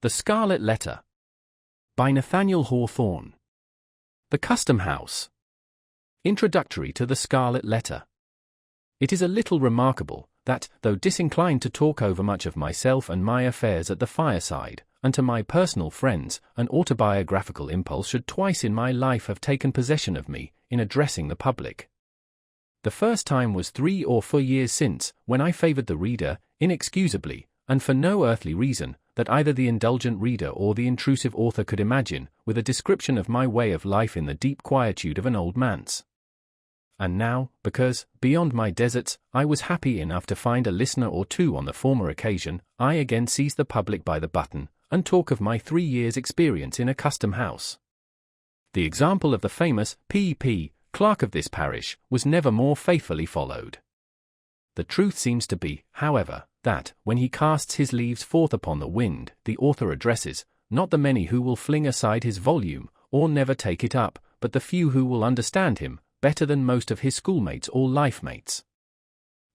The Scarlet Letter by Nathaniel Hawthorne. The Custom House. Introductory to The Scarlet Letter. It is a little remarkable that, though disinclined to talk over much of myself and my affairs at the fireside, and to my personal friends, an autobiographical impulse should twice in my life have taken possession of me, in addressing the public. The first time was 3 or 4 years since, when I favoured the reader, inexcusably, and for no earthly reason, that either the indulgent reader or the intrusive author could imagine, with a description of my way of life in the deep quietude of an old manse. And now, because, beyond my deserts, I was happy enough to find a listener or two on the former occasion, I again seize the public by the button, and talk of my 3 years' experience in a custom house. The example of the famous P.P., clerk of this parish, was never more faithfully followed. The truth seems to be, however, that, when he casts his leaves forth upon the wind, the author addresses, not the many who will fling aside his volume, or never take it up, but the few who will understand him, better than most of his schoolmates or life-mates.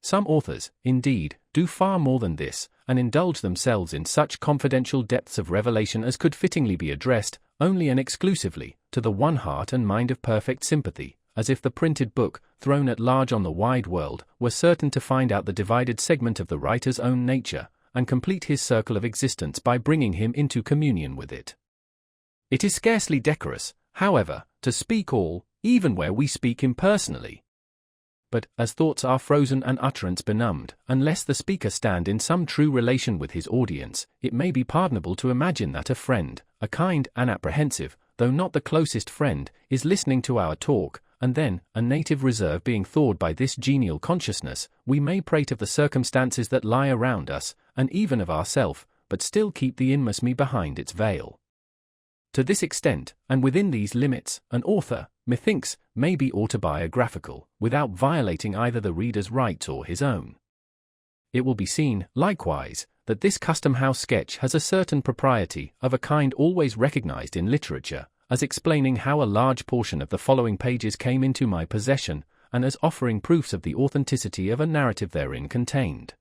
Some authors, indeed, do far more than this, and indulge themselves in such confidential depths of revelation as could fittingly be addressed, only and exclusively, to the one heart and mind of perfect sympathy, as if the printed book, thrown at large on the wide world, were certain to find out the divided segment of the writer's own nature, and complete his circle of existence by bringing him into communion with it. It is scarcely decorous, however, to speak all, even where we speak impersonally. But, as thoughts are frozen and utterance benumbed, unless the speaker stand in some true relation with his audience, it may be pardonable to imagine that a friend, a kind and apprehensive, though not the closest friend, is listening to our talk, and then, a native reserve being thawed by this genial consciousness, we may prate of the circumstances that lie around us, and even of ourself, but still keep the inmost me behind its veil. To this extent, and within these limits, an author, methinks, may be autobiographical, without violating either the reader's rights or his own. It will be seen, likewise, that this custom-house sketch has a certain propriety, of a kind always recognized in literature, as explaining how a large portion of the following pages came into my possession, and as offering proofs of the authenticity of a narrative therein contained.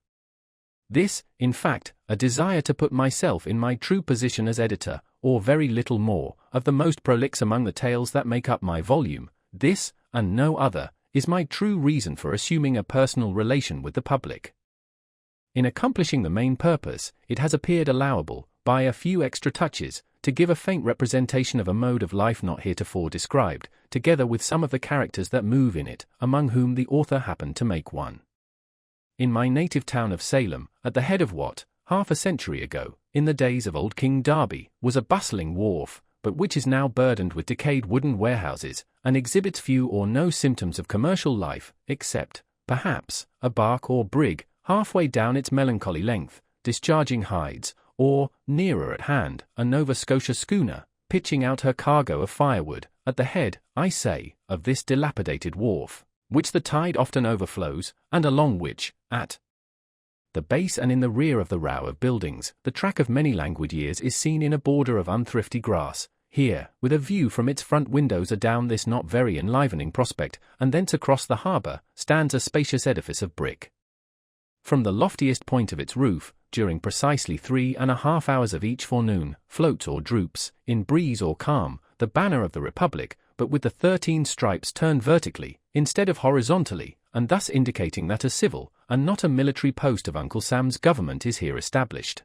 This, in fact, a desire to put myself in my true position as editor, or very little more, of the most prolix among the tales that make up my volume, this, and no other, is my true reason for assuming a personal relation with the public. In accomplishing the main purpose, it has appeared allowable, by a few extra touches, to give a faint representation of a mode of life not heretofore described, together with some of the characters that move in it, among whom the author happened to make one. In my native town of Salem, at the head of what, half a century ago, in the days of old King Darby, was a bustling wharf, but which is now burdened with decayed wooden warehouses, and exhibits few or no symptoms of commercial life, except, perhaps, a bark or brig, halfway down its melancholy length, discharging hides, or, nearer at hand, a Nova Scotia schooner, pitching out her cargo of firewood, at the head, I say, of this dilapidated wharf, which the tide often overflows, and along which, at the base and in the rear of the row of buildings, the track of many languid years is seen in a border of unthrifty grass, here, with a view from its front windows adown this not very enlivening prospect, and thence across the harbour, stands a spacious edifice of brick. From the loftiest point of its roof, during precisely 3½ hours of each forenoon, floats or droops, in breeze or calm, the banner of the Republic, but with the 13 stripes turned vertically, instead of horizontally, and thus indicating that a civil, and not a military post of Uncle Sam's government is here established.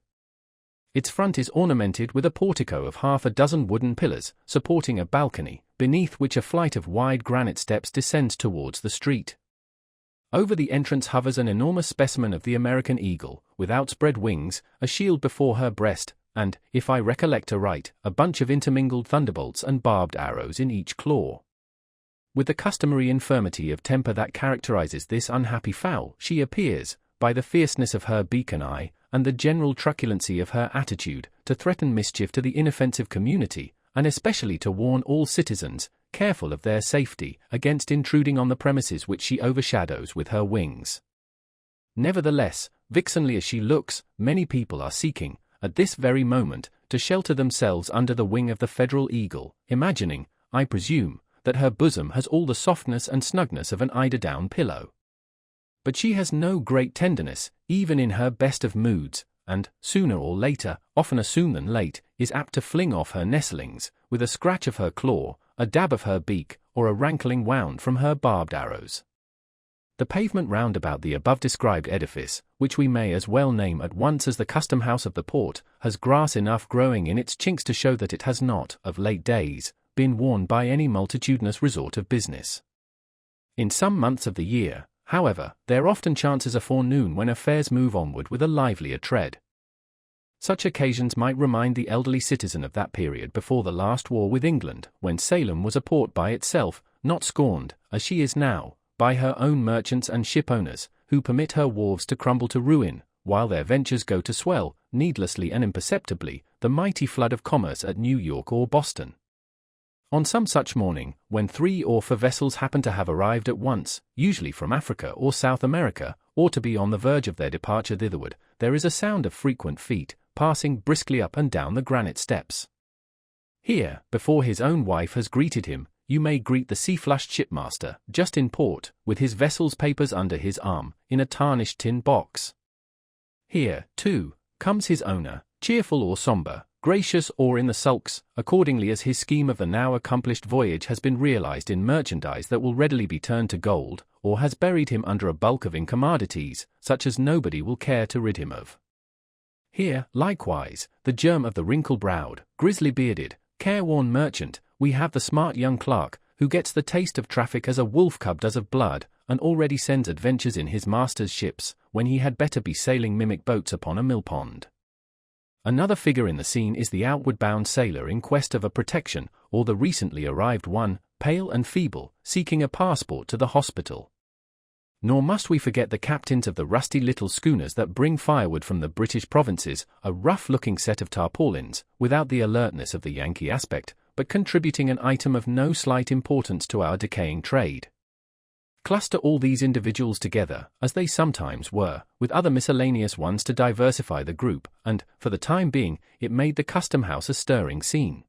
Its front is ornamented with a portico of half a dozen wooden pillars, supporting a balcony, beneath which a flight of wide granite steps descends towards the street. Over the entrance hovers an enormous specimen of the American eagle, with outspread wings, a shield before her breast, and, if I recollect aright, a bunch of intermingled thunderbolts and barbed arrows in each claw. With the customary infirmity of temper that characterizes this unhappy fowl, she appears, by the fierceness of her beacon eye, and the general truculency of her attitude, to threaten mischief to the inoffensive community, and especially to warn all citizens, careful of their safety, against intruding on the premises which she overshadows with her wings. Nevertheless, vixenly as she looks, many people are seeking, at this very moment, to shelter themselves under the wing of the federal eagle, imagining, I presume, that her bosom has all the softness and snugness of an eider-down pillow. But she has no great tenderness, even in her best of moods, and, sooner or later, oftener soon than late, is apt to fling off her nestlings, with a scratch of her claw, a dab of her beak, or a rankling wound from her barbed arrows. The pavement round about the above-described edifice, which we may as well name at once as the custom house of the port, has grass enough growing in its chinks to show that it has not, of late days, been worn by any multitudinous resort of business. In some months of the year, however, there often chances a forenoon when affairs move onward with a livelier tread. Such occasions might remind the elderly citizen of that period before the last war with England, when Salem was a port by itself, not scorned, as she is now, by her own merchants and ship owners, who permit her wharves to crumble to ruin, while their ventures go to swell, needlessly and imperceptibly, the mighty flood of commerce at New York or Boston. On some such morning, when 3 or 4 vessels happen to have arrived at once, usually from Africa or South America, or to be on the verge of their departure thitherward, there is a sound of frequent feet, passing briskly up and down the granite steps. Here, before his own wife has greeted him, you may greet the sea-flushed shipmaster, just in port, with his vessel's papers under his arm, in a tarnished tin box. Here, too, comes his owner, cheerful or sombre, gracious or in the sulks, accordingly as his scheme of the now accomplished voyage has been realized in merchandise that will readily be turned to gold, or has buried him under a bulk of incommodities, such as nobody will care to rid him of. Here, likewise, the germ of the wrinkle-browed, grizzly-bearded, careworn merchant, we have the smart young clerk, who gets the taste of traffic as a wolf-cub does of blood, and already sends adventures in his master's ships, when he had better be sailing mimic boats upon a mill-pond. Another figure in the scene is the outward-bound sailor in quest of a protection, or the recently arrived one, pale and feeble, seeking a passport to the hospital. Nor must we forget the captains of the rusty little schooners that bring firewood from the British provinces, a rough-looking set of tarpaulins, without the alertness of the Yankee aspect, but contributing an item of no slight importance to our decaying trade. Cluster all these individuals together, as they sometimes were, with other miscellaneous ones to diversify the group, and, for the time being, it made the custom-house a stirring scene.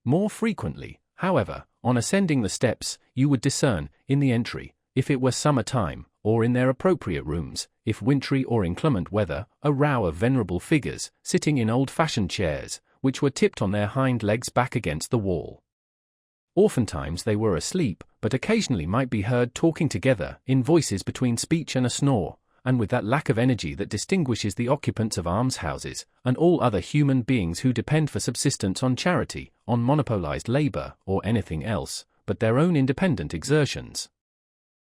More frequently, however, on ascending the steps, you would discern, in the entry, if it were summer time, or in their appropriate rooms, if wintry or inclement weather, a row of venerable figures, sitting in old-fashioned chairs, which were tipped on their hind legs back against the wall. Oftentimes they were asleep, but occasionally might be heard talking together, in voices between speech and a snore, and with that lack of energy that distinguishes the occupants of almshouses, and all other human beings who depend for subsistence on charity, on monopolized labor, or anything else, but their own independent exertions.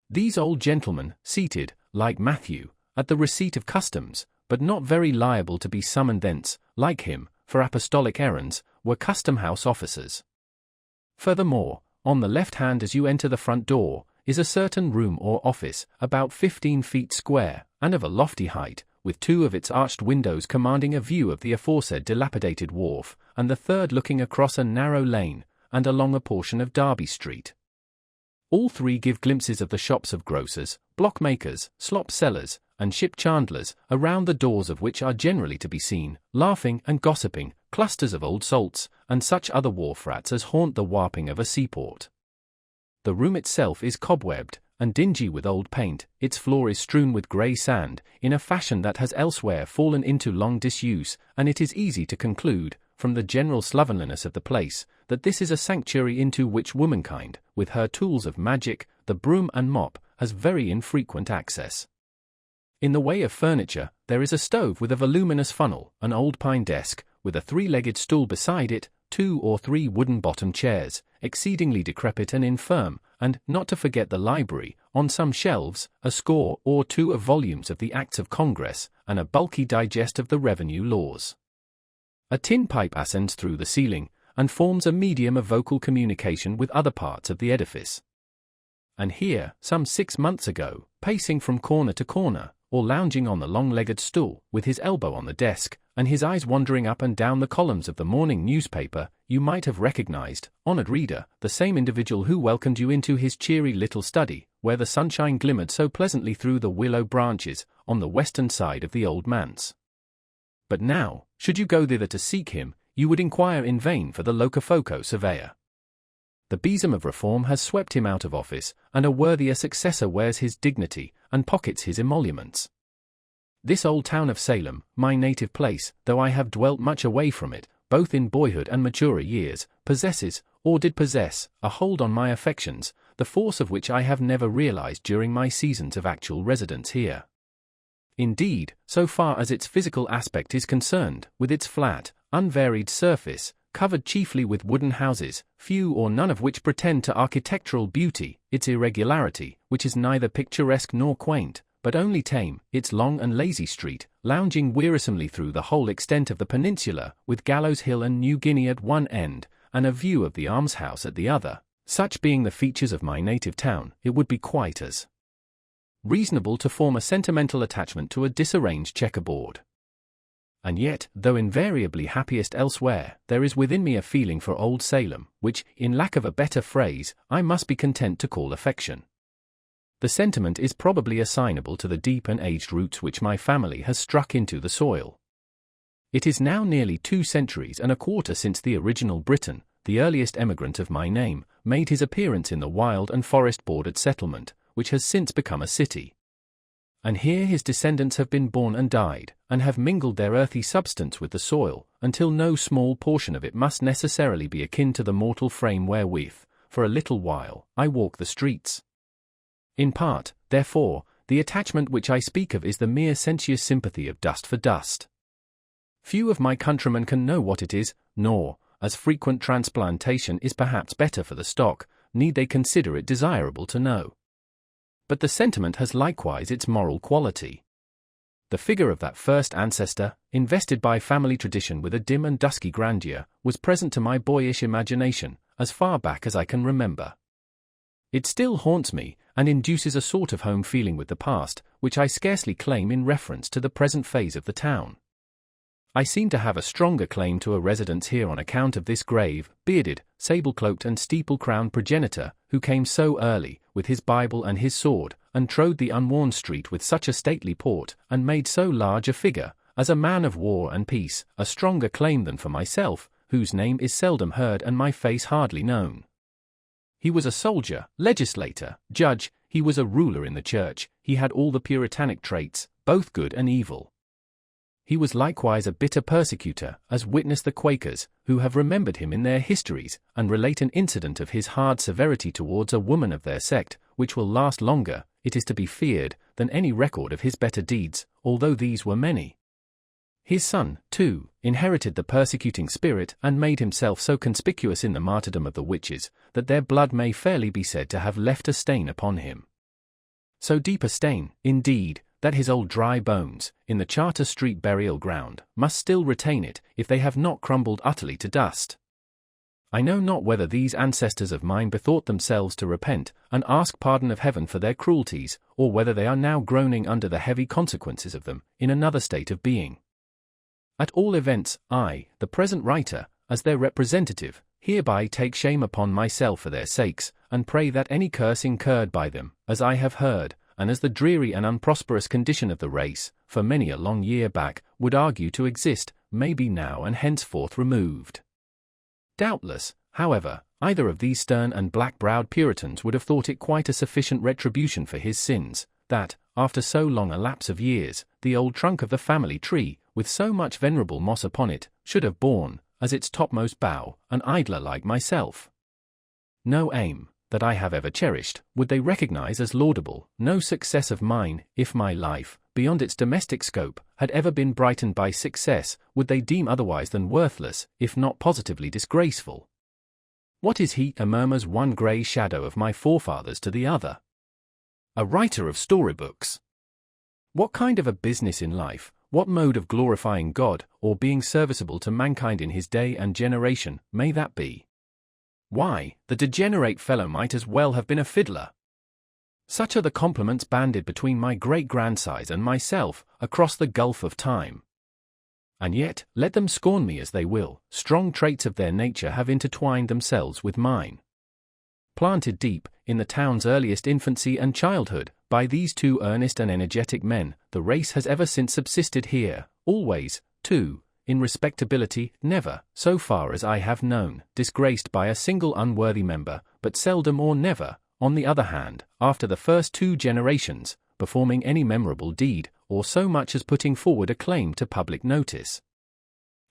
These old gentlemen, seated, like Matthew, at the receipt of customs, but not very liable to be summoned thence, like him, for apostolic errands, were custom-house officers. Furthermore, on the left hand as you enter the front door, is a certain room or office, about 15 feet square, and of a lofty height, with 2 of its arched windows commanding a view of the aforesaid dilapidated wharf, and the third looking across a narrow lane, and along a portion of Derby Street. All 3 give glimpses of the shops of grocers, block-makers, slop-sellers, and ship-chandlers, around the doors of which are generally to be seen, laughing and gossiping, clusters of old salts, and such other wharf-rats as haunt the warping of a seaport. The room itself is cobwebbed, and dingy with old paint, its floor is strewn with grey sand, in a fashion that has elsewhere fallen into long disuse, and it is easy to conclude, from the general slovenliness of the place, that this is a sanctuary into which womankind, with her tools of magic, the broom and mop, has very infrequent access. In the way of furniture, there is a stove with a voluminous funnel, an old pine desk, with a 3-legged stool beside it, 2 or 3 wooden-bottomed chairs, exceedingly decrepit and infirm, and, not to forget the library, on some shelves, a score or 2 of volumes of the Acts of Congress, and a bulky digest of the revenue laws. A tin pipe ascends through the ceiling, and forms a medium of vocal communication with other parts of the edifice. And here, some 6 months ago, pacing from corner to corner, or lounging on the long-legged stool, with his elbow on the desk, and his eyes wandering up and down the columns of the morning newspaper, you might have recognized, honored reader, the same individual who welcomed you into his cheery little study, where the sunshine glimmered so pleasantly through the willow branches, on the western side of the old manse. But now, should you go thither to seek him, you would inquire in vain for the locofoco surveyor. The besom of reform has swept him out of office, and a worthier successor wears his dignity, and pockets his emoluments. This old town of Salem, my native place, though I have dwelt much away from it, both in boyhood and maturer years, possesses, or did possess, a hold on my affections, the force of which I have never realized during my seasons of actual residence here. Indeed, so far as its physical aspect is concerned, with its flat, unvaried surface, covered chiefly with wooden houses, few or none of which pretend to architectural beauty, its irregularity, which is neither picturesque nor quaint, but only tame, its long and lazy street, lounging wearisomely through the whole extent of the peninsula, with Gallows Hill and New Guinea at one end, and a view of the almshouse at the other, such being the features of my native town, it would be quite as reasonable to form a sentimental attachment to a disarranged checkerboard. And yet, though invariably happiest elsewhere, there is within me a feeling for old Salem, which, in lack of a better phrase, I must be content to call affection. The sentiment is probably assignable to the deep and aged roots which my family has struck into the soil. It is now nearly 2 centuries and a quarter since the original Briton, the earliest emigrant of my name, made his appearance in the wild and forest-bordered settlement, which has since become a city. And here his descendants have been born and died, and have mingled their earthy substance with the soil, until no small portion of it must necessarily be akin to the mortal frame wherewith, for a little while, I walk the streets. In part, therefore, the attachment which I speak of is the mere sensuous sympathy of dust for dust. Few of my countrymen can know what it is, nor, as frequent transplantation is perhaps better for the stock, need they consider it desirable to know. But the sentiment has likewise its moral quality. The figure of that first ancestor, invested by family tradition with a dim and dusky grandeur, was present to my boyish imagination, as far back as I can remember. It still haunts me, and induces a sort of home feeling with the past, which I scarcely claim in reference to the present phase of the town. I seem to have a stronger claim to a residence here on account of this grave, bearded, sable-cloaked and steeple-crowned progenitor, who came so early, with his Bible and his sword, and trode the unworn street with such a stately port, and made so large a figure, as a man of war and peace, a stronger claim than for myself, whose name is seldom heard and my face hardly known. He was a soldier, legislator, judge, he was a ruler in the church, he had all the Puritanic traits, both good and evil. He was likewise a bitter persecutor, as witness the Quakers, who have remembered him in their histories, and relate an incident of his hard severity towards a woman of their sect, which will last longer, it is to be feared, than any record of his better deeds, although these were many. His son, too, inherited the persecuting spirit, and made himself so conspicuous in the martyrdom of the witches, that their blood may fairly be said to have left a stain upon him. So deep a stain, indeed, that his old dry bones, in the Charter Street burial ground, must still retain it, if they have not crumbled utterly to dust. I know not whether these ancestors of mine bethought themselves to repent, and ask pardon of heaven for their cruelties, or whether they are now groaning under the heavy consequences of them, in another state of being. At all events, I, the present writer, as their representative, hereby take shame upon myself for their sakes, and pray that any curse incurred by them, as I have heard, and as the dreary and unprosperous condition of the race, for many a long year back, would argue to exist, may be now and henceforth removed. Doubtless, however, either of these stern and black-browed Puritans would have thought it quite a sufficient retribution for his sins, that, after so long a lapse of years, the old trunk of the family tree, with so much venerable moss upon it, should have borne, as its topmost bough, an idler like myself. No aim that I have ever cherished, would they recognize as laudable, no success of mine, if my life, beyond its domestic scope, had ever been brightened by success, would they deem otherwise than worthless, if not positively disgraceful. What is he, murmurs one grey shadow of my forefathers to the other? A writer of storybooks. What kind of a business in life, what mode of glorifying God, or being serviceable to mankind in his day and generation, may that be? Why, the degenerate fellow might as well have been a fiddler. Such are the compliments banded between my great-grandsires and myself, across the gulf of time. And yet, let them scorn me as they will, strong traits of their nature have intertwined themselves with mine. Planted deep, in the town's earliest infancy and childhood, by these two earnest and energetic men, the race has ever since subsisted here, always, too, in respectability, never, so far as I have known, disgraced by a single unworthy member, but seldom or never, on the other hand, after the first 2 generations, performing any memorable deed, or so much as putting forward a claim to public notice.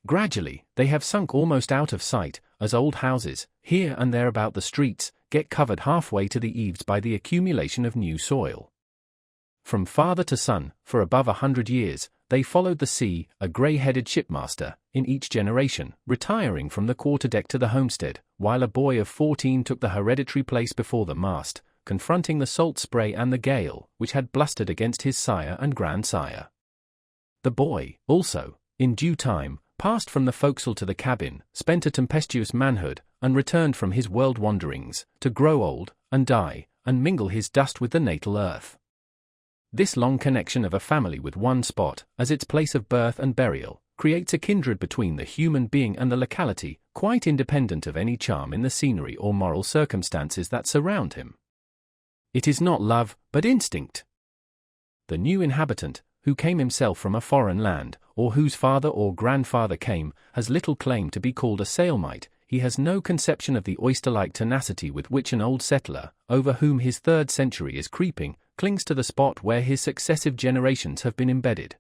Gradually, they have sunk almost out of sight, as old houses, here and there about the streets, get covered halfway to the eaves by the accumulation of new soil. From father to son, for above 100 years, they followed the sea, a grey-headed shipmaster, in each generation, retiring from the quarterdeck to the homestead, while a boy of 14 took the hereditary place before the mast, confronting the salt spray and the gale, which had blustered against his sire and grandsire. The boy, also, in due time, passed from the forecastle to the cabin, spent a tempestuous manhood, and returned from his world wanderings, to grow old, and die, and mingle his dust with the natal earth. This long connection of a family with one spot, as its place of birth and burial, creates a kindred between the human being and the locality, quite independent of any charm in the scenery or moral circumstances that surround him. It is not love, but instinct. The new inhabitant, who came himself from a foreign land, or whose father or grandfather came, has little claim to be called a sailmite. He has no conception of the oyster-like tenacity with which an old settler, over whom his 3rd century is creeping, clings to the spot where his successive generations have been embedded.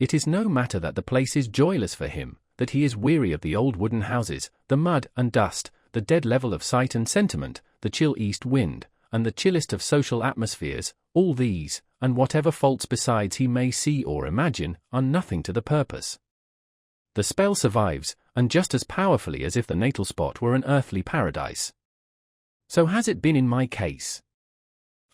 It is no matter that the place is joyless for him, that he is weary of the old wooden houses, the mud and dust, the dead level of sight and sentiment, the chill east wind, and the chillest of social atmospheres. All these, and whatever faults besides he may see or imagine, are nothing to the purpose. The spell survives, and just as powerfully as if the natal spot were an earthly paradise. So has it been in my case.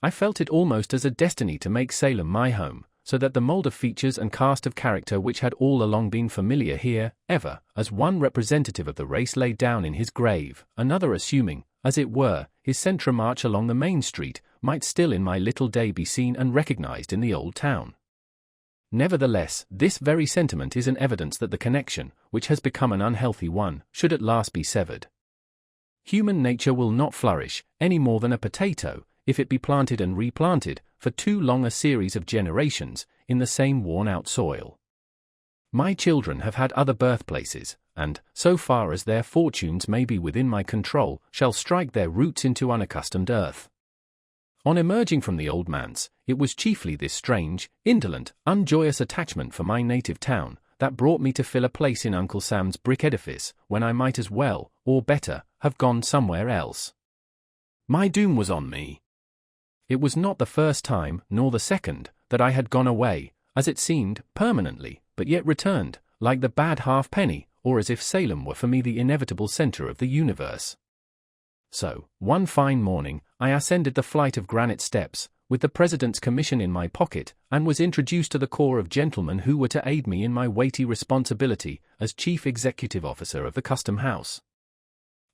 I felt it almost as a destiny to make Salem my home, so that the mold of features and cast of character which had all along been familiar here, ever, as one representative of the race laid down in his grave, another assuming, as it were, his centre march along the main street, might still in my little day be seen and recognized in the old town. Nevertheless, this very sentiment is an evidence that the connection, which has become an unhealthy one, should at last be severed. Human nature will not flourish, any more than a potato, if it be planted and replanted, for too long a series of generations, in the same worn-out soil. My children have had other birthplaces, and, so far as their fortunes may be within my control, shall strike their roots into unaccustomed earth. On emerging from the old manse, it was chiefly this strange, indolent, unjoyous attachment for my native town, that brought me to fill a place in Uncle Sam's brick edifice, when I might as well, or better, have gone somewhere else. My doom was on me. It was not the first time, nor the second, that I had gone away, as it seemed, permanently, but yet returned, like the bad halfpenny, or as if Salem were for me the inevitable centre of the universe. So, one fine morning, I ascended the flight of granite steps, with the President's commission in my pocket, and was introduced to the corps of gentlemen who were to aid me in my weighty responsibility as Chief Executive Officer of the Custom House.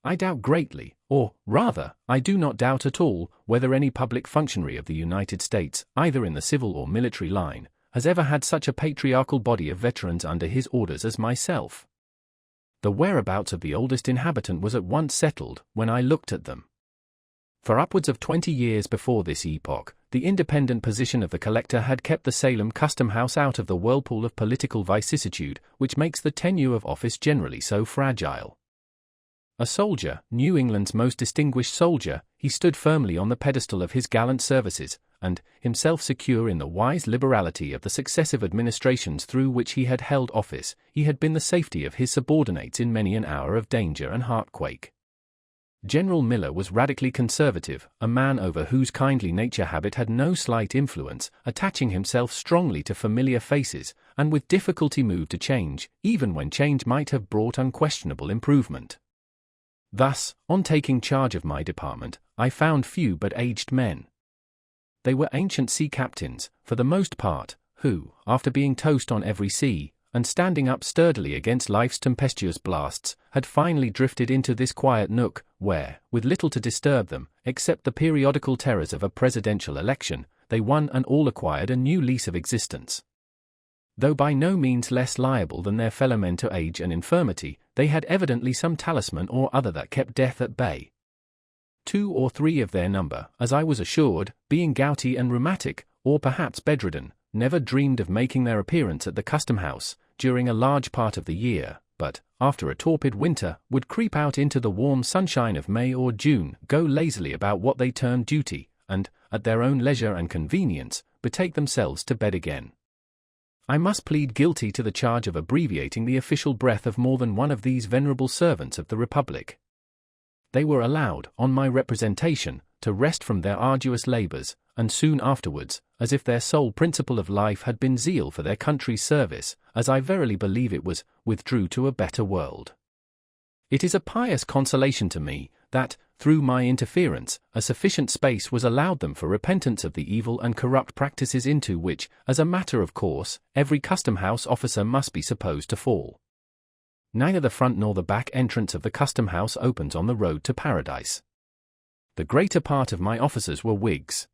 I doubt greatly, or, rather, I do not doubt at all, whether any public functionary of the United States, either in the civil or military line, has ever had such a patriarchal body of veterans under his orders as myself. The whereabouts of the oldest inhabitant was at once settled when I looked at them. For upwards of 20 years before this epoch, the independent position of the collector had kept the Salem Custom House out of the whirlpool of political vicissitude, which makes the tenure of office generally so fragile. A soldier, New England's most distinguished soldier, he stood firmly on the pedestal of his gallant services, and, himself secure in the wise liberality of the successive administrations through which he had held office, he had been the safety of his subordinates in many an hour of danger and heartquake. General Miller was radically conservative, a man over whose kindly nature habit had no slight influence, attaching himself strongly to familiar faces, and with difficulty moved to change, even when change might have brought unquestionable improvement. Thus, on taking charge of my department, I found few but aged men. They were ancient sea captains, for the most part, who, after being tossed on every sea, and standing up sturdily against life's tempestuous blasts, had finally drifted into this quiet nook, where, with little to disturb them, except the periodical terrors of a presidential election, they one and all acquired a new lease of existence. Though by no means less liable than their fellowmen to age and infirmity, they had evidently some talisman or other that kept death at bay. 2 or 3 of their number, as I was assured, being gouty and rheumatic, or perhaps bedridden, never dreamed of making their appearance at the Custom House during a large part of the year, but, after a torpid winter, would creep out into the warm sunshine of May or June, go lazily about what they termed duty, and, at their own leisure and convenience, betake themselves to bed again. I must plead guilty to the charge of abbreviating the official breath of more than one of these venerable servants of the Republic. They were allowed, on my representation, to rest from their arduous labors, and soon afterwards, as if their sole principle of life had been zeal for their country's service, as I verily believe it was, withdrew to a better world. It is a pious consolation to me, that, through my interference, a sufficient space was allowed them for repentance of the evil and corrupt practices into which, as a matter of course, every custom-house officer must be supposed to fall. Neither the front nor the back entrance of the custom-house opens on the road to paradise. The greater part of my officers were Whigs.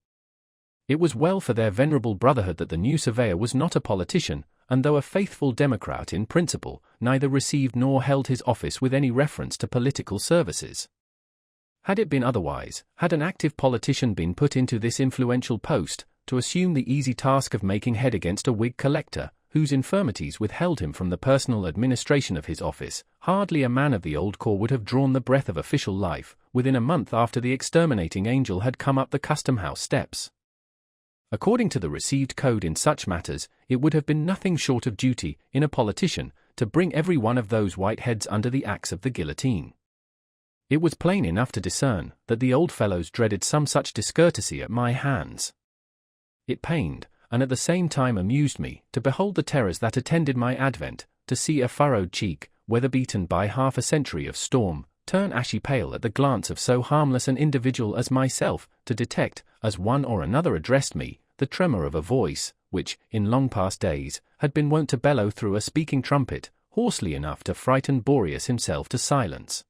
It was well for their venerable brotherhood that the new surveyor was not a politician, and though a faithful Democrat in principle, neither received nor held his office with any reference to political services. Had it been otherwise, had an active politician been put into this influential post, to assume the easy task of making head against a Whig collector, whose infirmities withheld him from the personal administration of his office, hardly a man of the old corps would have drawn the breath of official life, within a month after the exterminating angel had come up the custom-house steps. According to the received code in such matters, it would have been nothing short of duty, in a politician, to bring every one of those white heads under the axe of the guillotine. It was plain enough to discern that the old fellows dreaded some such discourtesy at my hands. It pained, and at the same time amused me, to behold the terrors that attended my advent, to see a furrowed cheek, weather-beaten by half a century of storm, turn ashy pale at the glance of so harmless an individual as myself, to detect, as one or another addressed me, the tremor of a voice, which, in long past days, had been wont to bellow through a speaking trumpet, hoarsely enough to frighten Boreas himself to silence.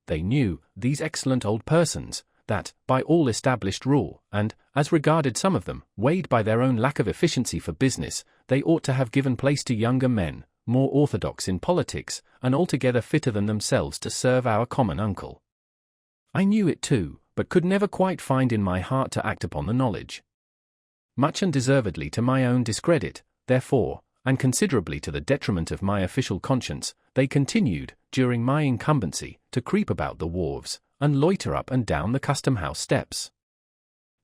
They knew, these excellent old persons, that, by all established rule, and, as regarded some of them, weighed by their own lack of efficiency for business, they ought to have given place to younger men, more orthodox in politics, and altogether fitter than themselves to serve our common uncle. I knew it too, but could never quite find in my heart to act upon the knowledge. Much undeservedly to my own discredit, therefore, and considerably to the detriment of my official conscience, they continued, during my incumbency, to creep about the wharves, and loiter up and down the custom-house steps.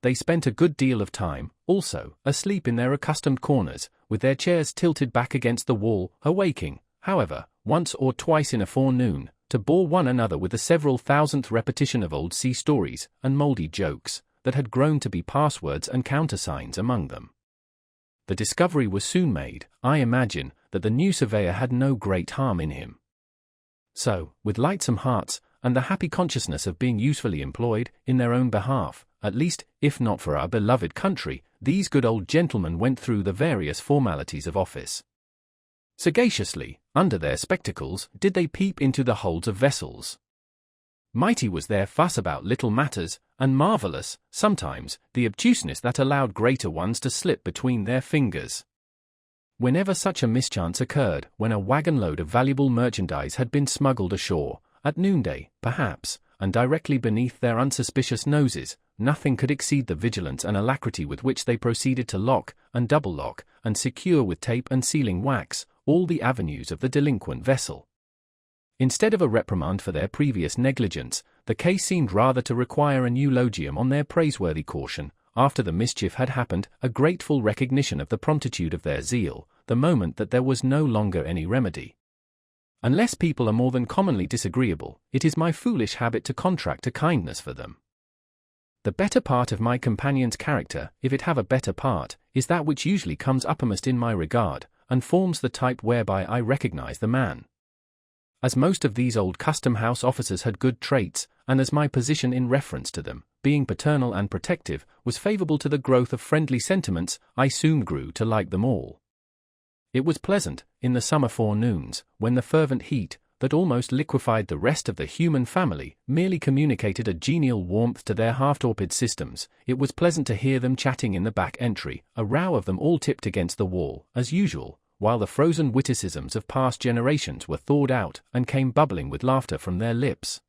They spent a good deal of time, also, asleep in their accustomed corners, with their chairs tilted back against the wall, awaking, however, once or twice in a forenoon, to bore one another with the several thousandth repetition of old sea stories and mouldy jokes, that had grown to be passwords and countersigns among them. The discovery was soon made, I imagine, that the new surveyor had no great harm in him. So, with lightsome hearts, and the happy consciousness of being usefully employed, in their own behalf, at least, if not for our beloved country, these good old gentlemen went through the various formalities of office. Sagaciously, under their spectacles, did they peep into the holds of vessels. Mighty was their fuss about little matters, and marvellous, sometimes, the obtuseness that allowed greater ones to slip between their fingers. Whenever such a mischance occurred, when a wagon-load of valuable merchandise had been smuggled ashore, at noonday, perhaps, and directly beneath their unsuspicious noses, nothing could exceed the vigilance and alacrity with which they proceeded to lock, and double-lock, and secure with tape and sealing wax, all the avenues of the delinquent vessel. Instead of a reprimand for their previous negligence, the case seemed rather to require an eulogium on their praiseworthy caution, after the mischief had happened, a grateful recognition of the promptitude of their zeal, the moment that there was no longer any remedy. Unless people are more than commonly disagreeable, it is my foolish habit to contract a kindness for them. The better part of my companion's character, if it have a better part, is that which usually comes uppermost in my regard, and forms the type whereby I recognize the man. As most of these old custom-house officers had good traits, and as my position in reference to them, being paternal and protective, was favorable to the growth of friendly sentiments, I soon grew to like them all. It was pleasant, in the summer forenoons, when the fervent heat, that almost liquefied the rest of the human family, merely communicated a genial warmth to their half-torpid systems, it was pleasant to hear them chatting in the back entry, a row of them all tipped against the wall, as usual, while the frozen witticisms of past generations were thawed out and came bubbling with laughter from their lips.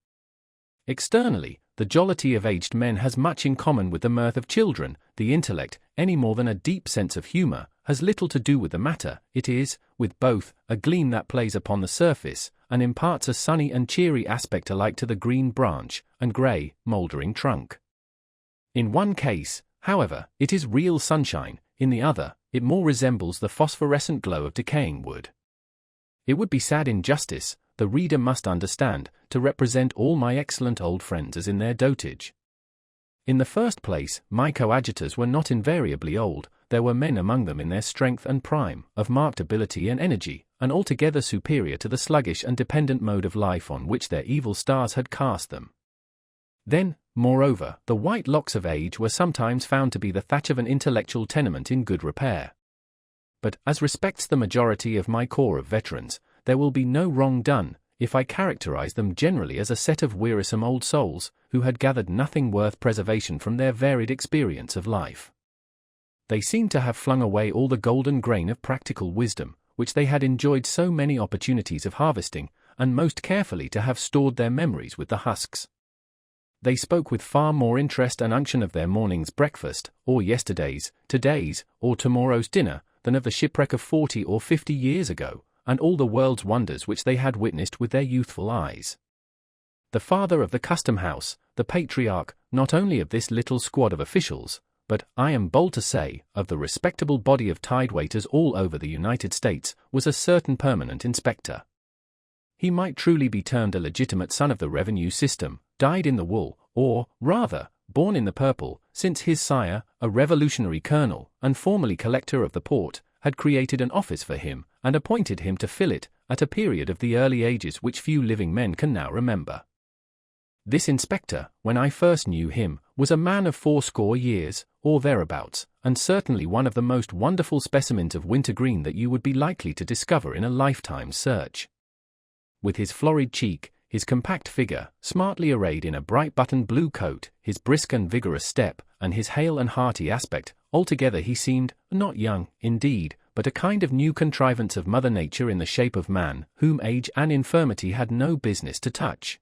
Externally, the jollity of aged men has much in common with the mirth of children. The intellect, any more than a deep sense of humor, has little to do with the matter. It is, with both, a gleam that plays upon the surface, and imparts a sunny and cheery aspect alike to the green branch and grey, mouldering trunk. In one case, however, it is real sunshine, in the other, it more resembles the phosphorescent glow of decaying wood. It would be sad injustice, the reader must understand, to represent all my excellent old friends as in their dotage. In the first place, my coadjutors were not invariably old. There were men among them in their strength and prime, of marked ability and energy, and altogether superior to the sluggish and dependent mode of life on which their evil stars had cast them. Then, moreover, the white locks of age were sometimes found to be the thatch of an intellectual tenement in good repair. But, as respects the majority of my corps of veterans, there will be no wrong done, if I characterize them generally as a set of wearisome old souls, who had gathered nothing worth preservation from their varied experience of life. They seemed to have flung away all the golden grain of practical wisdom, which they had enjoyed so many opportunities of harvesting, and most carefully to have stored their memories with the husks. They spoke with far more interest and unction of their morning's breakfast, or yesterday's, today's, or tomorrow's dinner, than of the shipwreck of 40 or 50 years ago, and all the world's wonders which they had witnessed with their youthful eyes. The father of the custom house, the patriarch, not only of this little squad of officials, but, I am bold to say, of the respectable body of tide-waiters all over the United States, was a certain permanent inspector. He might truly be termed a legitimate son of the revenue system, dyed in the wool, or, rather, born in the purple, since his sire, a revolutionary colonel, and formerly collector of the port, had created an office for him, and appointed him to fill it, at a period of the early ages which few living men can now remember. This inspector, when I first knew him, was a man of 80 years, or thereabouts, and certainly one of the most wonderful specimens of wintergreen that you would be likely to discover in a lifetime's search. With his florid cheek, his compact figure, smartly arrayed in a bright buttoned blue coat, his brisk and vigorous step, and his hale and hearty aspect, altogether he seemed, not young, indeed, but a kind of new contrivance of Mother Nature in the shape of man, whom age and infirmity had no business to touch.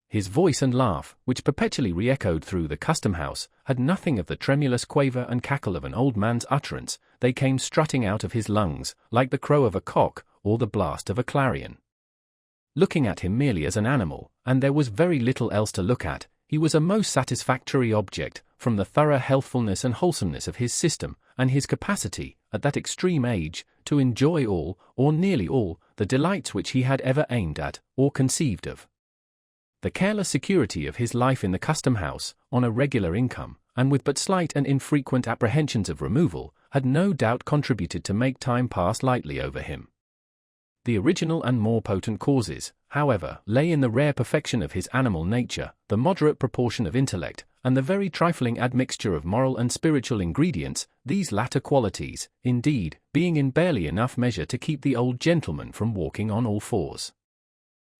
His voice and laugh, which perpetually re-echoed through the custom-house, had nothing of the tremulous quaver and cackle of an old man's utterance. They came strutting out of his lungs, like the crow of a cock, or the blast of a clarion. Looking at him merely as an animal, and there was very little else to look at, he was a most satisfactory object, from the thorough healthfulness and wholesomeness of his system, and his capacity, at that extreme age, to enjoy all, or nearly all, the delights which he had ever aimed at, or conceived of. The careless security of his life in the custom-house, on a regular income, and with but slight and infrequent apprehensions of removal, had no doubt contributed to make time pass lightly over him. The original and more potent causes, however, lay in the rare perfection of his animal nature, the moderate proportion of intellect, and the very trifling admixture of moral and spiritual ingredients, these latter qualities, indeed, being in barely enough measure to keep the old gentleman from walking on all fours.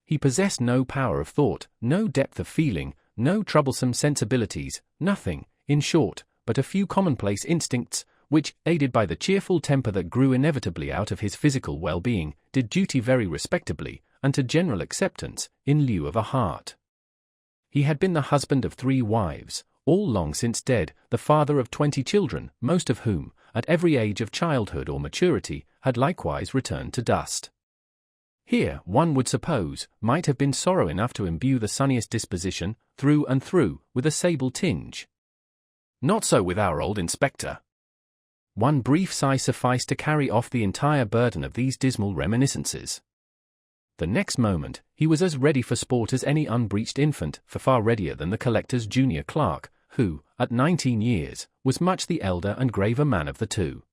He possessed no power of thought, no depth of feeling, no troublesome sensibilities, nothing, in short, but a few commonplace instincts, which, aided by the cheerful temper that grew inevitably out of his physical well-being, did duty very respectably, and to general acceptance, in lieu of a heart. He had been the husband of 3 wives, all long since dead, the father of 20 children, most of whom, at every age of childhood or maturity, had likewise returned to dust. Here, one would suppose, might have been sorrow enough to imbue the sunniest disposition, through and through, with a sable tinge. Not so with our old inspector. One brief sigh sufficed to carry off the entire burden of these dismal reminiscences. The next moment, he was as ready for sport as any unbreeched infant, for far readier than the collector's junior clerk, who, at 19 years, was much the elder and graver man of the two.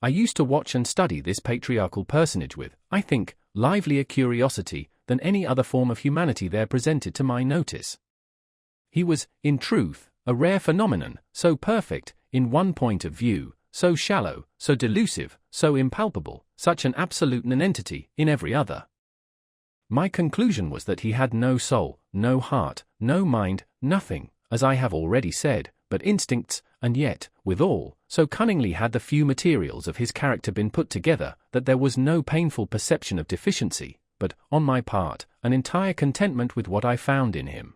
I used to watch and study this patriarchal personage with, I think, livelier curiosity than any other form of humanity there presented to my notice. He was, in truth, a rare phenomenon, so perfect, in one point of view, so shallow, so delusive, so impalpable, such an absolute nonentity in every other. My conclusion was that he had no soul, no heart, no mind, nothing, as I have already said, but instincts, and yet, withal, so cunningly had the few materials of his character been put together, that there was no painful perception of deficiency, but, on my part, an entire contentment with what I found in him.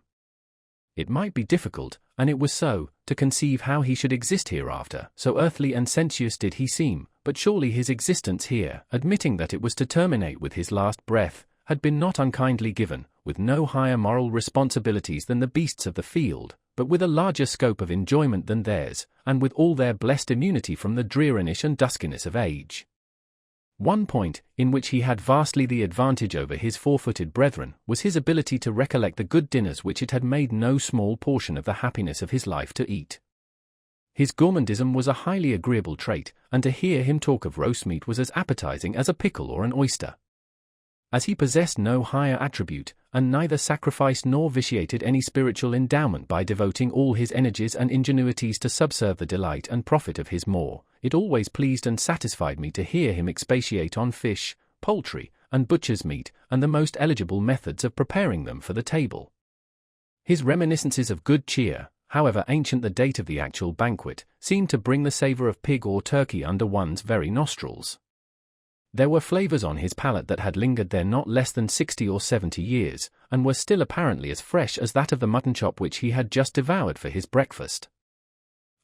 It might be difficult, and it was so, to conceive how he should exist hereafter, so earthly and sensuous did he seem, but surely his existence here, admitting that it was to terminate with his last breath, had been not unkindly given, with no higher moral responsibilities than the beasts of the field, but with a larger scope of enjoyment than theirs, and with all their blessed immunity from the dreariness and duskiness of age. One point, in which he had vastly the advantage over his four-footed brethren, was his ability to recollect the good dinners which it had made no small portion of the happiness of his life to eat. His gourmandism was a highly agreeable trait, and to hear him talk of roast meat was as appetizing as a pickle or an oyster. As he possessed no higher attribute, and neither sacrificed nor vitiated any spiritual endowment by devoting all his energies and ingenuities to subserve the delight and profit of his maw, it always pleased and satisfied me to hear him expatiate on fish, poultry, and butcher's meat, and the most eligible methods of preparing them for the table. His reminiscences of good cheer, however ancient the date of the actual banquet, seemed to bring the savour of pig or turkey under one's very nostrils. There were flavours on his palate that had lingered there not less than 60 or 70 years, and were still apparently as fresh as that of the mutton chop which he had just devoured for his breakfast.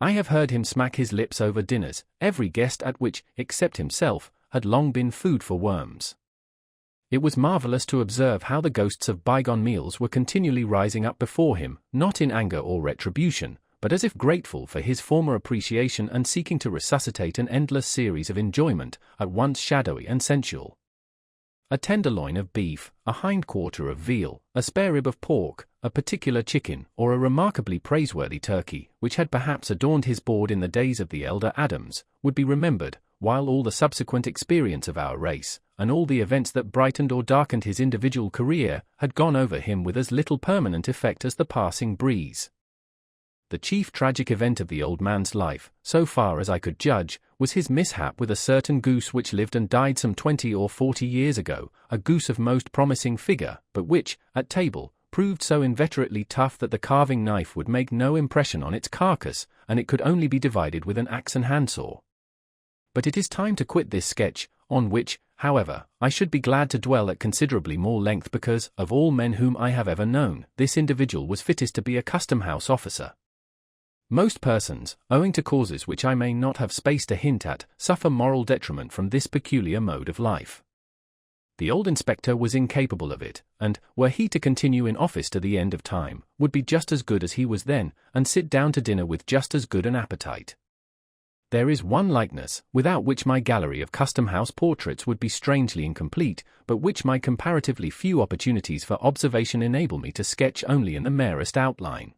I have heard him smack his lips over dinners, every guest at which, except himself, had long been food for worms. It was marvellous to observe how the ghosts of bygone meals were continually rising up before him, not in anger or retribution, but as if grateful for his former appreciation and seeking to resuscitate an endless series of enjoyment, at once shadowy and sensual. A tenderloin of beef, a hind-quarter of veal, a spare rib of pork, a particular chicken, or a remarkably praiseworthy turkey, which had perhaps adorned his board in the days of the elder Adams, would be remembered, while all the subsequent experience of our race, and all the events that brightened or darkened his individual career, had gone over him with as little permanent effect as the passing breeze. The chief tragic event of the old man's life, so far as I could judge, was his mishap with a certain goose which lived and died some 20 or 40 years ago, a goose of most promising figure, but which, at table, proved so inveterately tough that the carving knife would make no impression on its carcass, and it could only be divided with an axe and handsaw. But it is time to quit this sketch, on which, however, I should be glad to dwell at considerably more length because, of all men whom I have ever known, this individual was fittest to be a custom-house officer. Most persons, owing to causes which I may not have space to hint at, suffer moral detriment from this peculiar mode of life. The old inspector was incapable of it, and, were he to continue in office to the end of time, would be just as good as he was then, and sit down to dinner with just as good an appetite. There is one likeness, without which my gallery of custom-house portraits would be strangely incomplete, but which my comparatively few opportunities for observation enable me to sketch only in the merest outline.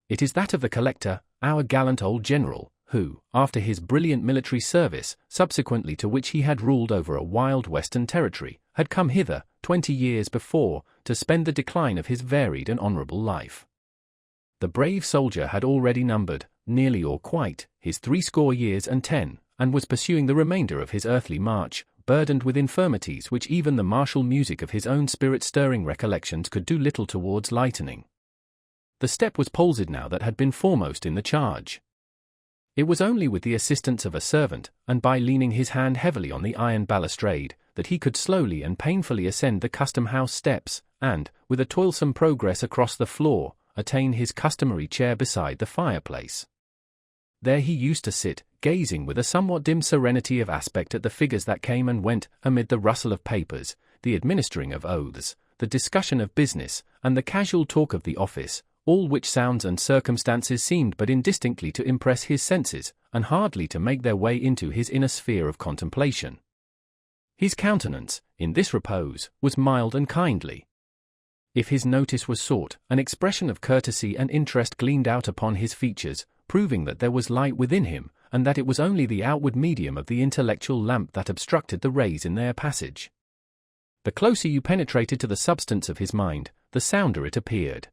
It is that of the collector, our gallant old general, who, after his brilliant military service, subsequently to which he had ruled over a wild western territory, had come hither, 20 years before, to spend the decline of his varied and honourable life. The brave soldier had already numbered, nearly or quite, his 80 years and 10, and was pursuing the remainder of his earthly march, burdened with infirmities which even the martial music of his own spirit-stirring recollections could do little towards lightening. The step was palsied now that had been foremost in the charge. It was only with the assistance of a servant, and by leaning his hand heavily on the iron balustrade, that he could slowly and painfully ascend the custom-house steps, and, with a toilsome progress across the floor, attain his customary chair beside the fireplace. There he used to sit, gazing with a somewhat dim serenity of aspect at the figures that came and went, amid the rustle of papers, the administering of oaths, the discussion of business, and the casual talk of the office, all which sounds and circumstances seemed but indistinctly to impress his senses, and hardly to make their way into his inner sphere of contemplation. His countenance, in this repose, was mild and kindly. If his notice was sought, an expression of courtesy and interest gleamed out upon his features, proving that there was light within him, and that it was only the outward medium of the intellectual lamp that obstructed the rays in their passage. The closer you penetrated to the substance of his mind, the sounder it appeared.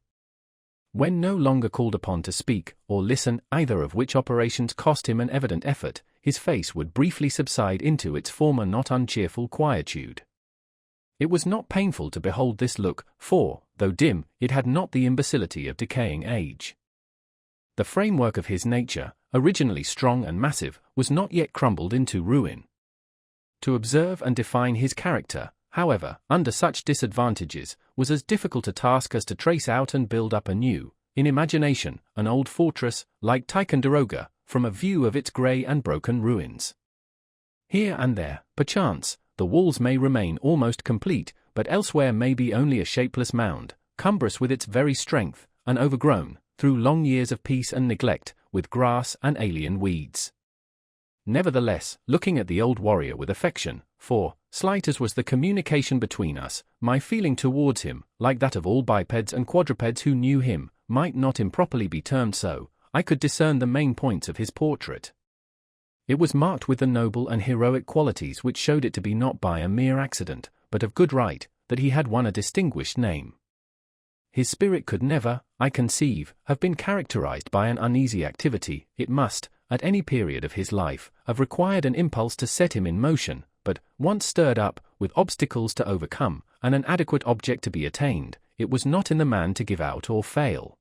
When no longer called upon to speak, or listen, either of which operations cost him an evident effort, his face would briefly subside into its former not uncheerful quietude. It was not painful to behold this look, for, though dim, it had not the imbecility of decaying age. The framework of his nature, originally strong and massive, was not yet crumbled into ruin. To observe and define his character, however, under such disadvantages, was as difficult a task as to trace out and build up anew, in imagination, an old fortress, like Ticonderoga, from a view of its grey and broken ruins. Here and there, perchance, the walls may remain almost complete, but elsewhere may be only a shapeless mound, cumbrous with its very strength, and overgrown, through long years of peace and neglect, with grass and alien weeds. Nevertheless, looking at the old warrior with affection, for, slight as was the communication between us, my feeling towards him, like that of all bipeds and quadrupeds who knew him, might not improperly be termed so, I could discern the main points of his portrait. It was marked with the noble and heroic qualities which showed it to be not by a mere accident, but of good right, that he had won a distinguished name. His spirit could never, I conceive, have been characterized by an uneasy activity. It must, at any period of his life, have required an impulse to set him in motion, but, once stirred up, with obstacles to overcome, and an adequate object to be attained, it was not in the man to give out or fail.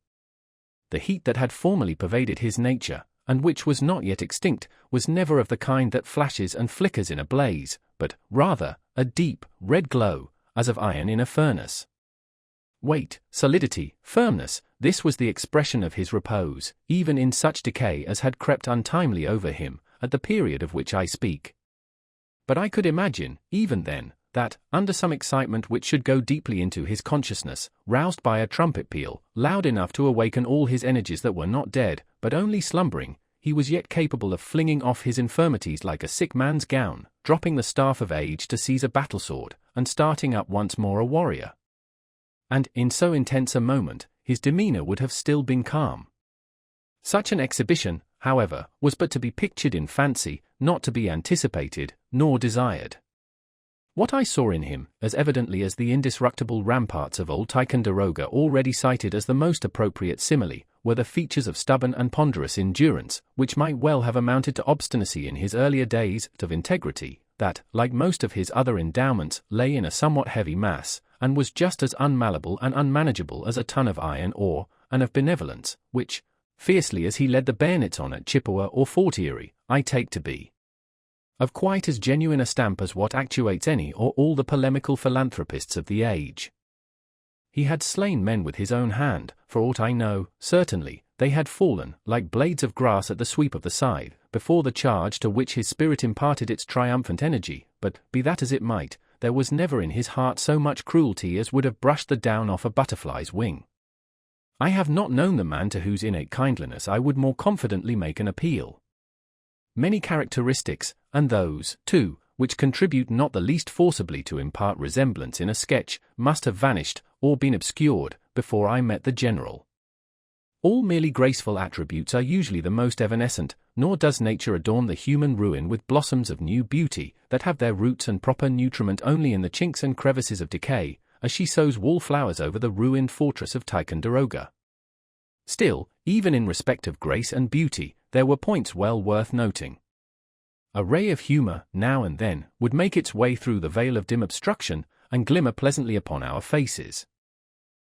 The heat that had formerly pervaded his nature, and which was not yet extinct, was never of the kind that flashes and flickers in a blaze, but, rather, a deep, red glow, as of iron in a furnace. Weight, solidity, firmness, this was the expression of his repose, even in such decay as had crept untimely over him, at the period of which I speak. But I could imagine, even then, that, under some excitement which should go deeply into his consciousness, roused by a trumpet peal, loud enough to awaken all his energies that were not dead, but only slumbering, he was yet capable of flinging off his infirmities like a sick man's gown, dropping the staff of age to seize a battle-sword, and starting up once more a warrior. And, in so intense a moment, his demeanor would have still been calm. Such an exhibition, however, was but to be pictured in fancy, not to be anticipated, nor desired. What I saw in him, as evidently as the indestructible ramparts of old Ticonderoga already cited as the most appropriate simile, were the features of stubborn and ponderous endurance, which might well have amounted to obstinacy in his earlier days, of integrity, that, like most of his other endowments, lay in a somewhat heavy mass, and was just as unmalleable and unmanageable as a ton of iron ore, and of benevolence, which, fiercely as he led the bayonets on at Chippewa or Fort Erie, I take to be of quite as genuine a stamp as what actuates any or all the polemical philanthropists of the age. He had slain men with his own hand, for aught I know, certainly, they had fallen, like blades of grass at the sweep of the scythe, before the charge to which his spirit imparted its triumphant energy, but, be that as it might, there was never in his heart so much cruelty as would have brushed the down off a butterfly's wing. I have not known the man to whose innate kindliness I would more confidently make an appeal. Many characteristics, and those, too, which contribute not the least forcibly to impart resemblance in a sketch, must have vanished, or been obscured, before I met the general. All merely graceful attributes are usually the most evanescent, nor does nature adorn the human ruin with blossoms of new beauty, that have their roots and proper nutriment only in the chinks and crevices of decay, as she sows wallflowers over the ruined fortress of Ticonderoga. Still, even in respect of grace and beauty, there were points well worth noting. A ray of humor, now and then, would make its way through the veil of dim obstruction, and glimmer pleasantly upon our faces.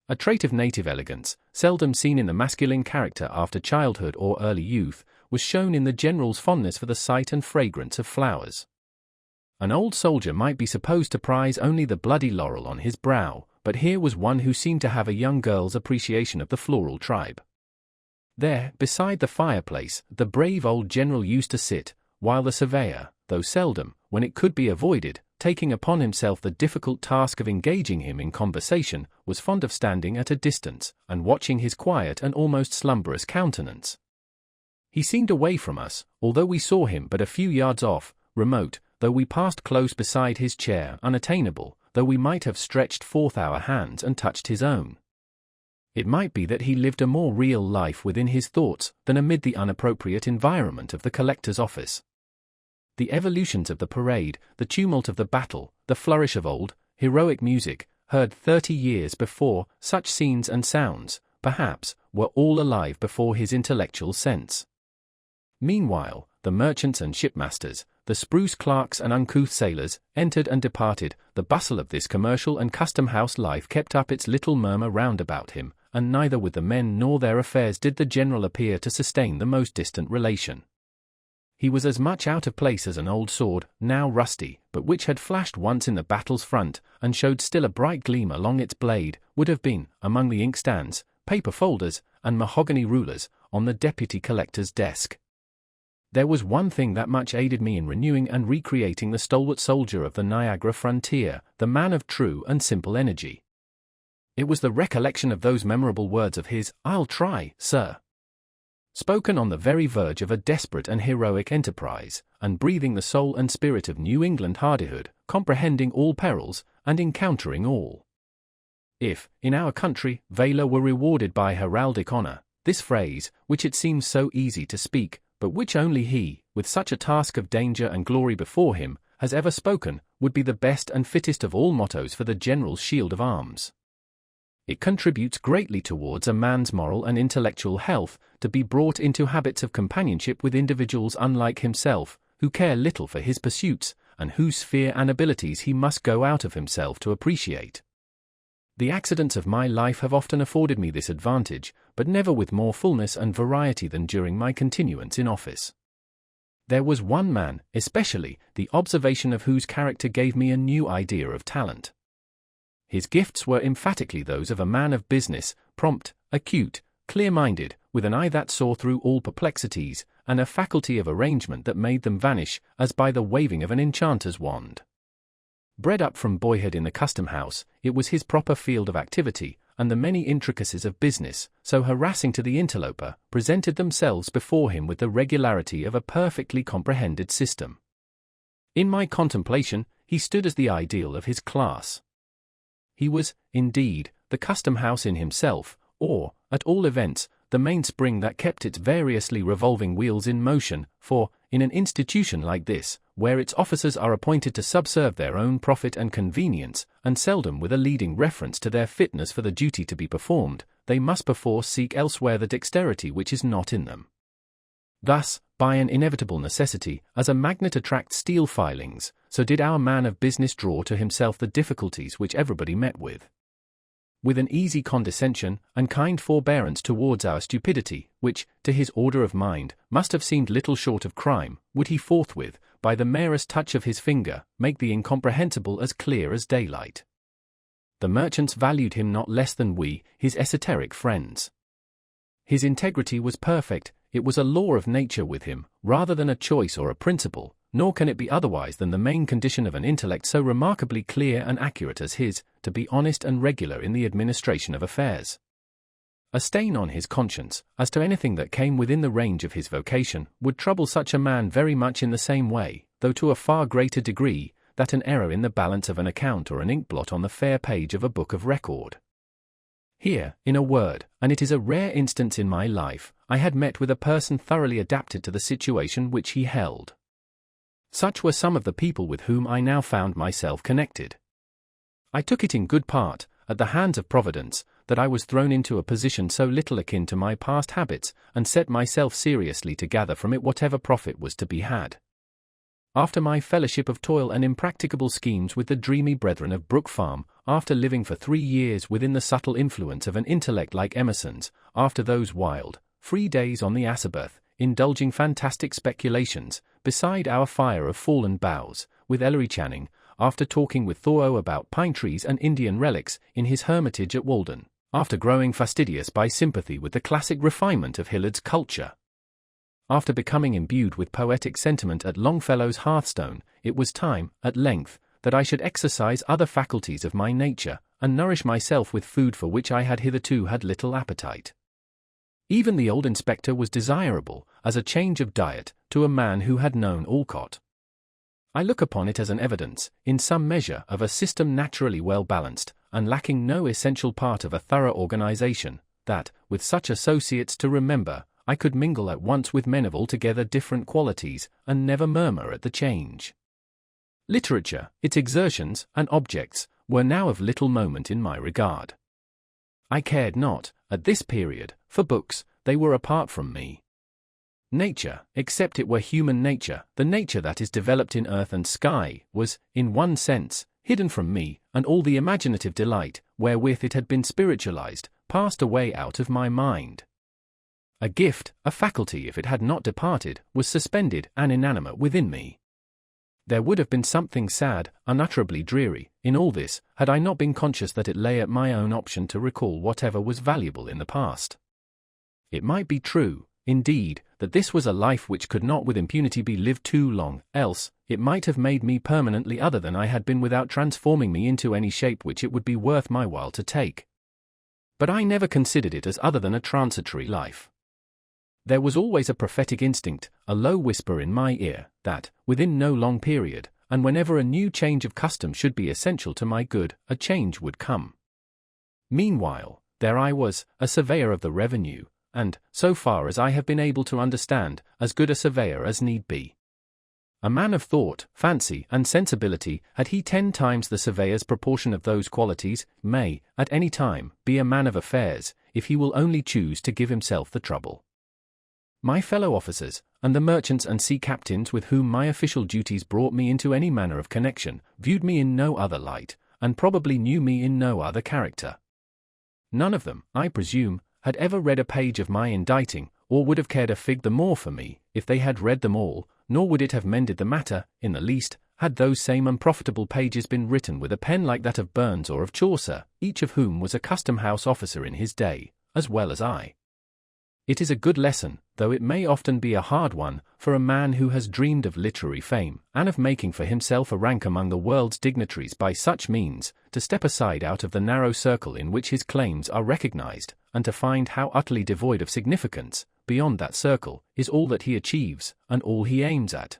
A trait of native elegance, seldom seen in the masculine character after childhood or early youth, was shown in the general's fondness for the sight and fragrance of flowers. An old soldier might be supposed to prize only the bloody laurel on his brow, but here was one who seemed to have a young girl's appreciation of the floral tribe. There, beside the fireplace, the brave old general used to sit, while the surveyor, though seldom, when it could be avoided, taking upon himself the difficult task of engaging him in conversation, was fond of standing at a distance, and watching his quiet and almost slumberous countenance. He seemed away from us, although we saw him but a few yards off, remote, though we passed close beside his chair, unattainable, though we might have stretched forth our hands and touched his own. It might be that he lived a more real life within his thoughts than amid the unappropriate environment of the collector's office. The evolutions of the parade, the tumult of the battle, the flourish of old, heroic music, heard 30 years before, such scenes and sounds, perhaps, were all alive before his intellectual sense. Meanwhile, the merchants and shipmasters, the spruce clerks and uncouth sailors, entered and departed. The bustle of this commercial and custom-house life kept up its little murmur round about him, and neither with the men nor their affairs did the general appear to sustain the most distant relation. He was as much out of place as an old sword, now rusty, but which had flashed once in the battle's front, and showed still a bright gleam along its blade, would have been, among the inkstands, paper folders, and mahogany rulers, on the deputy collector's desk. There was one thing that much aided me in renewing and recreating the stalwart soldier of the Niagara frontier, the man of true and simple energy. It was the recollection of those memorable words of his, "I'll try, sir," spoken on the very verge of a desperate and heroic enterprise, and breathing the soul and spirit of New England hardihood, comprehending all perils, and encountering all. If, in our country, valor were rewarded by heraldic honor, this phrase, which it seems so easy to speak, but which only he, with such a task of danger and glory before him, has ever spoken, would be the best and fittest of all mottos for the general's shield of arms. It contributes greatly towards a man's moral and intellectual health to be brought into habits of companionship with individuals unlike himself, who care little for his pursuits, and whose sphere and abilities he must go out of himself to appreciate. The accidents of my life have often afforded me this advantage, but never with more fullness and variety than during my continuance in office. There was one man, especially, the observation of whose character gave me a new idea of talent. His gifts were emphatically those of a man of business, prompt, acute, clear-minded, with an eye that saw through all perplexities, and a faculty of arrangement that made them vanish as by the waving of an enchanter's wand. Bred up from boyhood in the custom house, it was his proper field of activity, and the many intricacies of business, so harassing to the interloper, presented themselves before him with the regularity of a perfectly comprehended system. In my contemplation, he stood as the ideal of his class. He was, indeed, the custom house in himself, or, at all events, the mainspring that kept its variously revolving wheels in motion, for, in an institution like this, where its officers are appointed to subserve their own profit and convenience, and seldom with a leading reference to their fitness for the duty to be performed, they must perforce seek elsewhere the dexterity which is not in them. Thus, by an inevitable necessity, as a magnet attracts steel filings, so did our man of business draw to himself the difficulties which everybody met with. With an easy condescension and kind forbearance towards our stupidity, which, to his order of mind, must have seemed little short of crime, would he forthwith, by the merest touch of his finger, make the incomprehensible as clear as daylight. The merchants valued him not less than we, his esoteric friends. His integrity was perfect, it was a law of nature with him, rather than a choice or a principle, nor can it be otherwise than the main condition of an intellect so remarkably clear and accurate as his, to be honest and regular in the administration of affairs. A stain on his conscience, as to anything that came within the range of his vocation, would trouble such a man very much in the same way, though to a far greater degree, that an error in the balance of an account or an inkblot on the fair page of a book of record. Here, in a word, and it is a rare instance in my life, I had met with a person thoroughly adapted to the situation which he held. Such were some of the people with whom I now found myself connected. I took it in good part, at the hands of Providence, that I was thrown into a position so little akin to my past habits, and set myself seriously to gather from it whatever profit was to be had. After my fellowship of toil and impracticable schemes with the dreamy brethren of Brook Farm, after living for 3 years within the subtle influence of an intellect like Emerson's, after those wild, free days on the Asabeth, indulging fantastic speculations, beside our fire of fallen boughs, with Ellery Channing, after talking with Thoreau about pine trees and Indian relics, in his hermitage at Walden, after growing fastidious by sympathy with the classic refinement of Hillard's culture, after becoming imbued with poetic sentiment at Longfellow's hearthstone, it was time, at length, that I should exercise other faculties of my nature, and nourish myself with food for which I had hitherto had little appetite. Even the old inspector was desirable, as a change of diet, to a man who had known Alcott. I look upon it as an evidence, in some measure, of a system naturally well balanced, and lacking no essential part of a thorough organization, that, with such associates to remember, I could mingle at once with men of altogether different qualities, and never murmur at the change. Literature, its exertions and objects, were now of little moment in my regard. I cared not, at this period, for books, they were apart from me. Nature, except it were human nature, the nature that is developed in earth and sky, was, in one sense, hidden from me, and all the imaginative delight, wherewith it had been spiritualized, passed away out of my mind. A gift, a faculty if it had not departed, was suspended and inanimate within me. There would have been something sad, unutterably dreary, in all this, had I not been conscious that it lay at my own option to recall whatever was valuable in the past. It might be true, indeed, that this was a life which could not with impunity be lived too long, else, it might have made me permanently other than I had been without transforming me into any shape which it would be worth my while to take. But I never considered it as other than a transitory life. There was always a prophetic instinct, a low whisper in my ear, that, within no long period, and whenever a new change of custom should be essential to my good, a change would come. Meanwhile, there I was, a surveyor of the revenue, and, so far as I have been able to understand, as good a surveyor as need be. A man of thought, fancy, and sensibility, had he 10 times the surveyor's proportion of those qualities, may, at any time, be a man of affairs, if he will only choose to give himself the trouble. My fellow officers, and the merchants and sea captains with whom my official duties brought me into any manner of connection, viewed me in no other light, and probably knew me in no other character. None of them, I presume, had ever read a page of my inditing, or would have cared a fig the more for me, if they had read them all, nor would it have mended the matter, in the least, had those same unprofitable pages been written with a pen like that of Burns or of Chaucer, each of whom was a custom-house officer in his day, as well as I. It is a good lesson, though it may often be a hard one, for a man who has dreamed of literary fame, and of making for himself a rank among the world's dignitaries by such means, to step aside out of the narrow circle in which his claims are recognized, and to find how utterly devoid of significance, beyond that circle, is all that he achieves, and all he aims at.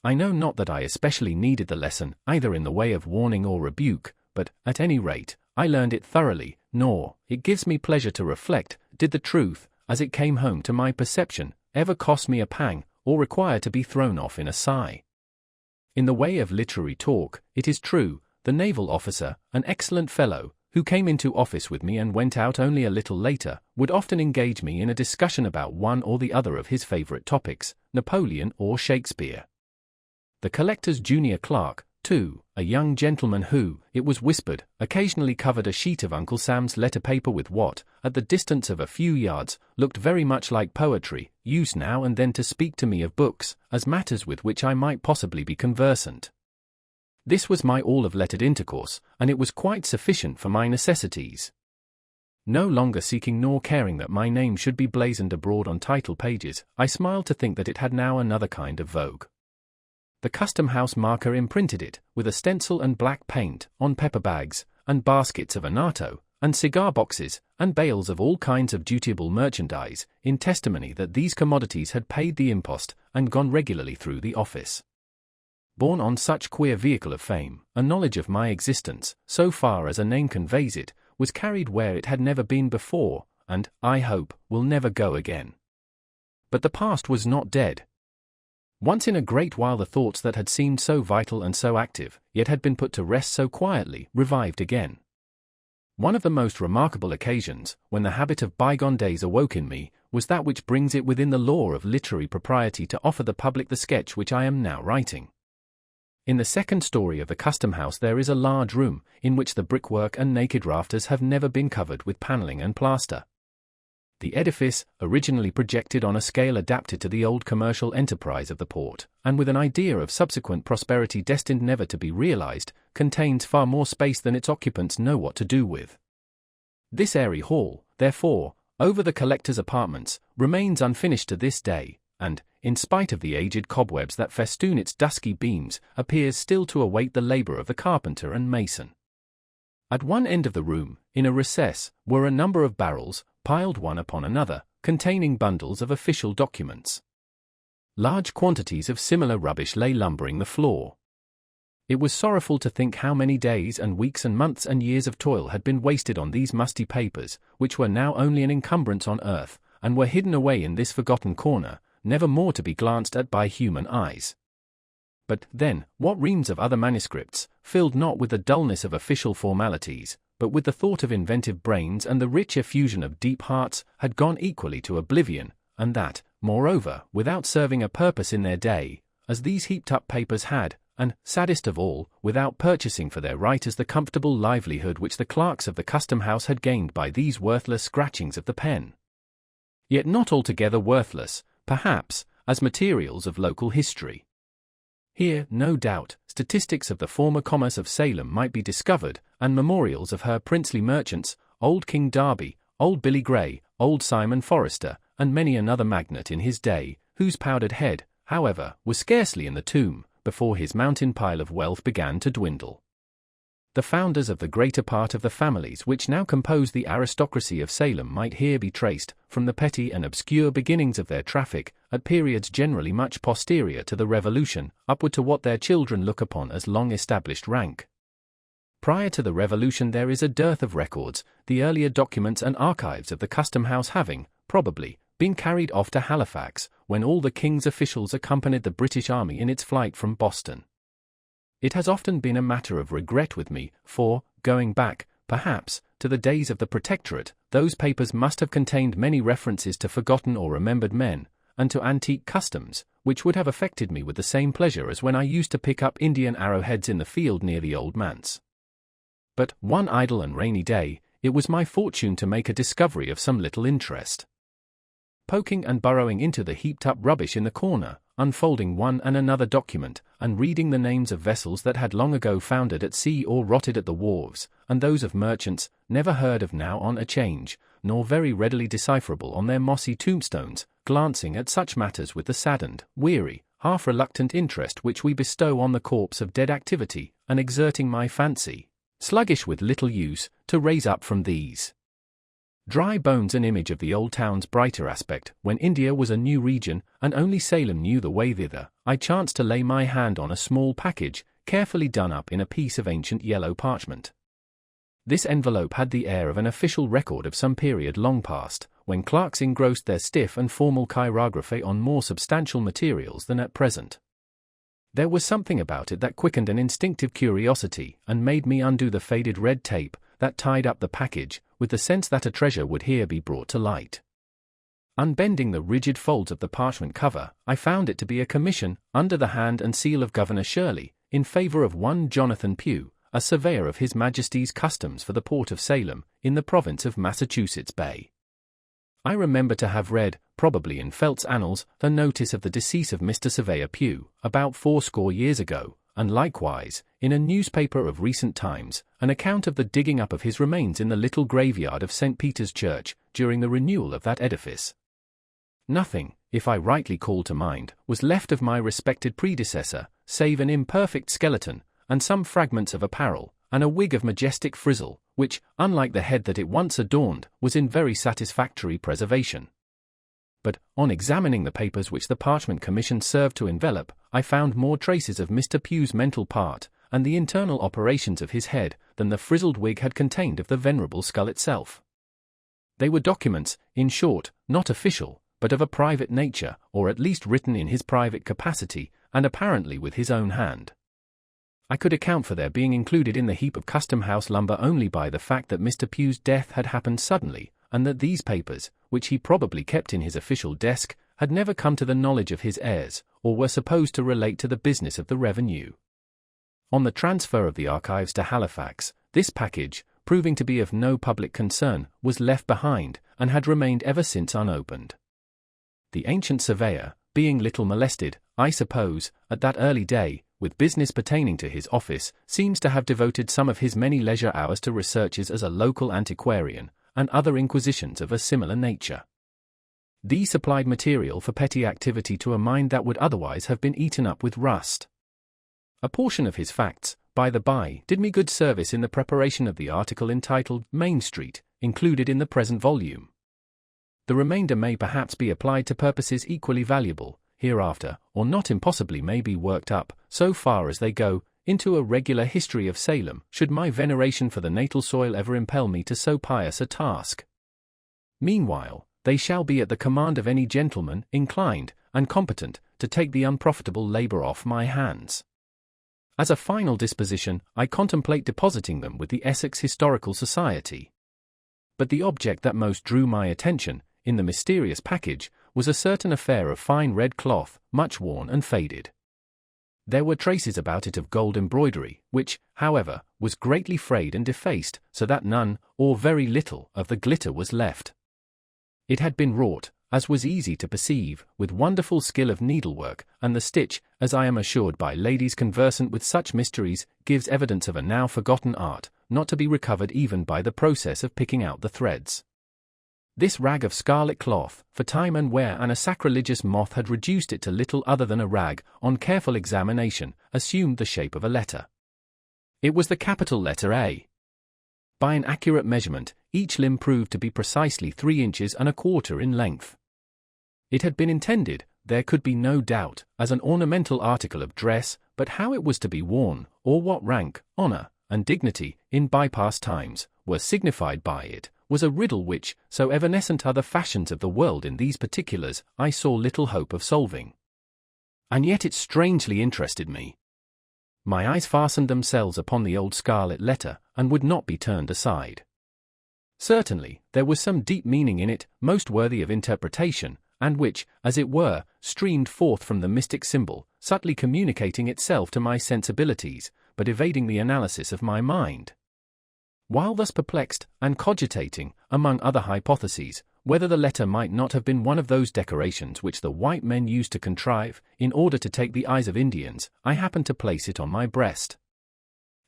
I know not that I especially needed the lesson, either in the way of warning or rebuke, but, at any rate, I learned it thoroughly, nor, it gives me pleasure to reflect, did the truth, as it came home to my perception, ever cost me a pang, or require to be thrown off in a sigh. In the way of literary talk, it is true, the naval officer, an excellent fellow, who came into office with me and went out only a little later, would often engage me in a discussion about one or the other of his favourite topics, Napoleon or Shakespeare. The collector's junior clerk, too, a young gentleman who, it was whispered, occasionally covered a sheet of Uncle Sam's letter paper with what, at the distance of a few yards, looked very much like poetry, used now and then to speak to me of books, as matters with which I might possibly be conversant. This was my all of lettered intercourse, and it was quite sufficient for my necessities. No longer seeking nor caring that my name should be blazoned abroad on title pages, I smiled to think that it had now another kind of vogue. The custom-house marker imprinted it, with a stencil and black paint, on pepper bags, and baskets of annatto, and cigar boxes, and bales of all kinds of dutiable merchandise, in testimony that these commodities had paid the impost, and gone regularly through the office. Borne on such queer vehicle of fame, a knowledge of my existence, so far as a name conveys it, was carried where it had never been before, and, I hope, will never go again. But the past was not dead. Once in a great while the thoughts that had seemed so vital and so active, yet had been put to rest so quietly, revived again. One of the most remarkable occasions, when the habit of bygone days awoke in me, was that which brings it within the law of literary propriety to offer the public the sketch which I am now writing. In the second story of the custom house there is a large room, in which the brickwork and naked rafters have never been covered with panelling and plaster. The edifice, originally projected on a scale adapted to the old commercial enterprise of the port, and with an idea of subsequent prosperity destined never to be realized, contains far more space than its occupants know what to do with. This airy hall, therefore, over the collector's apartments, remains unfinished to this day, and, in spite of the aged cobwebs that festoon its dusky beams, appears still to await the labor of the carpenter and mason. At one end of the room, in a recess, were a number of barrels, piled one upon another, containing bundles of official documents. Large quantities of similar rubbish lay lumbering the floor. It was sorrowful to think how many days and weeks and months and years of toil had been wasted on these musty papers, which were now only an encumbrance on earth, and were hidden away in this forgotten corner, never more to be glanced at by human eyes. But, then, what reams of other manuscripts, filled not with the dullness of official formalities, but with the thought of inventive brains and the rich effusion of deep hearts, had gone equally to oblivion, and that, moreover, without serving a purpose in their day, as these heaped-up papers had, and, saddest of all, without purchasing for their writers the comfortable livelihood which the clerks of the custom-house had gained by these worthless scratchings of the pen. Yet not altogether worthless, perhaps, as materials of local history. Here, no doubt, statistics of the former commerce of Salem might be discovered, and memorials of her princely merchants, old King Darby, old Billy Grey, old Simon Forrester, and many another magnate in his day, whose powdered head, however, was scarcely in the tomb, before his mountain pile of wealth began to dwindle. the founders of the greater part of the families which now compose the aristocracy of Salem might here be traced, from the petty and obscure beginnings of their traffic, at periods generally much posterior to the Revolution, upward to what their children look upon as long-established rank. Prior to the Revolution there is a dearth of records, the earlier documents and archives of the Custom House having, probably, been carried off to Halifax, when all the King's officials accompanied the British Army in its flight from Boston. It has often been a matter of regret with me, for, going back, perhaps, to the days of the Protectorate, those papers must have contained many references to forgotten or remembered men, and to antique customs, which would have affected me with the same pleasure as when I used to pick up Indian arrowheads in the field near the Old Manse. But, one idle and rainy day, it was my fortune to make a discovery of some little interest. Poking and burrowing into the heaped-up rubbish in the corner, unfolding one and another document, and reading the names of vessels that had long ago foundered at sea or rotted at the wharves, and those of merchants, never heard of now on a change, nor very readily decipherable on their mossy tombstones, glancing at such matters with the saddened, weary, half-reluctant interest which we bestow on the corpse of dead activity, and exerting my fancy, sluggish with little use, to raise up from these dry bones an image of the old town's brighter aspect, when India was a new region, and only Salem knew the way thither, I chanced to lay my hand on a small package, carefully done up in a piece of ancient yellow parchment. This envelope had the air of an official record of some period long past, when clerks engrossed their stiff and formal chirography on more substantial materials than at present. There was something about it that quickened an instinctive curiosity, and made me undo the faded red tape that tied up the package, with the sense that a treasure would here be brought to light. Unbending the rigid folds of the parchment cover, I found it to be a commission, under the hand and seal of Governor Shirley, in favor of one Jonathan Pugh, a surveyor of His Majesty's Customs for the port of Salem, in the province of Massachusetts Bay. I remember to have read, probably in Felt's Annals, the notice of the decease of Mr. Surveyor Pugh, about 80 years ago, and likewise, in a newspaper of recent times, an account of the digging up of his remains in the little graveyard of St. Peter's Church, during the renewal of that edifice. Nothing, if I rightly call to mind, was left of my respected predecessor, save an imperfect skeleton, and some fragments of apparel, and a wig of majestic frizzle, which, unlike the head that it once adorned, was in very satisfactory preservation. But, on examining the papers which the parchment commission served to envelop, I found more traces of Mr. Pugh's mental part, and the internal operations of his head, than the frizzled wig had contained of the venerable skull itself. They were documents, in short, not official, but of a private nature, or at least written in his private capacity, and apparently with his own hand. I could account for their being included in the heap of Custom House lumber only by the fact that Mr. Pugh's death had happened suddenly, and that these papers, which he probably kept in his official desk, had never come to the knowledge of his heirs, or were supposed to relate to the business of the revenue. On the transfer of the archives to Halifax, this package, proving to be of no public concern, was left behind, and had remained ever since unopened. The ancient surveyor, being little molested, I suppose, at that early day, with business pertaining to his office, seems to have devoted some of his many leisure hours to researches as a local antiquarian, and other inquisitions of a similar nature. These supplied material for petty activity to a mind that would otherwise have been eaten up with rust. A portion of his facts, by the by, did me good service in the preparation of the article entitled Main Street, included in the present volume. The remainder may perhaps be applied to purposes equally valuable, hereafter, or not impossibly may be worked up, so far as they go, into a regular history of Salem, should my veneration for the natal soil ever impel me to so pious a task. Meanwhile, they shall be at the command of any gentleman, inclined, and competent, to take the unprofitable labour off my hands. As a final disposition, I contemplate depositing them with the Essex Historical Society. But the object that most drew my attention, in the mysterious package, was a certain affair of fine red cloth, much worn and faded. There were traces about it of gold embroidery, which, however, was greatly frayed and defaced, so that none, or very little, of the glitter was left. It had been wrought, as was easy to perceive, with wonderful skill of needlework, and the stitch, as I am assured by ladies conversant with such mysteries, gives evidence of a now forgotten art, not to be recovered even by the process of picking out the threads. This rag of scarlet cloth, for time and wear and a sacrilegious moth had reduced it to little other than a rag, on careful examination, assumed the shape of a letter. It was the capital letter A. By an accurate measurement, each limb proved to be precisely 3 inches and a quarter in length. It had been intended, there could be no doubt, as an ornamental article of dress, but how it was to be worn, or what rank, honor, and dignity, in bypast times, were signified by it, was a riddle which, so evanescent are the fashions of the world in these particulars, I saw little hope of solving. And yet it strangely interested me. My eyes fastened themselves upon the old Scarlet Letter, and would not be turned aside. Certainly, there was some deep meaning in it, most worthy of interpretation, and which, as it were, streamed forth from the mystic symbol, subtly communicating itself to my sensibilities, but evading the analysis of my mind. While thus perplexed, and cogitating, among other hypotheses, whether the letter might not have been one of those decorations which the white men used to contrive, in order to take the eyes of Indians, I happened to place it on my breast.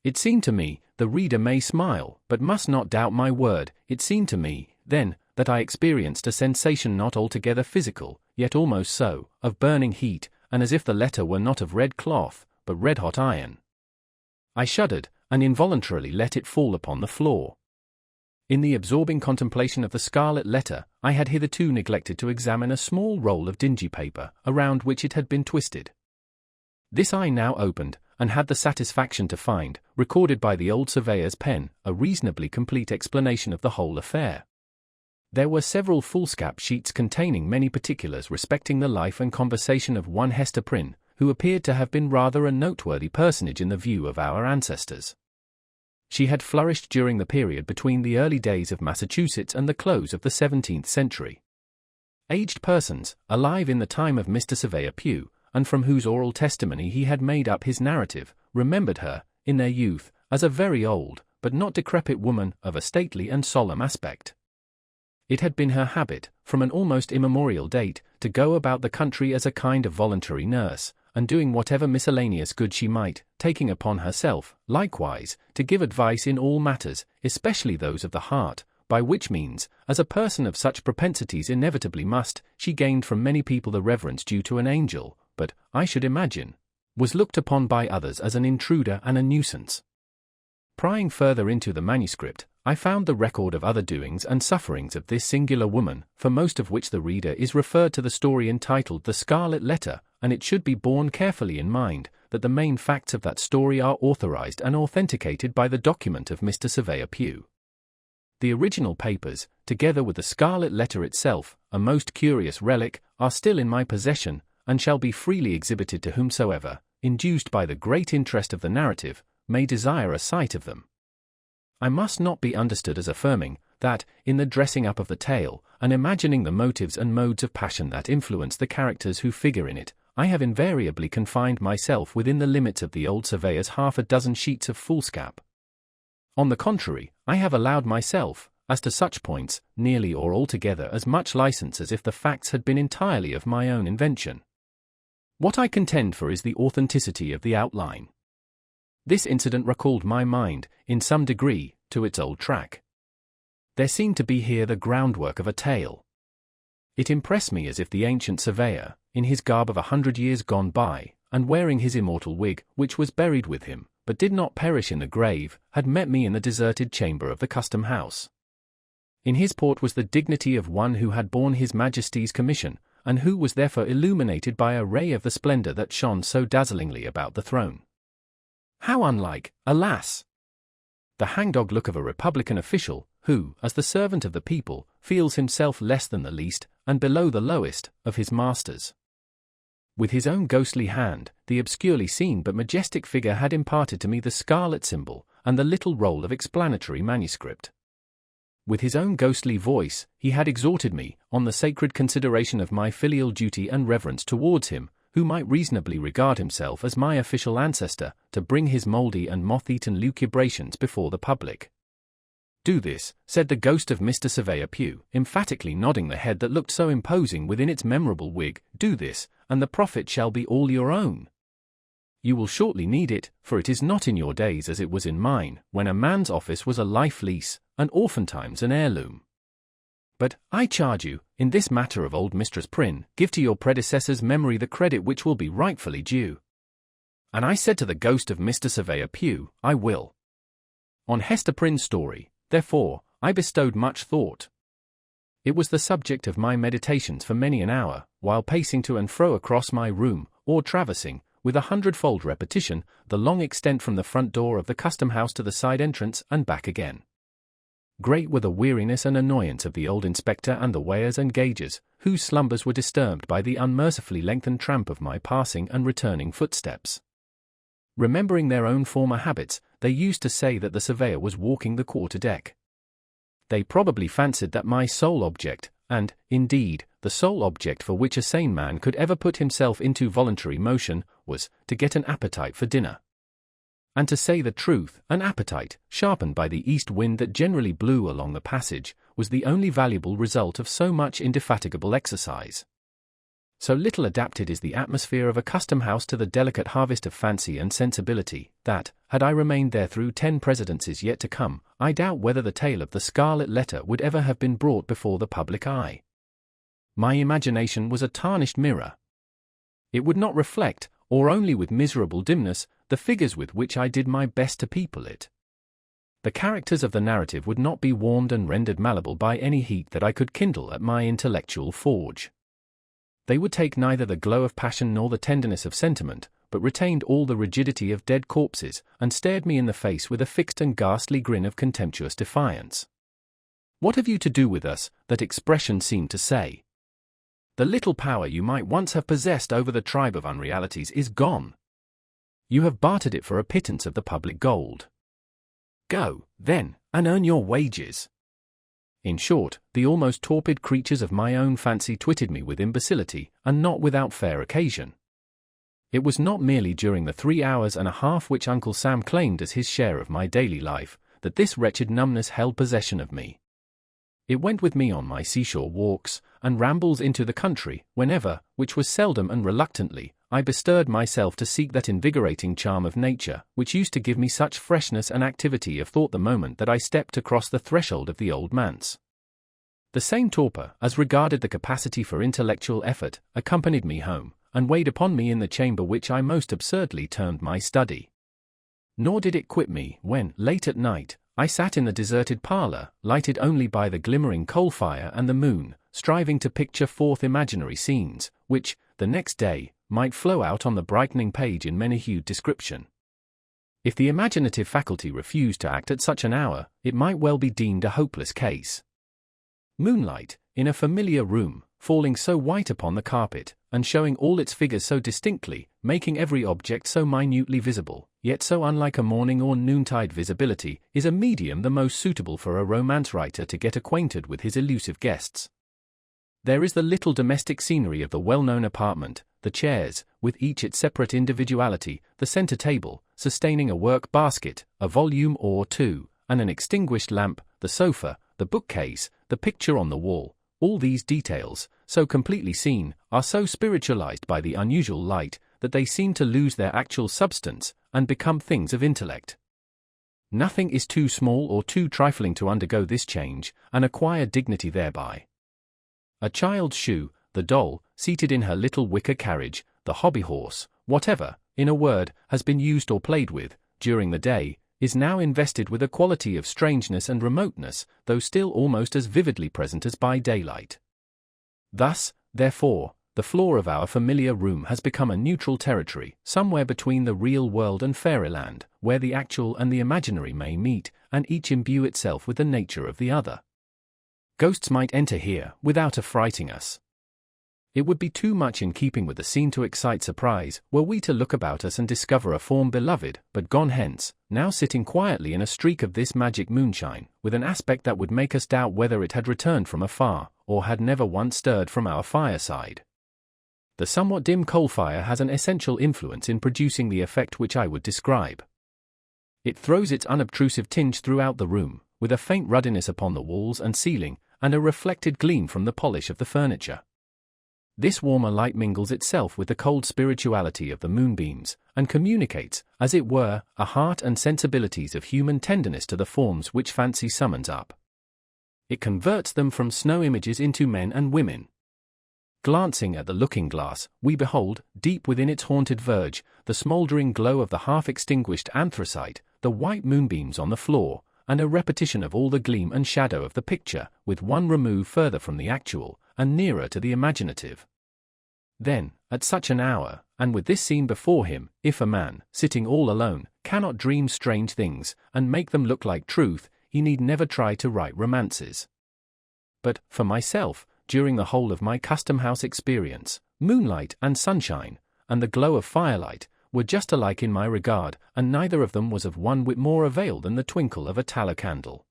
It seemed to me, the reader may smile, but must not doubt my word, it seemed to me, then, that I experienced a sensation not altogether physical, yet almost so, of burning heat, and as if the letter were not of red cloth, but red-hot iron. I shuddered, and involuntarily let it fall upon the floor. In the absorbing contemplation of the Scarlet Letter, I had hitherto neglected to examine a small roll of dingy paper, around which it had been twisted. This I now opened, and had the satisfaction to find, recorded by the old surveyor's pen, a reasonably complete explanation of the whole affair. There were several foolscap sheets containing many particulars respecting the life and conversation of one Hester Prynne, who appeared to have been rather a noteworthy personage in the view of our ancestors. She had flourished during the period between the early days of Massachusetts and the close of the 17th century. Aged persons, alive in the time of Mr. Surveyor Pugh, and from whose oral testimony he had made up his narrative, remembered her, in their youth, as a very old, but not decrepit woman of a stately and solemn aspect. It had been her habit, from an almost immemorial date, to go about the country as a kind of voluntary nurse, and doing whatever miscellaneous good she might, taking upon herself, likewise, to give advice in all matters, especially those of the heart, by which means, as a person of such propensities inevitably must, she gained from many people the reverence due to an angel, but, I should imagine, was looked upon by others as an intruder and a nuisance. Prying further into the manuscript, I found the record of other doings and sufferings of this singular woman, for most of which the reader is referred to the story entitled The Scarlet Letter, and it should be borne carefully in mind that the main facts of that story are authorized and authenticated by the document of Mr. Surveyor Pugh. The original papers, together with the Scarlet Letter itself, a most curious relic, are still in my possession, and shall be freely exhibited to whomsoever, induced by the great interest of the narrative, may desire a sight of them. I must not be understood as affirming that, in the dressing up of the tale, and imagining the motives and modes of passion that influence the characters who figure in it, I have invariably confined myself within the limits of the old surveyor's 6 sheets of foolscap. On the contrary, I have allowed myself, as to such points, nearly or altogether as much license as if the facts had been entirely of my own invention. What I contend for is the authenticity of the outline. This incident recalled my mind, in some degree, to its old track. There seemed to be here the groundwork of a tale. It impressed me as if the ancient surveyor, in his garb of 100 years gone by, and wearing his immortal wig, which was buried with him, but did not perish in the grave, had met me in the deserted chamber of the custom house. In his port was the dignity of one who had borne his Majesty's commission, and who was therefore illuminated by a ray of the splendor that shone so dazzlingly about the throne. How unlike, alas! the hangdog look of a republican official, who, as the servant of the people, feels himself less than the least, and below the lowest, of his masters. With his own ghostly hand, the obscurely seen but majestic figure had imparted to me the scarlet symbol, and the little roll of explanatory manuscript. With his own ghostly voice, he had exhorted me, on the sacred consideration of my filial duty and reverence towards him, who might reasonably regard himself as my official ancestor, to bring his mouldy and moth-eaten lucubrations before the public. "Do this," said the ghost of Mr. Surveyor Pugh, emphatically nodding the head that looked so imposing within its memorable wig, "do this, and the profit shall be all your own. You will shortly need it, for it is not in your days as it was in mine, when a man's office was a life lease, and oftentimes an heirloom. But, I charge you, in this matter of old Mistress Prynne, give to your predecessor's memory the credit which will be rightfully due. And I said to the ghost of Mr. Surveyor Pugh, I will. On Hester Prynne's story, therefore, I bestowed much thought. It was the subject of my meditations for many an hour, while pacing to and fro across my room, or traversing, with a hundredfold repetition, the long extent from the front door of the custom house to the side entrance and back again. Great were the weariness and annoyance of the old inspector and the weighers and gaugers, whose slumbers were disturbed by the unmercifully lengthened tramp of my passing and returning footsteps. Remembering their own former habits, they used to say that the surveyor was walking the quarter-deck. They probably fancied that my sole object, and, indeed, the sole object for which a sane man could ever put himself into voluntary motion, was to get an appetite for dinner. And to say the truth, an appetite, sharpened by the east wind that generally blew along the passage, was the only valuable result of so much indefatigable exercise. So little adapted is the atmosphere of a custom house to the delicate harvest of fancy and sensibility, that, had I remained there through 10 presidencies yet to come, I doubt whether the tale of the Scarlet Letter would ever have been brought before the public eye. My imagination was a tarnished mirror. It would not reflect, or only with miserable dimness, the figures with which I did my best to people it. The characters of the narrative would not be warmed and rendered malleable by any heat that I could kindle at my intellectual forge. They would take neither the glow of passion nor the tenderness of sentiment, but retained all the rigidity of dead corpses, and stared me in the face with a fixed and ghastly grin of contemptuous defiance. What have you to do with us? That expression seemed to say. The little power you might once have possessed over the tribe of unrealities is gone. You have bartered it for a pittance of the public gold. Go, then, and earn your wages. In short, the almost torpid creatures of my own fancy twitted me with imbecility, and not without fair occasion. It was not merely during the 3 hours and a half which Uncle Sam claimed as his share of my daily life, that this wretched numbness held possession of me. It went with me on my seashore walks, and rambles into the country, whenever, which was seldom and reluctantly, I bestirred myself to seek that invigorating charm of nature, which used to give me such freshness and activity of thought the moment that I stepped across the threshold of the old manse. The same torpor, as regarded the capacity for intellectual effort, accompanied me home, and weighed upon me in the chamber which I most absurdly termed my study. Nor did it quit me, when, late at night, I sat in the deserted parlour, lighted only by the glimmering coal fire and the moon, striving to picture forth imaginary scenes, which, the next day, might flow out on the brightening page in many-hued description. If the imaginative faculty refused to act at such an hour, it might well be deemed a hopeless case. Moonlight, in a familiar room, falling so white upon the carpet, and showing all its figures so distinctly, making every object so minutely visible, yet so unlike a morning or noontide visibility, is a medium the most suitable for a romance writer to get acquainted with his elusive guests. There is the little domestic scenery of the well-known apartment, the chairs, with each its separate individuality, the centre table, sustaining a work basket, a volume or two, and an extinguished lamp, the sofa, the bookcase, the picture on the wall. All these details, so completely seen, are so spiritualized by the unusual light, that they seem to lose their actual substance, and become things of intellect. Nothing is too small or too trifling to undergo this change, and acquire dignity thereby. A child's shoe, the doll, seated in her little wicker carriage, the hobby-horse, whatever, in a word, has been used or played with, during the day, is now invested with a quality of strangeness and remoteness, though still almost as vividly present as by daylight. Thus, therefore, the floor of our familiar room has become a neutral territory, somewhere between the real world and fairyland, where the actual and the imaginary may meet, and each imbue itself with the nature of the other. Ghosts might enter here, without affrighting us. It would be too much in keeping with the scene to excite surprise, were we to look about us and discover a form beloved, but gone hence, now sitting quietly in a streak of this magic moonshine, with an aspect that would make us doubt whether it had returned from afar, or had never once stirred from our fireside. The somewhat dim coal fire has an essential influence in producing the effect which I would describe. It throws its unobtrusive tinge throughout the room, with a faint ruddiness upon the walls and ceiling, and a reflected gleam from the polish of the furniture. This warmer light mingles itself with the cold spirituality of the moonbeams, and communicates, as it were, a heart and sensibilities of human tenderness to the forms which fancy summons up. It converts them from snow images into men and women. glancing at the looking-glass, we behold, deep within its haunted verge, the smouldering glow of the half-extinguished anthracite, the white moonbeams on the floor, and a repetition of all the gleam and shadow of the picture, with one remove further from the actual, and nearer to the imaginative. Then, at such an hour, and with this scene before him, if a man, sitting all alone, cannot dream strange things, and make them look like truth, he need never try to write romances. But, for myself, during the whole of my custom-house experience, moonlight and sunshine, and the glow of firelight, were just alike in my regard, and neither of them was of one whit more avail than the twinkle of a tallow candle.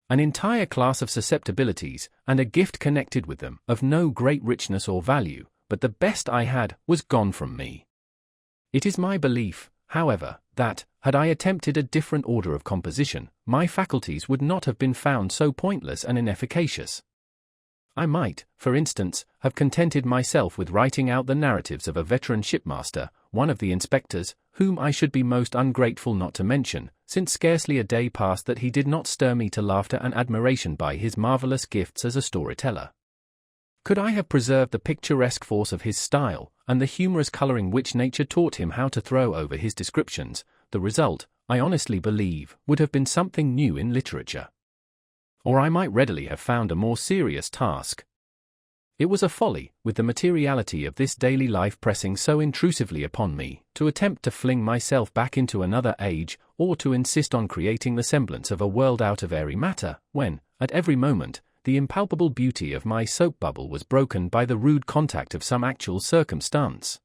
An entire class of susceptibilities, and a gift connected with them, of no great richness or value, but the best I had, was gone from me. It is my belief, however, that, had I attempted a different order of composition, my faculties would not have been found so pointless and inefficacious. I might, for instance, have contented myself with writing out the narratives of a veteran shipmaster, one of the inspectors, whom I should be most ungrateful not to mention, since scarcely a day passed that he did not stir me to laughter and admiration by his marvelous gifts as a storyteller. Could I have preserved the picturesque force of his style, and the humorous coloring which nature taught him how to throw over his descriptions, the result, I honestly believe, would have been something new in literature. Or I might readily have found a more serious task. It was a folly, with the materiality of this daily life pressing so intrusively upon me, to attempt to fling myself back into another age, or to insist on creating the semblance of a world out of airy matter, when, at every moment, the impalpable beauty of my soap bubble was broken by the rude contact of some actual circumstance.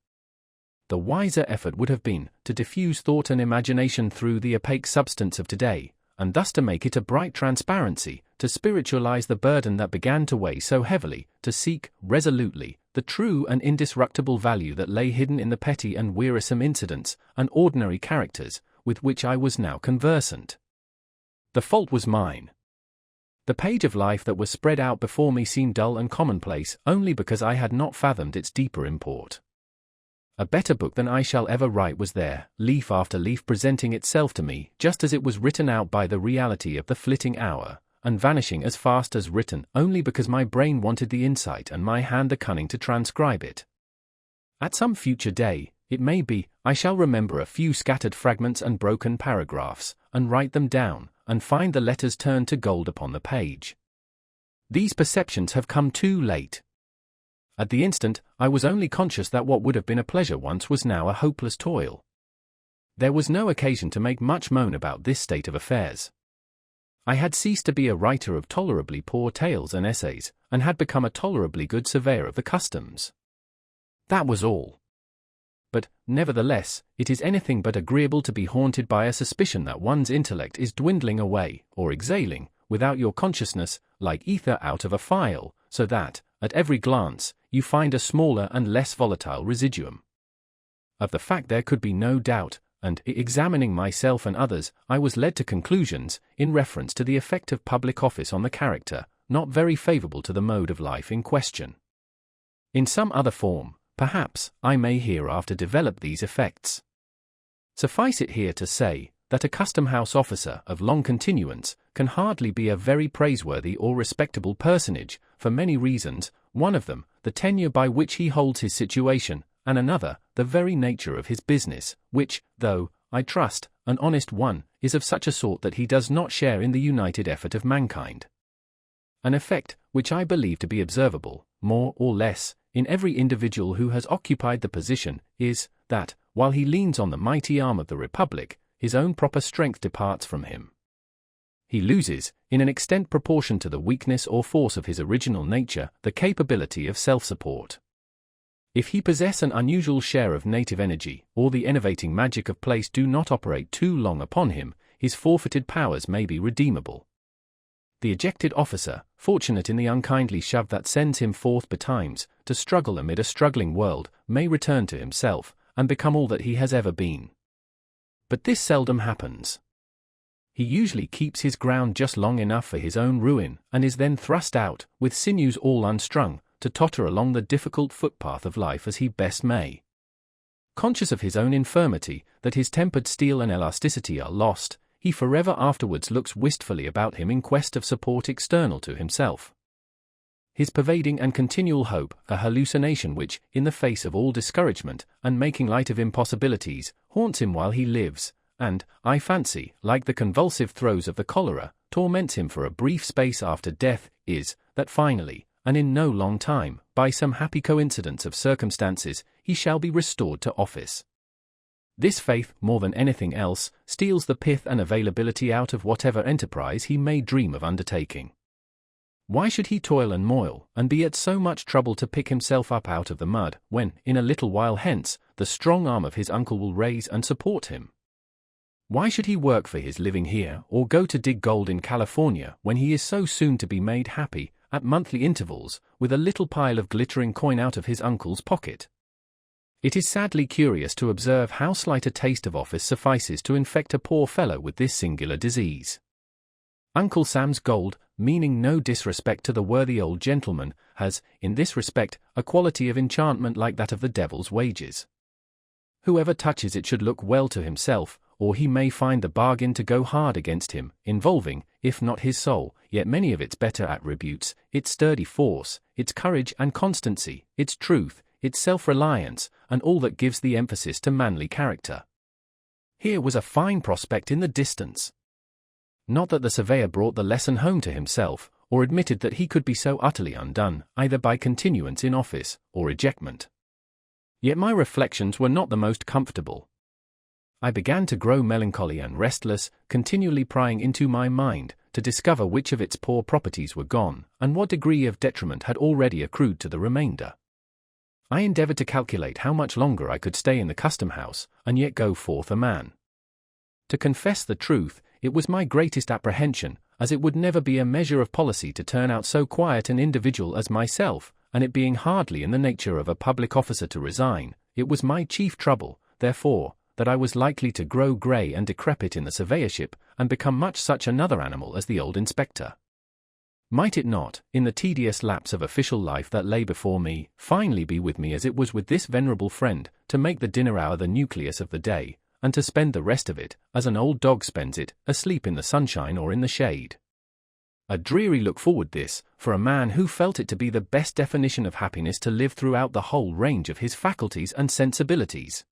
The wiser effort would have been to diffuse thought and imagination through the opaque substance of today, and thus to make it a bright transparency, to spiritualize the burden that began to weigh so heavily, to seek, resolutely, the true and indestructible value that lay hidden in the petty and wearisome incidents and ordinary characters with which I was now conversant. The fault was mine. The page of life that was spread out before me seemed dull and commonplace only because I had not fathomed its deeper import. A better book than I shall ever write was there, leaf after leaf presenting itself to me just as it was written out by the reality of the flitting hour, and vanishing as fast as written only because my brain wanted the insight and my hand the cunning to transcribe it. At some future day, it may be, I shall remember a few scattered fragments and broken paragraphs, and write them down, and find the letters turned to gold upon the page. These perceptions have come too late. At the instant, I was only conscious that what would have been a pleasure once was now a hopeless toil. There was no occasion to make much moan about this state of affairs. I had ceased to be a writer of tolerably poor tales and essays, and had become a tolerably good surveyor of the customs. That was all. But, nevertheless, it is anything but agreeable to be haunted by a suspicion that one's intellect is dwindling away, or exhaling, without your consciousness, like ether out of a phial, so that, at every glance, you find a smaller and less volatile residuum. Of the fact there could be no doubt, and, examining myself and others, I was led to conclusions, in reference to the effect of public office on the character, not very favourable to the mode of life in question. In some other form, perhaps, I may hereafter develop these effects. Suffice it here to say, that a custom-house officer of long continuance can hardly be a very praiseworthy or respectable personage, for many reasons, one of them, the tenure by which he holds his situation, and another, the very nature of his business, which, though, I trust, an honest one, is of such a sort that he does not share in the united effort of mankind. An effect, which I believe to be observable, more or less, in every individual who has occupied the position, is, that, while he leans on the mighty arm of the Republic, his own proper strength departs from him. He loses, in an extent proportioned to the weakness or force of his original nature, the capability of self-support. If he possess an unusual share of native energy, or the enervating magic of place do not operate too long upon him, his forfeited powers may be redeemable. The ejected officer, fortunate in the unkindly shove that sends him forth betimes, to struggle amid a struggling world, may return to himself, and become all that he has ever been. But this seldom happens. He usually keeps his ground just long enough for his own ruin, and is then thrust out, with sinews all unstrung, to totter along the difficult footpath of life as he best may. Conscious of his own infirmity, that his tempered steel and elasticity are lost, he forever afterwards looks wistfully about him in quest of support external to himself. his pervading and continual hope, a hallucination which, in the face of all discouragement, and making light of impossibilities, haunts him while he lives, and, I fancy, like the convulsive throes of the cholera, torments him for a brief space after death, is, that finally, and in no long time, by some happy coincidence of circumstances, he shall be restored to office. This faith, more than anything else, steals the pith and availability out of whatever enterprise he may dream of undertaking. Why should he toil and moil, and be at so much trouble to pick himself up out of the mud, when, in a little while hence, the strong arm of his uncle will raise and support him? Why should he work for his living here, or go to dig gold in California, when he is so soon to be made happy, at monthly intervals, with a little pile of glittering coin out of his uncle's pocket? It is sadly curious to observe how slight a taste of office suffices to infect a poor fellow with this singular disease. Uncle Sam's gold, meaning no disrespect to the worthy old gentleman, has, in this respect, a quality of enchantment like that of the devil's wages. Whoever touches it should look well to himself, or he may find the bargain to go hard against him, involving, if not his soul, yet many of its better attributes, its sturdy force, its courage and constancy, its truth, its self-reliance, and all that gives the emphasis to manly character. Here was a fine prospect in the distance. Not that the surveyor brought the lesson home to himself, or admitted that he could be so utterly undone, either by continuance in office, or ejectment. Yet my reflections were not the most comfortable. I began to grow melancholy and restless, continually prying into my mind, to discover which of its poor properties were gone, and what degree of detriment had already accrued to the remainder. I endeavored to calculate how much longer I could stay in the custom house, and yet go forth a man. To confess the truth, it was my greatest apprehension, as it would never be a measure of policy to turn out so quiet an individual as myself, and it being hardly in the nature of a public officer to resign, it was my chief trouble, therefore, that I was likely to grow grey and decrepit in the surveyorship, and become much such another animal as the old inspector. Might it not, in the tedious lapse of official life that lay before me, finally be with me as it was with this venerable friend, to make the dinner hour the nucleus of the day, and to spend the rest of it, as an old dog spends it, asleep in the sunshine or in the shade? A dreary look forward this, for a man who felt it to be the best definition of happiness to live throughout the whole range of his faculties and sensibilities.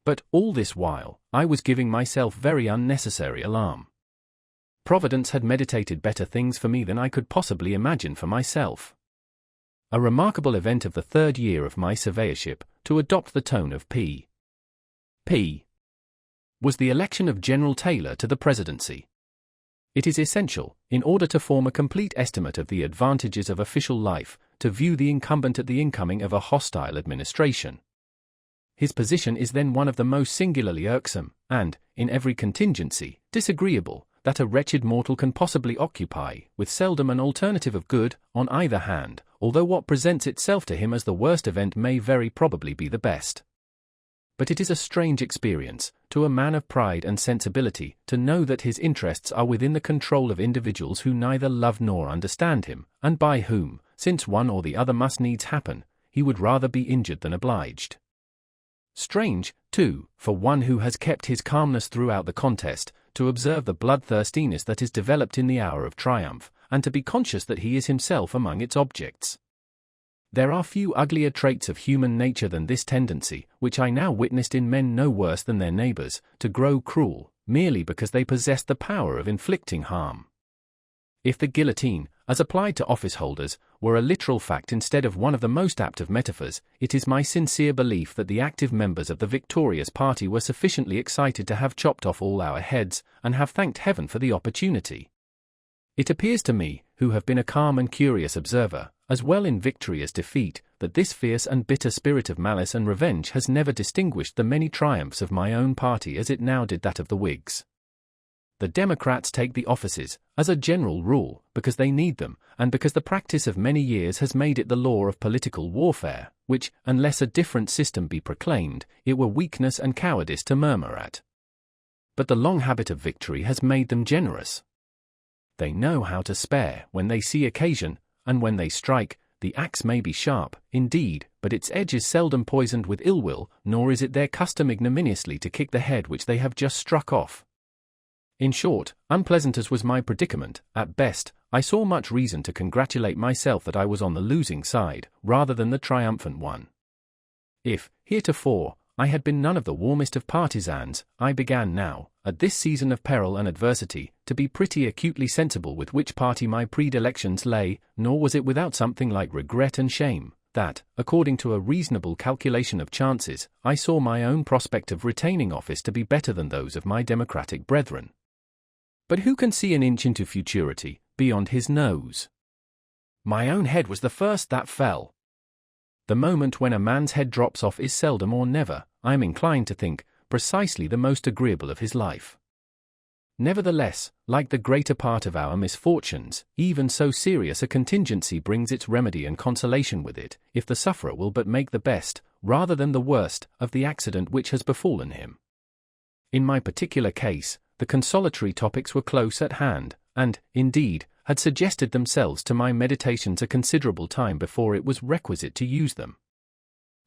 But, all this while, I was giving myself very unnecessary alarm. Providence had meditated better things for me than I could possibly imagine for myself. A remarkable event of the third year of my surveyorship, to adopt the tone of P. was the election of General Taylor to the presidency. It is essential, in order to form a complete estimate of the advantages of official life, to view the incumbent at the incoming of a hostile administration. His position is then one of the most singularly irksome, and, in every contingency, disagreeable, that a wretched mortal can possibly occupy, with seldom an alternative of good, on either hand, although what presents itself to him as the worst event may very probably be the best. But it is a strange experience, to a man of pride and sensibility, to know that his interests are within the control of individuals who neither love nor understand him, and by whom, since one or the other must needs happen, he would rather be injured than obliged. Strange, too, for one who has kept his calmness throughout the contest, to observe the bloodthirstiness that is developed in the hour of triumph, and to be conscious that he is himself among its objects. There are few uglier traits of human nature than this tendency, which I now witnessed in men no worse than their neighbors, to grow cruel, merely because they possessed the power of inflicting harm. If the guillotine, as applied to office holders, were a literal fact instead of one of the most apt of metaphors, it is my sincere belief that the active members of the victorious party were sufficiently excited to have chopped off all our heads, and have thanked heaven for the opportunity. It appears to me, who have been a calm and curious observer, as well in victory as defeat, that this fierce and bitter spirit of malice and revenge has never distinguished the many triumphs of my own party as it now did that of the Whigs. The Democrats take the offices, as a general rule, because they need them, and because the practice of many years has made it the law of political warfare, which, unless a different system be proclaimed, it were weakness and cowardice to murmur at. But the long habit of victory has made them generous. They know how to spare when they see occasion, and when they strike, the axe may be sharp, indeed, but its edge is seldom poisoned with ill will, nor is it their custom ignominiously to kick the head which they have just struck off. In short, unpleasant as was my predicament, at best, I saw much reason to congratulate myself that I was on the losing side, rather than the triumphant one. If, heretofore, I had been none of the warmest of partisans, I began now, at this season of peril and adversity, to be pretty acutely sensible with which party my predilections lay, nor was it without something like regret and shame, that, according to a reasonable calculation of chances, I saw my own prospect of retaining office to be better than those of my democratic brethren. But who can see an inch into futurity, beyond his nose? My own head was the first that fell. The moment when a man's head drops off is seldom or never, I am inclined to think, precisely the most agreeable of his life. Nevertheless, like the greater part of our misfortunes, even so serious a contingency brings its remedy and consolation with it, if the sufferer will but make the best, rather than the worst, of the accident which has befallen him. In my particular case, the consolatory topics were close at hand, and, indeed, had suggested themselves to my meditations a considerable time before it was requisite to use them.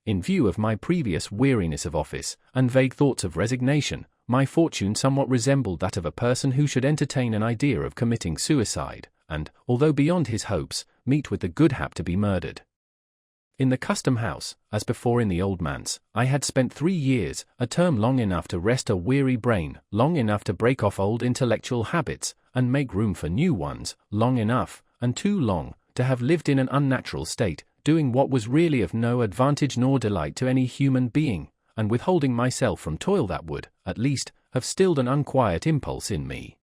In view of my previous weariness of office, and vague thoughts of resignation, my fortune somewhat resembled that of a person who should entertain an idea of committing suicide, and, although beyond his hopes, meet with the good hap to be murdered. In the custom house, as before in the old manse, I had spent 3 years, a term long enough to rest a weary brain, long enough to break off old intellectual habits, and make room for new ones, long enough, and too long, to have lived in an unnatural state, doing what was really of no advantage nor delight to any human being, and withholding myself from toil that would, at least, have stilled an unquiet impulse in me.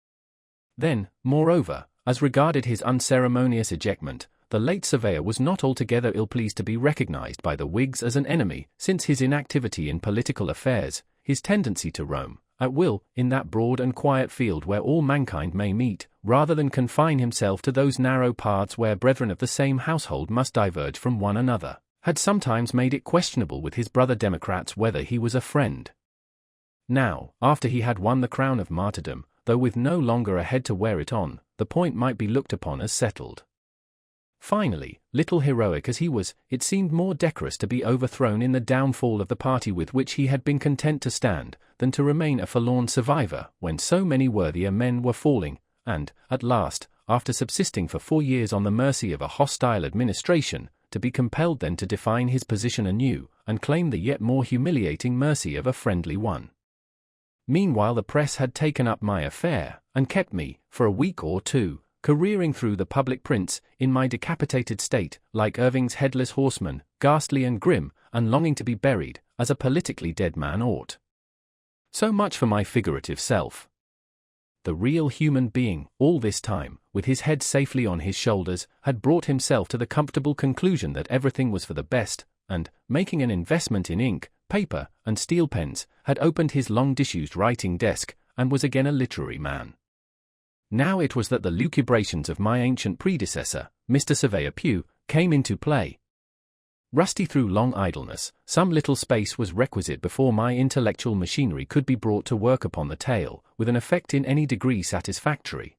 Then, moreover, as regarded his unceremonious ejectment, the late surveyor was not altogether ill-pleased to be recognized by the Whigs as an enemy, since his inactivity in political affairs, his tendency to roam, at will, in that broad and quiet field where all mankind may meet, rather than confine himself to those narrow paths where brethren of the same household must diverge from one another, had sometimes made it questionable with his brother Democrats whether he was a friend. Now, after he had won the crown of martyrdom, though with no longer a head to wear it on, the point might be looked upon as settled. Finally, little heroic as he was, it seemed more decorous to be overthrown in the downfall of the party with which he had been content to stand, than to remain a forlorn survivor when so many worthier men were falling, and, at last, after subsisting for 4 years on the mercy of a hostile administration, to be compelled then to define his position anew, and claim the yet more humiliating mercy of a friendly one. Meanwhile the press had taken up my affair, and kept me, for a week or two, careering through the public prints, in my decapitated state, like Irving's headless horseman, ghastly and grim, and longing to be buried, as a politically dead man ought. So much for my figurative self. The real human being, all this time, with his head safely on his shoulders, had brought himself to the comfortable conclusion that everything was for the best, and, making an investment in ink, paper, and steel pens, had opened his long-disused writing desk, and was again a literary man. Now it was that the lucubrations of my ancient predecessor, Mr. Surveyor Pugh, came into play. Rusty through long idleness, some little space was requisite before my intellectual machinery could be brought to work upon the tale, with an effect in any degree satisfactory.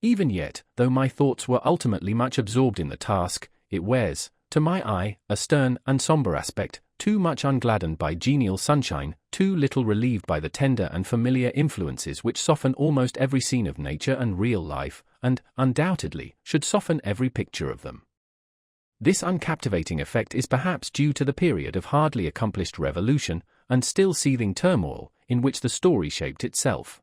Even yet, though my thoughts were ultimately much absorbed in the task, it wears, to my eye, a stern and sombre aspect, too much ungladdened by genial sunshine, too little relieved by the tender and familiar influences which soften almost every scene of nature and real life, and, undoubtedly, should soften every picture of them. This uncaptivating effect is perhaps due to the period of hardly accomplished revolution, and still seething turmoil, in which the story shaped itself.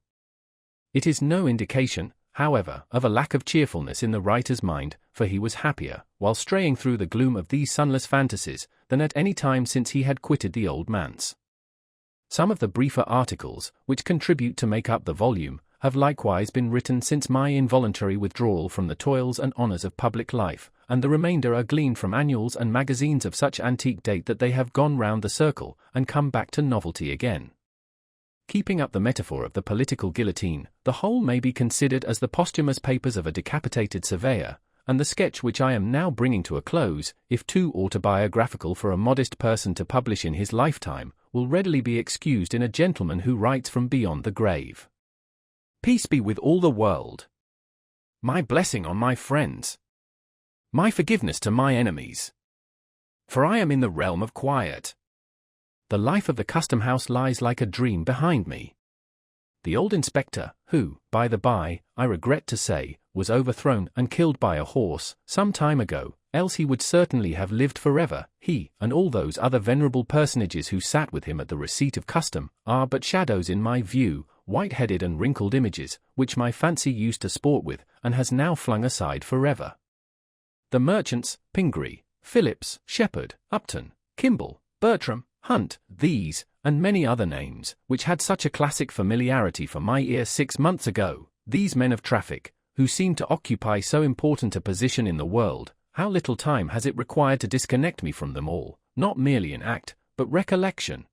It is no indication, however, of a lack of cheerfulness in the writer's mind, for he was happier, while straying through the gloom of these sunless fantasies, than at any time since he had quitted the old manse. Some of the briefer articles, which contribute to make up the volume, have likewise been written since my involuntary withdrawal from the toils and honours of public life, and the remainder are gleaned from annuals and magazines of such antique date that they have gone round the circle, and come back to novelty again. Keeping up the metaphor of the political guillotine, the whole may be considered as the posthumous papers of a decapitated surveyor, and the sketch which I am now bringing to a close, if too autobiographical for a modest person to publish in his lifetime, will readily be excused in a gentleman who writes from beyond the grave. Peace be with all the world. My blessing on my friends. My forgiveness to my enemies. For I am in the realm of quiet. The life of the custom house lies like a dream behind me. The old inspector, who, by the by, I regret to say, was overthrown and killed by a horse some time ago, else he would certainly have lived forever. He, and all those other venerable personages who sat with him at the receipt of custom, are but shadows in my view, white-headed and wrinkled images, which my fancy used to sport with, and has now flung aside forever. The merchants, Pingree, Phillips, Shepherd, Upton, Kimball, Bertram, Hunt, these, and many other names, which had such a classic familiarity for my ear 6 months ago, these men of traffic, who seem to occupy so important a position in the world, how little time has it required to disconnect me from them all, not merely in act, but recollection.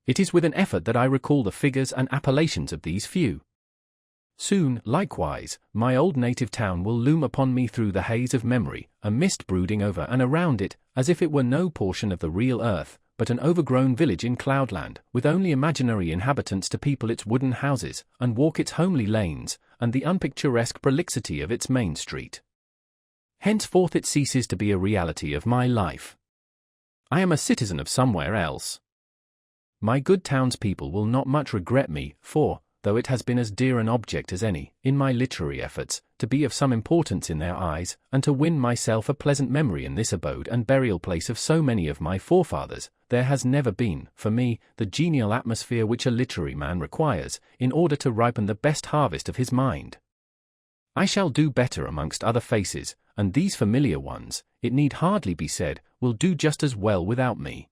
It is with an effort that I recall the figures and appellations of these few. Soon, likewise, my old native town will loom upon me through the haze of memory, a mist brooding over and around it, as if it were no portion of the real earth, but an overgrown village in cloudland, with only imaginary inhabitants to people its wooden houses, and walk its homely lanes, and the unpicturesque prolixity of its main street. Henceforth it ceases to be a reality of my life. I am a citizen of somewhere else. My good townspeople will not much regret me, for, though it has been as dear an object as any, in my literary efforts, to be of some importance in their eyes, and to win myself a pleasant memory in this abode and burial place of so many of my forefathers, there has never been, for me, the genial atmosphere which a literary man requires, in order to ripen the best harvest of his mind. I shall do better amongst other faces, and these familiar ones, it need hardly be said, will do just as well without me.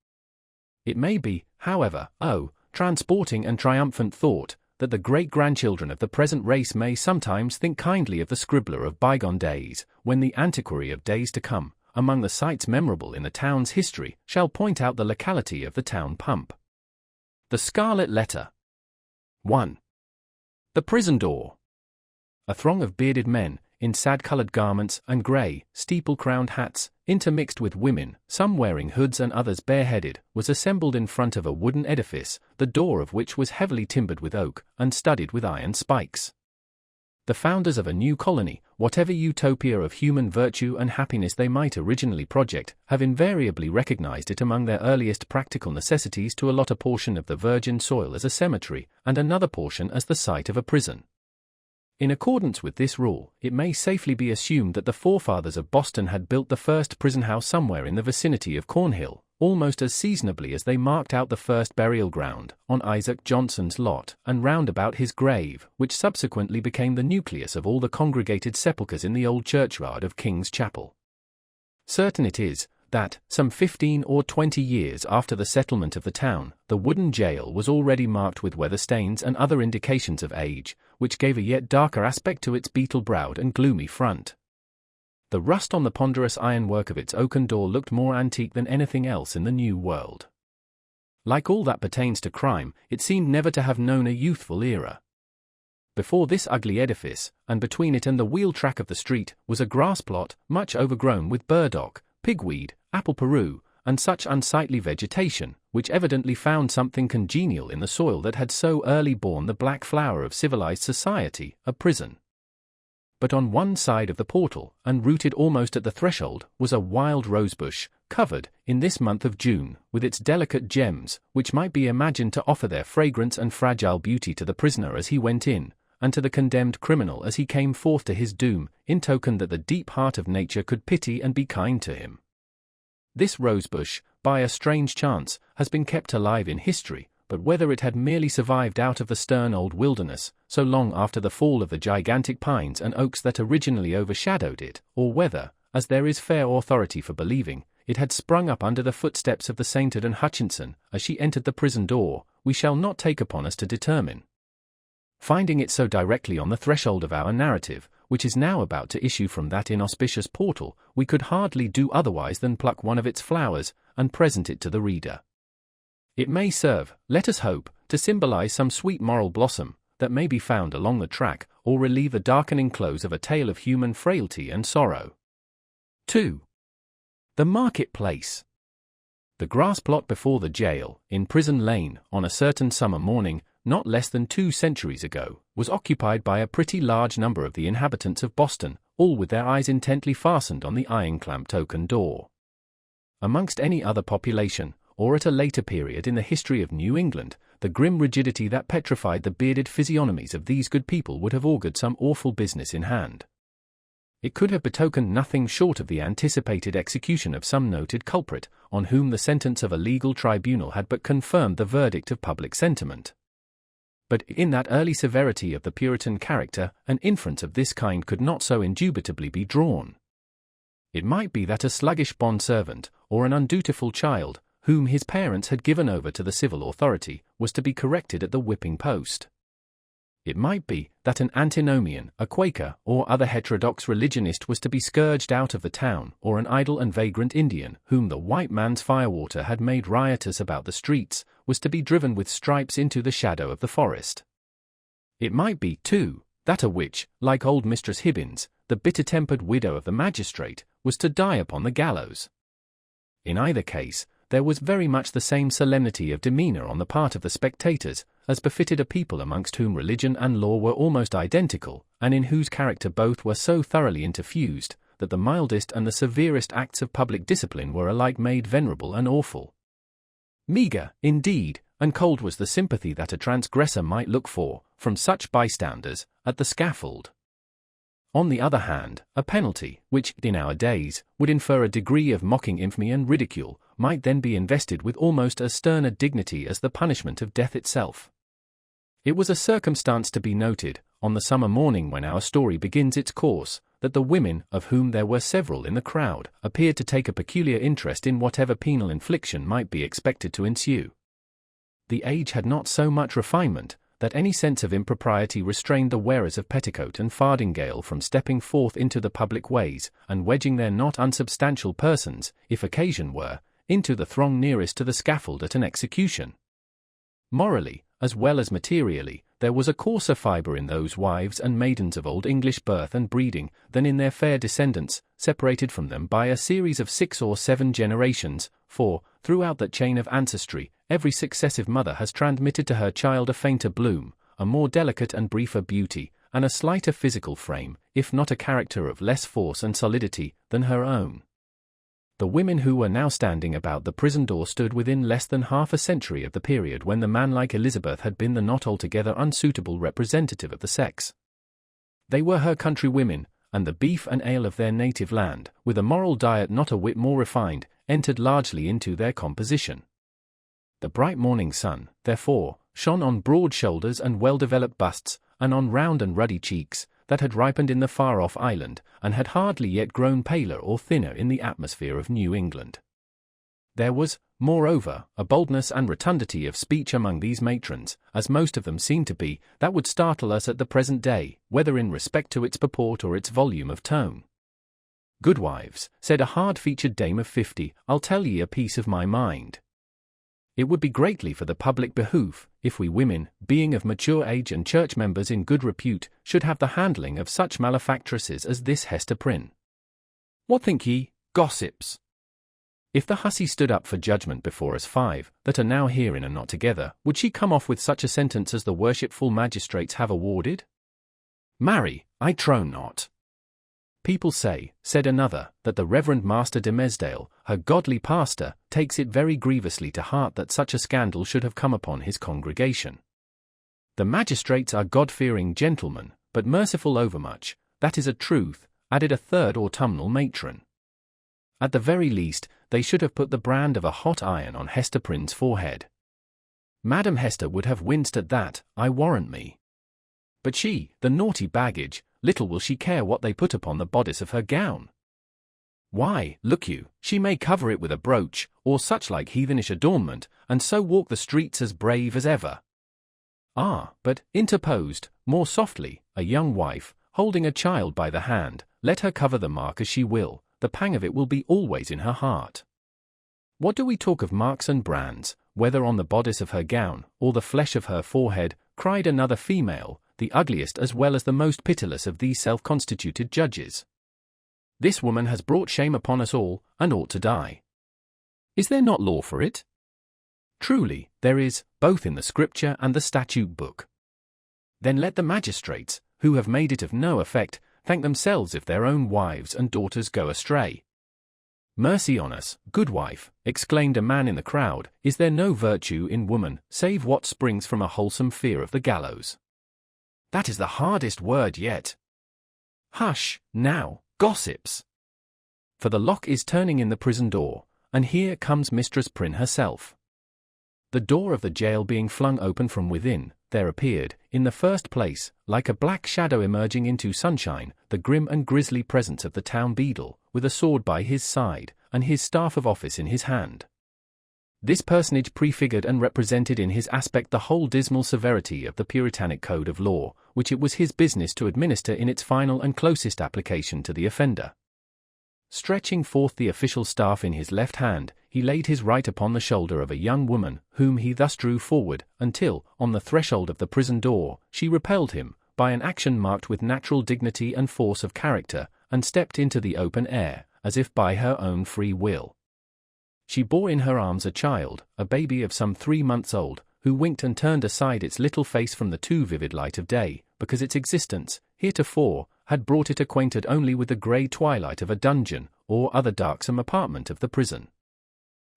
It may be, however, transporting and triumphant thought, that the great-grandchildren of the present race may sometimes think kindly of the scribbler of bygone days, when the antiquary of days to come, among the sights memorable in the town's history, shall point out the locality of the town pump. The Scarlet Letter. 1. The prison door. A throng of bearded men, in sad-coloured garments and grey, steeple-crowned hats, intermixed with women, some wearing hoods and others bareheaded, was assembled in front of a wooden edifice, the door of which was heavily timbered with oak, and studded with iron spikes. The founders of a new colony, whatever utopia of human virtue and happiness they might originally project, have invariably recognized it among their earliest practical necessities to allot a portion of the virgin soil as a cemetery, and another portion as the site of a prison. In accordance with this rule, it may safely be assumed that the forefathers of Boston had built the first prison house somewhere in the vicinity of Cornhill, almost as seasonably as they marked out the first burial ground, on Isaac Johnson's lot, and round about his grave, which subsequently became the nucleus of all the congregated sepulchres in the old churchyard of King's Chapel. Certain it is, that, some 15 or 20 years after the settlement of the town, the wooden jail was already marked with weather stains and other indications of age, which gave a yet darker aspect to its beetle-browed and gloomy front. The rust on the ponderous ironwork of its oaken door looked more antique than anything else in the New World. Like all that pertains to crime, it seemed never to have known a youthful era. Before this ugly edifice, and between it and the wheel track of the street, was a grass plot, much overgrown with burdock, pigweed, apple peru, and such unsightly vegetation, which evidently found something congenial in the soil that had so early borne the black flower of civilized society, a prison. But on one side of the portal, and rooted almost at the threshold, was a wild rosebush, covered, in this month of June, with its delicate gems, which might be imagined to offer their fragrance and fragile beauty to the prisoner as he went in, and to the condemned criminal as he came forth to his doom, in token that the deep heart of nature could pity and be kind to him. This rosebush, by a strange chance, has been kept alive in history, but whether it had merely survived out of the stern old wilderness, so long after the fall of the gigantic pines and oaks that originally overshadowed it, or whether, as there is fair authority for believing, it had sprung up under the footsteps of the sainted Anne Hutchinson as she entered the prison door, we shall not take upon us to determine. Finding it so directly on the threshold of our narrative, which is now about to issue from that inauspicious portal, we could hardly do otherwise than pluck one of its flowers, and present it to the reader. It may serve, let us hope, to symbolize some sweet moral blossom, that may be found along the track, or relieve the darkening close of a tale of human frailty and sorrow. 2. The Market-place. The grass plot before the jail, in Prison Lane, on a certain summer morning, not less than 2 centuries ago, was occupied by a pretty large number of the inhabitants of Boston, all with their eyes intently fastened on the iron-clamped oaken door. Amongst any other population, or at a later period in the history of New England, the grim rigidity that petrified the bearded physiognomies of these good people would have augured some awful business in hand. It could have betokened nothing short of the anticipated execution of some noted culprit, on whom the sentence of a legal tribunal had but confirmed the verdict of public sentiment. But in that early severity of the Puritan character, an inference of this kind could not so indubitably be drawn. It might be that a sluggish bond-servant, or an undutiful child, whom his parents had given over to the civil authority, was to be corrected at the whipping post. It might be that an antinomian, a Quaker, or other heterodox religionist was to be scourged out of the town, or an idle and vagrant Indian, whom the white man's firewater had made riotous about the streets, was to be driven with stripes into the shadow of the forest. It might be, too, that a witch, like old Mistress Hibbins, the bitter-tempered widow of the magistrate, was to die upon the gallows. In either case, there was very much the same solemnity of demeanour on the part of the spectators, as befitted a people amongst whom religion and law were almost identical, and in whose character both were so thoroughly interfused, that the mildest and the severest acts of public discipline were alike made venerable and awful. Meagre, indeed, and cold was the sympathy that a transgressor might look for, from such bystanders, at the scaffold. On the other hand, a penalty, which, in our days, would infer a degree of mocking infamy and ridicule, might then be invested with almost as stern a dignity as the punishment of death itself. It was a circumstance to be noted, on the summer morning when our story begins its course, that the women, of whom there were several in the crowd, appeared to take a peculiar interest in whatever penal infliction might be expected to ensue. The age had not so much refinement, that any sense of impropriety restrained the wearers of petticoat and fardingale from stepping forth into the public ways, and wedging their not unsubstantial persons, if occasion were, into the throng nearest to the scaffold at an execution. Morally, as well as materially, there was a coarser fibre in those wives and maidens of old English birth and breeding than in their fair descendants, separated from them by a series of 6 or 7 generations, for, throughout that chain of ancestry, every successive mother has transmitted to her child a fainter bloom, a more delicate and briefer beauty, and a slighter physical frame, if not a character of less force and solidity, than her own. The women who were now standing about the prison door stood within less than half a century of the period when the man like Elizabeth had been the not altogether unsuitable representative of the sex. They were her countrywomen, and the beef and ale of their native land, with a moral diet not a whit more refined, entered largely into their composition. The bright morning sun, therefore, shone on broad shoulders and well-developed busts, and on round and ruddy cheeks, that had ripened in the far-off island, and had hardly yet grown paler or thinner in the atmosphere of New England. There was, moreover, a boldness and rotundity of speech among these matrons, as most of them seemed to be, that would startle us at the present day, whether in respect to its purport or its volume of tone. "Goodwives," said a hard-featured dame of 50, "I'll tell ye a piece of my mind. It would be greatly for the public behoof, if we women, being of mature age and church members in good repute, should have the handling of such malefactresses as this Hester Prynne. What think ye, gossips? If the hussy stood up for judgment before us 5, that are now herein and not together, would she come off with such a sentence as the worshipful magistrates have awarded? Marry, I trow not. People say, said another, that the Reverend Master Dimmesdale, her godly pastor, takes it very grievously to heart that such a scandal should have come upon his congregation. The magistrates are God-fearing gentlemen, but merciful overmuch, that is a truth, added a third autumnal matron. At the very least, they should have put the brand of a hot iron on Hester Prynne's forehead. Madam Hester would have winced at that, I warrant me. But she, the naughty baggage, little will she care what they put upon the bodice of her gown. Why, look you, she may cover it with a brooch, or such like heathenish adornment, and so walk the streets as brave as ever. Ah, but, interposed, more softly, a young wife, holding a child by the hand, let her cover the mark as she will, the pang of it will be always in her heart. What do we talk of marks and brands, whether on the bodice of her gown, or the flesh of her forehead, cried another female, the ugliest as well as the most pitiless of these self-constituted judges. This woman has brought shame upon us all, and ought to die. Is there not law for it? Truly, there is, both in the Scripture and the statute book. Then let the magistrates, who have made it of no effect, thank themselves if their own wives and daughters go astray. Mercy on us, good wife, exclaimed a man in the crowd, is there no virtue in woman, save what springs from a wholesome fear of the gallows? That is the hardest word yet. Hush, now, gossips! For the lock is turning in the prison door, and here comes Mistress Prynne herself. The door of the jail being flung open from within, there appeared, in the first place, like a black shadow emerging into sunshine, the grim and grisly presence of the town beadle, with a sword by his side, and his staff of office in his hand. This personage prefigured and represented in his aspect the whole dismal severity of the Puritanic code of law, which it was his business to administer in its final and closest application to the offender. Stretching forth the official staff in his left hand, he laid his right upon the shoulder of a young woman, whom he thus drew forward, until, on the threshold of the prison door, she repelled him, by an action marked with natural dignity and force of character, and stepped into the open air, as if by her own free will. She bore in her arms a child, a baby of some 3 months old, who winked and turned aside its little face from the too vivid light of day, because its existence, heretofore, had brought it acquainted only with the grey twilight of a dungeon, or other darksome apartment of the prison.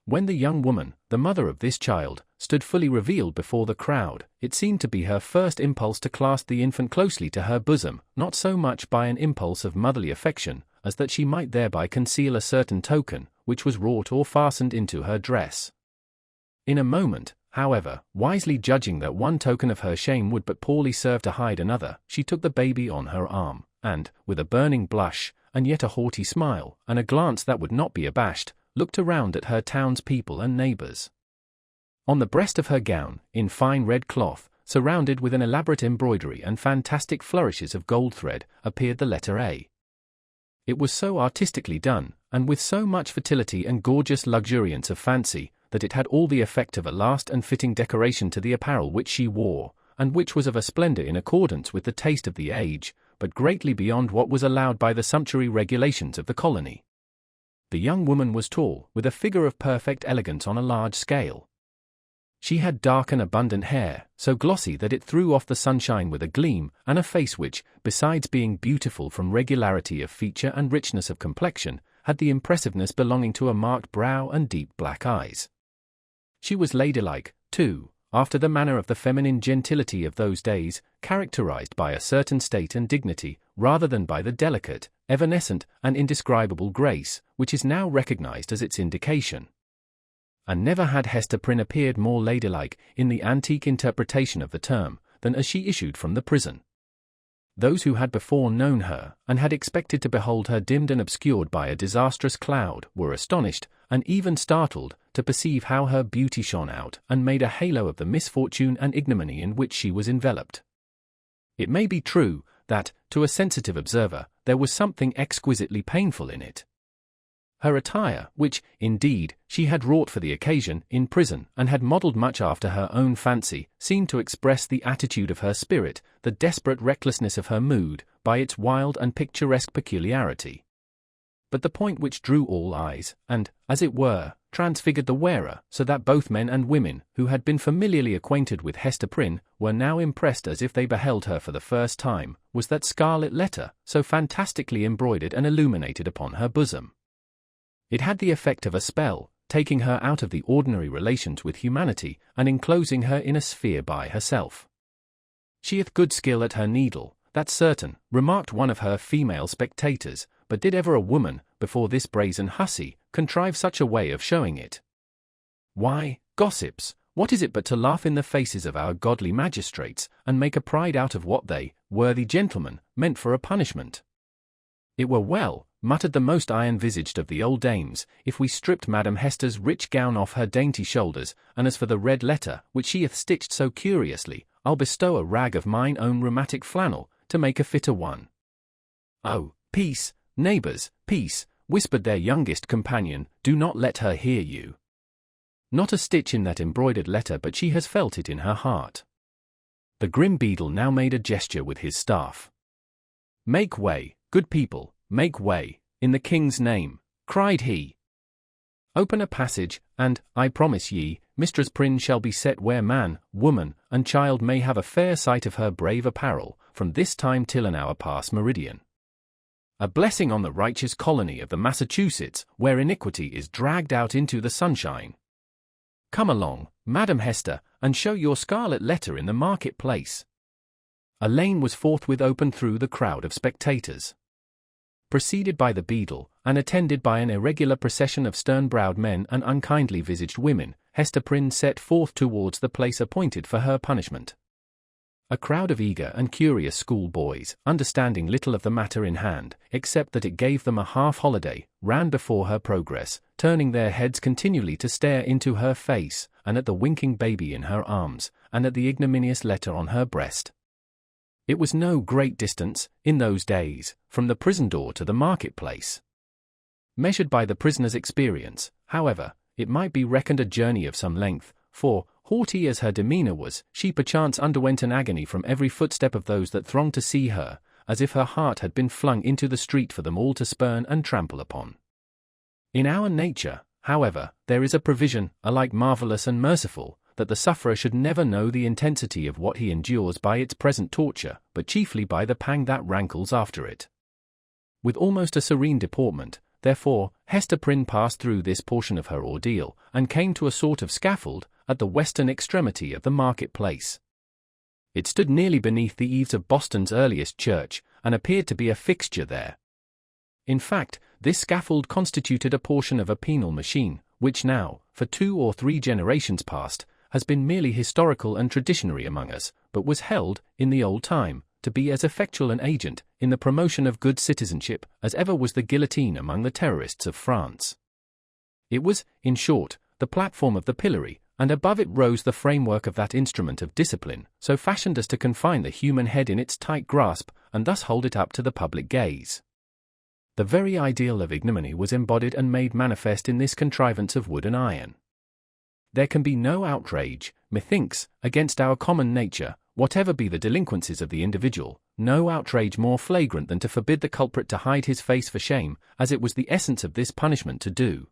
When the young woman, the mother of this child, stood fully revealed before the crowd, it seemed to be her first impulse to clasp the infant closely to her bosom, not so much by an impulse of motherly affection, as that she might thereby conceal a certain token, which was wrought or fastened into her dress. In a moment, however, wisely judging that one token of her shame would but poorly serve to hide another, she took the baby on her arm, and, with a burning blush, and yet a haughty smile, and a glance that would not be abashed, looked around at her townspeople and neighbours. On the breast of her gown, in fine red cloth, surrounded with an elaborate embroidery and fantastic flourishes of gold thread, appeared the letter A. It was so artistically done, and with so much fertility and gorgeous luxuriance of fancy, that it had all the effect of a last and fitting decoration to the apparel which she wore, and which was of a splendour in accordance with the taste of the age, but greatly beyond what was allowed by the sumptuary regulations of the colony. The young woman was tall, with a figure of perfect elegance on a large scale. She had dark and abundant hair, so glossy that it threw off the sunshine with a gleam, and a face which, besides being beautiful from regularity of feature and richness of complexion, had the impressiveness belonging to a marked brow and deep black eyes. She was ladylike, too, after the manner of the feminine gentility of those days, characterized by a certain state and dignity, rather than by the delicate, evanescent, and indescribable grace, which is now recognized as its indication. And never had Hester Prynne appeared more ladylike, in the antique interpretation of the term, than as she issued from the prison. Those who had before known her, and had expected to behold her dimmed and obscured by a disastrous cloud, were astonished, and even startled, to perceive how her beauty shone out, and made a halo of the misfortune and ignominy in which she was enveloped. It may be true, that, to a sensitive observer, there was something exquisitely painful in it. Her attire, which, indeed, she had wrought for the occasion, in prison, and had modelled much after her own fancy, seemed to express the attitude of her spirit, the desperate recklessness of her mood, by its wild and picturesque peculiarity. But the point which drew all eyes, and, as it were, transfigured the wearer, so that both men and women, who had been familiarly acquainted with Hester Prynne, were now impressed as if they beheld her for the first time, was that scarlet letter, so fantastically embroidered and illuminated upon her bosom. It had the effect of a spell, taking her out of the ordinary relations with humanity, and enclosing her in a sphere by herself. "She hath good skill at her needle, that's certain," remarked one of her female spectators, but did ever a woman, before this brazen hussy, contrive such a way of showing it? Why, gossips, what is it but to laugh in the faces of our godly magistrates, and make a pride out of what they, worthy gentlemen, meant for a punishment? It were well, muttered the most iron-visaged of the old dames, if we stripped Madam Hester's rich gown off her dainty shoulders, and as for the red letter, which she hath stitched so curiously, I'll bestow a rag of mine own rheumatic flannel, to make a fitter one. Oh, peace, neighbours, peace, whispered their youngest companion, do not let her hear you. Not a stitch in that embroidered letter but she has felt it in her heart. The grim beadle now made a gesture with his staff. Make way, good people, make way, in the king's name, cried he. Open a passage, and, I promise ye, Mistress Prynne shall be set where man, woman, and child may have a fair sight of her brave apparel, from this time till an hour past meridian. A blessing on the righteous colony of the Massachusetts, where iniquity is dragged out into the sunshine. Come along, Madam Hester, and show your scarlet letter in the market-place. A lane was forthwith opened through the crowd of spectators. preceded by the beadle, and attended by an irregular procession of stern-browed men and unkindly visaged women, Hester Prynne set forth towards the place appointed for her punishment. A crowd of eager and curious schoolboys, understanding little of the matter in hand, except that it gave them a half-holiday, ran before her progress, turning their heads continually to stare into her face, and at the winking baby in her arms, and at the ignominious letter on her breast. It was no great distance, in those days, from the prison door to the marketplace. Measured by the prisoner's experience, however, it might be reckoned a journey of some length, for, haughty as her demeanour was, she perchance underwent an agony from every footstep of those that thronged to see her, as if her heart had been flung into the street for them all to spurn and trample upon. In our nature, however, there is a provision, alike marvellous and merciful, that the sufferer should never know the intensity of what he endures by its present torture, but chiefly by the pang that rankles after it. With almost a serene deportment, therefore, Hester Prynne passed through this portion of her ordeal, and came to a sort of scaffold, at the western extremity of the market-place. It stood nearly beneath the eaves of Boston's earliest church, and appeared to be a fixture there. In fact, this scaffold constituted a portion of a penal machine, which now, for 2 or 3 generations past, has been merely historical and traditionary among us, but was held, in the old time, to be as effectual an agent, in the promotion of good citizenship, as ever was the guillotine among the terrorists of France. It was, in short, the platform of the pillory, and above it rose the framework of that instrument of discipline, so fashioned as to confine the human head in its tight grasp, and thus hold it up to the public gaze. The very ideal of ignominy was embodied and made manifest in this contrivance of wood and iron. There can be no outrage, methinks, against our common nature, whatever be the delinquencies of the individual, no outrage more flagrant than to forbid the culprit to hide his face for shame, as it was the essence of this punishment to do.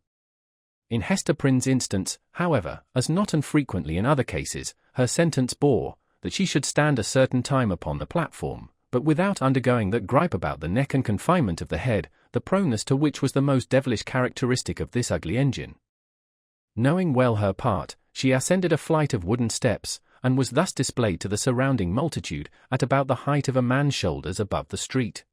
In Hester Prynne's instance, however, as not unfrequently in other cases, her sentence bore, that she should stand a certain time upon the platform, but without undergoing that gripe about the neck and confinement of the head, the proneness to which was the most devilish characteristic of this ugly engine. Knowing well her part, she ascended a flight of wooden steps, and was thus displayed to the surrounding multitude, at about the height of a man's shoulders above the street.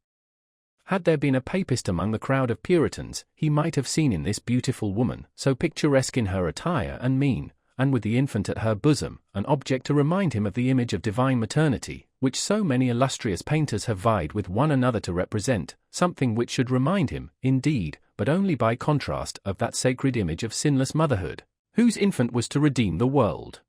Had there been a papist among the crowd of Puritans, he might have seen in this beautiful woman, so picturesque in her attire and mien, and with the infant at her bosom, an object to remind him of the image of divine maternity, which so many illustrious painters have vied with one another to represent, something which should remind him, indeed, but only by contrast, of that sacred image of sinless motherhood, whose infant was to redeem the world.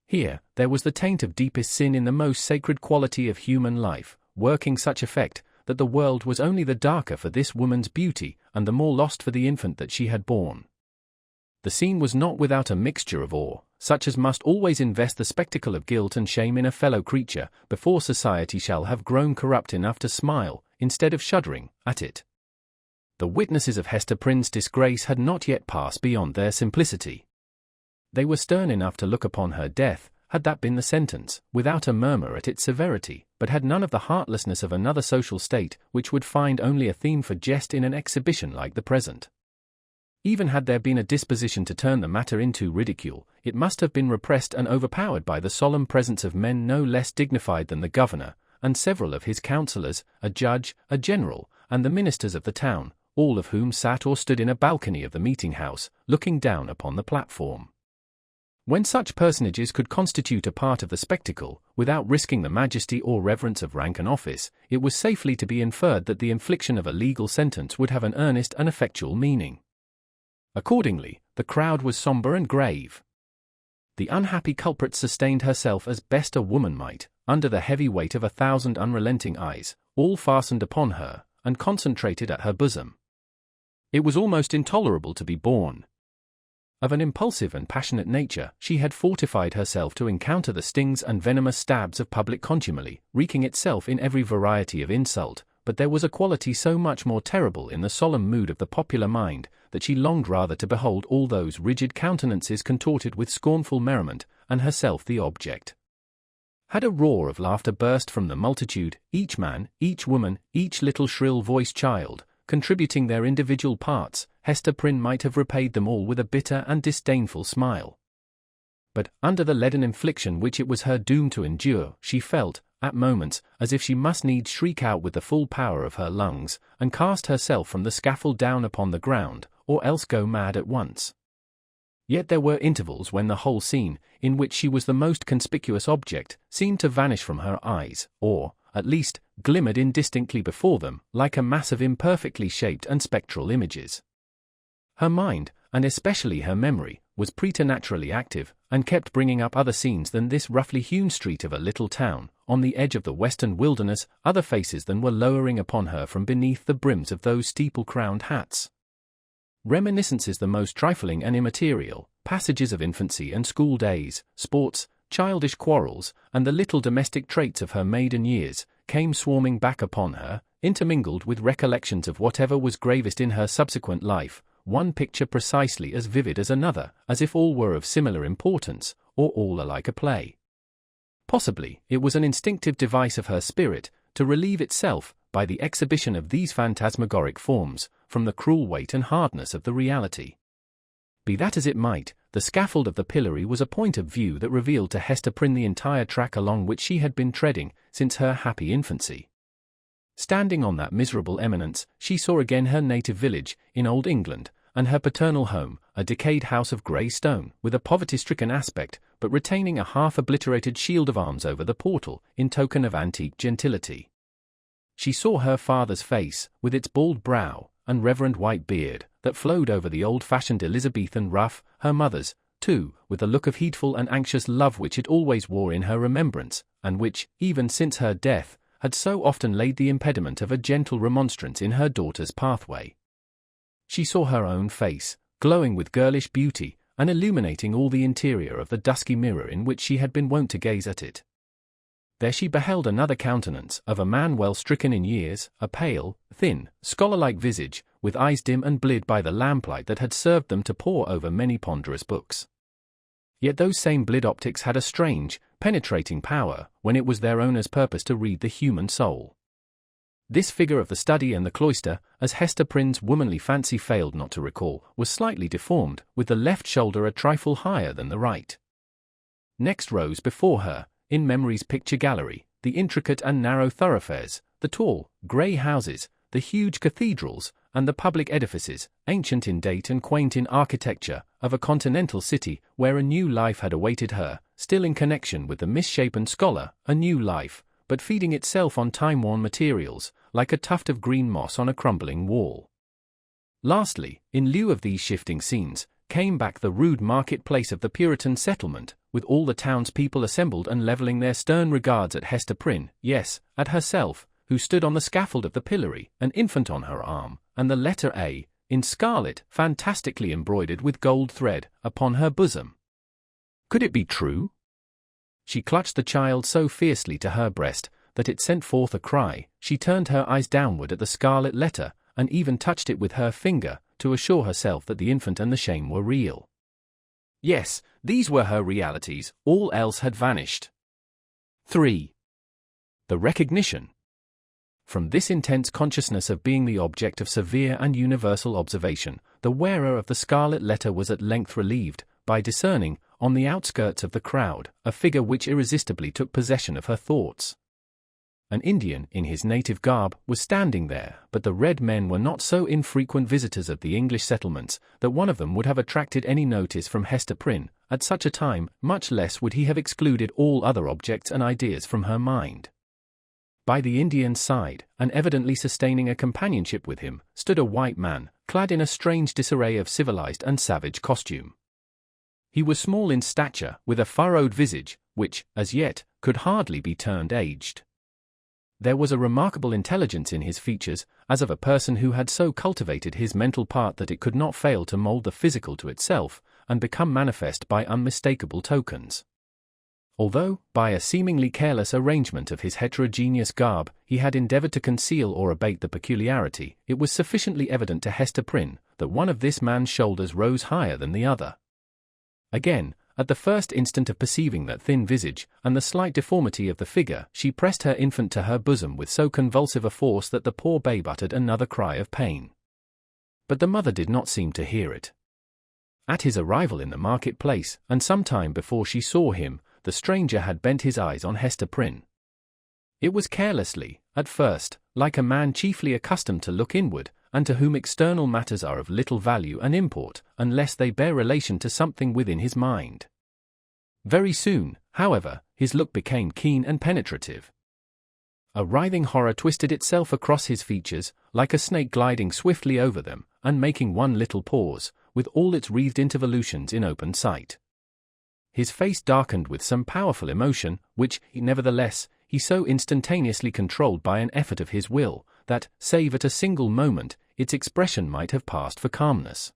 Here, there was the taint of deepest sin in the most sacred quality of human life, working such effect, that the world was only the darker for this woman's beauty, and the more lost for the infant that she had borne. The scene was not without a mixture of awe, such as must always invest the spectacle of guilt and shame in a fellow creature, before society shall have grown corrupt enough to smile, instead of shuddering, at it. The witnesses of Hester Prynne's disgrace had not yet passed beyond their simplicity. They were stern enough to look upon her death, had that been the sentence, without a murmur at its severity, but had none of the heartlessness of another social state, which would find only a theme for jest in an exhibition like the present. Even had there been a disposition to turn the matter into ridicule, it must have been repressed and overpowered by the solemn presence of men no less dignified than the governor, and several of his councillors, a judge, a general, and the ministers of the town, all of whom sat or stood in a balcony of the meeting-house, looking down upon the platform. When such personages could constitute a part of the spectacle, without risking the majesty or reverence of rank and office, it was safely to be inferred that the infliction of a legal sentence would have an earnest and effectual meaning. Accordingly, the crowd was sombre and grave. The unhappy culprit sustained herself as best a woman might, under the heavy weight of 1,000 unrelenting eyes, all fastened upon her, and concentrated at her bosom. It was almost intolerable to be borne. Of an impulsive and passionate nature, she had fortified herself to encounter the stings and venomous stabs of public contumely, wreaking itself in every variety of insult, but there was a quality so much more terrible in the solemn mood of the popular mind, that she longed rather to behold all those rigid countenances contorted with scornful merriment, and herself the object. Had a roar of laughter burst from the multitude, each man, each woman, each little shrill-voiced child, contributing their individual parts, Hester Prynne might have repaid them all with a bitter and disdainful smile. But, under the leaden infliction which it was her doom to endure, she felt, at moments, as if she must needs shriek out with the full power of her lungs, and cast herself from the scaffold down upon the ground, or else go mad at once. Yet there were intervals when the whole scene, in which she was the most conspicuous object, seemed to vanish from her eyes, or, at least, glimmered indistinctly before them, like a mass of imperfectly shaped and spectral images. Her mind, and especially her memory, was preternaturally active, and kept bringing up other scenes than this roughly hewn street of a little town, on the edge of the western wilderness, other faces than were lowering upon her from beneath the brims of those steeple-crowned hats. Reminiscences the most trifling and immaterial, passages of infancy and school days, sports, childish quarrels, and the little domestic traits of her maiden years, came swarming back upon her, intermingled with recollections of whatever was gravest in her subsequent life, one picture precisely as vivid as another, as if all were of similar importance, or all alike a play. Possibly, it was an instinctive device of her spirit, to relieve itself, by the exhibition of these phantasmagoric forms, from the cruel weight and hardness of the reality. Be that as it might, the scaffold of the pillory was a point of view that revealed to Hester Prynne the entire track along which she had been treading, since her happy infancy. Standing on that miserable eminence, she saw again her native village, in Old England, and her paternal home, a decayed house of grey stone, with a poverty-stricken aspect, but retaining a half-obliterated shield of arms over the portal, in token of antique gentility. She saw her father's face, with its bald brow, and reverend white beard, that flowed over the old-fashioned Elizabethan ruff, her mother's, too, with the look of heedful and anxious love which it always wore in her remembrance, and which, even since her death, had so often laid the impediment of a gentle remonstrance in her daughter's pathway. She saw her own face, glowing with girlish beauty, and illuminating all the interior of the dusky mirror in which she had been wont to gaze at it. There she beheld another countenance, of a man well stricken in years, a pale, thin, scholar-like visage, with eyes dim and bleared by the lamplight that had served them to pore over many ponderous books. Yet those same bleared optics had a strange, penetrating power, when it was their owner's purpose to read the human soul. This figure of the study and the cloister, as Hester Prynne's womanly fancy failed not to recall, was slightly deformed, with the left shoulder a trifle higher than the right. Next rose before her, in memory's picture gallery, the intricate and narrow thoroughfares, the tall, grey houses, the huge cathedrals, and the public edifices, ancient in date and quaint in architecture, of a continental city, where a new life had awaited her, still in connection with the misshapen scholar, a new life, but feeding itself on time-worn materials, like a tuft of green moss on a crumbling wall. Lastly, in lieu of these shifting scenes, came back the rude market-place of the Puritan settlement, with all the townspeople assembled and levelling their stern regards at Hester Prynne, yes, at herself, who stood on the scaffold of the pillory, an infant on her arm, and the letter A, in scarlet, fantastically embroidered with gold thread, upon her bosom. Could it be true? She clutched the child so fiercely to her breast, that it sent forth a cry. She turned her eyes downward at the scarlet letter, and even touched it with her finger, to assure herself that the infant and the shame were real. Yes, these were her realities, all else had vanished. 3. The recognition. From this intense consciousness of being the object of severe and universal observation, the wearer of the scarlet letter was at length relieved, by discerning, on the outskirts of the crowd, a figure which irresistibly took possession of her thoughts. An Indian, in his native garb, was standing there, but the red men were not so infrequent visitors at the English settlements, that one of them would have attracted any notice from Hester Prynne, at such a time, much less would he have excluded all other objects and ideas from her mind. By the Indian's side, and evidently sustaining a companionship with him, stood a white man, clad in a strange disarray of civilized and savage costume. He was small in stature, with a furrowed visage, which, as yet, could hardly be termed aged. There was a remarkable intelligence in his features, as of a person who had so cultivated his mental part that it could not fail to mould the physical to itself, and become manifest by unmistakable tokens. Although, by a seemingly careless arrangement of his heterogeneous garb, he had endeavoured to conceal or abate the peculiarity, it was sufficiently evident to Hester Prynne that one of this man's shoulders rose higher than the other. Again, at the first instant of perceiving that thin visage, and the slight deformity of the figure, she pressed her infant to her bosom with so convulsive a force that the poor babe uttered another cry of pain. But the mother did not seem to hear it. At his arrival in the market-place, and some time before she saw him, the stranger had bent his eyes on Hester Prynne. It was carelessly, at first, like a man chiefly accustomed to look inward, and to whom external matters are of little value and import, unless they bear relation to something within his mind. Very soon, however, his look became keen and penetrative. A writhing horror twisted itself across his features, like a snake gliding swiftly over them, and making one little pause, with all its wreathed involutions in open sight. His face darkened with some powerful emotion, which, nevertheless, he so instantaneously controlled by an effort of his will, that, save at a single moment, its expression might have passed for calmness.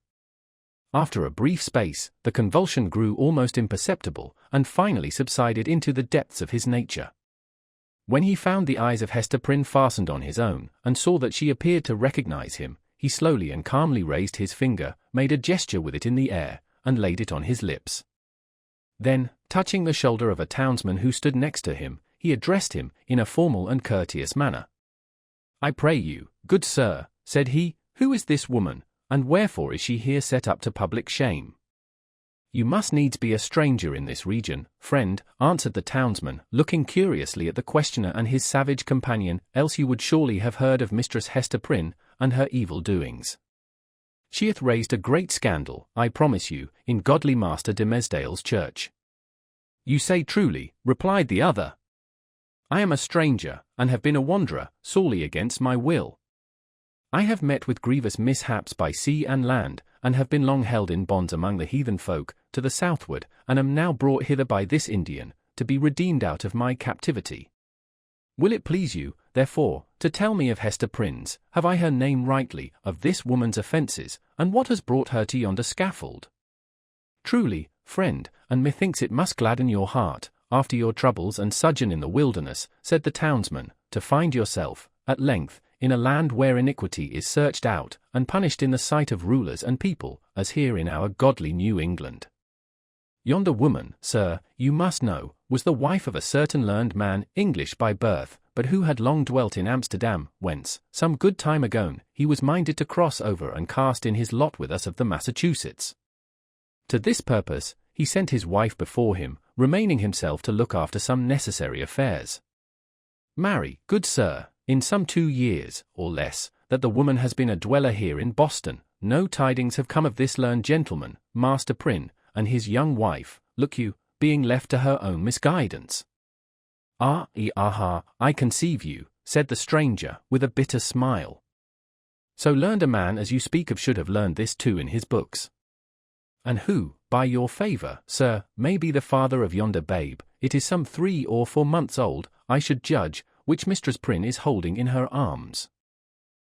After a brief space, the convulsion grew almost imperceptible, and finally subsided into the depths of his nature. When he found the eyes of Hester Prynne fastened on his own, and saw that she appeared to recognize him, he slowly and calmly raised his finger, made a gesture with it in the air, and laid it on his lips. Then, touching the shoulder of a townsman who stood next to him, he addressed him in a formal and courteous manner. "I pray you, good sir," said he, "who is this woman, and wherefore is she here set up to public shame?" "You must needs be a stranger in this region, friend," answered the townsman, looking curiously at the questioner and his savage companion, "else you would surely have heard of Mistress Hester Prynne, and her evil doings. She hath raised a great scandal, I promise you, in godly Master Dimmesdale's church." "You say truly," replied the other. "I am a stranger, and have been a wanderer, sorely against my will. I have met with grievous mishaps by sea and land, and have been long held in bonds among the heathen folk, to the southward, and am now brought hither by this Indian, to be redeemed out of my captivity. Will it please you, therefore, to tell me of Hester Prynne's, have I her name rightly, of this woman's offences, and what has brought her to yonder scaffold?" "Truly, friend, and methinks it must gladden your heart, after your troubles and sojourn in the wilderness," said the townsman, "to find yourself, at length, in a land where iniquity is searched out, and punished in the sight of rulers and people, as here in our godly New England. Yonder woman, sir, you must know, was the wife of a certain learned man, English by birth, but who had long dwelt in Amsterdam, whence, some good time ago, he was minded to cross over and cast in his lot with us of the Massachusetts. To this purpose, he sent his wife before him, remaining himself to look after some necessary affairs. Marry, good sir, in some 2 years, or less, that the woman has been a dweller here in Boston, no tidings have come of this learned gentleman, Master Prynne, and his young wife, look you, being left to her own misguidance." I conceive you," said the stranger, with a bitter smile. "So learned a man as you speak of should have learned this too in his books. And who, by your favour, sir, may be the father of yonder babe, it is some 3 or 4 months old, I should judge, which Mistress Prynne is holding in her arms?"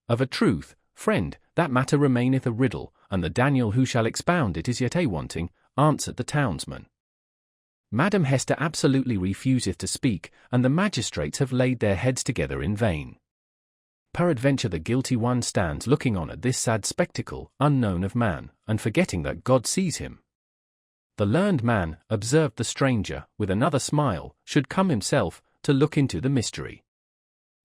"Of a truth, friend, that matter remaineth a riddle, and the Daniel who shall expound it is yet wanting," answered the townsman. "Madam Hester absolutely refuseth to speak, and the magistrates have laid their heads together in vain. Peradventure the guilty one stands looking on at this sad spectacle, unknown of man, and forgetting that God sees him. The learned man," observed the stranger, with another smile, "should come himself, to look into the mystery."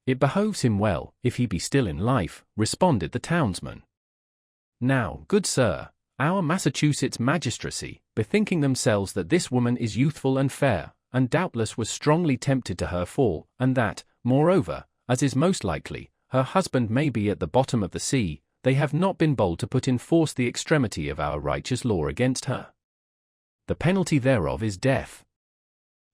"It behoves him well, if he be still in life," responded the townsman. "Now, good sir, our Massachusetts magistracy, bethinking themselves that this woman is youthful and fair, and doubtless was strongly tempted to her fall, and that, moreover, as is most likely, her husband may be at the bottom of the sea, they have not been bold to put in force the extremity of our righteous law against her. The penalty thereof is death.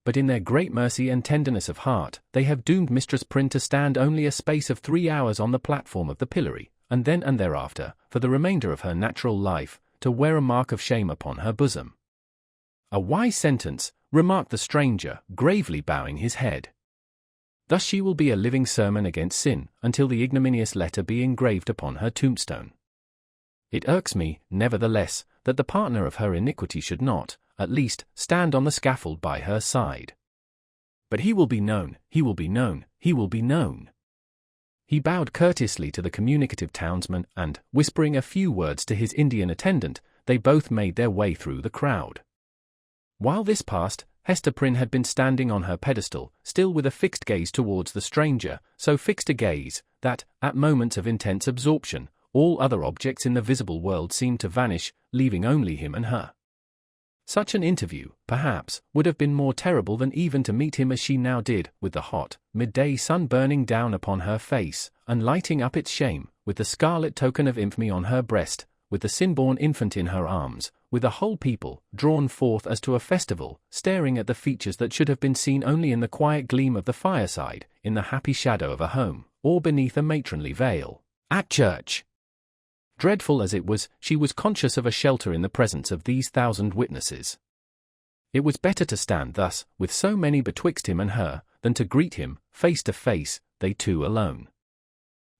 But in their great mercy and tenderness of heart, they have doomed Mistress Prynne to stand only a space of 3 hours on the platform of the pillory, and then and thereafter, for the remainder of her natural life, to wear a mark of shame upon her bosom." "A wise sentence," remarked the stranger, gravely bowing his head. "Thus she will be a living sermon against sin, until the ignominious letter be engraved upon her tombstone. It irks me, nevertheless, that the partner of her iniquity should not, at least, stand on the scaffold by her side. But he will be known, he will be known, he will be known." He bowed courteously to the communicative townsman, and, whispering a few words to his Indian attendant, they both made their way through the crowd. While this passed, Hester Prynne had been standing on her pedestal, still with a fixed gaze towards the stranger, so fixed a gaze, that, at moments of intense absorption, all other objects in the visible world seemed to vanish, leaving only him and her. Such an interview, perhaps, would have been more terrible than even to meet him as she now did, with the hot, midday sun burning down upon her face, and lighting up its shame, with the scarlet token of infamy on her breast, with the sin-born infant in her arms, with the whole people, drawn forth as to a festival, staring at the features that should have been seen only in the quiet gleam of the fireside, in the happy shadow of a home, or beneath a matronly veil, at church. Dreadful as it was, she was conscious of a shelter in the presence of these 1,000 witnesses. It was better to stand thus, with so many betwixt him and her, than to greet him, face to face, they two alone.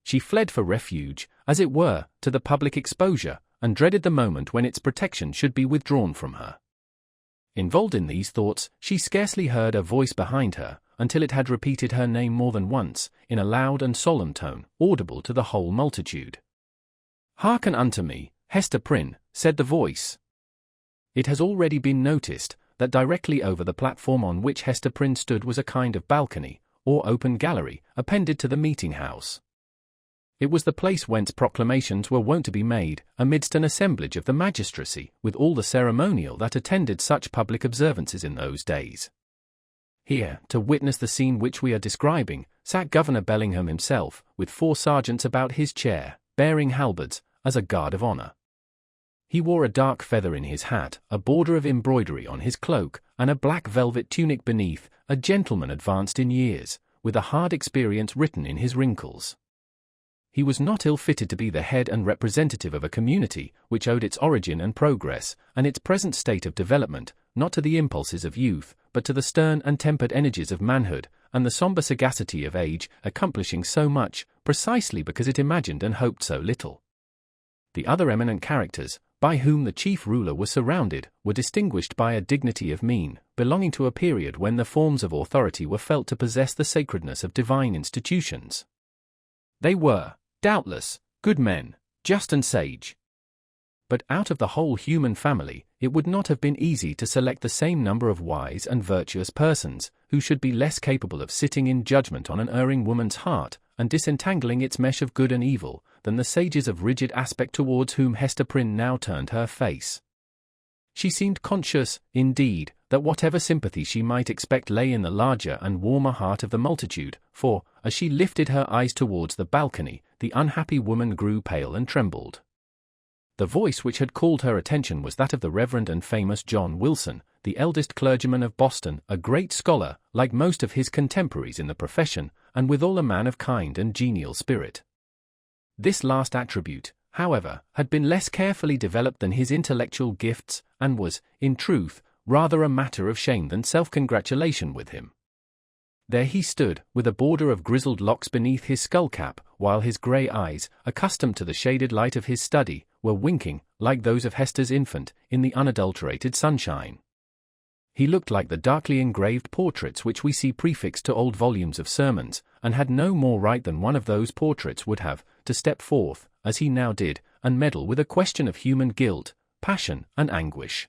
She fled for refuge, as it were, to the public exposure, and dreaded the moment when its protection should be withdrawn from her. Involved in these thoughts, she scarcely heard a voice behind her, until it had repeated her name more than once, in a loud and solemn tone, audible to the whole multitude. "Hearken unto me, Hester Prynne," said the voice. It has already been noticed that directly over the platform on which Hester Prynne stood was a kind of balcony, or open gallery, appended to the meeting-house. It was the place whence proclamations were wont to be made, amidst an assemblage of the magistracy, with all the ceremonial that attended such public observances in those days. Here, to witness the scene which we are describing, sat Governor Bellingham himself, with 4 sergeants about his chair, bearing halberds, as a guard of honour. He wore a dark feather in his hat, a border of embroidery on his cloak, and a black velvet tunic beneath, a gentleman advanced in years, with a hard experience written in his wrinkles. He was not ill-fitted to be the head and representative of a community which owed its origin and progress, and its present state of development, not to the impulses of youth, but to the stern and tempered energies of manhood, and the sombre sagacity of age, accomplishing so much, precisely because it imagined and hoped so little. The other eminent characters, by whom the chief ruler was surrounded, were distinguished by a dignity of mien, belonging to a period when the forms of authority were felt to possess the sacredness of divine institutions. They were, doubtless, good men, just and sage. But out of the whole human family, it would not have been easy to select the same number of wise and virtuous persons, who should be less capable of sitting in judgment on an erring woman's heart, and disentangling its mesh of good and evil, than the sages of rigid aspect towards whom Hester Prynne now turned her face. She seemed conscious, indeed, that whatever sympathy she might expect lay in the larger and warmer heart of the multitude, for, as she lifted her eyes towards the balcony, the unhappy woman grew pale and trembled. The voice which had called her attention was that of the Reverend and famous John Wilson, the eldest clergyman of Boston, a great scholar, like most of his contemporaries in the profession, and withal a man of kind and genial spirit. This last attribute, however, had been less carefully developed than his intellectual gifts, and was, in truth, rather a matter of shame than self-congratulation with him. There he stood, with a border of grizzled locks beneath his skull-cap, while his grey eyes, accustomed to the shaded light of his study, were winking, like those of Hester's infant, in the unadulterated sunshine. He looked like the darkly engraved portraits which we see prefixed to old volumes of sermons, and had no more right than one of those portraits would have, to step forth, as he now did, and meddle with a question of human guilt, passion, and anguish.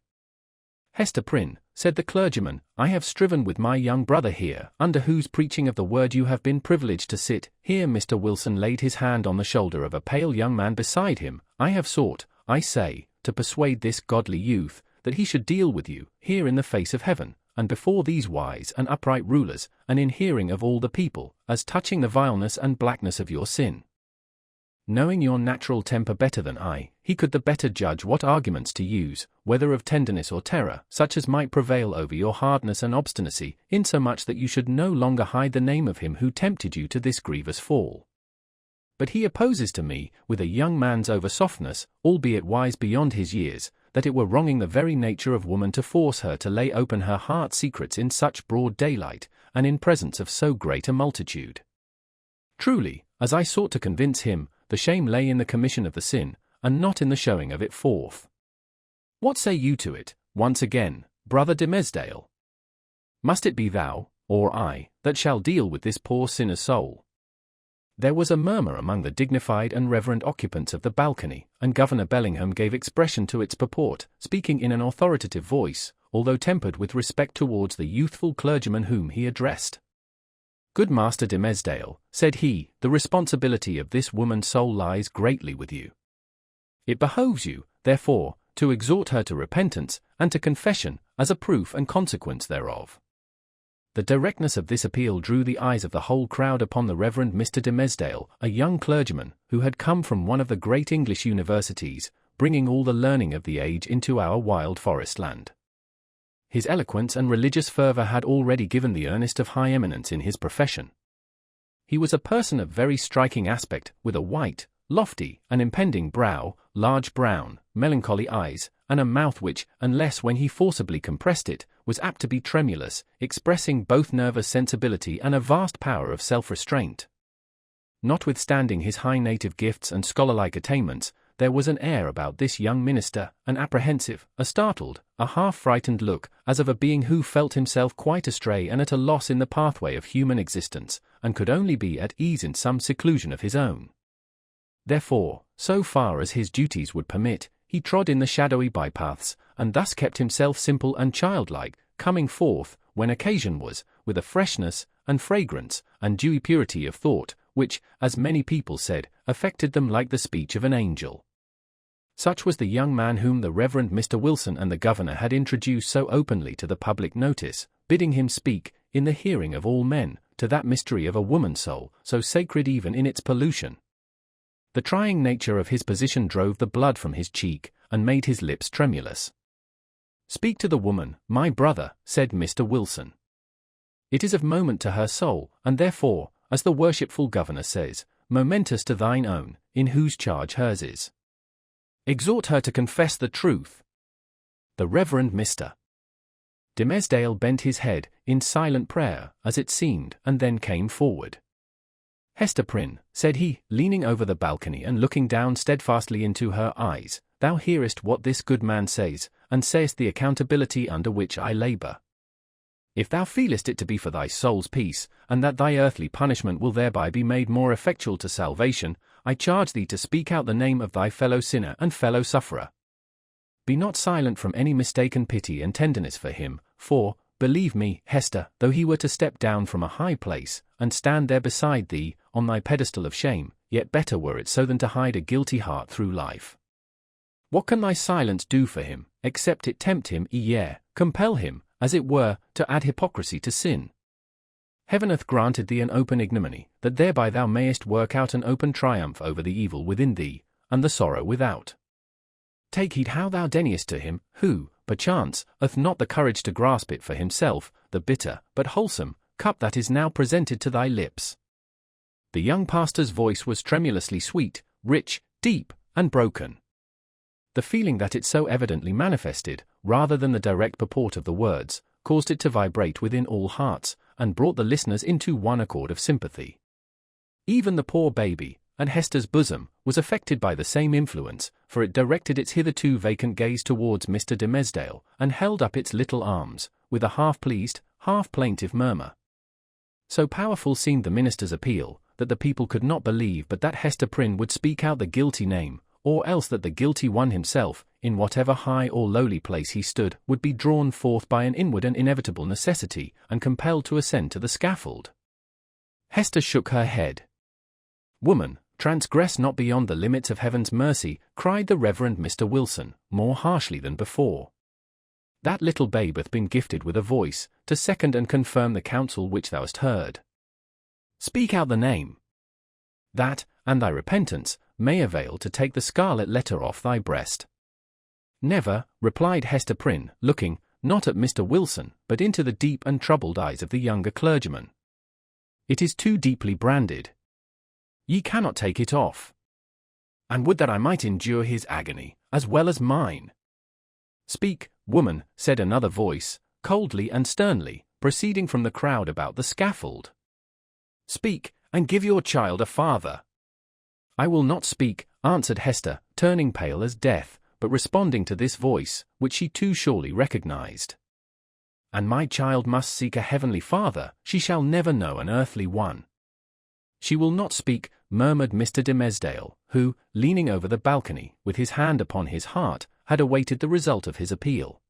"Hester Prynne," said the clergyman, "I have striven with my young brother here, under whose preaching of the word you have been privileged to sit." Here Mr. Wilson laid his hand on the shoulder of a pale young man beside him. "I have sought, I say, to persuade this godly youth, that he should deal with you, here in the face of heaven, and before these wise and upright rulers, and in hearing of all the people, as touching the vileness and blackness of your sin. Knowing your natural temper better than I, he could the better judge what arguments to use, whether of tenderness or terror, such as might prevail over your hardness and obstinacy, insomuch that you should no longer hide the name of him who tempted you to this grievous fall. But he opposes to me, with a young man's over-softness, albeit wise beyond his years, that it were wronging the very nature of woman to force her to lay open her heart's secrets in such broad daylight, and in presence of so great a multitude. Truly, as I sought to convince him, the shame lay in the commission of the sin, and not in the showing of it forth. What say you to it, once again, brother Dimmesdale? Must it be thou, or I, that shall deal with this poor sinner's soul?" There was a murmur among the dignified and reverend occupants of the balcony, and Governor Bellingham gave expression to its purport, speaking in an authoritative voice, although tempered with respect towards the youthful clergyman whom he addressed. "Good Master Dimmesdale," said he, "the responsibility of this woman's soul lies greatly with you. It behoves you, therefore, to exhort her to repentance and to confession as a proof and consequence thereof. The directness of this appeal drew the eyes of the whole crowd upon the Reverend Mr. Dimmesdale, a young clergyman who had come from one of the great English universities, bringing all the learning of the age into our wild forest land. His eloquence and religious fervour had already given the earnest of high eminence in his profession. He was a person of very striking aspect, with a white, lofty, and impending brow, large brown, melancholy eyes, and a mouth which, unless when he forcibly compressed it, was apt to be tremulous, expressing both nervous sensibility and a vast power of self-restraint. Notwithstanding his high native gifts and scholarlike attainments, there was an air about this young minister, an apprehensive, a startled, a half-frightened look, as of a being who felt himself quite astray and at a loss in the pathway of human existence, and could only be at ease in some seclusion of his own. Therefore, so far as his duties would permit, he trod in the shadowy bypaths, and thus kept himself simple and childlike, coming forth, when occasion was, with a freshness, and fragrance, and dewy purity of thought, which, as many people said, affected them like the speech of an angel. Such was the young man whom the Reverend Mr. Wilson and the governor had introduced so openly to the public notice, bidding him speak, in the hearing of all men, to that mystery of a woman's soul, so sacred even in its pollution. The trying nature of his position drove the blood from his cheek, and made his lips tremulous. "Speak to the woman, my brother," said Mr. Wilson. "It is of moment to her soul, and therefore, as the worshipful governor says, momentous to thine own, in whose charge hers is. Exhort her to confess the truth." The Reverend Mr. Dimmesdale bent his head, in silent prayer, as it seemed, and then came forward. "Hester Prynne," said he, leaning over the balcony and looking down steadfastly into her eyes, "thou hearest what this good man says, and sayest the accountability under which I labour. If thou feelest it to be for thy soul's peace, and that thy earthly punishment will thereby be made more effectual to salvation, I charge thee to speak out the name of thy fellow sinner and fellow sufferer. Be not silent from any mistaken pity and tenderness for him, for, believe me, Hester, though he were to step down from a high place, and stand there beside thee, on thy pedestal of shame, yet better were it so than to hide a guilty heart through life. What can thy silence do for him, except it tempt him, yea, compel him, as it were, to add hypocrisy to sin? Heaven hath granted thee an open ignominy, that thereby thou mayest work out an open triumph over the evil within thee, and the sorrow without. Take heed how thou deniest to him, who, perchance, hath not the courage to grasp it for himself, the bitter, but wholesome, cup that is now presented to thy lips." The young pastor's voice was tremulously sweet, rich, deep, and broken. The feeling that it so evidently manifested, rather than the direct purport of the words, caused it to vibrate within all hearts, and brought the listeners into one accord of sympathy. Even the poor baby, at Hester's bosom, was affected by the same influence, for it directed its hitherto vacant gaze towards Mr. Dimmesdale, and held up its little arms, with a half-pleased, half-plaintive murmur. So powerful seemed the minister's appeal, that the people could not believe but that Hester Prynne would speak out the guilty name, or else that the guilty one himself, in whatever high or lowly place he stood, would be drawn forth by an inward and inevitable necessity, and compelled to ascend to the scaffold. Hester shook her head. "Woman, transgress not beyond the limits of heaven's mercy," cried the Reverend Mr. Wilson, more harshly than before. "That little babe hath been gifted with a voice, to second and confirm the counsel which thou hast heard. Speak out the name. That, and thy repentance, may avail to take the scarlet letter off thy breast." "Never," replied Hester Prynne, looking, not at Mr. Wilson, but into the deep and troubled eyes of the younger clergyman. "It is too deeply branded. Ye cannot take it off. And would that I might endure his agony, as well as mine." "Speak, woman," said another voice, coldly and sternly, proceeding from the crowd about the scaffold. "Speak, and give your child a father." "I will not speak," answered Hester, turning pale as death, but responding to this voice, which she too surely recognized. "And my child must seek a heavenly father, she shall never know an earthly one." "She will not speak," murmured Mr. Dimmesdale, who, leaning over the balcony, with his hand upon his heart, had awaited the result of his appeal.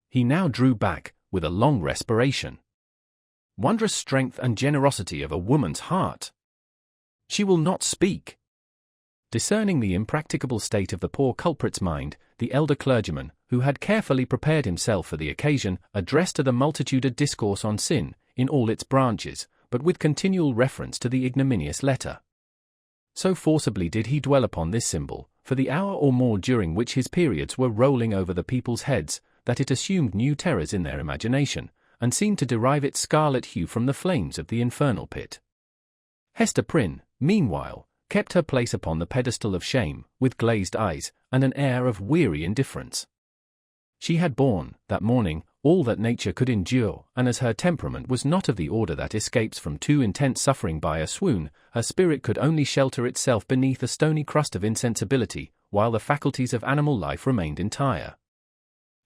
He now drew back, with a long respiration. Wondrous strength and generosity of a woman's heart! "She will not speak." Discerning the impracticable state of the poor culprit's mind, the elder clergyman, who had carefully prepared himself for the occasion, addressed to the multitude a discourse on sin, in all its branches, but with continual reference to the ignominious letter. So forcibly did he dwell upon this symbol, for the hour or more during which his periods were rolling over the people's heads, that it assumed new terrors in their imagination, and seemed to derive its scarlet hue from the flames of the infernal pit. Hester Prynne, meanwhile, kept her place upon the pedestal of shame, with glazed eyes, and an air of weary indifference. She had borne, that morning, all that nature could endure, and as her temperament was not of the order that escapes from too intense suffering by a swoon, her spirit could only shelter itself beneath a stony crust of insensibility, while the faculties of animal life remained entire.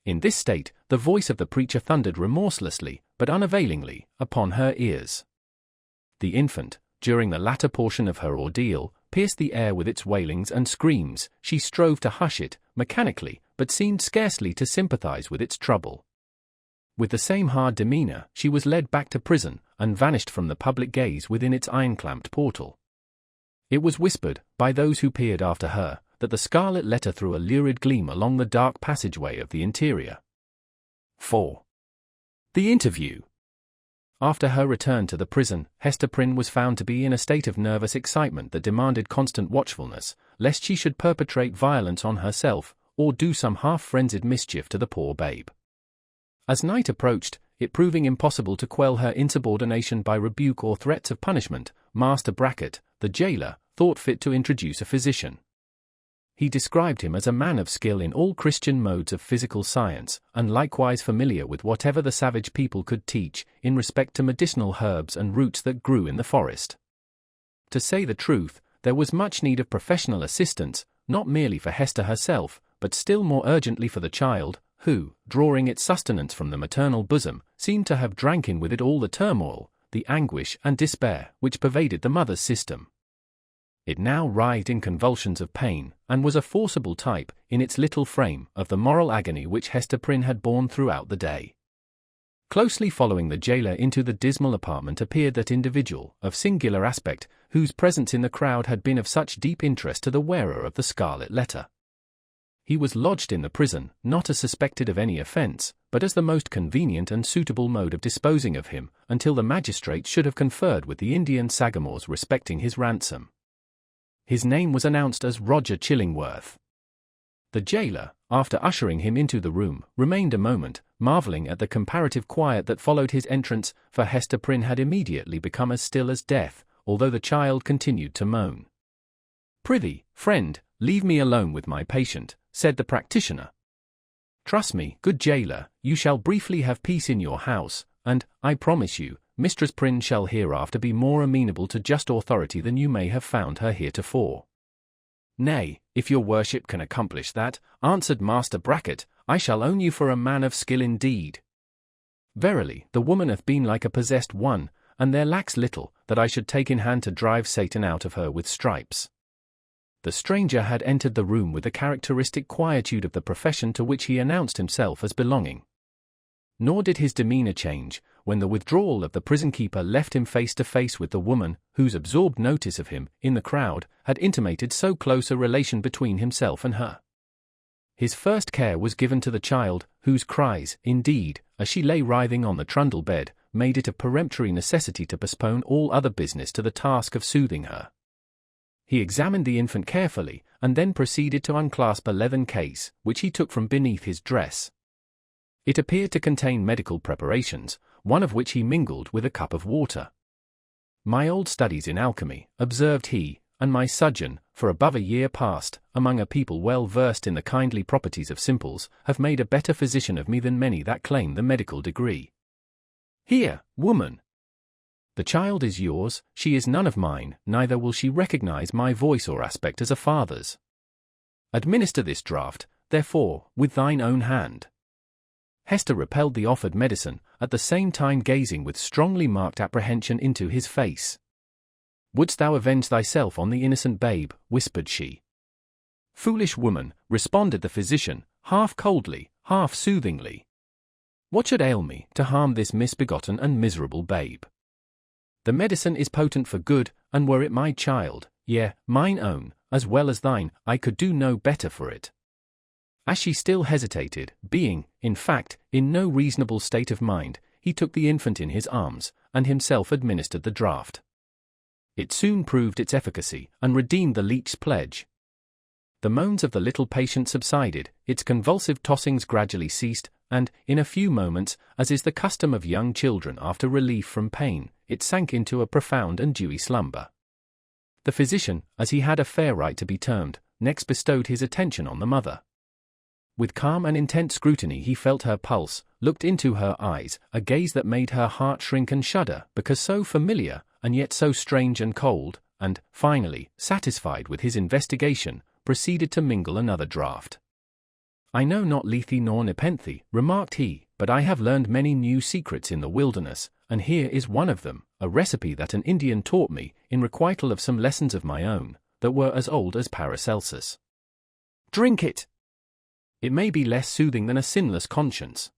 In this state, the voice of the preacher thundered remorselessly, but unavailingly, upon her ears. The infant, during the latter portion of her ordeal, pierced the air with its wailings and screams. She strove to hush it, mechanically, but seemed scarcely to sympathize with its trouble. With the same hard demeanor, she was led back to prison, and vanished from the public gaze within its iron-clamped portal. It was whispered, by those who peered after her, that the Scarlet Letter threw a lurid gleam along the dark passageway of the interior. 4. The interview. After her return to the prison, Hester Prynne was found to be in a state of nervous excitement that demanded constant watchfulness, lest she should perpetrate violence on herself, or do some half-frenzied mischief to the poor babe. As night approached, it proving impossible to quell her insubordination by rebuke or threats of punishment, Master Brackett, the jailer, thought fit to introduce a physician. He described him as a man of skill in all Christian modes of physical science, and likewise familiar with whatever the savage people could teach, in respect to medicinal herbs and roots that grew in the forest. To say the truth, there was much need of professional assistance, not merely for Hester herself, but still more urgently for the child, who, drawing its sustenance from the maternal bosom, seemed to have drank in with it all the turmoil, the anguish and despair which pervaded the mother's system. It now writhed in convulsions of pain, and was a forcible type, in its little frame, of the moral agony which Hester Prynne had borne throughout the day. Closely following the jailer into the dismal apartment appeared that individual, of singular aspect, whose presence in the crowd had been of such deep interest to the wearer of the Scarlet Letter. He was lodged in the prison, not as suspected of any offence, but as the most convenient and suitable mode of disposing of him, until the magistrate should have conferred with the Indian sagamores respecting his ransom. His name was announced as Roger Chillingworth. The jailer, after ushering him into the room, remained a moment, marvelling at the comparative quiet that followed his entrance, for Hester Prynne had immediately become as still as death, although the child continued to moan. "Prithee, friend, leave me alone with my patient," said the practitioner. "Trust me, good jailer, you shall briefly have peace in your house, and, I promise you, Mistress Prynne shall hereafter be more amenable to just authority than you may have found her heretofore." "Nay, if your worship can accomplish that," answered Master Brackett, "I shall own you for a man of skill indeed. Verily, the woman hath been like a possessed one, and there lacks little, that I should take in hand to drive Satan out of her with stripes." The stranger had entered the room with the characteristic quietude of the profession to which he announced himself as belonging. Nor did his demeanor change, when the withdrawal of the prison-keeper left him face to face with the woman, whose absorbed notice of him, in the crowd, had intimated so close a relation between himself and her. His first care was given to the child, whose cries, indeed, as she lay writhing on the trundle bed, made it a peremptory necessity to postpone all other business to the task of soothing her. He examined the infant carefully, and then proceeded to unclasp a leathern case, which he took from beneath his dress. It appeared to contain medical preparations, one of which he mingled with a cup of water. "My old studies in alchemy," observed he, "and my sojourn, for above a year past, among a people well versed in the kindly properties of simples, have made a better physician of me than many that claim the medical degree. Here, woman! The child is yours, she is none of mine, neither will she recognize my voice or aspect as a father's. Administer this draught, therefore, with thine own hand." Hester repelled the offered medicine, at the same time gazing with strongly marked apprehension into his face. "Wouldst thou avenge thyself on the innocent babe?" whispered she. "Foolish woman," responded the physician, half coldly, half soothingly. "What should ail me, to harm this misbegotten and miserable babe? The medicine is potent for good, and were it my child, yea, mine own, as well as thine, I could do no better for it." As she still hesitated, being, in fact, in no reasonable state of mind, he took the infant in his arms, and himself administered the draught. It soon proved its efficacy, and redeemed the leech's pledge. The moans of the little patient subsided, its convulsive tossings gradually ceased, and, in a few moments, as is the custom of young children after relief from pain, it sank into a profound and dewy slumber. The physician, as he had a fair right to be termed, next bestowed his attention on the mother. With calm and intent scrutiny he felt her pulse, looked into her eyes, a gaze that made her heart shrink and shudder, because so familiar, and yet so strange and cold, and, finally, satisfied with his investigation, proceeded to mingle another draught. "I know not Lethe nor Nepenthe," remarked he, "but I have learned many new secrets in the wilderness, and here is one of them, a recipe that an Indian taught me, in requital of some lessons of my own, that were as old as Paracelsus. Drink it! It may be less soothing than a sinless conscience.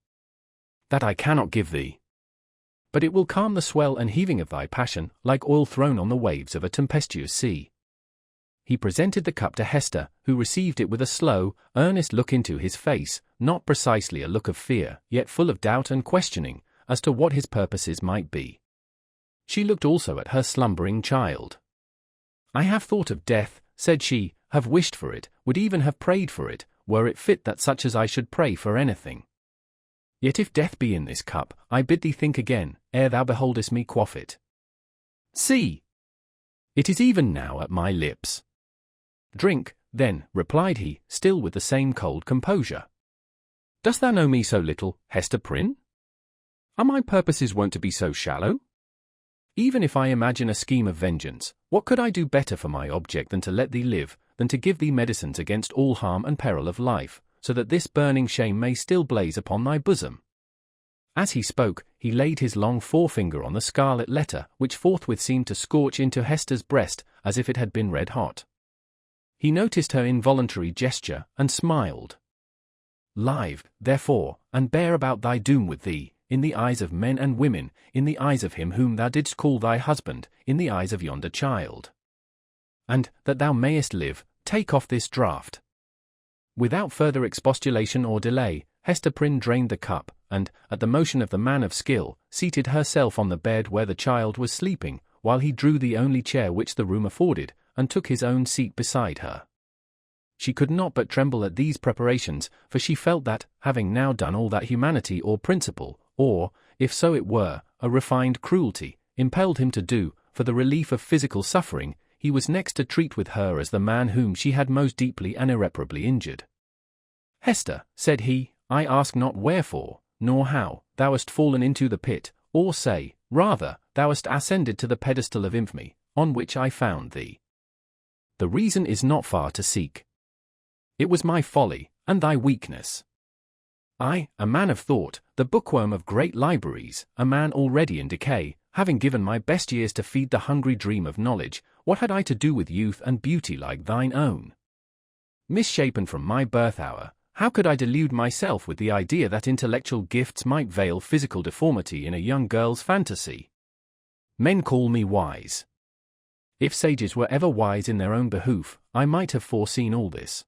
That I cannot give thee. But it will calm the swell and heaving of thy passion, like oil thrown on the waves of a tempestuous sea." He presented the cup to Hester, who received it with a slow, earnest look into his face, not precisely a look of fear, yet full of doubt and questioning, as to what his purposes might be. She looked also at her slumbering child. "I have thought of death," said she, "have wished for it, would even have prayed for it, were it fit that such as I should pray for anything. Yet if death be in this cup, I bid thee think again, ere thou beholdest me quaff it. See! It is even now at my lips. Drink, then," replied he, still with the same cold composure. "Dost thou know me so little, Hester Prynne? Are my purposes wont to be so shallow? Even if I imagine a scheme of vengeance, what could I do better for my object than to let thee live, than to give thee medicines against all harm and peril of life, so that this burning shame may still blaze upon thy bosom?" As he spoke, he laid his long forefinger on the scarlet letter, which forthwith seemed to scorch into Hester's breast, as if it had been red hot. He noticed her involuntary gesture, and smiled. "Live, therefore, and bear about thy doom with thee, in the eyes of men and women, in the eyes of him whom thou didst call thy husband, in the eyes of yonder child. And, that thou mayest live, take off this draught." Without further expostulation or delay, Hester Prynne drained the cup, and, at the motion of the man of skill, seated herself on the bed where the child was sleeping, while he drew the only chair which the room afforded, and took his own seat beside her. She could not but tremble at these preparations, for she felt that, having now done all that humanity or principle, or, if so it were, a refined cruelty, impelled him to do, for the relief of physical suffering, he was next to treat with her as the man whom she had most deeply and irreparably injured. "Hester," said he, "I ask not wherefore, nor how, thou hast fallen into the pit, or say, rather, thou hast ascended to the pedestal of infamy, on which I found thee. The reason is not far to seek. It was my folly, and thy weakness. I, a man of thought, the bookworm of great libraries, a man already in decay, having given my best years to feed the hungry dream of knowledge, what had I to do with youth and beauty like thine own? Misshapen from my birth hour, how could I delude myself with the idea that intellectual gifts might veil physical deformity in a young girl's fantasy? Men call me wise. If sages were ever wise in their own behoof, I might have foreseen all this.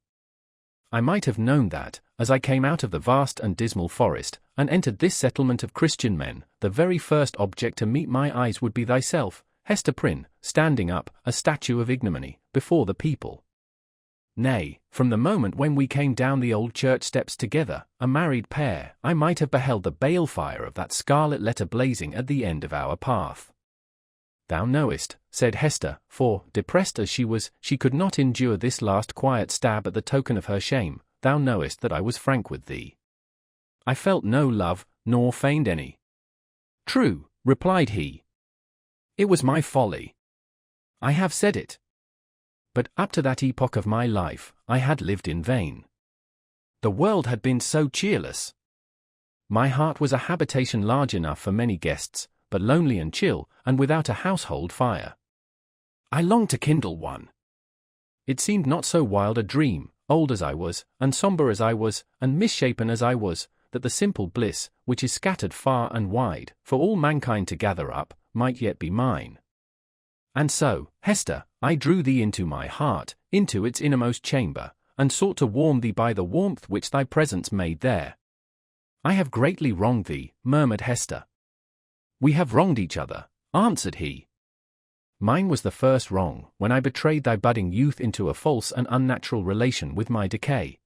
I might have known that, as I came out of the vast and dismal forest, and entered this settlement of Christian men, the very first object to meet my eyes would be thyself, Hester Prynne, standing up, a statue of ignominy, before the people. Nay, from the moment when we came down the old church steps together, a married pair, I might have beheld the balefire of that scarlet letter blazing at the end of our path. Thou knowest, said Hester, for, depressed as she was, she could not endure this last quiet stab at the token of her shame, thou knowest that I was frank with thee. I felt no love, nor feigned any. True, replied he. It was my folly. I have said it. But up to that epoch of my life, I had lived in vain. The world had been so cheerless. My heart was a habitation large enough for many guests, but lonely and chill, and without a household fire. I longed to kindle one. It seemed not so wild a dream, old as I was, and sombre as I was, and misshapen as I was, that the simple bliss, which is scattered far and wide, for all mankind to gather up, might yet be mine. And so, Hester, I drew thee into my heart, into its innermost chamber, and sought to warm thee by the warmth which thy presence made there. I have greatly wronged thee, murmured Hester. We have wronged each other, answered he. Mine was the first wrong, when I betrayed thy budding youth into a false and unnatural relation with my decay.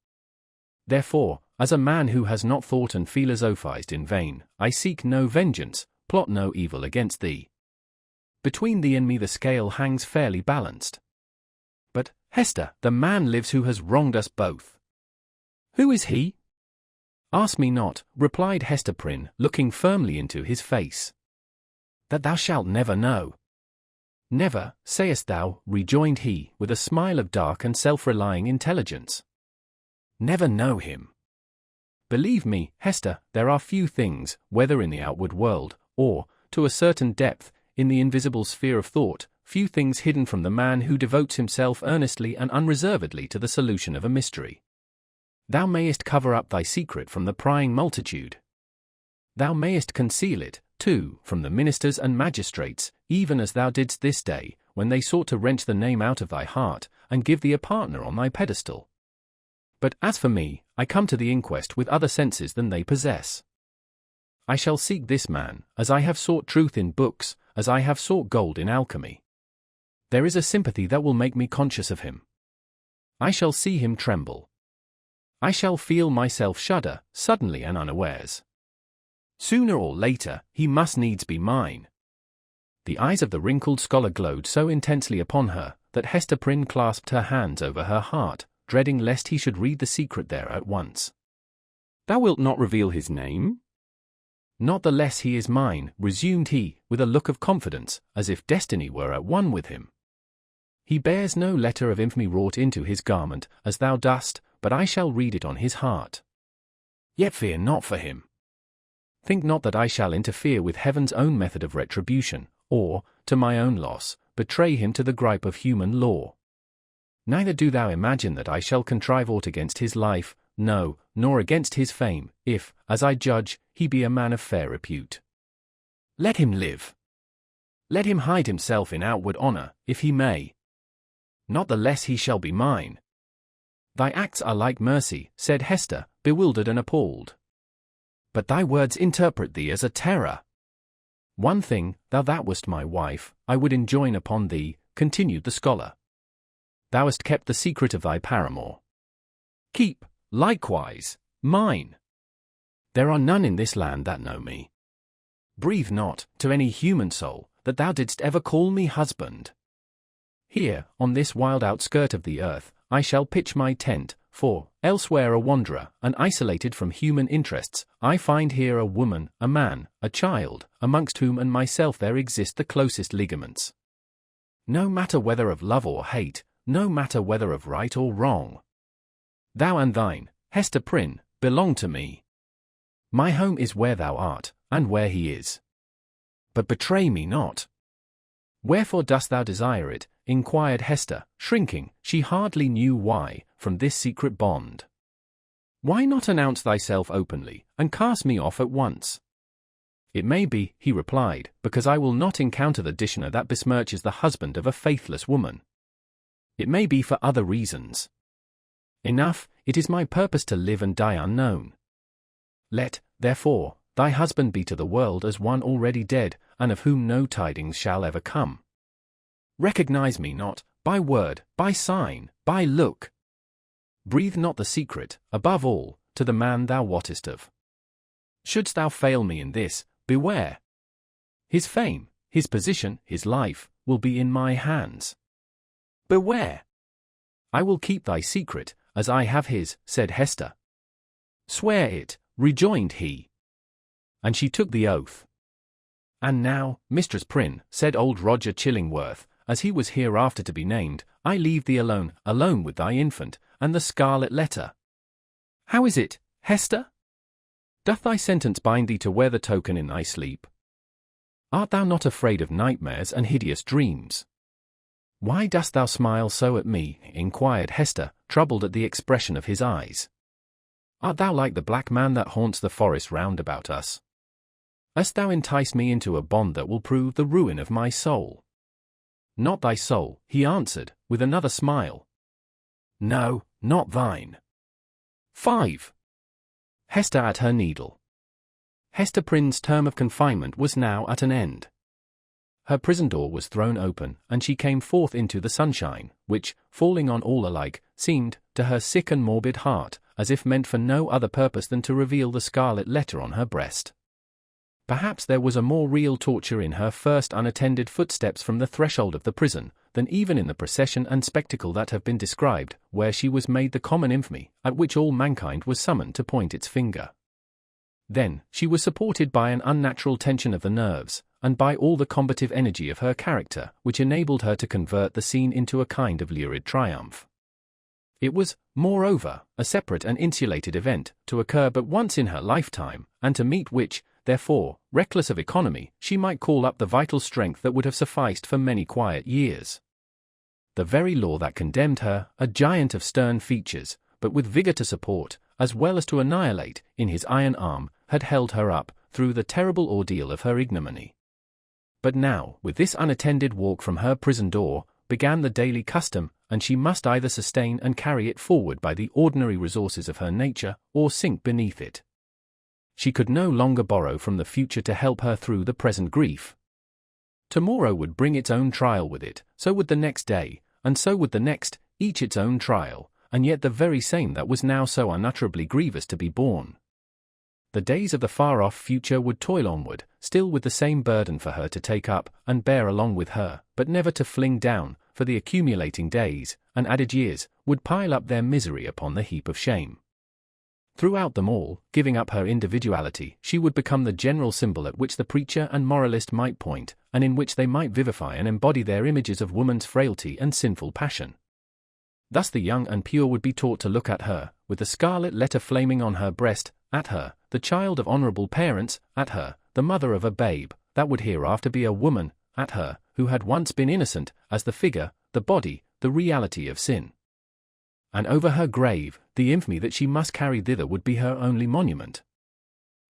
Therefore, as a man who has not thought and philosophized in vain, I seek no vengeance, plot no evil against thee. Between thee and me the scale hangs fairly balanced. But, Hester, the man lives who has wronged us both. Who is he? Ask me not, replied Hester Prynne, looking firmly into his face. That thou shalt never know. Never, sayest thou, rejoined he, with a smile of dark and self-relying intelligence. Never know him. Believe me, Hester, there are few things, whether in the outward world, or, to a certain depth, in the invisible sphere of thought, few things hidden from the man who devotes himself earnestly and unreservedly to the solution of a mystery. Thou mayest cover up thy secret from the prying multitude. Thou mayest conceal it, too, from the ministers and magistrates, even as thou didst this day, when they sought to wrench the name out of thy heart, and give thee a partner on thy pedestal. But as for me, I come to the inquest with other senses than they possess. I shall seek this man, as I have sought truth in books, as I have sought gold in alchemy. There is a sympathy that will make me conscious of him. I shall see him tremble. I shall feel myself shudder, suddenly and unawares. Sooner or later, he must needs be mine. The eyes of the wrinkled scholar glowed so intensely upon her, that Hester Prynne clasped her hands over her heart, dreading lest he should read the secret there at once. Thou wilt not reveal his name? Not the less he is mine, resumed he, with a look of confidence, as if destiny were at one with him. He bears no letter of infamy wrought into his garment, as thou dost, but I shall read it on his heart. Yet fear not for him. Think not that I shall interfere with heaven's own method of retribution, or, to my own loss, betray him to the gripe of human law. Neither do thou imagine that I shall contrive aught against his life, no, nor against his fame, if, as I judge, he be a man of fair repute. Let him live. Let him hide himself in outward honor, if he may. Not the less he shall be mine. Thy acts are like mercy, said Hester, bewildered and appalled. But thy words interpret thee as a terror. One thing, thou that wast my wife, I would enjoin upon thee, continued the scholar. Thou hast kept the secret of thy paramour. Keep, likewise, mine. There are none in this land that know me. Breathe not, to any human soul, that thou didst ever call me husband. Here, on this wild outskirt of the earth, I shall pitch my tent, for, elsewhere a wanderer, and isolated from human interests, I find here a woman, a man, a child, amongst whom and myself there exist the closest ligaments. No matter whether of love or hate, no matter whether of right or wrong. Thou and thine, Hester Prynne, belong to me. My home is where thou art, and where he is. But betray me not. Wherefore dost thou desire it? Inquired Hester, shrinking, she hardly knew why, from this secret bond. Why not announce thyself openly, and cast me off at once? It may be, he replied, because I will not encounter the dishonor that besmirches the husband of a faithless woman. It may be for other reasons. Enough, it is my purpose to live and die unknown. Let, therefore, thy husband be to the world as one already dead, and of whom no tidings shall ever come. Recognize me not, by word, by sign, by look. Breathe not the secret, above all, to the man thou wottest of. Shouldst thou fail me in this, beware. His fame, his position, his life, will be in my hands. Beware. I will keep thy secret, as I have his, said Hester. Swear it, rejoined he. And she took the oath. And now, Mistress Prynne, said old Roger Chillingworth, as he was hereafter to be named, I leave thee alone, alone with thy infant, and the Scarlet Letter. How is it, Hester? Doth thy sentence bind thee to wear the token in thy sleep? Art thou not afraid of nightmares and hideous dreams? Why dost thou smile so at me? Inquired Hester, troubled at the expression of his eyes. Art thou like the black man that haunts the forest round about us? Hast thou enticed me into a bond that will prove the ruin of my soul? Not thy soul, he answered, with another smile. No, not thine. 5. Hester at her needle. Hester Prynne's term of confinement was now at an end. Her prison door was thrown open, and she came forth into the sunshine, which, falling on all alike, seemed, to her sick and morbid heart, as if meant for no other purpose than to reveal the scarlet letter on her breast. Perhaps there was a more real torture in her first unattended footsteps from the threshold of the prison, than even in the procession and spectacle that have been described, where she was made the common infamy, at which all mankind was summoned to point its finger. Then, she was supported by an unnatural tension of the nerves, and by all the combative energy of her character, which enabled her to convert the scene into a kind of lurid triumph. It was, moreover, a separate and insulated event, to occur but once in her lifetime, and to meet which, therefore, reckless of economy, she might call up the vital strength that would have sufficed for many quiet years. The very law that condemned her, a giant of stern features, but with vigor to support, as well as to annihilate, in his iron arm, had held her up, through the terrible ordeal of her ignominy. But now, with this unattended walk from her prison door, began the daily custom, and she must either sustain and carry it forward by the ordinary resources of her nature, or sink beneath it. She could no longer borrow from the future to help her through the present grief. Tomorrow would bring its own trial with it, so would the next day, and so would the next, each its own trial, and yet the very same that was now so unutterably grievous to be borne. The days of the far-off future would toil onward, still with the same burden for her to take up and bear along with her, but never to fling down, for the accumulating days, and added years, would pile up their misery upon the heap of shame. Throughout them all, giving up her individuality, she would become the general symbol at which the preacher and moralist might point, and in which they might vivify and embody their images of woman's frailty and sinful passion. Thus the young and pure would be taught to look at her, with the scarlet letter flaming on her breast, at her, the child of honorable parents, at her, the mother of a babe, that would hereafter be a woman, at her, who had once been innocent, as the figure, the body, the reality of sin. And over her grave, the infamy that she must carry thither would be her only monument.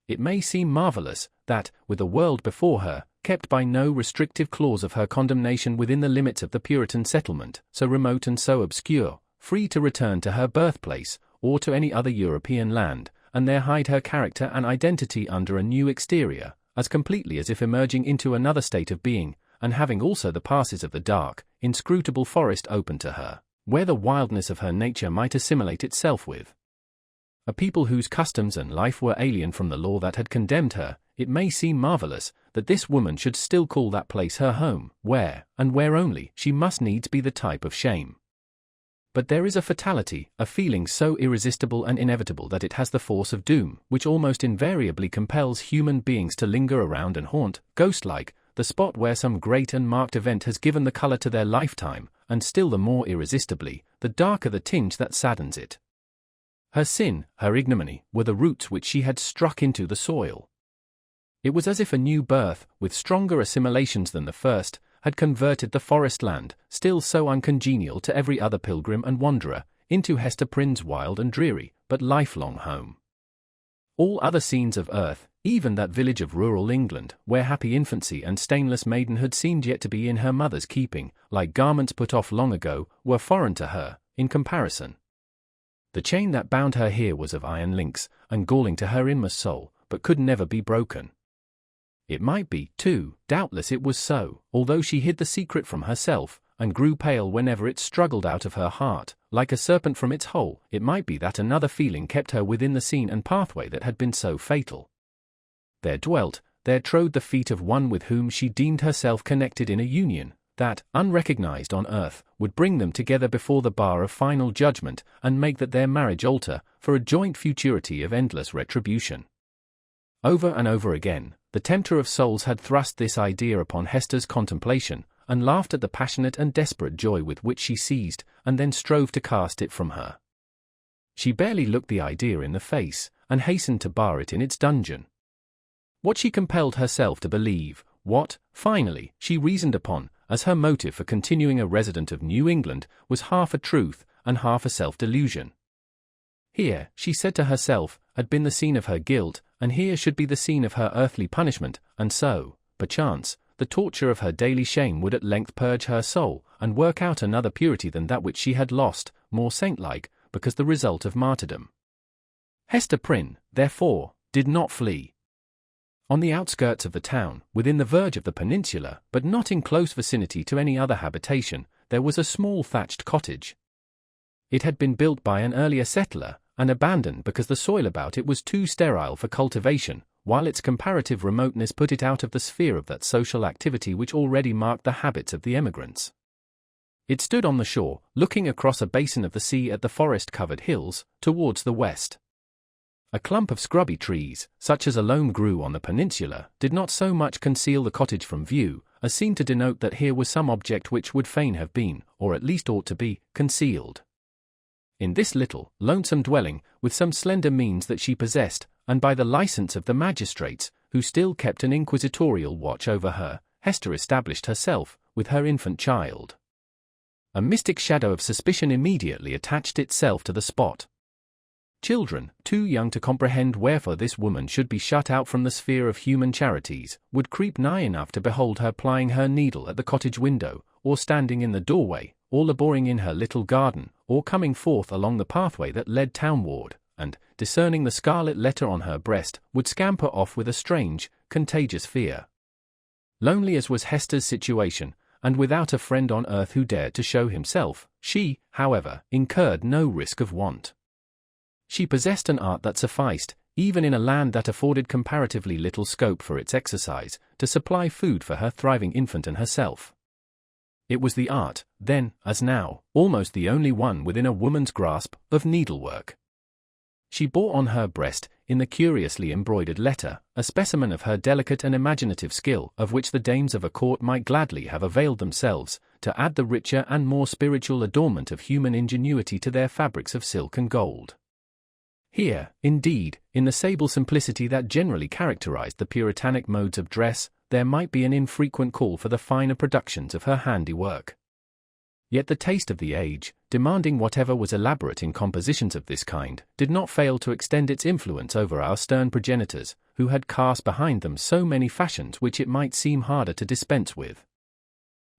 It may seem marvelous, that, with the world before her, kept by no restrictive clause of her condemnation within the limits of the Puritan settlement, so remote and so obscure, free to return to her birthplace, or to any other European land, and there hide her character and identity under a new exterior, as completely as if emerging into another state of being, and having also the passes of the dark, inscrutable forest open to her, where the wildness of her nature might assimilate itself with a people whose customs and life were alien from the law that had condemned her. It may seem marvelous that this woman should still call that place her home, where, and where only, she must needs be the type of shame. But there is a fatality, a feeling so irresistible and inevitable that it has the force of doom, which almost invariably compels human beings to linger around and haunt, ghost-like, the spot where some great and marked event has given the color to their lifetime, and still the more irresistibly, the darker the tinge that saddens it. Her sin, her ignominy, were the roots which she had struck into the soil. It was as if a new birth, with stronger assimilations than the first, had converted the forest land, still so uncongenial to every other pilgrim and wanderer, into Hester Prynne's wild and dreary, but lifelong home. All other scenes of earth, even that village of rural England, where happy infancy and stainless maidenhood seemed yet to be in her mother's keeping, like garments put off long ago, were foreign to her, in comparison. The chain that bound her here was of iron links, and galling to her inmost soul, but could never be broken. It might be, too, doubtless it was so, although she hid the secret from herself, and grew pale whenever it struggled out of her heart, like a serpent from its hole. It might be that another feeling kept her within the scene and pathway that had been so fatal. There dwelt, there trode the feet of one with whom she deemed herself connected in a union, that, unrecognized on earth, would bring them together before the bar of final judgment, and make that their marriage altar, for a joint futurity of endless retribution. Over and over again, the tempter of souls had thrust this idea upon Hester's contemplation, and laughed at the passionate and desperate joy with which she seized, and then strove to cast it from her. She barely looked the idea in the face, and hastened to bar it in its dungeon. What she compelled herself to believe, what, finally, she reasoned upon, as her motive for continuing a resident of New England, was half a truth, and half a self-delusion. Here, she said to herself, had been the scene of her guilt, and here should be the scene of her earthly punishment, and so, perchance, the torture of her daily shame would at length purge her soul, and work out another purity than that which she had lost, more saint-like, because the result of martyrdom. Hester Prynne, therefore, did not flee. On the outskirts of the town, within the verge of the peninsula, but not in close vicinity to any other habitation, there was a small thatched cottage. It had been built by an earlier settler, and abandoned because the soil about it was too sterile for cultivation, while its comparative remoteness put it out of the sphere of that social activity which already marked the habits of the emigrants. It stood on the shore, looking across a basin of the sea at the forest-covered hills, towards the west. A clump of scrubby trees, such as alone grew on the peninsula, did not so much conceal the cottage from view, as seemed to denote that here was some object which would fain have been, or at least ought to be, concealed. In this little, lonesome dwelling, with some slender means that she possessed, and by the license of the magistrates, who still kept an inquisitorial watch over her, Hester established herself, with her infant child. A mystic shadow of suspicion immediately attached itself to the spot. Children, too young to comprehend wherefore this woman should be shut out from the sphere of human charities, would creep nigh enough to behold her plying her needle at the cottage window, or standing in the doorway, or laboring in her little garden, or coming forth along the pathway that led townward, and, discerning the scarlet letter on her breast, would scamper off with a strange, contagious fear. Lonely as was Hester's situation, and without a friend on earth who dared to show himself, she, however, incurred no risk of want. She possessed an art that sufficed, even in a land that afforded comparatively little scope for its exercise, to supply food for her thriving infant and herself. It was the art, then, as now, almost the only one within a woman's grasp, of needlework. She bore on her breast, in the curiously embroidered letter, a specimen of her delicate and imaginative skill, of which the dames of a court might gladly have availed themselves, to add the richer and more spiritual adornment of human ingenuity to their fabrics of silk and gold. Here, indeed, in the sable simplicity that generally characterized the Puritanic modes of dress, there might be an infrequent call for the finer productions of her handiwork. Yet the taste of the age, demanding whatever was elaborate in compositions of this kind, did not fail to extend its influence over our stern progenitors, who had cast behind them so many fashions which it might seem harder to dispense with.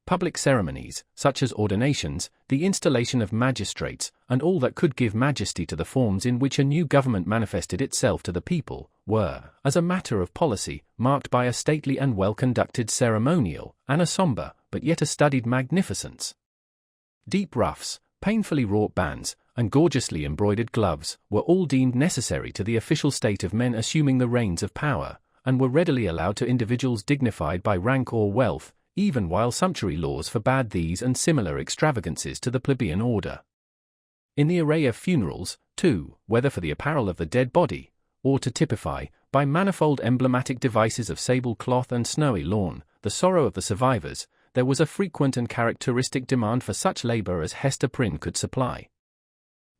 Public ceremonies, such as ordinations, the installation of magistrates, and all that could give majesty to the forms in which a new government manifested itself to the people, were, as a matter of policy, marked by a stately and well-conducted ceremonial, and a sombre, but yet a studied magnificence. Deep ruffs, painfully wrought bands, and gorgeously embroidered gloves, were all deemed necessary to the official state of men assuming the reins of power, and were readily allowed to individuals dignified by rank or wealth, even while sumptuary laws forbade these and similar extravagances to the plebeian order. In the array of funerals, too, whether for the apparel of the dead body, or to typify, by manifold emblematic devices of sable cloth and snowy lawn, the sorrow of the survivors, there was a frequent and characteristic demand for such labor as Hester Prynne could supply.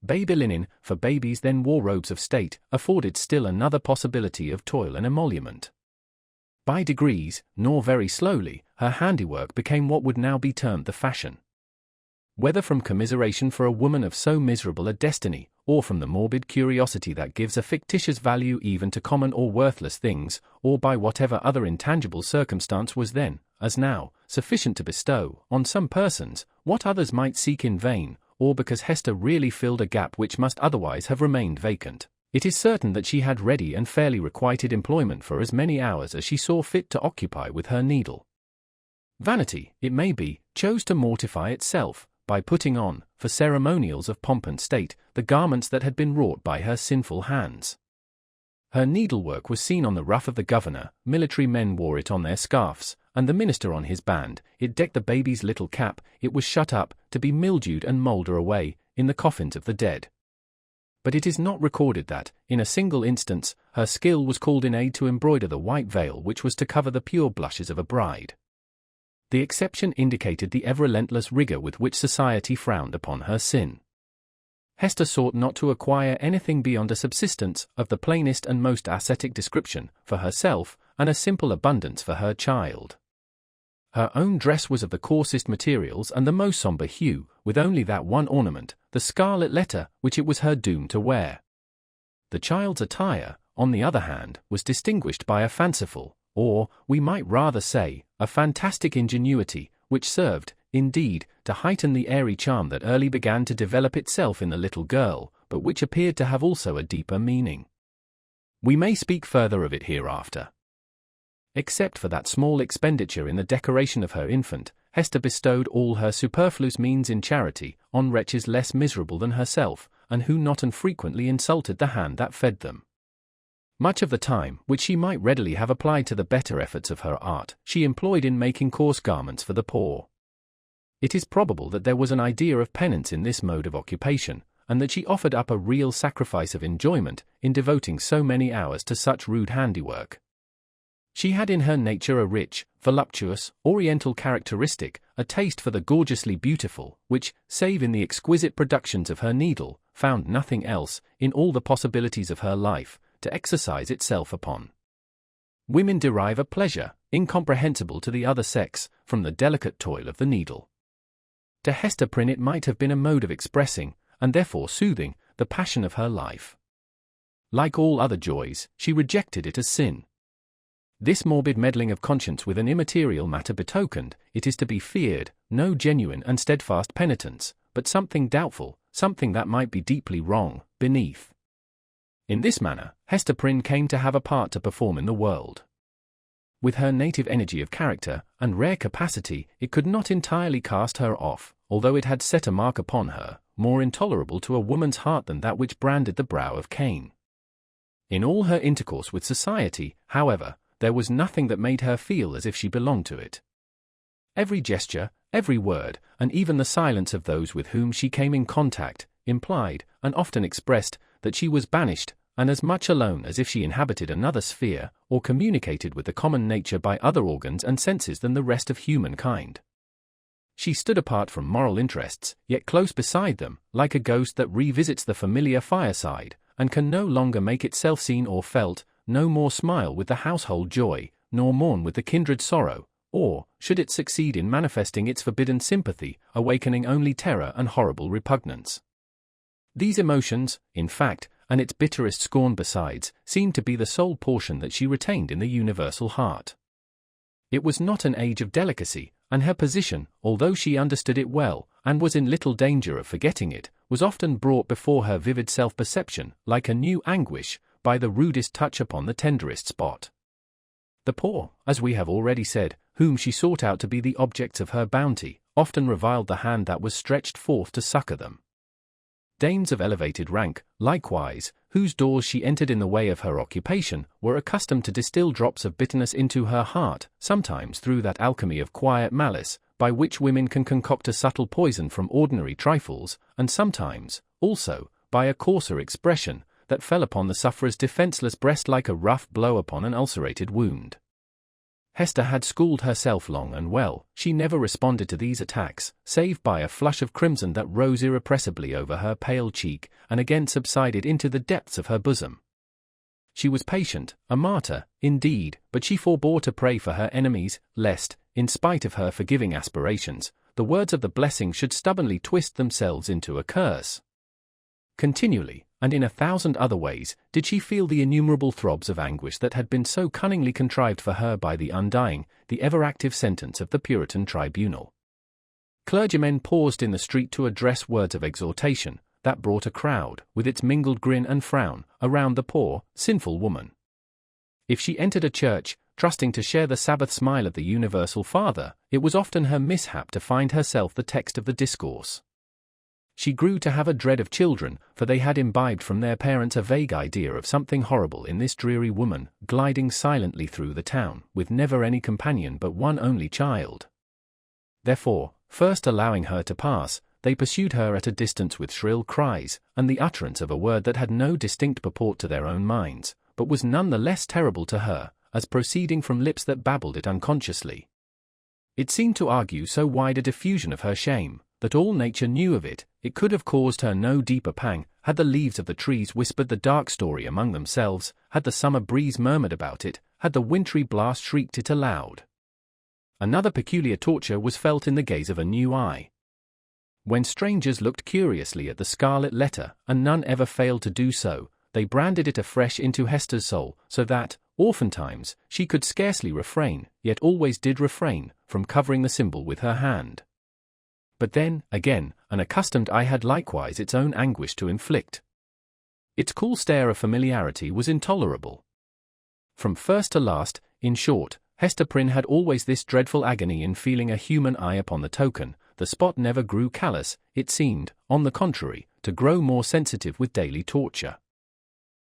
Baby linen, for babies then wore robes of state, afforded still another possibility of toil and emolument. By degrees, nor very slowly, her handiwork became what would now be termed the fashion. Whether from commiseration for a woman of so miserable a destiny, or from the morbid curiosity that gives a fictitious value even to common or worthless things, or by whatever other intangible circumstance was then, as now, sufficient to bestow, on some persons, what others might seek in vain, or because Hester really filled a gap which must otherwise have remained vacant, it is certain that she had ready and fairly requited employment for as many hours as she saw fit to occupy with her needle. Vanity, it may be, chose to mortify itself, by putting on, for ceremonials of pomp and state, the garments that had been wrought by her sinful hands. Her needlework was seen on the ruff of the governor, military men wore it on their scarfs, and the minister on his band, it decked the baby's little cap, it was shut up, to be mildewed and moulder away, in the coffins of the dead. But it is not recorded that, in a single instance, her skill was called in aid to embroider the white veil which was to cover the pure blushes of a bride. The exception indicated the ever-relentless rigor with which society frowned upon her sin. Hester sought not to acquire anything beyond a subsistence of the plainest and most ascetic description, for herself, and a simple abundance for her child. Her own dress was of the coarsest materials and the most sombre hue, with only that one ornament, the scarlet letter, which it was her doom to wear. The child's attire, on the other hand, was distinguished by a fanciful, or, we might rather say, a fantastic ingenuity, which served, indeed, to heighten the airy charm that early began to develop itself in the little girl, but which appeared to have also a deeper meaning. We may speak further of it hereafter. Except for that small expenditure in the decoration of her infant, Hester bestowed all her superfluous means in charity on wretches less miserable than herself, and who not unfrequently insulted the hand that fed them. Much of the time, which she might readily have applied to the better efforts of her art, she employed in making coarse garments for the poor. It is probable that there was an idea of penance in this mode of occupation, and that she offered up a real sacrifice of enjoyment in devoting so many hours to such rude handiwork. She had in her nature a rich, voluptuous, oriental characteristic, a taste for the gorgeously beautiful, which, save in the exquisite productions of her needle, found nothing else, in all the possibilities of her life, to exercise itself upon. Women derive a pleasure, incomprehensible to the other sex, from the delicate toil of the needle. To Hester Prynne it might have been a mode of expressing, and therefore soothing, the passion of her life. Like all other joys, she rejected it as sin. This morbid meddling of conscience with an immaterial matter betokened, it is to be feared, no genuine and steadfast penitence, but something doubtful, something that might be deeply wrong, beneath. In this manner, Hester Prynne came to have a part to perform in the world. With her native energy of character, and rare capacity, it could not entirely cast her off, although it had set a mark upon her, more intolerable to a woman's heart than that which branded the brow of Cain. In all her intercourse with society, however, there was nothing that made her feel as if she belonged to it. Every gesture, every word, and even the silence of those with whom she came in contact, implied, and often expressed, that she was banished, and as much alone as if she inhabited another sphere, or communicated with the common nature by other organs and senses than the rest of humankind. She stood apart from moral interests, yet close beside them, like a ghost that revisits the familiar fireside, and can no longer make itself seen or felt, no more smile with the household joy, nor mourn with the kindred sorrow, or, should it succeed in manifesting its forbidden sympathy, awakening only terror and horrible repugnance. These emotions, in fact, and its bitterest scorn besides, seemed to be the sole portion that she retained in the universal heart. It was not an age of delicacy, and her position, although she understood it well, and was in little danger of forgetting it, was often brought before her vivid self-perception, like a new anguish, by the rudest touch upon the tenderest spot. The poor, as we have already said, whom she sought out to be the objects of her bounty, often reviled the hand that was stretched forth to succor them. Dames of elevated rank, likewise, whose doors she entered in the way of her occupation, were accustomed to distill drops of bitterness into her heart, sometimes through that alchemy of quiet malice, by which women can concoct a subtle poison from ordinary trifles, and sometimes, also, by a coarser expression, that fell upon the sufferer's defenseless breast like a rough blow upon an ulcerated wound. Hester had schooled herself long and well. She never responded to these attacks, save by a flush of crimson that rose irrepressibly over her pale cheek, and again subsided into the depths of her bosom. She was patient, a martyr, indeed, but she forbore to pray for her enemies, lest, in spite of her forgiving aspirations, the words of the blessing should stubbornly twist themselves into a curse. Continually, and in 1,000 other ways, did she feel the innumerable throbs of anguish that had been so cunningly contrived for her by the undying, the ever-active sentence of the Puritan tribunal. Clergymen paused in the street to address words of exhortation, that brought a crowd, with its mingled grin and frown, around the poor, sinful woman. If she entered a church, trusting to share the Sabbath smile of the universal Father, it was often her mishap to find herself the text of the discourse. She grew to have a dread of children, for they had imbibed from their parents a vague idea of something horrible in this dreary woman, gliding silently through the town, with never any companion but one only child. Therefore, first allowing her to pass, they pursued her at a distance with shrill cries, and the utterance of a word that had no distinct purport to their own minds, but was none the less terrible to her, as proceeding from lips that babbled it unconsciously. It seemed to argue so wide a diffusion of her shame, that all nature knew of it. It could have caused her no deeper pang, had the leaves of the trees whispered the dark story among themselves, had the summer breeze murmured about it, had the wintry blast shrieked it aloud. Another peculiar torture was felt in the gaze of a new eye. When strangers looked curiously at the Scarlet Letter, and none ever failed to do so, they branded it afresh into Hester's soul, so that, oftentimes, she could scarcely refrain, yet always did refrain, from covering the symbol with her hand. But then, again, an accustomed eye had likewise its own anguish to inflict. Its cool stare of familiarity was intolerable. From first to last, in short, Hester Prynne had always this dreadful agony in feeling a human eye upon the token. The spot never grew callous, it seemed, on the contrary, to grow more sensitive with daily torture.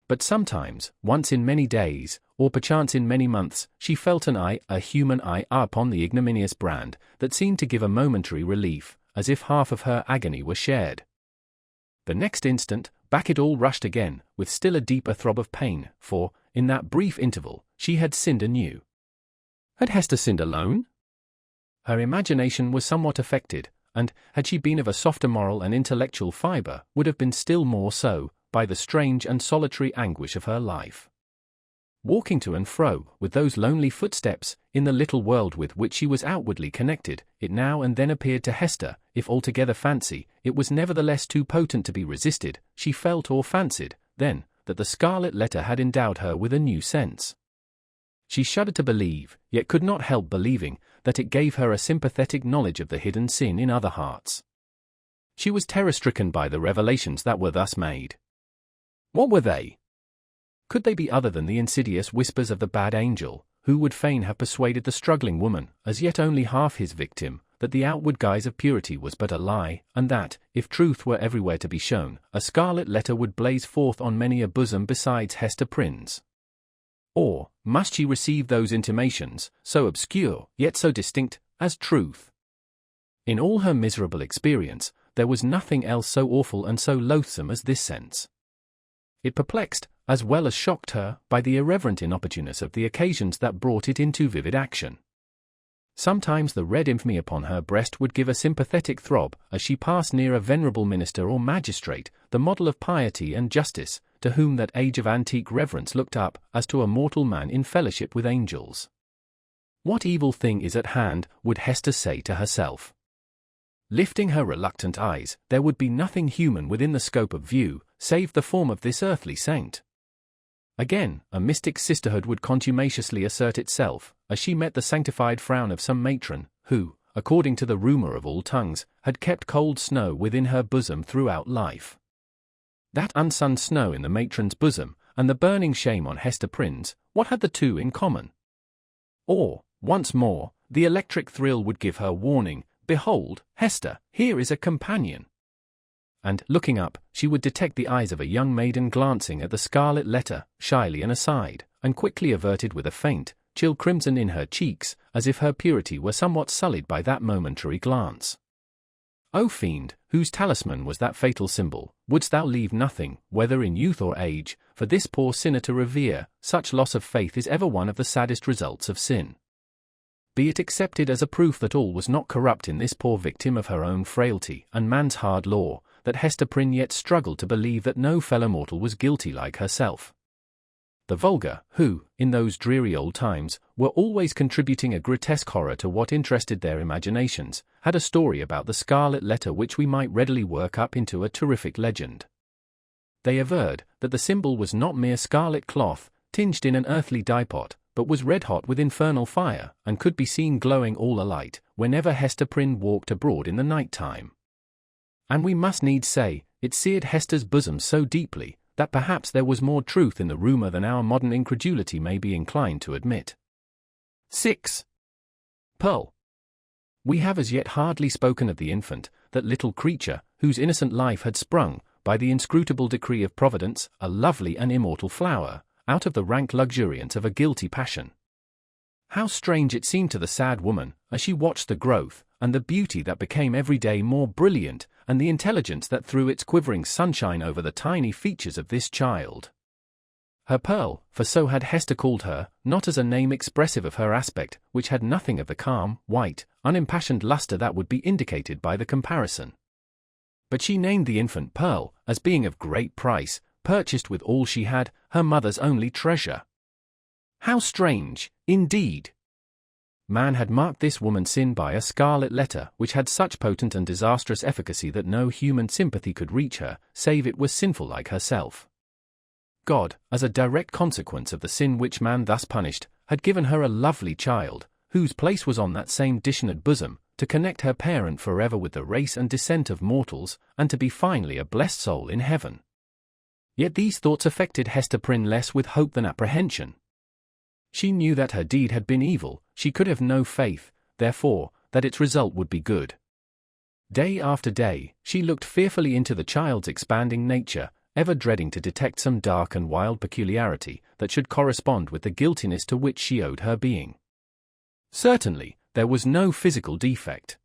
But sometimes, once in many days, or perchance in many months, she felt an eye, a human eye, upon the ignominious brand, that seemed to give a momentary relief, as if half of her agony were shared. The next instant, back it all rushed again, with still a deeper throb of pain, for, in that brief interval, she had sinned anew. Had Hester sinned alone? Her imagination was somewhat affected, and, had she been of a softer moral and intellectual fibre, would have been still more so, by the strange and solitary anguish of her life. Walking to and fro, with those lonely footsteps, in the little world with which she was outwardly connected, it now and then appeared to Hester, if altogether fancy, it was nevertheless too potent to be resisted. She felt or fancied, then, that the Scarlet Letter had endowed her with a new sense. She shuddered to believe, yet could not help believing, that it gave her a sympathetic knowledge of the hidden sin in other hearts. She was terror-stricken by the revelations that were thus made. What were they? Could they be other than the insidious whispers of the bad angel, who would fain have persuaded the struggling woman, as yet only half his victim, that the outward guise of purity was but a lie, and that, if truth were everywhere to be shown, a scarlet letter would blaze forth on many a bosom besides Hester Prynne's? Or, must she receive those intimations, so obscure, yet so distinct, as truth? In all her miserable experience, there was nothing else so awful and so loathsome as this sense. It perplexed, as well as shocked her, by the irreverent inopportuneness of the occasions that brought it into vivid action. Sometimes the red infamy upon her breast would give a sympathetic throb, as she passed near a venerable minister or magistrate, the model of piety and justice, to whom that age of antique reverence looked up, as to a mortal man in fellowship with angels. What evil thing is at hand, would Hester say to herself. Lifting her reluctant eyes, there would be nothing human within the scope of view, save the form of this earthly saint. Again, a mystic sisterhood would contumaciously assert itself, as she met the sanctified frown of some matron, who, according to the rumour of all tongues, had kept cold snow within her bosom throughout life. That unsunned snow in the matron's bosom, and the burning shame on Hester Prynne's, what had the two in common? Or, once more, the electric thrill would give her warning, behold, Hester, here is a companion. And, looking up, she would detect the eyes of a young maiden glancing at the Scarlet Letter, shyly and aside, and quickly averted with a faint, chill crimson in her cheeks, as if her purity were somewhat sullied by that momentary glance. O fiend, whose talisman was that fatal symbol, wouldst thou leave nothing, whether in youth or age, for this poor sinner to revere? Such loss of faith is ever one of the saddest results of sin. Be it accepted as a proof that all was not corrupt in this poor victim of her own frailty and man's hard law, that Hester Prynne yet struggled to believe that no fellow mortal was guilty like herself. The vulgar, who, in those dreary old times, were always contributing a grotesque horror to what interested their imaginations, had a story about the Scarlet Letter which we might readily work up into a terrific legend. They averred that the symbol was not mere scarlet cloth, tinged in an earthly dye-pot, but was red-hot with infernal fire, and could be seen glowing all alight, whenever Hester Prynne walked abroad in the night-time. And we must needs say, it seared Hester's bosom so deeply, that perhaps there was more truth in the rumour than our modern incredulity may be inclined to admit. 6. Pearl. We have as yet hardly spoken of the infant, that little creature, whose innocent life had sprung, by the inscrutable decree of Providence, a lovely and immortal flower, out of the rank luxuriance of a guilty passion. How strange it seemed to the sad woman, as she watched the growth, and the beauty that became every day more brilliant, and the intelligence that threw its quivering sunshine over the tiny features of this child. Her Pearl, for so had Hester called her, not as a name expressive of her aspect, which had nothing of the calm, white, unimpassioned lustre that would be indicated by the comparison. But she named the infant Pearl, as being of great price, purchased with all she had, her mother's only treasure. How strange, indeed! Man had marked this woman's sin by a scarlet letter which had such potent and disastrous efficacy that no human sympathy could reach her, save it was sinful like herself. God, as a direct consequence of the sin which man thus punished, had given her a lovely child, whose place was on that same dishonoured bosom, to connect her parent forever with the race and descent of mortals, and to be finally a blessed soul in heaven. Yet these thoughts affected Hester Prynne less with hope than apprehension. She knew that her deed had been evil, she could have no faith, therefore, that its result would be good. Day after day, she looked fearfully into the child's expanding nature, ever dreading to detect some dark and wild peculiarity that should correspond with the guiltiness to which she owed her being. Certainly, there was no physical defect.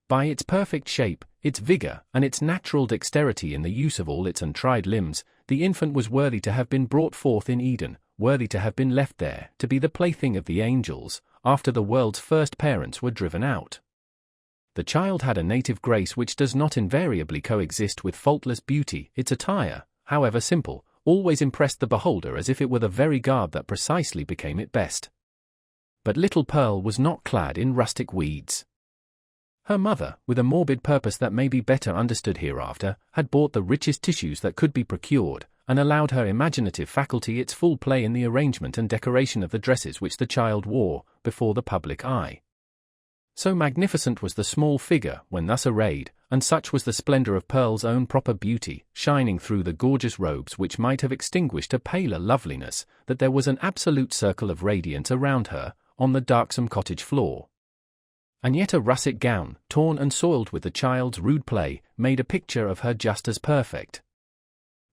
By its perfect shape, its vigor, and its natural dexterity in the use of all its untried limbs, the infant was worthy to have been brought forth in Eden, worthy to have been left there, to be the plaything of the angels, after the world's first parents were driven out. The child had a native grace which does not invariably coexist with faultless beauty. Its attire, however simple, always impressed the beholder as if it were the very garb that precisely became it best. But little Pearl was not clad in rustic weeds. Her mother, with a morbid purpose that may be better understood hereafter, had bought the richest tissues that could be procured, and allowed her imaginative faculty its full play in the arrangement and decoration of the dresses which the child wore, before the public eye. So magnificent was the small figure when thus arrayed, and such was the splendor of Pearl's own proper beauty, shining through the gorgeous robes which might have extinguished a paler loveliness, that there was an absolute circle of radiance around her, on the darksome cottage floor. And yet a russet gown, torn and soiled with the child's rude play, made a picture of her just as perfect.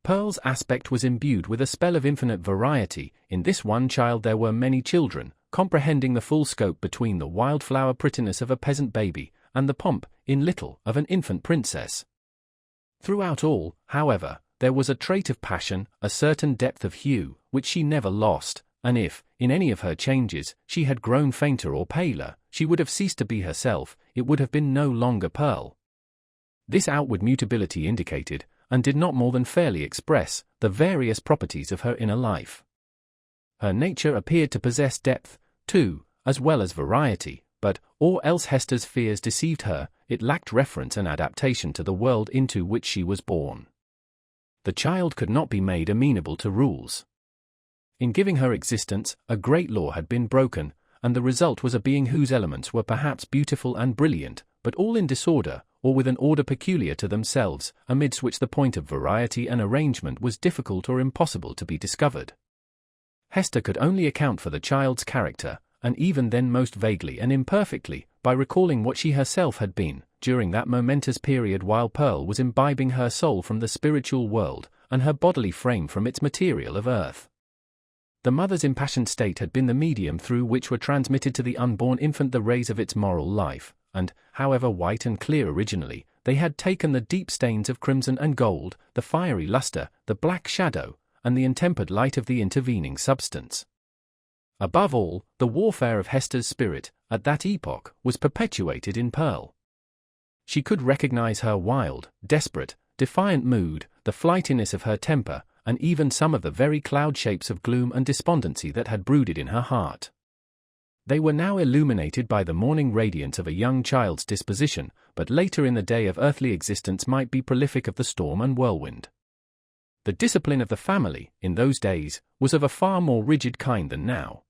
Pearl's aspect was imbued with a spell of infinite variety. In this one child there were many children, comprehending the full scope between the wildflower prettiness of a peasant baby, and the pomp, in little, of an infant princess. Throughout all, however, there was a trait of passion, a certain depth of hue, which she never lost, and if, in any of her changes, she had grown fainter or paler, she would have ceased to be herself, it would have been no longer Pearl. This outward mutability indicated, and did not more than fairly express, the various properties of her inner life. Her nature appeared to possess depth, too, as well as variety, but, or else Hester's fears deceived her, it lacked reference and adaptation to the world into which she was born. The child could not be made amenable to rules. In giving her existence, a great law had been broken, and the result was a being whose elements were perhaps beautiful and brilliant, but all in disorder, or with an order peculiar to themselves, amidst which the point of variety and arrangement was difficult or impossible to be discovered. Hester could only account for the child's character, and even then most vaguely and imperfectly, by recalling what she herself had been, during that momentous period while Pearl was imbibing her soul from the spiritual world, and her bodily frame from its material of earth. The mother's impassioned state had been the medium through which were transmitted to the unborn infant the rays of its moral life, and, however white and clear originally, they had taken the deep stains of crimson and gold, the fiery lustre, the black shadow, and the intempered light of the intervening substance. Above all, the warfare of Hester's spirit, at that epoch, was perpetuated in Pearl. She could recognize her wild, desperate, defiant mood, the flightiness of her temper, and even some of the very cloud shapes of gloom and despondency that had brooded in her heart. They were now illuminated by the morning radiance of a young child's disposition, but later in the day of earthly existence might be prolific of the storm and whirlwind. The discipline of the family, in those days, was of a far more rigid kind than now.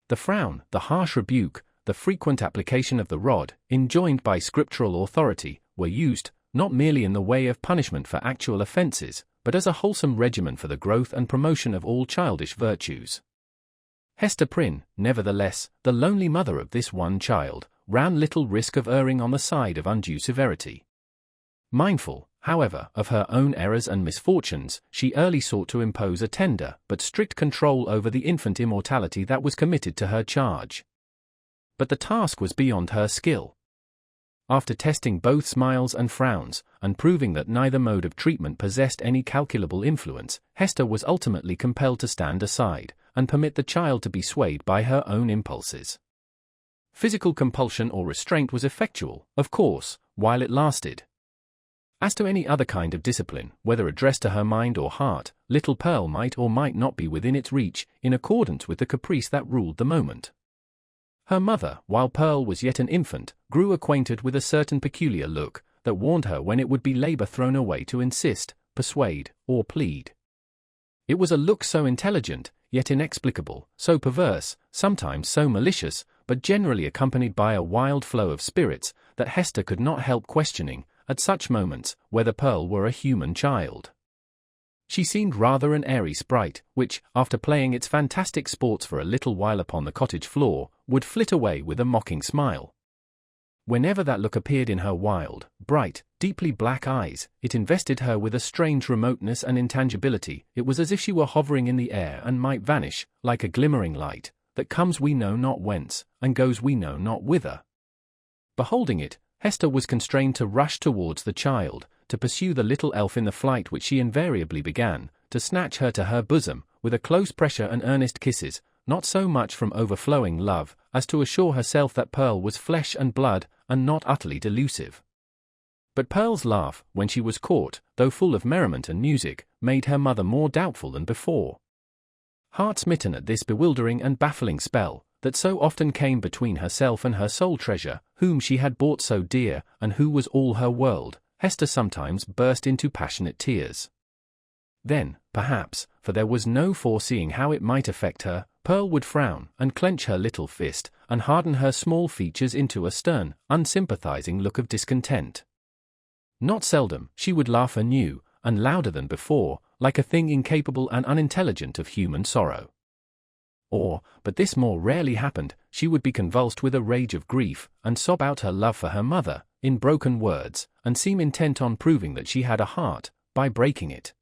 The frown, the harsh rebuke, the frequent application of the rod, enjoined by scriptural authority, were used, not merely in the way of punishment for actual offences, but as a wholesome regimen for the growth and promotion of all childish virtues. Hester Prynne, nevertheless, the lonely mother of this one child, ran little risk of erring on the side of undue severity. Mindful, however, of her own errors and misfortunes, she early sought to impose a tender but strict control over the infant immortality that was committed to her charge. But the task was beyond her skill. After testing both smiles and frowns, and proving that neither mode of treatment possessed any calculable influence, Hester was ultimately compelled to stand aside, and permit the child to be swayed by her own impulses. Physical compulsion or restraint was effectual, of course, while it lasted. As to any other kind of discipline, whether addressed to her mind or heart, little Pearl might or might not be within its reach, in accordance with the caprice that ruled the moment. Her mother, while Pearl was yet an infant, grew acquainted with a certain peculiar look, that warned her when it would be labour thrown away to insist, persuade, or plead. It was a look so intelligent, yet inexplicable, so perverse, sometimes so malicious, but generally accompanied by a wild flow of spirits, that Hester could not help questioning, at such moments, whether Pearl were a human child. She seemed rather an airy sprite, which, after playing its fantastic sports for a little while upon the cottage floor, would flit away with a mocking smile. Whenever that look appeared in her wild, bright, deeply black eyes, it invested her with a strange remoteness and intangibility. It was as if she were hovering in the air and might vanish, like a glimmering light, that comes we know not whence, and goes we know not whither. Beholding it, Hester was constrained to rush towards the child, to pursue the little elf in the flight which she invariably began, to snatch her to her bosom, with a close pressure and earnest kisses, not so much from overflowing love, as to assure herself that Pearl was flesh and blood, and not utterly delusive. But Pearl's laugh, when she was caught, though full of merriment and music, made her mother more doubtful than before. Heart-smitten at this bewildering and baffling spell, that so often came between herself and her sole treasure, whom she had bought so dear, and who was all her world, Hester sometimes burst into passionate tears. Then, perhaps, for there was no foreseeing how it might affect her, Pearl would frown, and clench her little fist, and harden her small features into a stern, unsympathizing look of discontent. Not seldom, she would laugh anew, and louder than before, like a thing incapable and unintelligent of human sorrow. Or, but this more rarely happened, she would be convulsed with a rage of grief, and sob out her love for her mother, in broken words, and seem intent on proving that she had a heart, by breaking it.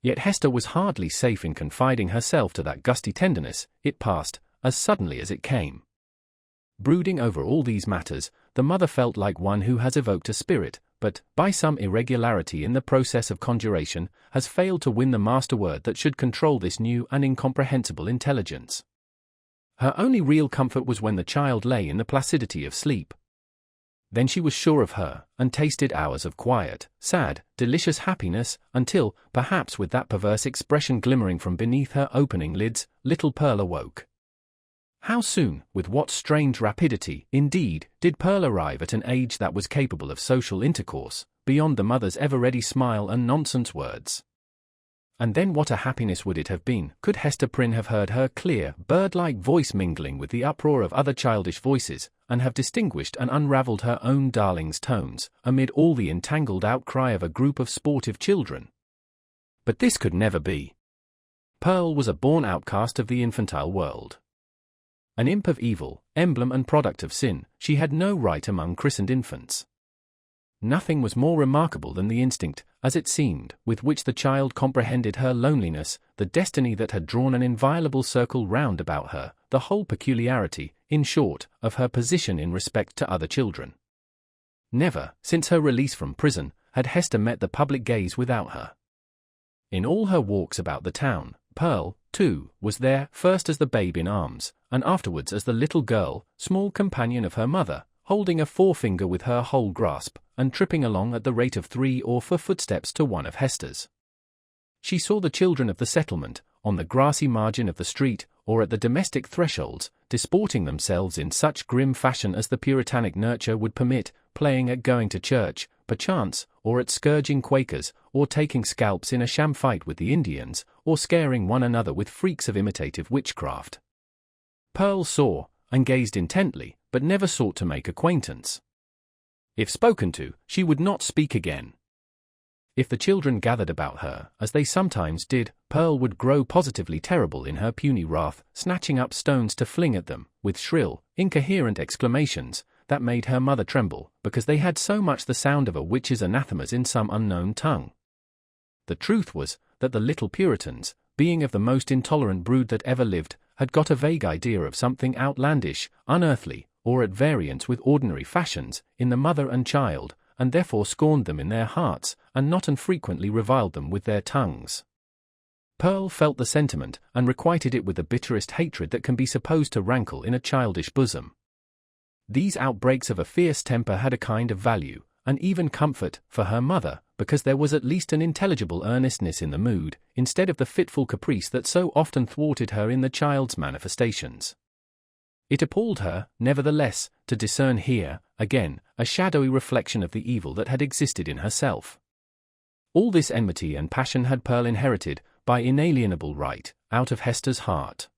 Yet Hester was hardly safe in confiding herself to that gusty tenderness. It passed, as suddenly as it came. Brooding over all these matters, the mother felt like one who has evoked a spirit, but, by some irregularity in the process of conjuration, has failed to win the master word that should control this new and incomprehensible intelligence. Her only real comfort was when the child lay in the placidity of sleep. Then she was sure of her, and tasted hours of quiet, sad, delicious happiness, until, perhaps with that perverse expression glimmering from beneath her opening lids, little Pearl awoke. How soon, with what strange rapidity, indeed, did Pearl arrive at an age that was capable of social intercourse, beyond the mother's ever-ready smile and nonsense words. And then what a happiness would it have been, could Hester Prynne have heard her clear, bird-like voice mingling with the uproar of other childish voices, and have distinguished and unravelled her own darling's tones, amid all the entangled outcry of a group of sportive children. But this could never be. Pearl was a born outcast of the infantile world. An imp of evil, emblem and product of sin, she had no right among christened infants. Nothing was more remarkable than the instinct, as it seemed, with which the child comprehended her loneliness, the destiny that had drawn an inviolable circle round about her, the whole peculiarity, in short, of her position in respect to other children. Never, since her release from prison, had Hester met the public gaze without her. In all her walks about the town, Pearl, too, was there, first as the babe in arms, and afterwards as the little girl, small companion of her mother, holding a forefinger with her whole grasp, and tripping along at the rate of 3 or 4 footsteps to one of Hester's. She saw the children of the settlement, on the grassy margin of the street, or at the domestic thresholds, disporting themselves in such grim fashion as the puritanic nurture would permit, playing at going to church, perchance, or at scourging Quakers, or taking scalps in a sham fight with the Indians, or scaring one another with freaks of imitative witchcraft. Pearl saw, and gazed intently, but never sought to make acquaintance. If spoken to, she would not speak again. If the children gathered about her, as they sometimes did, Pearl would grow positively terrible in her puny wrath, snatching up stones to fling at them, with shrill, incoherent exclamations, that made her mother tremble, because they had so much the sound of a witch's anathemas in some unknown tongue. The truth was, that the little Puritans, being of the most intolerant brood that ever lived, had got a vague idea of something outlandish, unearthly, or at variance with ordinary fashions, in the mother and child, and therefore scorned them in their hearts, and not unfrequently reviled them with their tongues. Pearl felt the sentiment, and requited it with the bitterest hatred that can be supposed to rankle in a childish bosom. These outbreaks of a fierce temper had a kind of value, and even comfort, for her mother, because there was at least an intelligible earnestness in the mood, instead of the fitful caprice that so often thwarted her in the child's manifestations. It appalled her, nevertheless, to discern here, again, a shadowy reflection of the evil that had existed in herself. All this enmity and passion had Pearl inherited, by inalienable right, out of Hester's heart.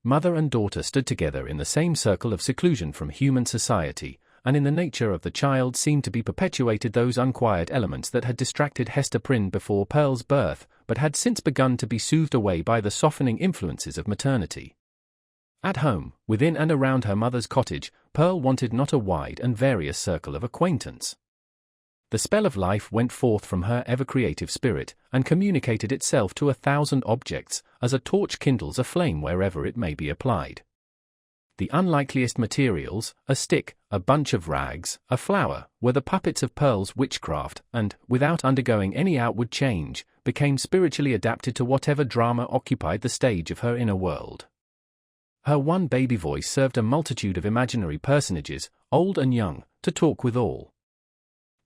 Mother and daughter stood together in the same circle of seclusion from human society, and in the nature of the child seemed to be perpetuated those unquiet elements that had distracted Hester Prynne before Pearl's birth, but had since begun to be soothed away by the softening influences of maternity. At home, within and around her mother's cottage, Pearl wanted not a wide and various circle of acquaintance. The spell of life went forth from her ever-creative spirit, and communicated itself to 1,000 objects, as a torch kindles a flame wherever it may be applied. The unlikeliest materials, a stick, a bunch of rags, a flower, were the puppets of Pearl's witchcraft, and, without undergoing any outward change, became spiritually adapted to whatever drama occupied the stage of her inner world. Her one baby voice served a multitude of imaginary personages, old and young, to talk with all.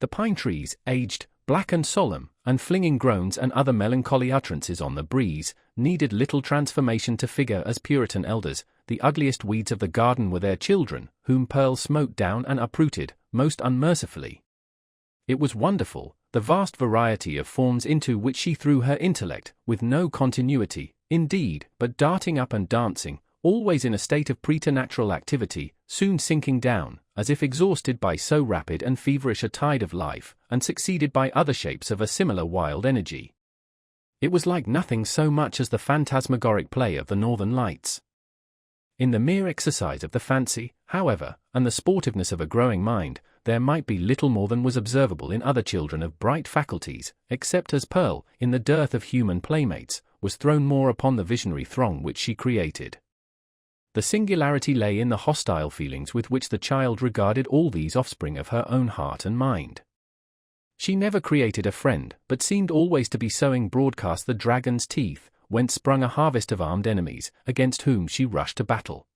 The pine trees, aged, black and solemn, and flinging groans and other melancholy utterances on the breeze, needed little transformation to figure as Puritan elders. The ugliest weeds of the garden were their children, whom Pearl smote down and uprooted, most unmercifully. It was wonderful, the vast variety of forms into which she threw her intellect, with no continuity, indeed, but darting up and dancing, always in a state of preternatural activity, soon sinking down, as if exhausted by so rapid and feverish a tide of life, and succeeded by other shapes of a similar wild energy. It was like nothing so much as the phantasmagoric play of the northern lights. In the mere exercise of the fancy, however, and the sportiveness of a growing mind, there might be little more than was observable in other children of bright faculties, except as Pearl, in the dearth of human playmates, was thrown more upon the visionary throng which she created. The singularity lay in the hostile feelings with which the child regarded all these offspring of her own heart and mind. She never created a friend, but seemed always to be sowing broadcast the dragon's teeth, whence sprung a harvest of armed enemies, against whom she rushed to battle.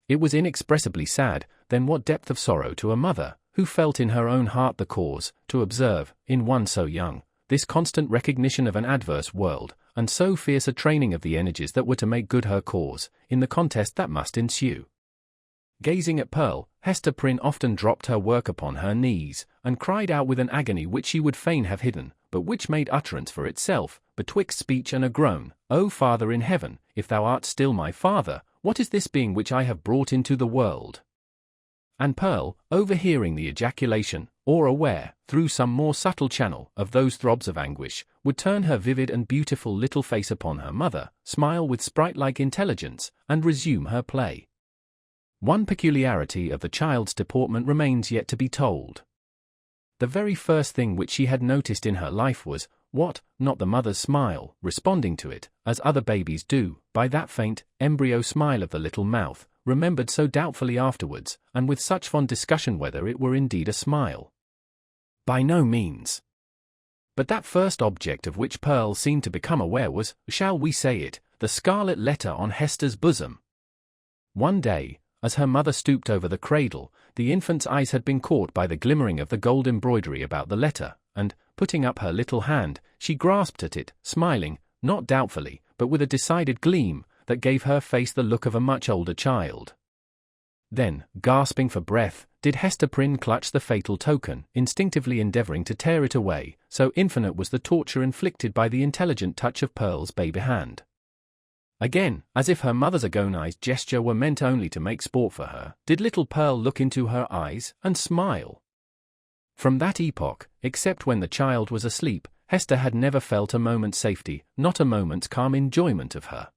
It was inexpressibly sad, then what depth of sorrow to a mother, who felt in her own heart the cause, to observe, in one so young, this constant recognition of an adverse world, and so fierce a training of the energies that were to make good her cause, in the contest that must ensue. Gazing at Pearl, Hester Prynne often dropped her work upon her knees, and cried out with an agony which she would fain have hidden, but which made utterance for itself, betwixt speech and a groan, "O Father in heaven, if thou art still my Father, what is this being which I have brought into the world?" And Pearl, overhearing the ejaculation, or aware, through some more subtle channel, of those throbs of anguish, would turn her vivid and beautiful little face upon her mother, smile with sprite-like intelligence, and resume her play. One peculiarity of the child's deportment remains yet to be told. The very first thing which she had noticed in her life was, not the mother's smile, responding to it, as other babies do, by that faint, embryo smile of the little mouth, remembered so doubtfully afterwards, and with such fond discussion whether it were indeed a smile. By no means. But that first object of which Pearl seemed to become aware was, shall we say it, the scarlet letter on Hester's bosom. One day, as her mother stooped over the cradle, the infant's eyes had been caught by the glimmering of the gold embroidery about the letter, and, putting up her little hand, she grasped at it, smiling, not doubtfully, but with a decided gleam, that gave her face the look of a much older child. Then, gasping for breath, did Hester Prynne clutch the fatal token, instinctively endeavouring to tear it away, so infinite was the torture inflicted by the intelligent touch of Pearl's baby hand. Again, as if her mother's agonized gesture were meant only to make sport for her, did little Pearl look into her eyes, and smile. From that epoch, except when the child was asleep, Hester had never felt a moment's safety, not a moment's calm enjoyment of her.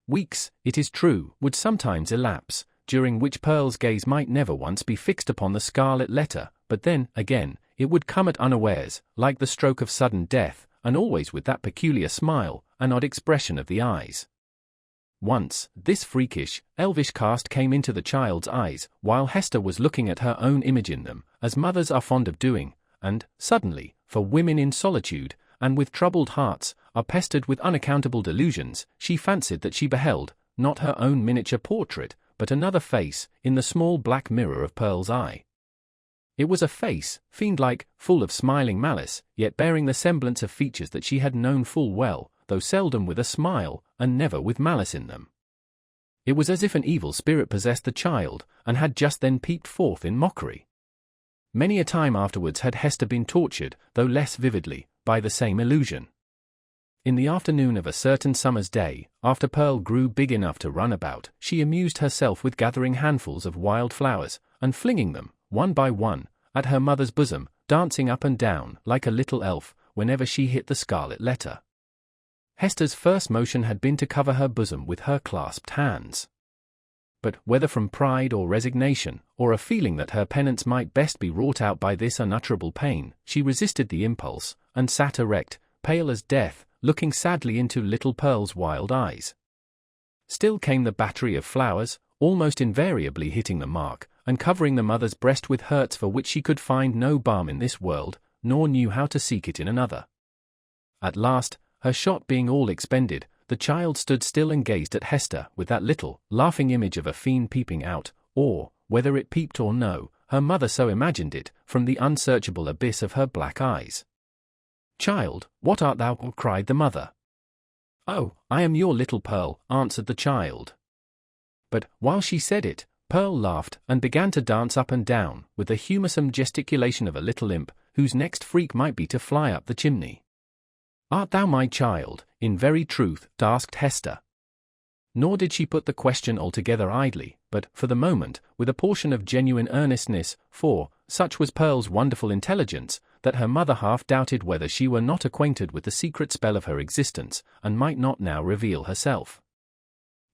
Weeks, it is true, would sometimes elapse, during which Pearl's gaze might never once be fixed upon the scarlet letter, but then, again, it would come at unawares, like the stroke of sudden death, and always with that peculiar smile, an odd expression of the eyes. Once, this freakish, elvish cast came into the child's eyes, while Hester was looking at her own image in them, as mothers are fond of doing, and, suddenly, for women in solitude, and with troubled hearts, are pestered with unaccountable delusions, she fancied that she beheld, not her own miniature portrait, but another face, in the small black mirror of Pearl's eye. It was a face, fiend-like, full of smiling malice, yet bearing the semblance of features that she had known full well, though seldom with a smile, and never with malice in them. It was as if an evil spirit possessed the child, and had just then peeped forth in mockery. Many a time afterwards had Hester been tortured, though less vividly, by the same illusion. In the afternoon of a certain summer's day, after Pearl grew big enough to run about, she amused herself with gathering handfuls of wild flowers, and flinging them, one by one, at her mother's bosom, dancing up and down, like a little elf, whenever she hit the scarlet letter. Hester's first motion had been to cover her bosom with her clasped hands. But, whether from pride or resignation, or a feeling that her penance might best be wrought out by this unutterable pain, she resisted the impulse, and sat erect, pale as death, looking sadly into little Pearl's wild eyes. Still came the battery of flowers, almost invariably hitting the mark, and covering the mother's breast with hurts for which she could find no balm in this world, nor knew how to seek it in another. At last, her shot being all expended, the child stood still and gazed at Hester with that little, laughing image of a fiend peeping out, or, whether it peeped or no, her mother so imagined it, from the unsearchable abyss of her black eyes. "Child, what art thou?" cried the mother. "Oh, I am your little Pearl," answered the child. But, while she said it, Pearl laughed and began to dance up and down, with the humoursome gesticulation of a little imp, whose next freak might be to fly up the chimney. "Art thou my child, in very truth?" asked Hester. Nor did she put the question altogether idly, but, for the moment, with a portion of genuine earnestness, for, such was Pearl's wonderful intelligence, that her mother half doubted whether she were not acquainted with the secret spell of her existence, and might not now reveal herself.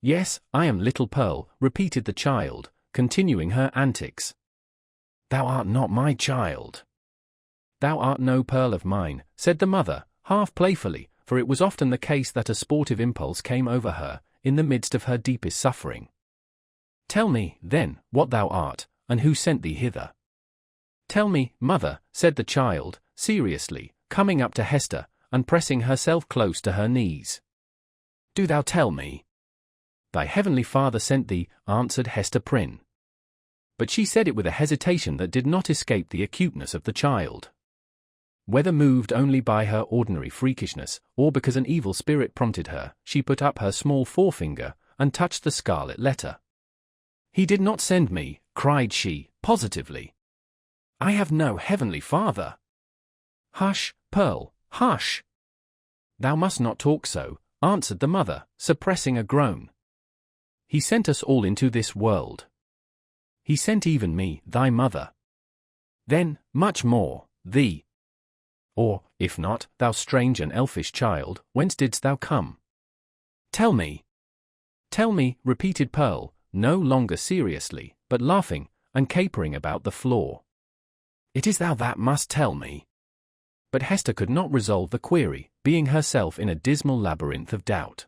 "Yes, I am little Pearl," repeated the child, continuing her antics. "Thou art not my child." "Thou art no Pearl of mine," said the mother, half playfully, for it was often the case that a sportive impulse came over her, in the midst of her deepest suffering. "Tell me, then, what thou art, and who sent thee hither." "Tell me, mother," said the child, seriously, coming up to Hester, and pressing herself close to her knees. "Do thou tell me." "Thy heavenly Father sent thee," answered Hester Prynne. But she said it with a hesitation that did not escape the acuteness of the child. Whether moved only by her ordinary freakishness, or because an evil spirit prompted her, she put up her small forefinger, and touched the scarlet letter. "He did not send me," cried she, positively. "I have no heavenly Father." "Hush, Pearl, hush!" "Thou must not talk so," answered the mother, suppressing a groan. "He sent us all into this world. He sent even me, thy mother. Then, much more, thee. Or, if not, thou strange and elfish child, whence didst thou come? Tell me." "Tell me," repeated Pearl, no longer seriously, but laughing, and capering about the floor. "It is thou that must tell me." But Hester could not resolve the query, being herself in a dismal labyrinth of doubt.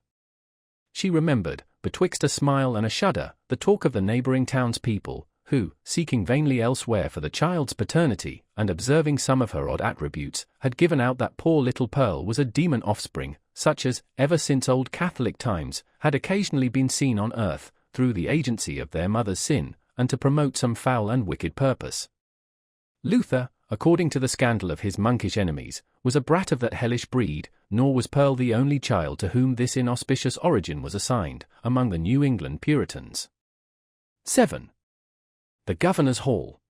She remembered, betwixt a smile and a shudder, the talk of the neighbouring townspeople, who, seeking vainly elsewhere for the child's paternity, and observing some of her odd attributes, had given out that poor little Pearl was a demon offspring, such as, ever since old Catholic times, had occasionally been seen on earth, through the agency of their mother's sin, and to promote some foul and wicked purpose. Luther, according to the scandal of his monkish enemies, was a brat of that hellish breed, nor was Pearl the only child to whom this inauspicious origin was assigned, among the New England Puritans. 7. The Governor's Hall.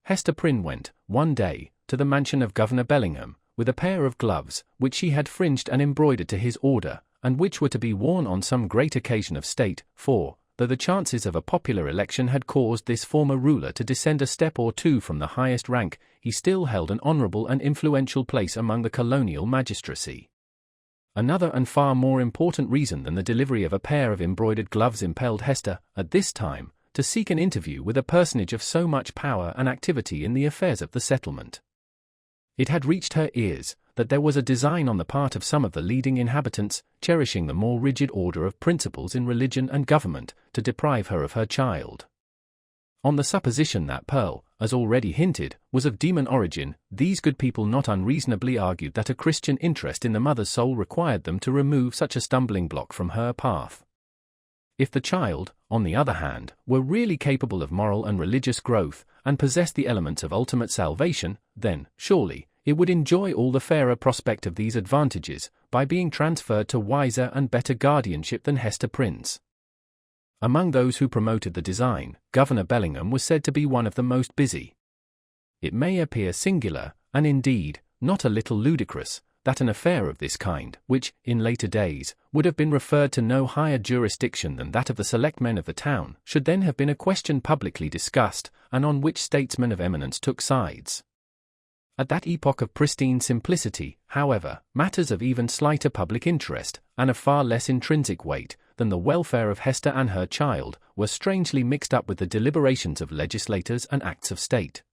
Hester Prynne went, one day, to the mansion of Governor Bellingham, with a pair of gloves, which she had fringed and embroidered to his order, and which were to be worn on some great occasion of state, for, though the chances of a popular election had caused this former ruler to descend a step or two from the highest rank, he still held an honourable and influential place among the colonial magistracy. Another and far more important reason than the delivery of a pair of embroidered gloves impelled Hester, at this time, to seek an interview with a personage of so much power and activity in the affairs of the settlement. It had reached her ears that there was a design on the part of some of the leading inhabitants, cherishing the more rigid order of principles in religion and government, to deprive her of her child. On the supposition that Pearl, as already hinted, was of demon origin, these good people not unreasonably argued that a Christian interest in the mother's soul required them to remove such a stumbling block from her path. If the child, on the other hand, were really capable of moral and religious growth, and possessed the elements of ultimate salvation, then, surely, it would enjoy all the fairer prospect of these advantages, by being transferred to wiser and better guardianship than Hester Prynne's. Among those who promoted the design, Governor Bellingham was said to be one of the most busy. It may appear singular, and indeed, not a little ludicrous, that an affair of this kind, which, in later days, would have been referred to no higher jurisdiction than that of the selectmen of the town, should then have been a question publicly discussed, and on which statesmen of eminence took sides. At that epoch of pristine simplicity, however, matters of even slighter public interest, and of far less intrinsic weight than the welfare of Hester and her child, were strangely mixed up with the deliberations of legislators and acts of state.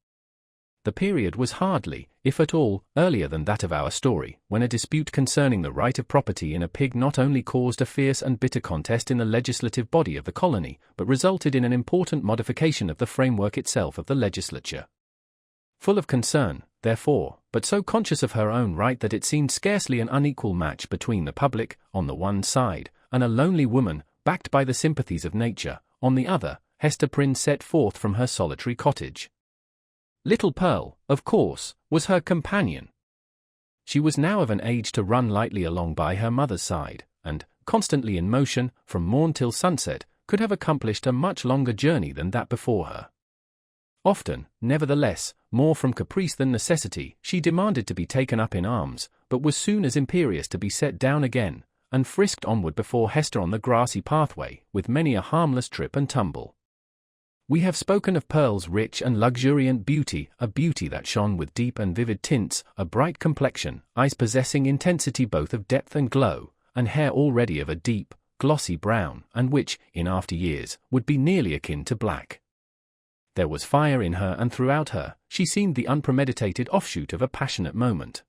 The period was hardly, if at all, earlier than that of our story, when a dispute concerning the right of property in a pig not only caused a fierce and bitter contest in the legislative body of the colony, but resulted in an important modification of the framework itself of the legislature. Full of concern, therefore, but so conscious of her own right that it seemed scarcely an unequal match between the public, on the one side, and a lonely woman, backed by the sympathies of nature, on the other, Hester Prynne set forth from her solitary cottage. Little Pearl, of course, was her companion. She was now of an age to run lightly along by her mother's side, and, constantly in motion, from morn till sunset, could have accomplished a much longer journey than that before her. Often, nevertheless, more from caprice than necessity, she demanded to be taken up in arms, but was soon as imperious to be set down again, and frisked onward before Hester on the grassy pathway, with many a harmless trip and tumble. We have spoken of Pearl's rich and luxuriant beauty, a beauty that shone with deep and vivid tints, a bright complexion, eyes possessing intensity both of depth and glow, and hair already of a deep, glossy brown, and which, in after years, would be nearly akin to black. There was fire in her, and throughout her, she seemed the unpremeditated offshoot of a passionate moment.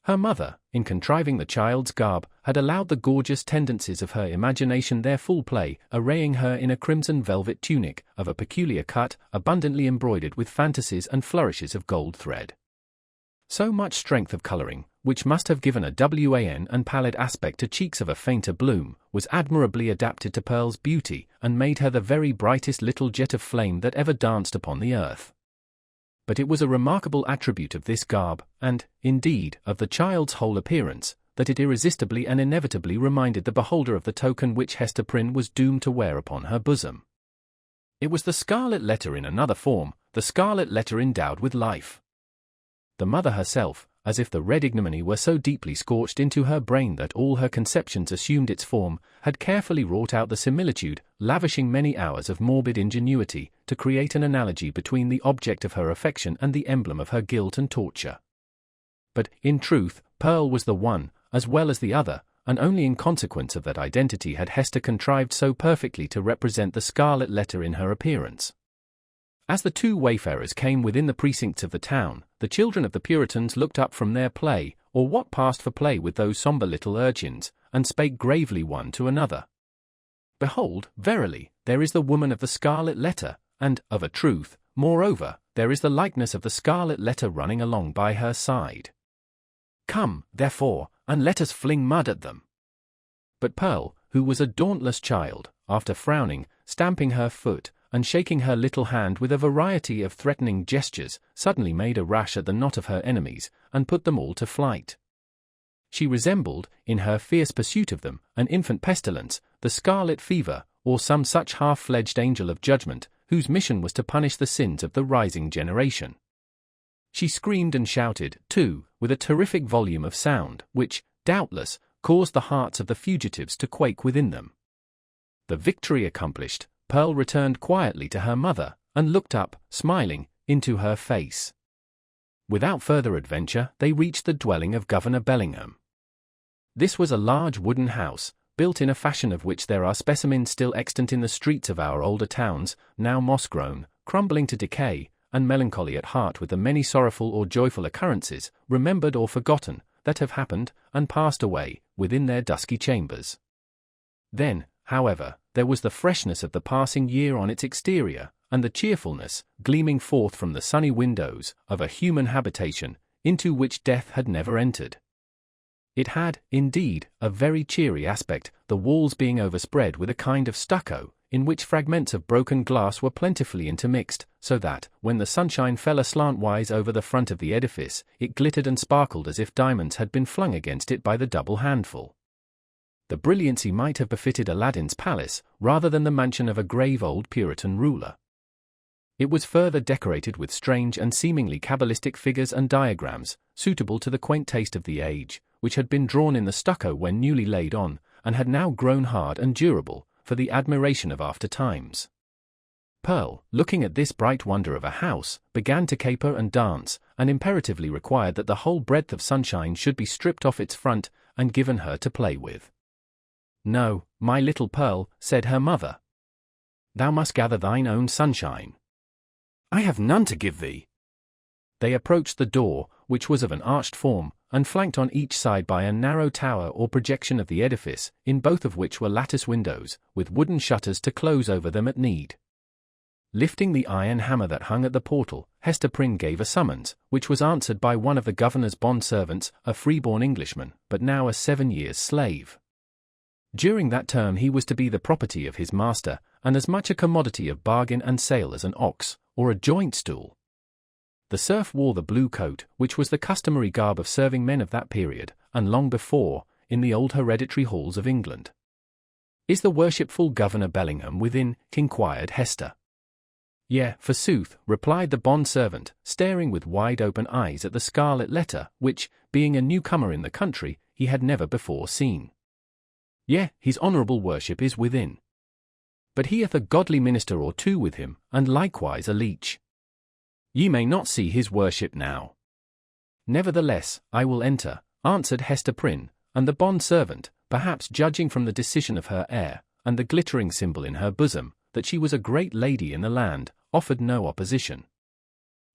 Her mother, in contriving the child's garb, had allowed the gorgeous tendencies of her imagination their full play, arraying her in a crimson velvet tunic, of a peculiar cut, abundantly embroidered with fantasies and flourishes of gold thread. So much strength of colouring, which must have given a wan and pallid aspect to cheeks of a fainter bloom, was admirably adapted to Pearl's beauty, and made her the very brightest little jet of flame that ever danced upon the earth. But it was a remarkable attribute of this garb, and, indeed, of the child's whole appearance, that it irresistibly and inevitably reminded the beholder of the token which Hester Prynne was doomed to wear upon her bosom. It was the Scarlet Letter in another form, the Scarlet Letter endowed with life. The mother herself, as if the red ignominy were so deeply scorched into her brain that all her conceptions assumed its form, had carefully wrought out the similitude, lavishing many hours of morbid ingenuity, to create an analogy between the object of her affection and the emblem of her guilt and torture. But, in truth, Pearl was the one, as well as the other, and only in consequence of that identity had Hester contrived so perfectly to represent the Scarlet Letter in her appearance. As the two wayfarers came within the precincts of the town, the children of the Puritans looked up from their play, or what passed for play with those sombre little urchins, and spake gravely one to another. Behold, verily, there is the woman of the Scarlet Letter, and, of a truth, moreover, there is the likeness of the Scarlet Letter running along by her side. Come, therefore, and let us fling mud at them. But Pearl, who was a dauntless child, after frowning, stamping her foot, and shaking her little hand with a variety of threatening gestures, suddenly made a rush at the knot of her enemies, and put them all to flight. She resembled, in her fierce pursuit of them, an infant pestilence, the scarlet fever, or some such half-fledged angel of judgment, whose mission was to punish the sins of the rising generation. She screamed and shouted, too, with a terrific volume of sound, which, doubtless, caused the hearts of the fugitives to quake within them. The victory accomplished, Pearl returned quietly to her mother, and looked up, smiling, into her face. Without further adventure, they reached the dwelling of Governor Bellingham. This was a large wooden house, built in a fashion of which there are specimens still extant in the streets of our older towns, now moss-grown, crumbling to decay, and melancholy at heart with the many sorrowful or joyful occurrences, remembered or forgotten, that have happened, and passed away, within their dusky chambers. Then, however, there was the freshness of the passing year on its exterior, and the cheerfulness, gleaming forth from the sunny windows, of a human habitation, into which death had never entered. It had, indeed, a very cheery aspect, the walls being overspread with a kind of stucco, in which fragments of broken glass were plentifully intermixed, so that, when the sunshine fell aslantwise over the front of the edifice, it glittered and sparkled as if diamonds had been flung against it by the double handful. The brilliancy might have befitted Aladdin's palace, rather than the mansion of a grave old Puritan ruler. It was further decorated with strange and seemingly cabalistic figures and diagrams, suitable to the quaint taste of the age, which had been drawn in the stucco when newly laid on, and had now grown hard and durable, for the admiration of after times. Pearl, looking at this bright wonder of a house, began to caper and dance, and imperatively required that the whole breadth of sunshine should be stripped off its front and given her to play with. "No, my little Pearl," said her mother. "Thou must gather thine own sunshine. I have none to give thee." They approached the door, which was of an arched form, and flanked on each side by a narrow tower or projection of the edifice, in both of which were lattice windows, with wooden shutters to close over them at need. Lifting the iron hammer that hung at the portal, Hester Prynne gave a summons, which was answered by one of the governor's bond-servants, a free-born Englishman, but now a 7 years' slave. During that term he was to be the property of his master, and as much a commodity of bargain and sale as an ox, or a joint stool. The serf wore the blue coat, which was the customary garb of serving men of that period, and long before, in the old hereditary halls of England. "Is the worshipful Governor Bellingham within?" inquired Hester. "Yea, forsooth," replied the bond-servant, staring with wide-open eyes at the Scarlet Letter, which, being a newcomer in the country, he had never before seen. "Yea, his honourable worship is within. But he hath a godly minister or two with him, and likewise a leech. Ye may not see his worship now." "Nevertheless, I will enter," answered Hester Prynne, and the bond-servant, perhaps judging from the decision of her air, and the glittering symbol in her bosom, that she was a great lady in the land, offered no opposition.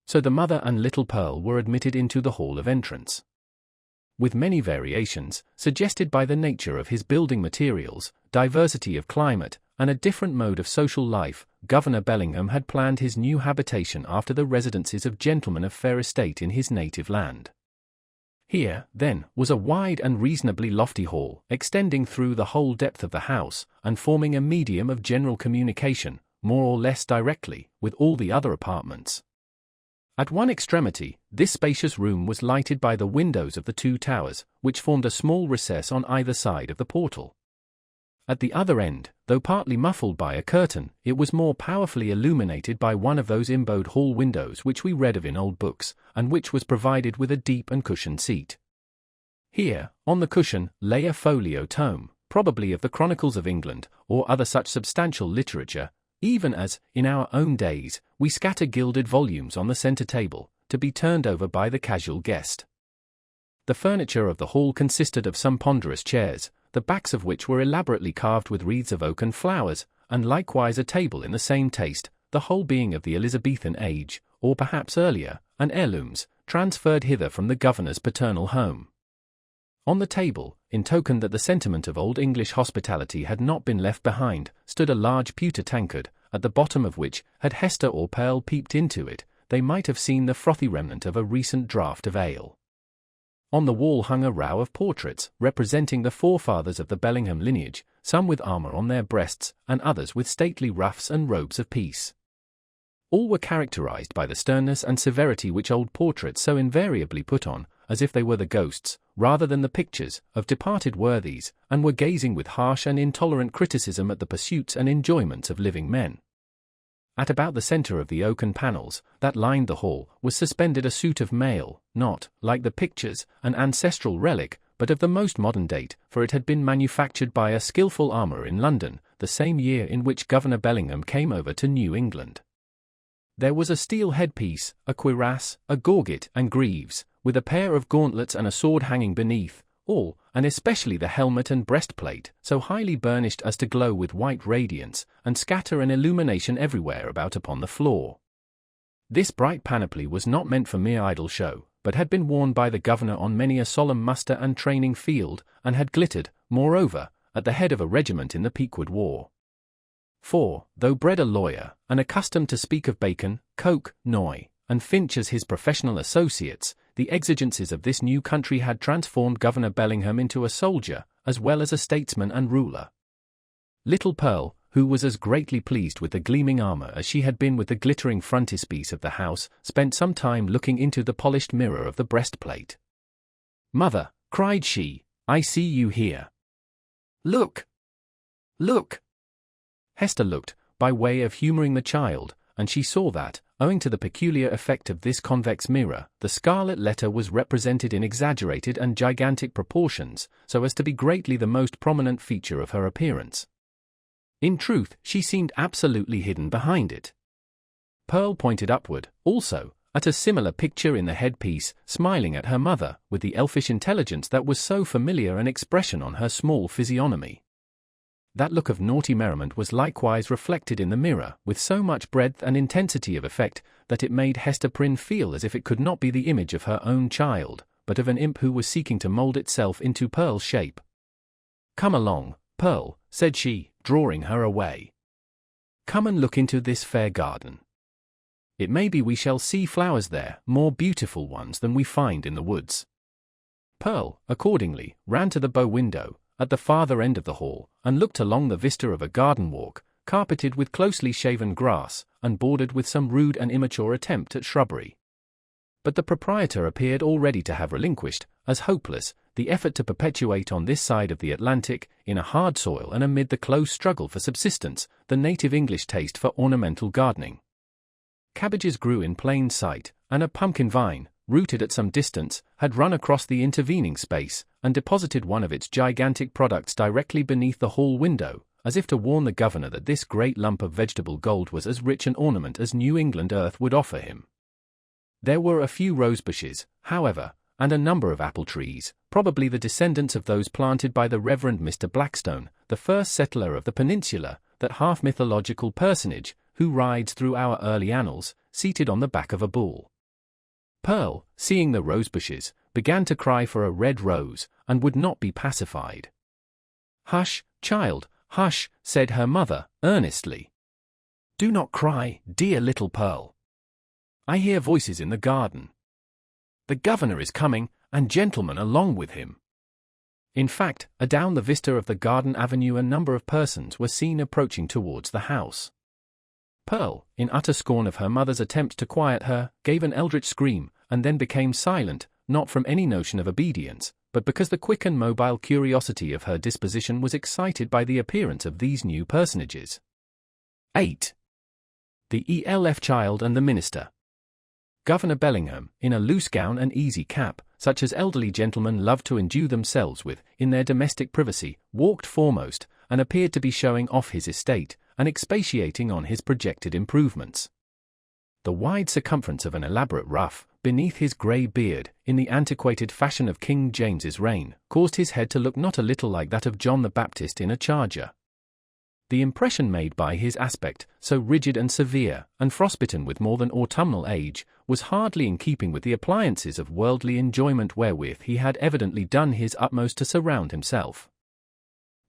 So the mother and little Pearl were admitted into the hall of entrance. With many variations, suggested by the nature of his building materials, diversity of climate, and a different mode of social life, Governor Bellingham had planned his new habitation after the residences of gentlemen of fair estate in his native land. Here, then, was a wide and reasonably lofty hall, extending through the whole depth of the house, and forming a medium of general communication, more or less directly, with all the other apartments. At one extremity, this spacious room was lighted by the windows of the two towers, which formed a small recess on either side of the portal. At the other end, though partly muffled by a curtain, it was more powerfully illuminated by one of those imbowed hall windows which we read of in old books, and which was provided with a deep and cushioned seat. Here, on the cushion, lay a folio tome, probably of the Chronicles of England, or other such substantial literature, even as, in our own days, we scatter gilded volumes on the centre table, to be turned over by the casual guest. The furniture of the hall consisted of some ponderous chairs, the backs of which were elaborately carved with wreaths of oak and flowers, and likewise a table in the same taste, the whole being of the Elizabethan age, or perhaps earlier, and heirlooms, transferred hither from the governor's paternal home. On the table, in token that the sentiment of old English hospitality had not been left behind, stood a large pewter tankard, at the bottom of which, had Hester or Pearl peeped into it, they might have seen the frothy remnant of a recent draught of ale. On the wall hung a row of portraits, representing the forefathers of the Bellingham lineage, some with armour on their breasts, and others with stately ruffs and robes of peace. All were characterized by the sternness and severity which old portraits so invariably put on, as if they were the ghosts, rather than the pictures, of departed worthies, and were gazing with harsh and intolerant criticism at the pursuits and enjoyments of living men. At about the centre of the oaken panels, that lined the hall, was suspended a suit of mail, not, like the pictures, an ancestral relic, but of the most modern date, for it had been manufactured by a skilful armourer in London, the same year in which Governor Bellingham came over to New England. There was a steel headpiece, a cuirass, a gorget and greaves, with a pair of gauntlets and a sword hanging beneath, all, and especially the helmet and breastplate, so highly burnished as to glow with white radiance, and scatter an illumination everywhere about upon the floor. This bright panoply was not meant for mere idle show, but had been worn by the governor on many a solemn muster and training field, and had glittered, moreover, at the head of a regiment in the Pequod War. For, though bred a lawyer, and accustomed to speak of Bacon, Coke, Noy, and Finch as his professional associates, the exigencies of this new country had transformed Governor Bellingham into a soldier, as well as a statesman and ruler. Little Pearl, who was as greatly pleased with the gleaming armour as she had been with the glittering frontispiece of the house, spent some time looking into the polished mirror of the breastplate. "Mother," cried she, "I see you here. Look! Look!" Hester looked, by way of humouring the child, and she saw that, owing to the peculiar effect of this convex mirror, the Scarlet Letter was represented in exaggerated and gigantic proportions, so as to be greatly the most prominent feature of her appearance. In truth, she seemed absolutely hidden behind it. Pearl pointed upward, also, at a similar picture in the headpiece, smiling at her mother, with the elfish intelligence that was so familiar an expression on her small physiognomy. That look of naughty merriment was likewise reflected in the mirror, with so much breadth and intensity of effect, that it made Hester Prynne feel as if it could not be the image of her own child, but of an imp who was seeking to mold itself into Pearl's shape. "Come along, Pearl," said she, drawing her away. "Come and look into this fair garden. It may be we shall see flowers there, more beautiful ones than we find in the woods." Pearl, accordingly, ran to the bow window, at the farther end of the hall, and looked along the vista of a garden walk, carpeted with closely shaven grass, and bordered with some rude and immature attempt at shrubbery. But the proprietor appeared already to have relinquished, as hopeless, the effort to perpetuate on this side of the Atlantic, in a hard soil and amid the close struggle for subsistence, the native English taste for ornamental gardening. Cabbages grew in plain sight, and a pumpkin vine, rooted at some distance, had run across the intervening space, and deposited one of its gigantic products directly beneath the hall window, as if to warn the governor that this great lump of vegetable gold was as rich an ornament as New England earth would offer him. There were a few rose bushes, however, and a number of apple trees, probably the descendants of those planted by the Reverend Mr. Blackstone, the first settler of the peninsula, that half-mythological personage, who rides through our early annals, seated on the back of a bull. Pearl, seeing the rose bushes, began to cry for a red rose, and would not be pacified. "Hush, child, hush," said her mother, earnestly. "Do not cry, dear little Pearl. I hear voices in the garden. The governor is coming, and gentlemen along with him." In fact, adown the vista of the garden avenue a number of persons were seen approaching towards the house. Pearl, in utter scorn of her mother's attempt to quiet her, gave an eldritch scream, and then became silent, not from any notion of obedience, but because the quick and mobile curiosity of her disposition was excited by the appearance of these new personages. 8. The ELF child and the minister. Governor Bellingham, in a loose gown and easy cap, such as elderly gentlemen love to endue themselves with, in their domestic privacy, walked foremost, and appeared to be showing off his estate, and expatiating on his projected improvements. The wide circumference of an elaborate ruff, beneath his grey beard, in the antiquated fashion of King James's reign, caused his head to look not a little like that of John the Baptist in a charger. The impression made by his aspect, so rigid and severe, and frostbitten with more than autumnal age, was hardly in keeping with the appliances of worldly enjoyment wherewith he had evidently done his utmost to surround himself.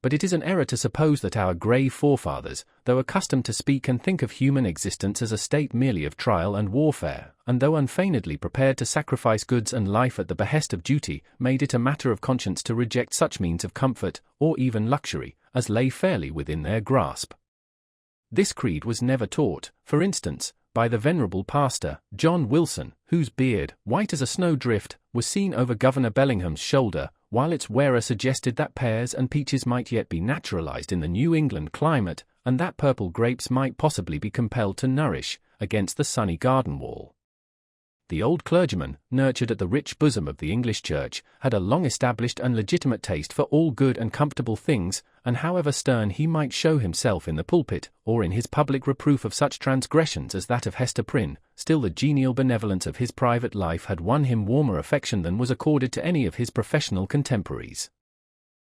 But it is an error to suppose that our grey forefathers, though accustomed to speak and think of human existence as a state merely of trial and warfare, and though unfeignedly prepared to sacrifice goods and life at the behest of duty, made it a matter of conscience to reject such means of comfort, or even luxury, as lay fairly within their grasp. This creed was never taught, for instance, by the venerable pastor, John Wilson, whose beard, white as a snowdrift, was seen over Governor Bellingham's shoulder, while its wearer suggested that pears and peaches might yet be naturalized in the New England climate, and that purple grapes might possibly be compelled to nourish, against the sunny garden wall. The old clergyman, nurtured at the rich bosom of the English Church, had a long-established and legitimate taste for all good and comfortable things, and however stern he might show himself in the pulpit, or in his public reproof of such transgressions as that of Hester Prynne, still the genial benevolence of his private life had won him warmer affection than was accorded to any of his professional contemporaries.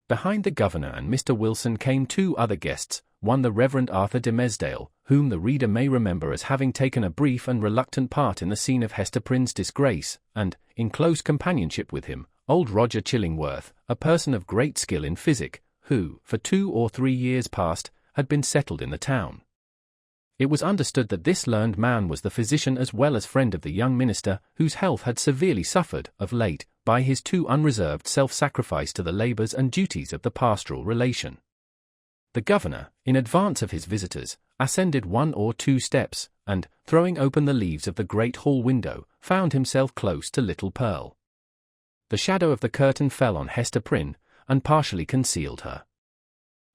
Behind the governor and Mr. Wilson came two other guests, one the Reverend Arthur Dimmesdale, whom the reader may remember as having taken a brief and reluctant part in the scene of Hester Prynne's disgrace, and, in close companionship with him, old Roger Chillingworth, a person of great skill in physic, who, for 2 or 3 years past, had been settled in the town. It was understood that this learned man was the physician as well as friend of the young minister, whose health had severely suffered, of late, by his too unreserved self-sacrifice to the labours and duties of the pastoral relation. The governor, in advance of his visitors, ascended 1 or 2 steps, and, throwing open the leaves of the great hall window, found himself close to little Pearl. The shadow of the curtain fell on Hester Prynne, and partially concealed her.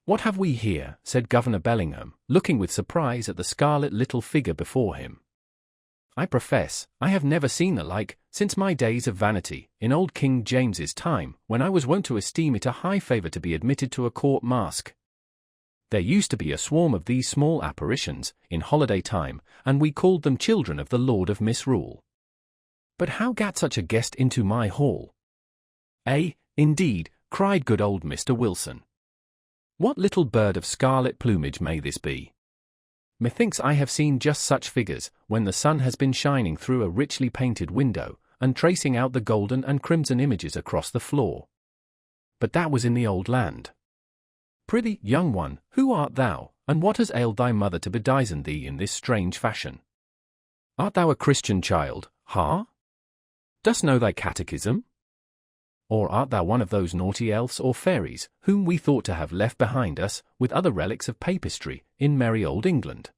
"What have we here?" said Governor Bellingham, looking with surprise at the scarlet little figure before him. "I profess, I have never seen the like, since my days of vanity, in old King James's time, when I was wont to esteem it a high favour to be admitted to a court masque. There used to be a swarm of these small apparitions, in holiday time, and we called them children of the Lord of Misrule. But how gat such a guest into my hall?" Indeed," cried good old Mr. Wilson. "What little bird of scarlet plumage may this be? Methinks I have seen just such figures, when the sun has been shining through a richly painted window, and tracing out the golden and crimson images across the floor. But that was in the old land. Prithee, young one, who art thou, and what has ailed thy mother to bedizen thee in this strange fashion? Art thou a Christian child, ha? Dost know thy catechism? Or art thou one of those naughty elves or fairies, whom we thought to have left behind us, with other relics of papistry, in merry old England?"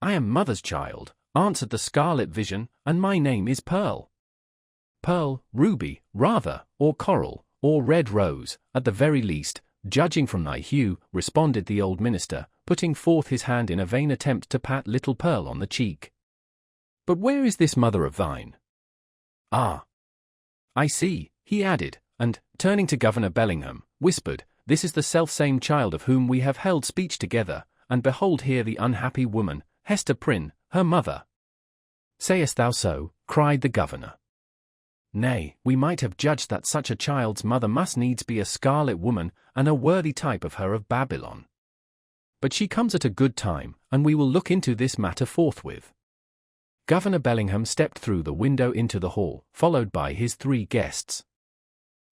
"I am mother's child," answered the scarlet vision, "and my name is Pearl." "Pearl, ruby, rather, or coral, or red rose, at the very least, judging from thy hue," responded the old minister, putting forth his hand in a vain attempt to pat little Pearl on the cheek. "But where is this mother of thine? Ah, I see," he added, and, turning to Governor Bellingham, whispered, "This is the selfsame child of whom we have held speech together, and behold here the unhappy woman, Hester Prynne, her mother." "Sayest thou so?" cried the governor. "Nay, we might have judged that such a child's mother must needs be a scarlet woman, and a worthy type of her of Babylon. But she comes at a good time, and we will look into this matter forthwith." Governor Bellingham stepped through the window into the hall, followed by his 3 guests.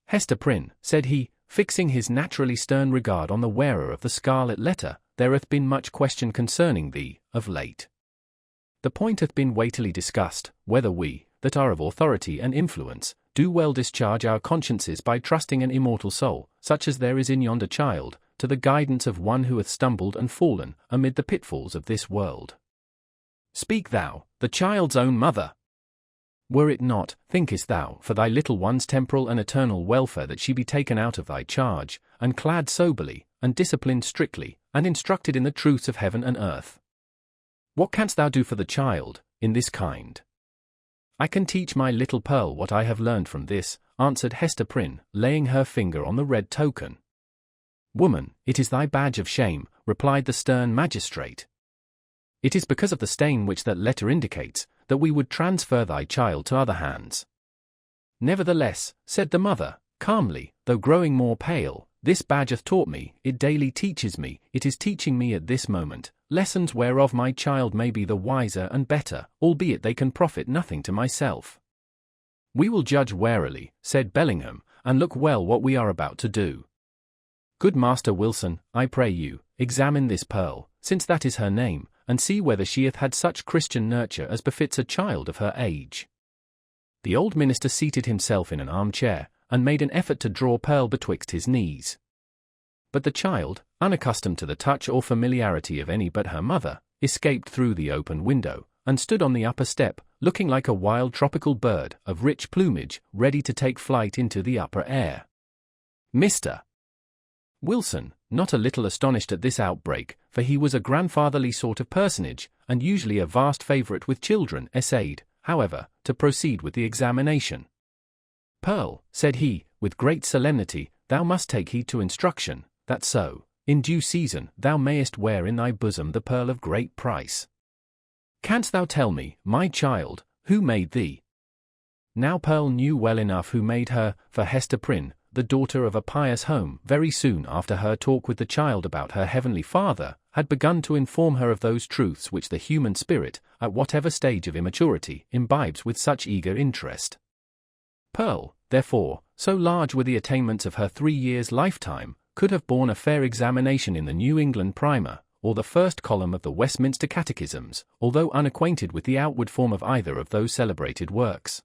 "Hester Prynne," said he, fixing his naturally stern regard on the wearer of the scarlet letter, "there hath been much question concerning thee, of late. The point hath been weightily discussed, whether we, that are of authority and influence, do well discharge our consciences by trusting an immortal soul, such as there is in yonder child, to the guidance of one who hath stumbled and fallen amid the pitfalls of this world. Speak thou, the child's own mother. Were it not, thinkest thou, for thy little one's temporal and eternal welfare that she be taken out of thy charge, and clad soberly, and disciplined strictly, and instructed in the truths of heaven and earth? What canst thou do for the child, in this kind?" "I can teach my little Pearl what I have learned from this," answered Hester Prynne, laying her finger on the red token. "Woman, it is thy badge of shame," replied the stern magistrate. "It is because of the stain which that letter indicates, that we would transfer thy child to other hands." "Nevertheless," said the mother, calmly, though growing more pale, "this badge hath taught me, it daily teaches me, it is teaching me at this moment, lessons whereof my child may be the wiser and better, albeit they can profit nothing to myself." "We will judge warily," said Bellingham, "and look well what we are about to do. Good Master Wilson, I pray you, examine this Pearl, since that is her name, and see whether she hath had such Christian nurture as befits a child of her age." The old minister seated himself in an armchair, and made an effort to draw Pearl betwixt his knees. But the child, unaccustomed to the touch or familiarity of any but her mother, escaped through the open window, and stood on the upper step, looking like a wild tropical bird of rich plumage, ready to take flight into the upper air. Mr. Wilson, not a little astonished at this outbreak, for he was a grandfatherly sort of personage, and usually a vast favourite with children, essayed, however, to proceed with the examination. "Pearl," said he, with great solemnity, "thou must take heed to instruction, that so, in due season, thou mayest wear in thy bosom the pearl of great price. Canst thou tell me, my child, who made thee?" Now Pearl knew well enough who made her, for Hester Prynne, the daughter of a pious home, very soon after her talk with the child about her heavenly Father, had begun to inform her of those truths which the human spirit, at whatever stage of immaturity, imbibes with such eager interest. Pearl, therefore, so large were the attainments of her 3 years' lifetime, could have borne a fair examination in the New England Primer, or the first column of the Westminster Catechisms, although unacquainted with the outward form of either of those celebrated works.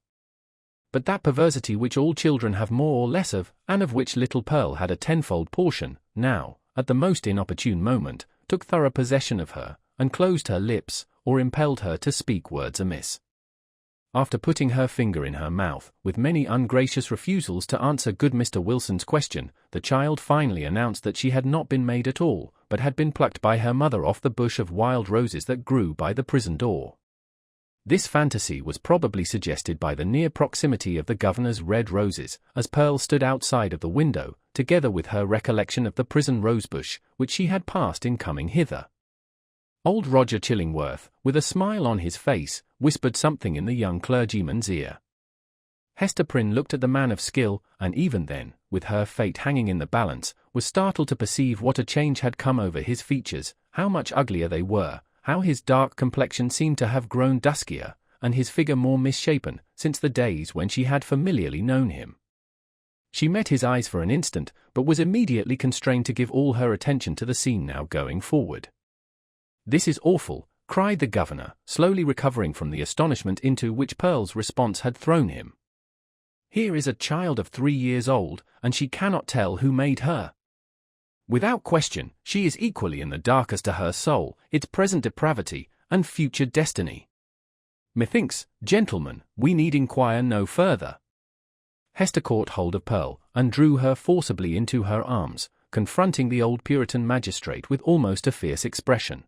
But that perversity which all children have more or less of, and of which little Pearl had a tenfold portion, now, at the most inopportune moment, took thorough possession of her, and closed her lips, or impelled her to speak words amiss. after putting her finger in her mouth, with many ungracious refusals to answer good Mr. Wilson's question, the child finally announced that she had not been made at all, but had been plucked by her mother off the bush of wild roses that grew by the prison door. This fantasy was probably suggested by the near proximity of the governor's red roses, as Pearl stood outside of the window, together with her recollection of the prison rosebush, which she had passed in coming hither. Old Roger Chillingworth, with a smile on his face, whispered something in the young clergyman's ear. Hester Prynne looked at the man of skill, and even then, with her fate hanging in the balance, was startled to perceive what a change had come over his features, how much uglier they were, how his dark complexion seemed to have grown duskier, and his figure more misshapen, since the days when she had familiarly known him. She met his eyes for an instant, but was immediately constrained to give all her attention to the scene now going forward. "This is awful," cried the governor, slowly recovering from the astonishment into which Pearl's response had thrown him. "Here is a child of 3 years old, and she cannot tell who made her. Without question, she is equally in the dark as to her soul, its present depravity, and future destiny. Methinks, gentlemen, we need inquire no further." Hester caught hold of Pearl, and drew her forcibly into her arms, confronting the old Puritan magistrate with almost a fierce expression.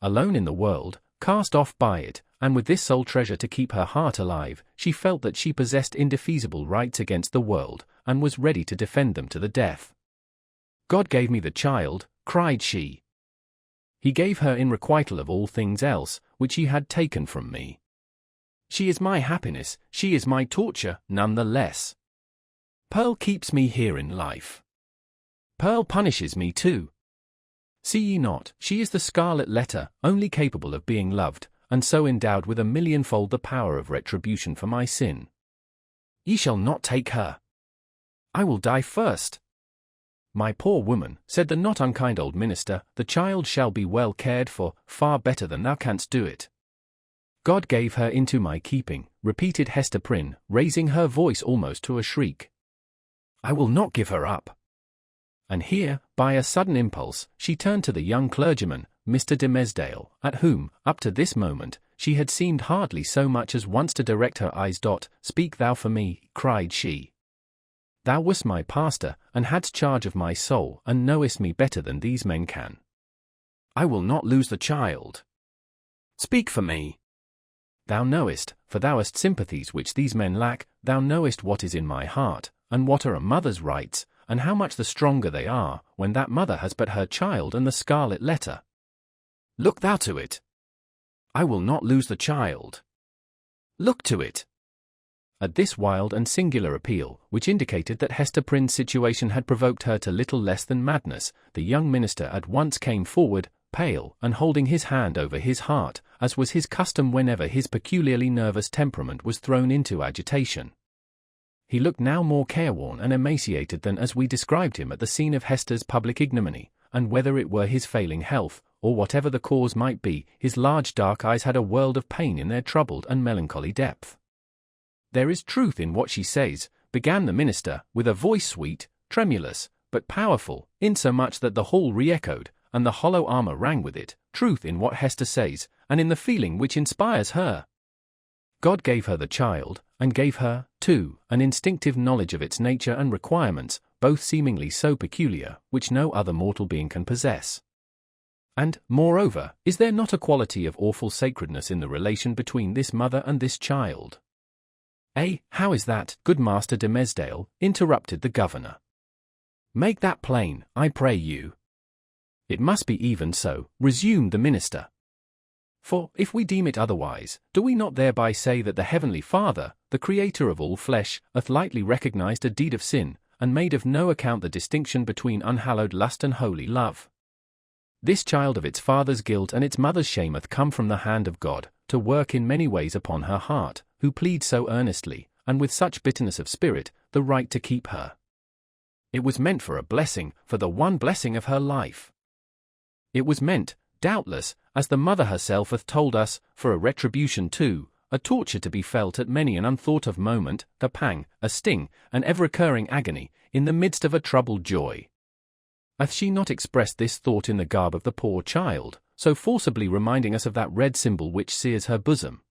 Alone in the world, cast off by it, and with this sole treasure to keep her heart alive, she felt that she possessed indefeasible rights against the world, and was ready to defend them to the death. "God gave me the child," cried she. "He gave her in requital of all things else, which he had taken from me. She is my happiness, she is my torture, none the less. Pearl keeps me here in life. Pearl punishes me too. See ye not, she is the Scarlet Letter, only capable of being loved, and so endowed with a millionfold the power of retribution for my sin. Ye shall not take her. I will die first." "My poor woman," said the not unkind old minister, "the child shall be well cared for, far better than thou canst do it." "God gave her into my keeping," repeated Hester Prynne, raising her voice almost to a shriek. "I will not give her up." And here, by a sudden impulse, she turned to the young clergyman, Mr. Dimmesdale, at whom, up to this moment, she had seemed hardly so much as once to direct her eyes. "Speak thou for me," cried she. "Thou wast my pastor, and hadst charge of my soul, and knowest me better than these men can. I will not lose the child. Speak for me. Thou knowest, for thou hast sympathies which these men lack, thou knowest what is in my heart, and what are a mother's rights, and how much the stronger they are, when that mother has but her child and the Scarlet Letter. Look thou to it. I will not lose the child. Look to it." At this wild and singular appeal, which indicated that Hester Prynne's situation had provoked her to little less than madness, the young minister at once came forward, pale, and holding his hand over his heart, as was his custom whenever his peculiarly nervous temperament was thrown into agitation. He looked now more careworn and emaciated than as we described him at the scene of Hester's public ignominy, and whether it were his failing health, or whatever the cause might be, his large dark eyes had a world of pain in their troubled and melancholy depth. "There is truth in what she says," began the minister, with a voice sweet, tremulous, but powerful, insomuch that the hall re-echoed, and the hollow armor rang with it, "truth in what Hester says, and in the feeling which inspires her. God gave her the child, and gave her, too, an instinctive knowledge of its nature and requirements, both seemingly so peculiar, which no other mortal being can possess. And, moreover, is there not a quality of awful sacredness in the relation between this mother and this child?" How is that, good Master Dimmesdale?" interrupted the governor. "Make that plain, I pray you." "It must be even so," resumed the minister. "For, if we deem it otherwise, do we not thereby say that the Heavenly Father, the Creator of all flesh, hath lightly recognized a deed of sin, and made of no account the distinction between unhallowed lust and holy love? This child of its father's guilt and its mother's shame hath come from the hand of God, to work in many ways upon her heart, who pleads so earnestly, and with such bitterness of spirit, the right to keep her. It was meant for a blessing, for the one blessing of her life. It was meant, doubtless, as the mother herself hath told us, for a retribution too, a torture to be felt at many an unthought-of moment, a pang, a sting, an ever-recurring agony, in the midst of a troubled joy. Hath she not expressed this thought in the garb of the poor child, so forcibly reminding us of that red symbol which sears her bosom?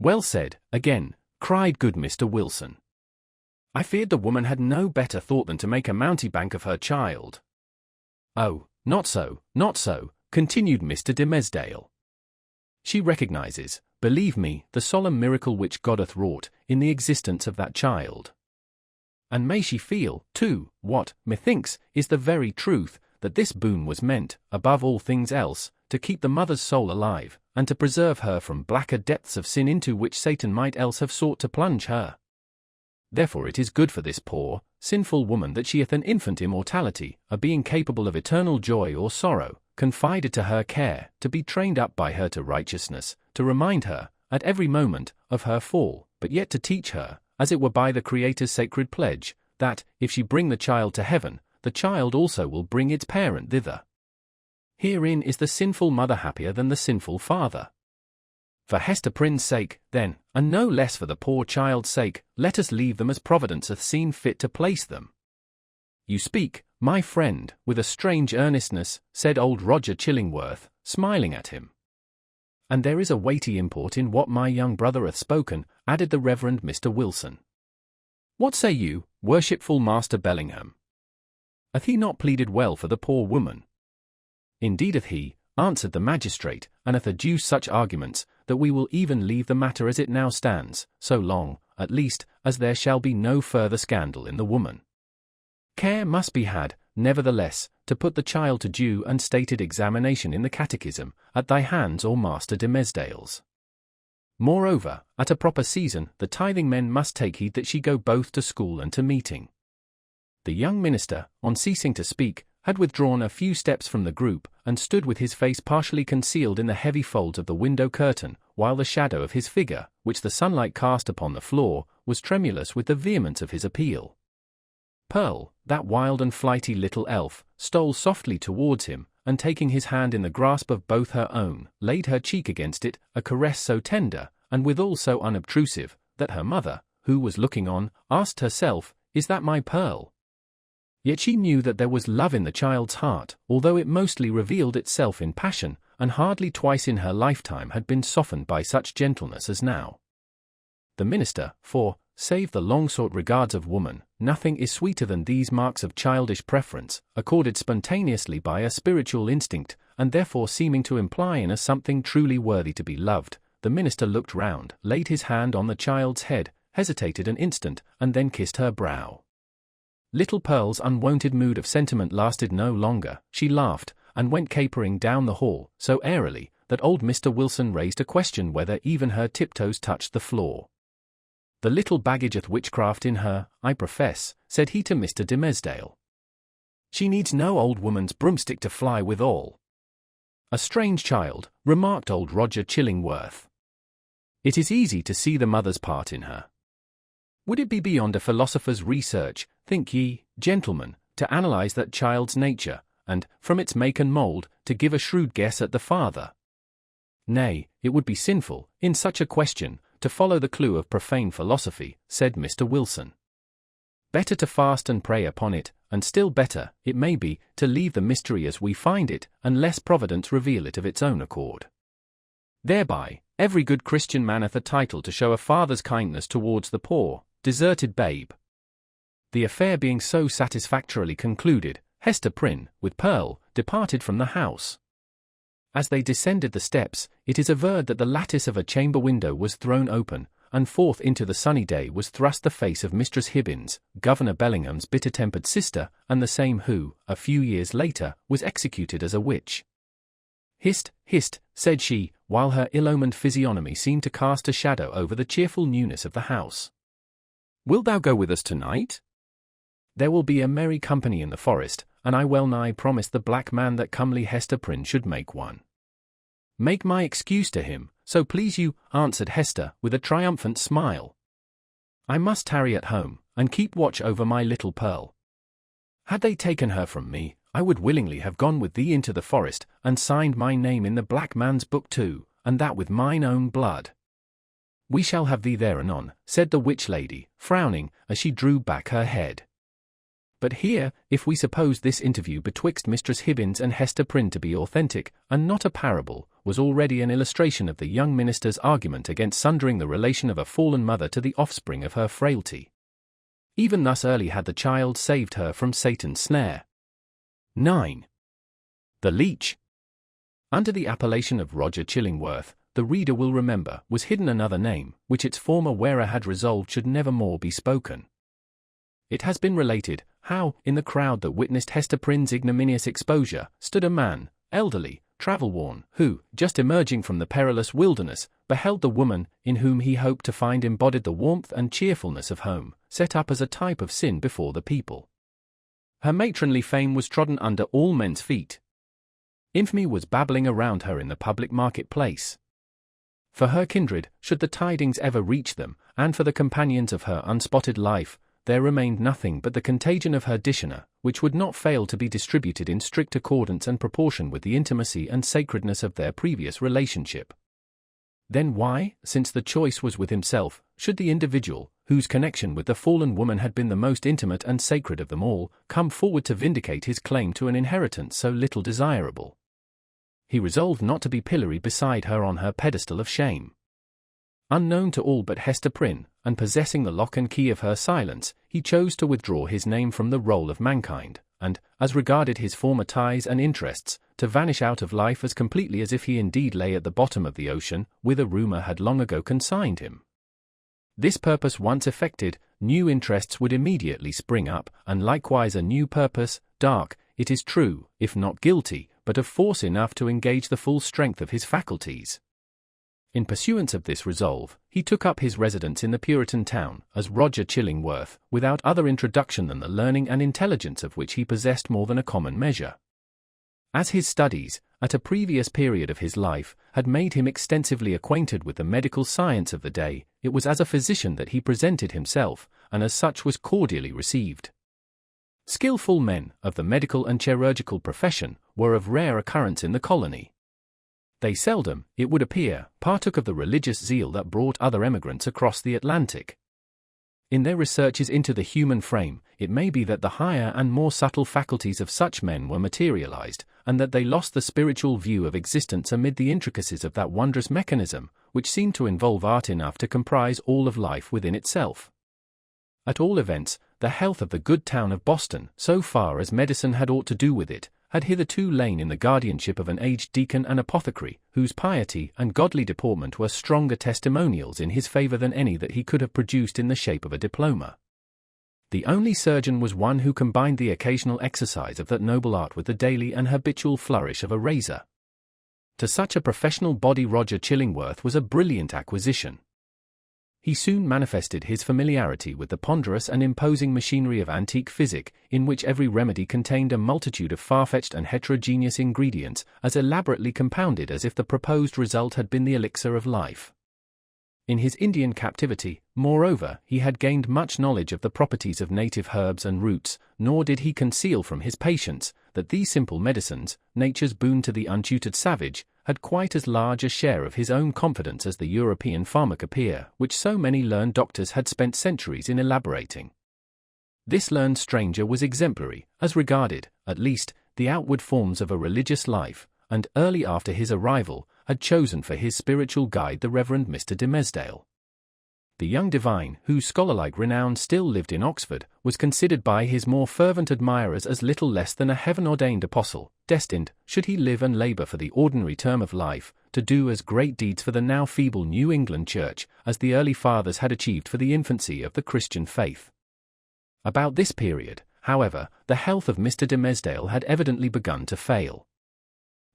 "Well said, again," cried good Mr. Wilson. "I feared the woman had no better thought than to make a mountebank of her child." "Oh, not so, not so," continued Mr. Dimmesdale. "She recognizes, believe me, the solemn miracle which God hath wrought in the existence of that child. And may she feel, too, what, methinks, is the very truth, that this boon was meant, above all things else, to keep the mother's soul alive, and to preserve her from blacker depths of sin into which Satan might else have sought to plunge her. Therefore it is good for this poor, sinful woman that she hath an infant immortality, a being capable of eternal joy or sorrow, confided to her care, to be trained up by her to righteousness, to remind her, at every moment, of her fall, but yet to teach her, as it were by the Creator's sacred pledge, that, if she bring the child to heaven, the child also will bring its parent thither. Herein is the sinful mother happier than the sinful father. For Hester Prynne's sake, then, and no less for the poor child's sake, let us leave them as Providence hath seen fit to place them." "You speak, my friend, with a strange earnestness," said old Roger Chillingworth, smiling at him. "And there is a weighty import in what my young brother hath spoken," added the Reverend Mr. Wilson. "What say you, worshipful Master Bellingham? Hath he not pleaded well for the poor woman?" "Indeed hath he," answered the magistrate, "and hath adduced such arguments, that we will even leave the matter as it now stands, so long, at least, as there shall be no further scandal in the woman. Care must be had, nevertheless, to put the child to due and stated examination in the catechism, at thy hands or Master Dimmesdale's. Moreover, at a proper season, the tithing men must take heed that she go both to school and to meeting." The young minister, on ceasing to speak, had withdrawn a few steps from the group, and stood with his face partially concealed in the heavy folds of the window curtain, while the shadow of his figure, which the sunlight cast upon the floor, was tremulous with the vehemence of his appeal. Pearl, that wild and flighty little elf, stole softly towards him, and taking his hand in the grasp of both her own, laid her cheek against it, a caress so tender, and withal so unobtrusive, that her mother, who was looking on, asked herself, "Is that my Pearl?" Yet she knew that there was love in the child's heart, although it mostly revealed itself in passion, and hardly twice in her lifetime had been softened by such gentleness as now. The minister, for, save the long-sought regards of woman, nothing is sweeter than these marks of childish preference, accorded spontaneously by a spiritual instinct, and therefore seeming to imply in us something truly worthy to be loved, the minister looked round, laid his hand on the child's head, hesitated an instant, and then kissed her brow. Little Pearl's unwonted mood of sentiment lasted no longer. She laughed, and went capering down the hall, so airily, that old Mr. Wilson raised a question whether even her tiptoes touched the floor. "The little baggage hath witchcraft in her, I profess," said he to Mr. Dimmesdale. "She needs no old woman's broomstick to fly withal." "A strange child," remarked old Roger Chillingworth. "It is easy to see the mother's part in her. Would it be beyond a philosopher's research, think ye, gentlemen, to analyze that child's nature, and, from its make and mould, to give a shrewd guess at the father? Nay, it would be sinful, in such a question, to follow the clue of profane philosophy," said Mr. Wilson. "Better to fast and pray upon it, and still better, it may be, to leave the mystery as we find it, unless Providence reveal it of its own accord. Thereby, every good Christian man hath a title to show a father's kindness towards the poor, deserted babe." The affair being so satisfactorily concluded, Hester Prynne, with Pearl, departed from the house. As they descended the steps, it is averred that the lattice of a chamber window was thrown open, and forth into the sunny day was thrust the face of Mistress Hibbins, Governor Bellingham's bitter-tempered sister, and the same who, a few years later, was executed as a witch. "Hist, hist," said she, while her ill-omened physiognomy seemed to cast a shadow over the cheerful newness of the house. "Wilt thou go with us tonight? There will be a merry company in the forest, and I well nigh promised the black man that comely Hester Prynne should make one." "Make my excuse to him, so please you," answered Hester, with a triumphant smile. "I must tarry at home, and keep watch over my little Pearl. Had they taken her from me, I would willingly have gone with thee into the forest, and signed my name in the black man's book too, and that with mine own blood." "We shall have thee there anon," said the witch lady, frowning, as she drew back her head. But here, if we suppose this interview betwixt Mistress Hibbins and Hester Prynne to be authentic, and not a parable, was already an illustration of the young minister's argument against sundering the relation of a fallen mother to the offspring of her frailty. Even thus early had the child saved her from Satan's snare. 9. The Leech. Under the appellation of Roger Chillingworth, the reader will remember, was hidden another name, which its former wearer had resolved should never more be spoken. It has been related how, in the crowd that witnessed Hester Prynne's ignominious exposure, stood a man, elderly, travel-worn, who, just emerging from the perilous wilderness, beheld the woman, in whom he hoped to find embodied the warmth and cheerfulness of home, set up as a type of sin before the people. Her matronly fame was trodden under all men's feet. Infamy was babbling around her in the public market-place. For her kindred, should the tidings ever reach them, and for the companions of her unspotted life, there remained nothing but the contagion of her dishonor, which would not fail to be distributed in strict accordance and proportion with the intimacy and sacredness of their previous relationship. Then why, since the choice was with himself, should the individual, whose connection with the fallen woman had been the most intimate and sacred of them all, come forward to vindicate his claim to an inheritance so little desirable? He resolved not to be pilloried beside her on her pedestal of shame. Unknown to all but Hester Prynne, and possessing the lock and key of her silence, he chose to withdraw his name from the roll of mankind, and, as regarded his former ties and interests, to vanish out of life as completely as if he indeed lay at the bottom of the ocean, whither rumour had long ago consigned him. This purpose once effected, new interests would immediately spring up, and likewise a new purpose, dark, it is true, if not guilty, but of force enough to engage the full strength of his faculties. In pursuance of this resolve, he took up his residence in the Puritan town, as Roger Chillingworth, without other introduction than the learning and intelligence of which he possessed more than a common measure. As his studies, at a previous period of his life, had made him extensively acquainted with the medical science of the day, it was as a physician that he presented himself, and as such was cordially received. Skillful men, of the medical and chirurgical profession, were of rare occurrence in the colony. They seldom, it would appear, partook of the religious zeal that brought other emigrants across the Atlantic. In their researches into the human frame, it may be that the higher and more subtle faculties of such men were materialized, and that they lost the spiritual view of existence amid the intricacies of that wondrous mechanism, which seemed to involve art enough to comprise all of life within itself. At all events, the health of the good town of Boston, so far as medicine had aught to do with it, had hitherto lain in the guardianship of an aged deacon and apothecary, whose piety and godly deportment were stronger testimonials in his favor than any that he could have produced in the shape of a diploma. The only surgeon was one who combined the occasional exercise of that noble art with the daily and habitual flourish of a razor. To such a professional body Roger Chillingworth was a brilliant acquisition. He soon manifested his familiarity with the ponderous and imposing machinery of antique physic, in which every remedy contained a multitude of far-fetched and heterogeneous ingredients, as elaborately compounded as if the proposed result had been the elixir of life. In his Indian captivity, moreover, he had gained much knowledge of the properties of native herbs and roots, nor did he conceal from his patients that these simple medicines, nature's boon to the untutored savage, had quite as large a share of his own confidence as the European pharmacopoeia, which so many learned doctors had spent centuries in elaborating. This learned stranger was exemplary, as regarded, at least, the outward forms of a religious life, and early after his arrival, had chosen for his spiritual guide the Reverend Mr. Dimmesdale. The young divine, whose scholarlike renown still lived in Oxford, was considered by his more fervent admirers as little less than a heaven-ordained apostle, destined, should he live and labor for the ordinary term of life, to do as great deeds for the now feeble New England Church as the early fathers had achieved for the infancy of the Christian faith. About this period, however, the health of Mr. Dimmesdale had evidently begun to fail.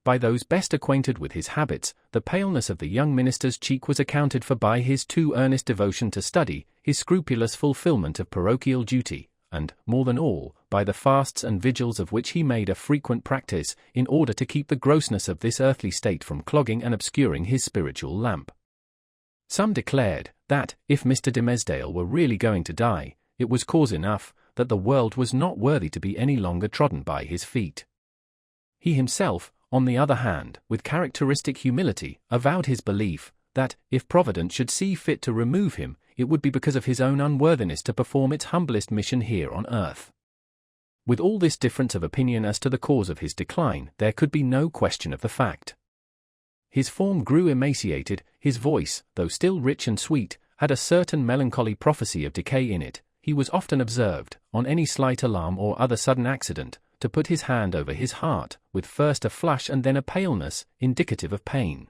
By those best acquainted with his habits, the paleness of the young minister's cheek was accounted for by his too earnest devotion to study, his scrupulous fulfillment of parochial duty, and, more than all, by the fasts and vigils of which he made a frequent practice, in order to keep the grossness of this earthly state from clogging and obscuring his spiritual lamp. Some declared that, if Mr. Dimmesdale were really going to die, it was cause enough that the world was not worthy to be any longer trodden by his feet. He himself, on the other hand, with characteristic humility, avowed his belief that, if Providence should see fit to remove him, it would be because of his own unworthiness to perform its humblest mission here on earth. With all this difference of opinion as to the cause of his decline, there could be no question of the fact. His form grew emaciated, his voice, though still rich and sweet, had a certain melancholy prophecy of decay in it. He was often observed, on any slight alarm or other sudden accident, to put his hand over his heart, with first a flush and then a paleness, indicative of pain.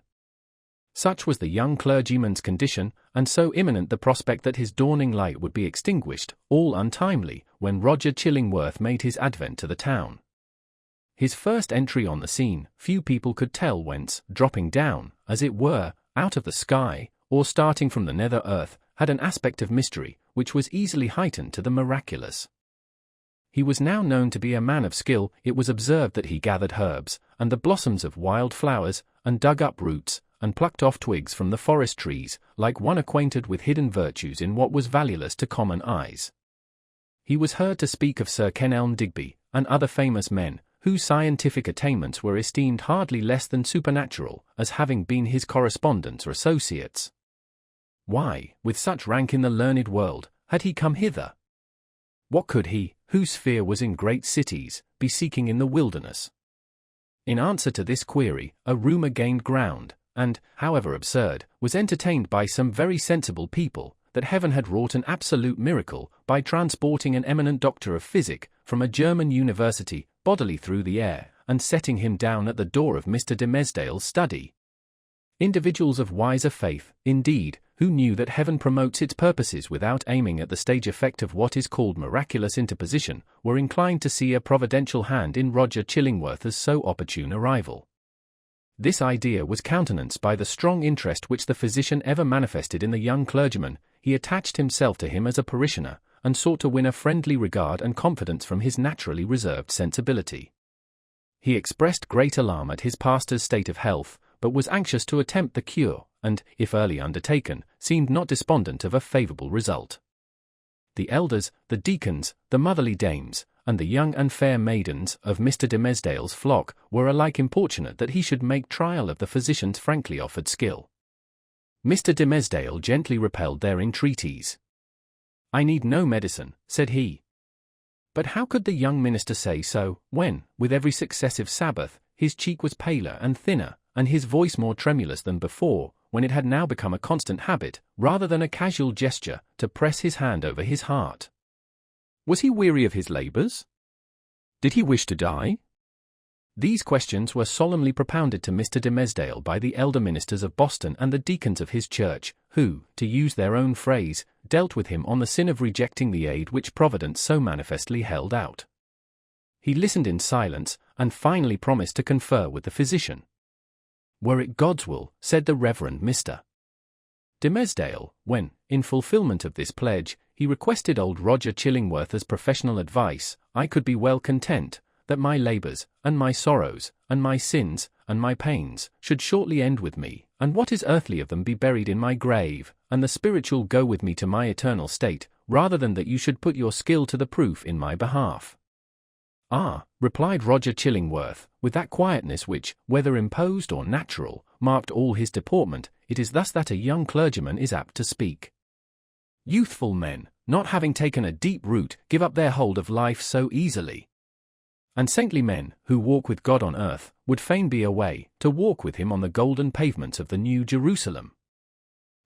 Such was the young clergyman's condition, and so imminent the prospect that his dawning light would be extinguished, all untimely, when Roger Chillingworth made his advent to the town. His first entry on the scene, few people could tell whence, dropping down, as it were, out of the sky, or starting from the nether earth, had an aspect of mystery, which was easily heightened to the miraculous. He was now known to be a man of skill. It was observed that he gathered herbs, and the blossoms of wild flowers, and dug up roots, and plucked off twigs from the forest trees, like one acquainted with hidden virtues in what was valueless to common eyes. He was heard to speak of Sir Kenelm Digby, and other famous men, whose scientific attainments were esteemed hardly less than supernatural, as having been his correspondents or associates. Why, with such rank in the learned world, had he come hither? What could he, whose sphere was in great cities, be seeking in the wilderness? In answer to this query, a rumour gained ground, and, however absurd, was entertained by some very sensible people, that heaven had wrought an absolute miracle by transporting an eminent doctor of physic from a German university bodily through the air, and setting him down at the door of Mr. Dimmesdale's study. Individuals of wiser faith, indeed, who knew that heaven promotes its purposes without aiming at the stage effect of what is called miraculous interposition, were inclined to see a providential hand in Roger Chillingworth as so opportune a rival. This idea was countenanced by the strong interest which the physician ever manifested in the young clergyman. He attached himself to him as a parishioner, and sought to win a friendly regard and confidence from his naturally reserved sensibility. He expressed great alarm at his pastor's state of health, but was anxious to attempt the cure, and, if early undertaken, seemed not despondent of a favourable result. The elders, the deacons, the motherly dames, and the young and fair maidens of Mr. Dimmesdale's flock were alike importunate that he should make trial of the physician's frankly offered skill. Mr. Dimmesdale gently repelled their entreaties. "I need no medicine," said he. But how could the young minister say so, when, with every successive Sabbath, his cheek was paler and thinner, and his voice more tremulous than before, when it had now become a constant habit, rather than a casual gesture, to press his hand over his heart? Was he weary of his labours? Did he wish to die? These questions were solemnly propounded to Mr. Dimmesdale by the elder ministers of Boston and the deacons of his church, who, to use their own phrase, dealt with him on the sin of rejecting the aid which Providence so manifestly held out. He listened in silence, and finally promised to confer with the physician. "Were it God's will," said the Reverend Mr. Dimmesdale, when, in fulfilment of this pledge, he requested old Roger Chillingworth as professional advice, "I could be well content that my labours, and my sorrows, and my sins, and my pains, should shortly end with me, and what is earthly of them be buried in my grave, and the spiritual go with me to my eternal state, rather than that you should put your skill to the proof in my behalf." "Ah," replied Roger Chillingworth, with that quietness which, whether imposed or natural, marked all his deportment, "it is thus that a young clergyman is apt to speak. Youthful men, not having taken a deep root, give up their hold of life so easily. And saintly men, who walk with God on earth, would fain be away, to walk with him on the golden pavements of the New Jerusalem."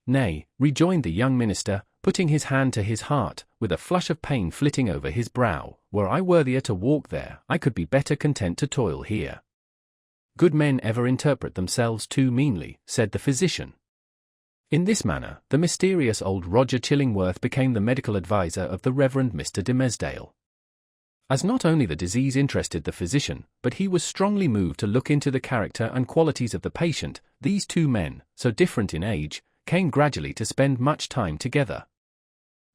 "Nay," rejoined the young minister, putting his hand to his heart, with a flush of pain flitting over his brow, "were I worthier to walk there, I could be better content to toil here." "Good men ever interpret themselves too meanly," said the physician. In this manner, the mysterious old Roger Chillingworth became the medical adviser of the Reverend Mr. Dimmesdale. As not only the disease interested the physician, but he was strongly moved to look into the character and qualities of the patient, these two men, so different in age, came gradually to spend much time together.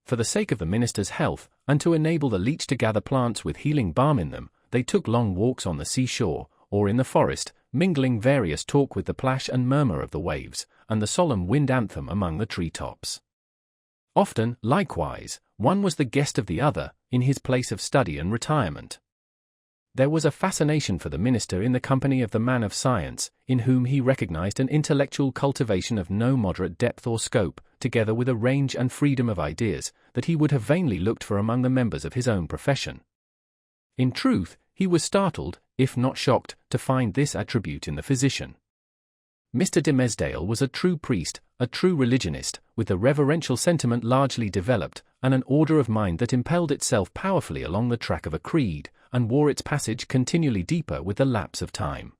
For the sake of the minister's health, and to enable the leech to gather plants with healing balm in them, they took long walks on the seashore, or in the forest, mingling various talk with the plash and murmur of the waves, and the solemn wind anthem among the tree-tops. Often, likewise, one was the guest of the other, in his place of study and retirement. There was a fascination for the minister in the company of the man of science, in whom he recognized an intellectual cultivation of no moderate depth or scope, together with a range and freedom of ideas, that he would have vainly looked for among the members of his own profession. In truth, he was startled, if not shocked, to find this attribute in the physician. Mr. Dimmesdale was a true priest, a true religionist, with a reverential sentiment largely developed, and an order of mind that impelled itself powerfully along the track of a creed, and wore its passage continually deeper with the lapse of time.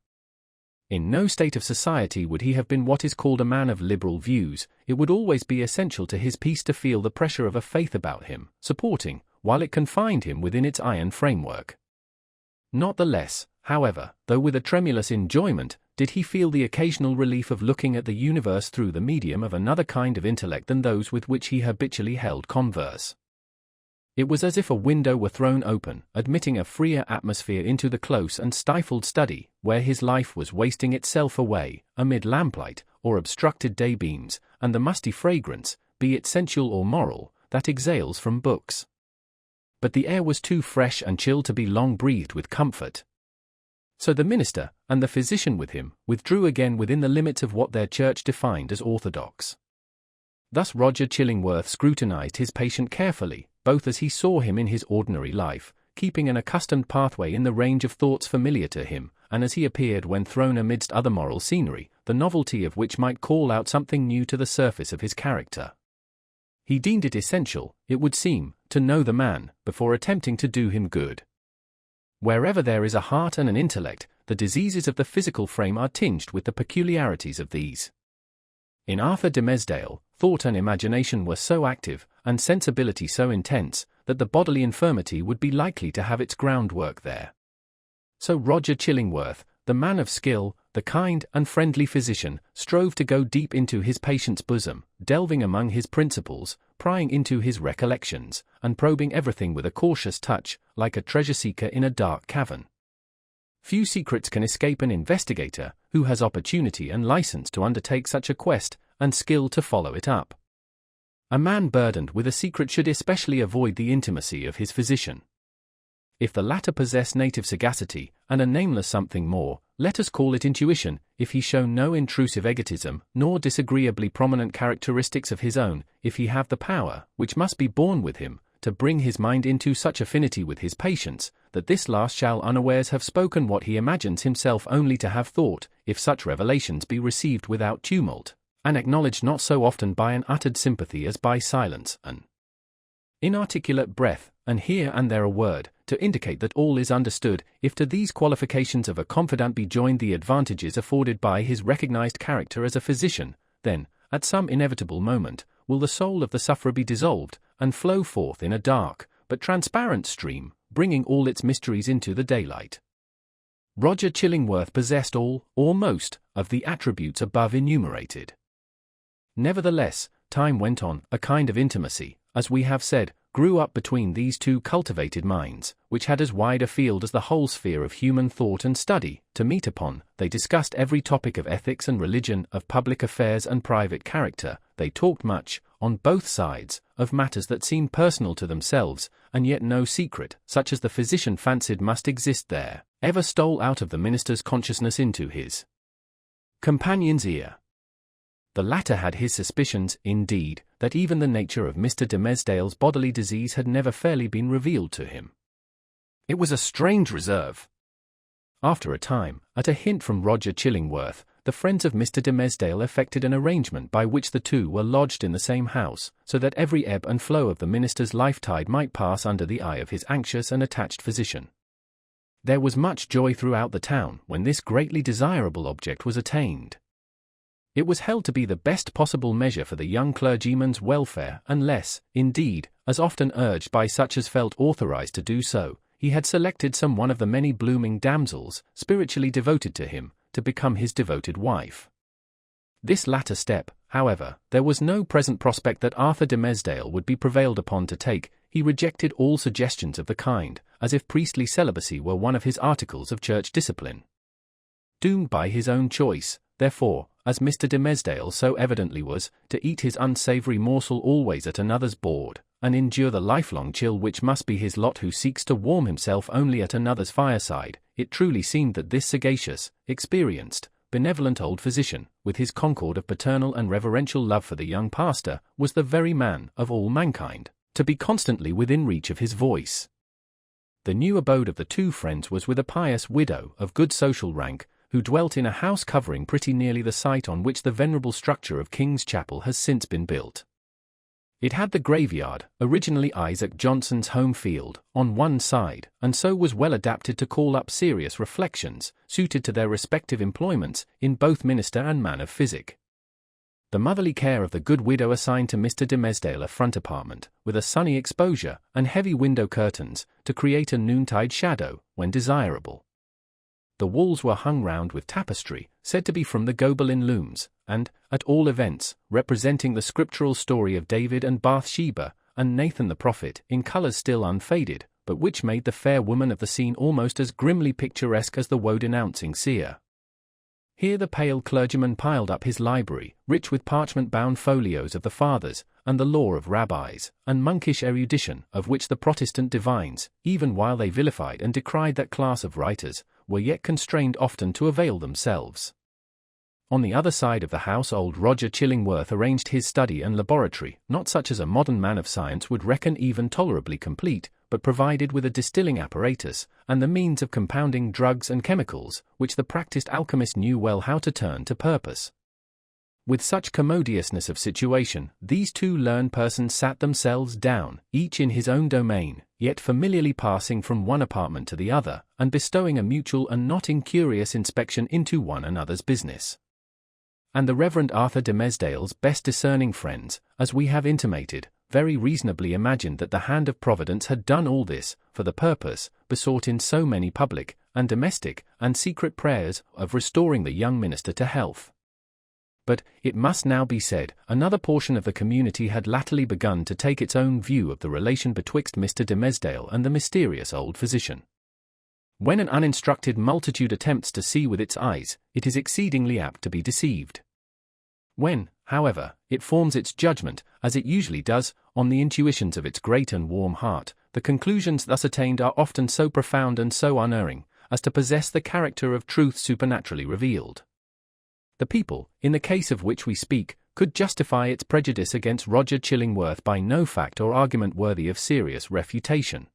In no state of society would he have been what is called a man of liberal views. It would always be essential to his peace to feel the pressure of a faith about him, supporting, while it confined him within its iron framework. Not the less, however, though with a tremulous enjoyment, did he feel the occasional relief of looking at the universe through the medium of another kind of intellect than those with which he habitually held converse. It was as if a window were thrown open, admitting a freer atmosphere into the close and stifled study, where his life was wasting itself away, amid lamplight, or obstructed day-beams, and the musty fragrance, be it sensual or moral, that exhales from books. But the air was too fresh and chill to be long breathed with comfort. So the minister, and the physician with him, withdrew again within the limits of what their church defined as orthodox. Thus Roger Chillingworth scrutinized his patient carefully, both as he saw him in his ordinary life, keeping an accustomed pathway in the range of thoughts familiar to him, and as he appeared when thrown amidst other moral scenery, the novelty of which might call out something new to the surface of his character. He deemed it essential, it would seem, to know the man, before attempting to do him good. Wherever there is a heart and an intellect, the diseases of the physical frame are tinged with the peculiarities of these. In Arthur Dimmesdale, thought and imagination were so active, and sensibility so intense, that the bodily infirmity would be likely to have its groundwork there. So Roger Chillingworth, the man of skill, the kind and friendly physician, strove to go deep into his patient's bosom, delving among his principles, prying into his recollections, and probing everything with a cautious touch, like a treasure-seeker in a dark cavern. Few secrets can escape an investigator, who has opportunity and license to undertake such a quest, and skill to follow it up. A man burdened with a secret should especially avoid the intimacy of his physician. If the latter possess native sagacity, and a nameless something more, let us call it intuition, if he show no intrusive egotism, nor disagreeably prominent characteristics of his own, if he have the power, which must be born with him, to bring his mind into such affinity with his patients, that this last shall unawares have spoken what he imagines himself only to have thought, if such revelations be received without tumult, and acknowledged not so often by an uttered sympathy as by silence, an inarticulate breath, and here and there a word, to indicate that all is understood. If to these qualifications of a confidant be joined the advantages afforded by his recognized character as a physician, then, at some inevitable moment, will the soul of the sufferer be dissolved, and flow forth in a dark, but transparent stream, bringing all its mysteries into the daylight. Roger Chillingworth possessed all, or most, of the attributes above enumerated. Nevertheless, time went on, a kind of intimacy, as we have said, grew up between these two cultivated minds, which had as wide a field as the whole sphere of human thought and study, to meet upon. They discussed every topic of ethics and religion, of public affairs and private character. They talked much, on both sides, of matters that seemed personal to themselves, and yet no secret, such as the physician fancied must exist there, ever stole out of the minister's consciousness into his companion's ear. The latter had his suspicions, indeed, that even the nature of Mr. Dimmesdale's bodily disease had never fairly been revealed to him. It was a strange reserve. After a time, at a hint from Roger Chillingworth, the friends of Mr. Dimmesdale effected an arrangement by which the two were lodged in the same house, so that every ebb and flow of the minister's life-tide might pass under the eye of his anxious and attached physician. There was much joy throughout the town when this greatly desirable object was attained. It was held to be the best possible measure for the young clergyman's welfare, unless, indeed, as often urged by such as felt authorized to do so, he had selected some one of the many blooming damsels, spiritually devoted to him, to become his devoted wife. This latter step, however, there was no present prospect that Arthur Dimmesdale would be prevailed upon to take. He rejected all suggestions of the kind, as if priestly celibacy were one of his articles of church discipline. Doomed by his own choice, therefore, as Mr. Dimmesdale so evidently was, to eat his unsavory morsel always at another's board, and endure the lifelong chill which must be his lot who seeks to warm himself only at another's fireside, it truly seemed that this sagacious, experienced, benevolent old physician, with his concord of paternal and reverential love for the young pastor, was the very man, of all mankind, to be constantly within reach of his voice. The new abode of the two friends was with a pious widow of good social rank, who dwelt in a house covering pretty nearly the site on which the venerable structure of King's Chapel has since been built. It had the graveyard, originally Isaac Johnson's home field, on one side, and so was well adapted to call up serious reflections, suited to their respective employments, in both minister and man of physic. The motherly care of the good widow assigned to Mr. Dimmesdale a front apartment, with a sunny exposure, and heavy window curtains, to create a noontide shadow, when desirable. The walls were hung round with tapestry, said to be from the Gobelin looms, and, at all events, representing the scriptural story of David and Bathsheba, and Nathan the prophet, in colours still unfaded, but which made the fair woman of the scene almost as grimly picturesque as the woe-denouncing seer. Here the pale clergyman piled up his library, rich with parchment-bound folios of the Fathers, and the law of rabbis, and monkish erudition, of which the Protestant divines, even while they vilified and decried that class of writers, were yet constrained often to avail themselves. On the other side of the house old Roger Chillingworth arranged his study and laboratory, not such as a modern man of science would reckon even tolerably complete, but provided with a distilling apparatus, and the means of compounding drugs and chemicals, which the practised alchemist knew well how to turn to purpose. With such commodiousness of situation, these two learned persons sat themselves down, each in his own domain, yet familiarly passing from one apartment to the other, and bestowing a mutual and not incurious inspection into one another's business. And the Reverend Arthur Dimmesdale's best discerning friends, as we have intimated, very reasonably imagined that the hand of Providence had done all this, for the purpose, besought in so many public, and domestic, and secret prayers, of restoring the young minister to health. But, it must now be said, another portion of the community had latterly begun to take its own view of the relation betwixt Mr. Dimmesdale and the mysterious old physician. When an uninstructed multitude attempts to see with its eyes, it is exceedingly apt to be deceived. When, however, it forms its judgment, as it usually does, on the intuitions of its great and warm heart, the conclusions thus attained are often so profound and so unerring, as to possess the character of truth supernaturally revealed. The people, in the case of which we speak, could justify its prejudice against Roger Chillingworth by no fact or argument worthy of serious refutation.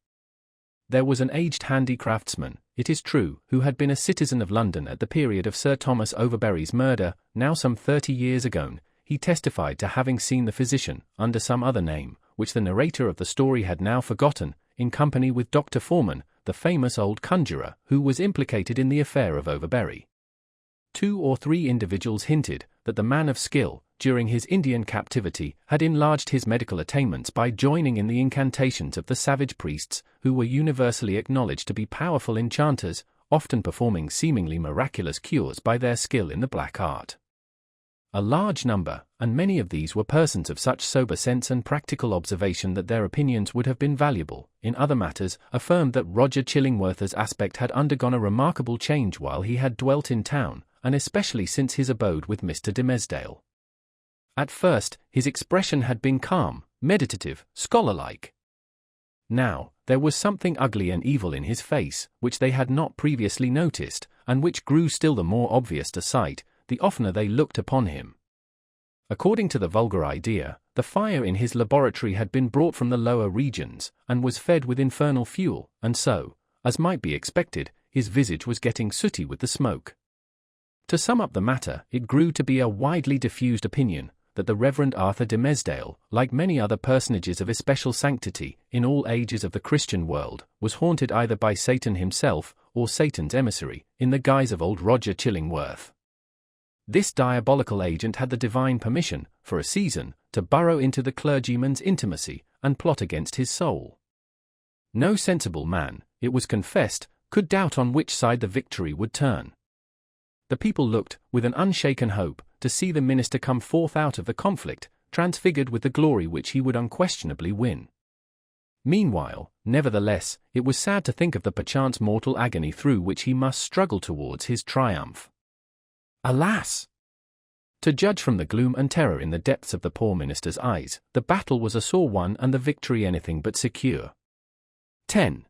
There was an aged handicraftsman, it is true, who had been a citizen of London at the period of Sir Thomas Overbury's murder, now some 30 years ago. He testified to having seen the physician, under some other name, which the narrator of the story had now forgotten, in company with Dr. Foreman, the famous old conjurer, who was implicated in the affair of Overbury. 2 or 3 individuals hinted that the man of skill, during his Indian captivity, had enlarged his medical attainments by joining in the incantations of the savage priests, who were universally acknowledged to be powerful enchanters, often performing seemingly miraculous cures by their skill in the black art. A large number, and many of these were persons of such sober sense and practical observation that their opinions would have been valuable, in other matters, affirmed that Roger Chillingworth's aspect had undergone a remarkable change while he had dwelt in town, and especially since his abode with Mr. Dimmesdale. At first, his expression had been calm, meditative, scholarlike. Now, there was something ugly and evil in his face, which they had not previously noticed, and which grew still the more obvious to sight, the oftener they looked upon him. According to the vulgar idea, the fire in his laboratory had been brought from the lower regions, and was fed with infernal fuel, and so, as might be expected, his visage was getting sooty with the smoke. To sum up the matter, it grew to be a widely diffused opinion that the Reverend Arthur Dimmesdale, like many other personages of especial sanctity in all ages of the Christian world, was haunted either by Satan himself or Satan's emissary, in the guise of old Roger Chillingworth. This diabolical agent had the divine permission, for a season, to burrow into the clergyman's intimacy and plot against his soul. No sensible man, it was confessed, could doubt on which side the victory would turn. The people looked, with an unshaken hope, to see the minister come forth out of the conflict, transfigured with the glory which he would unquestionably win. Meanwhile, nevertheless, it was sad to think of the perchance mortal agony through which he must struggle towards his triumph. Alas! To judge from the gloom and terror in the depths of the poor minister's eyes, the battle was a sore one and the victory anything but secure. 10.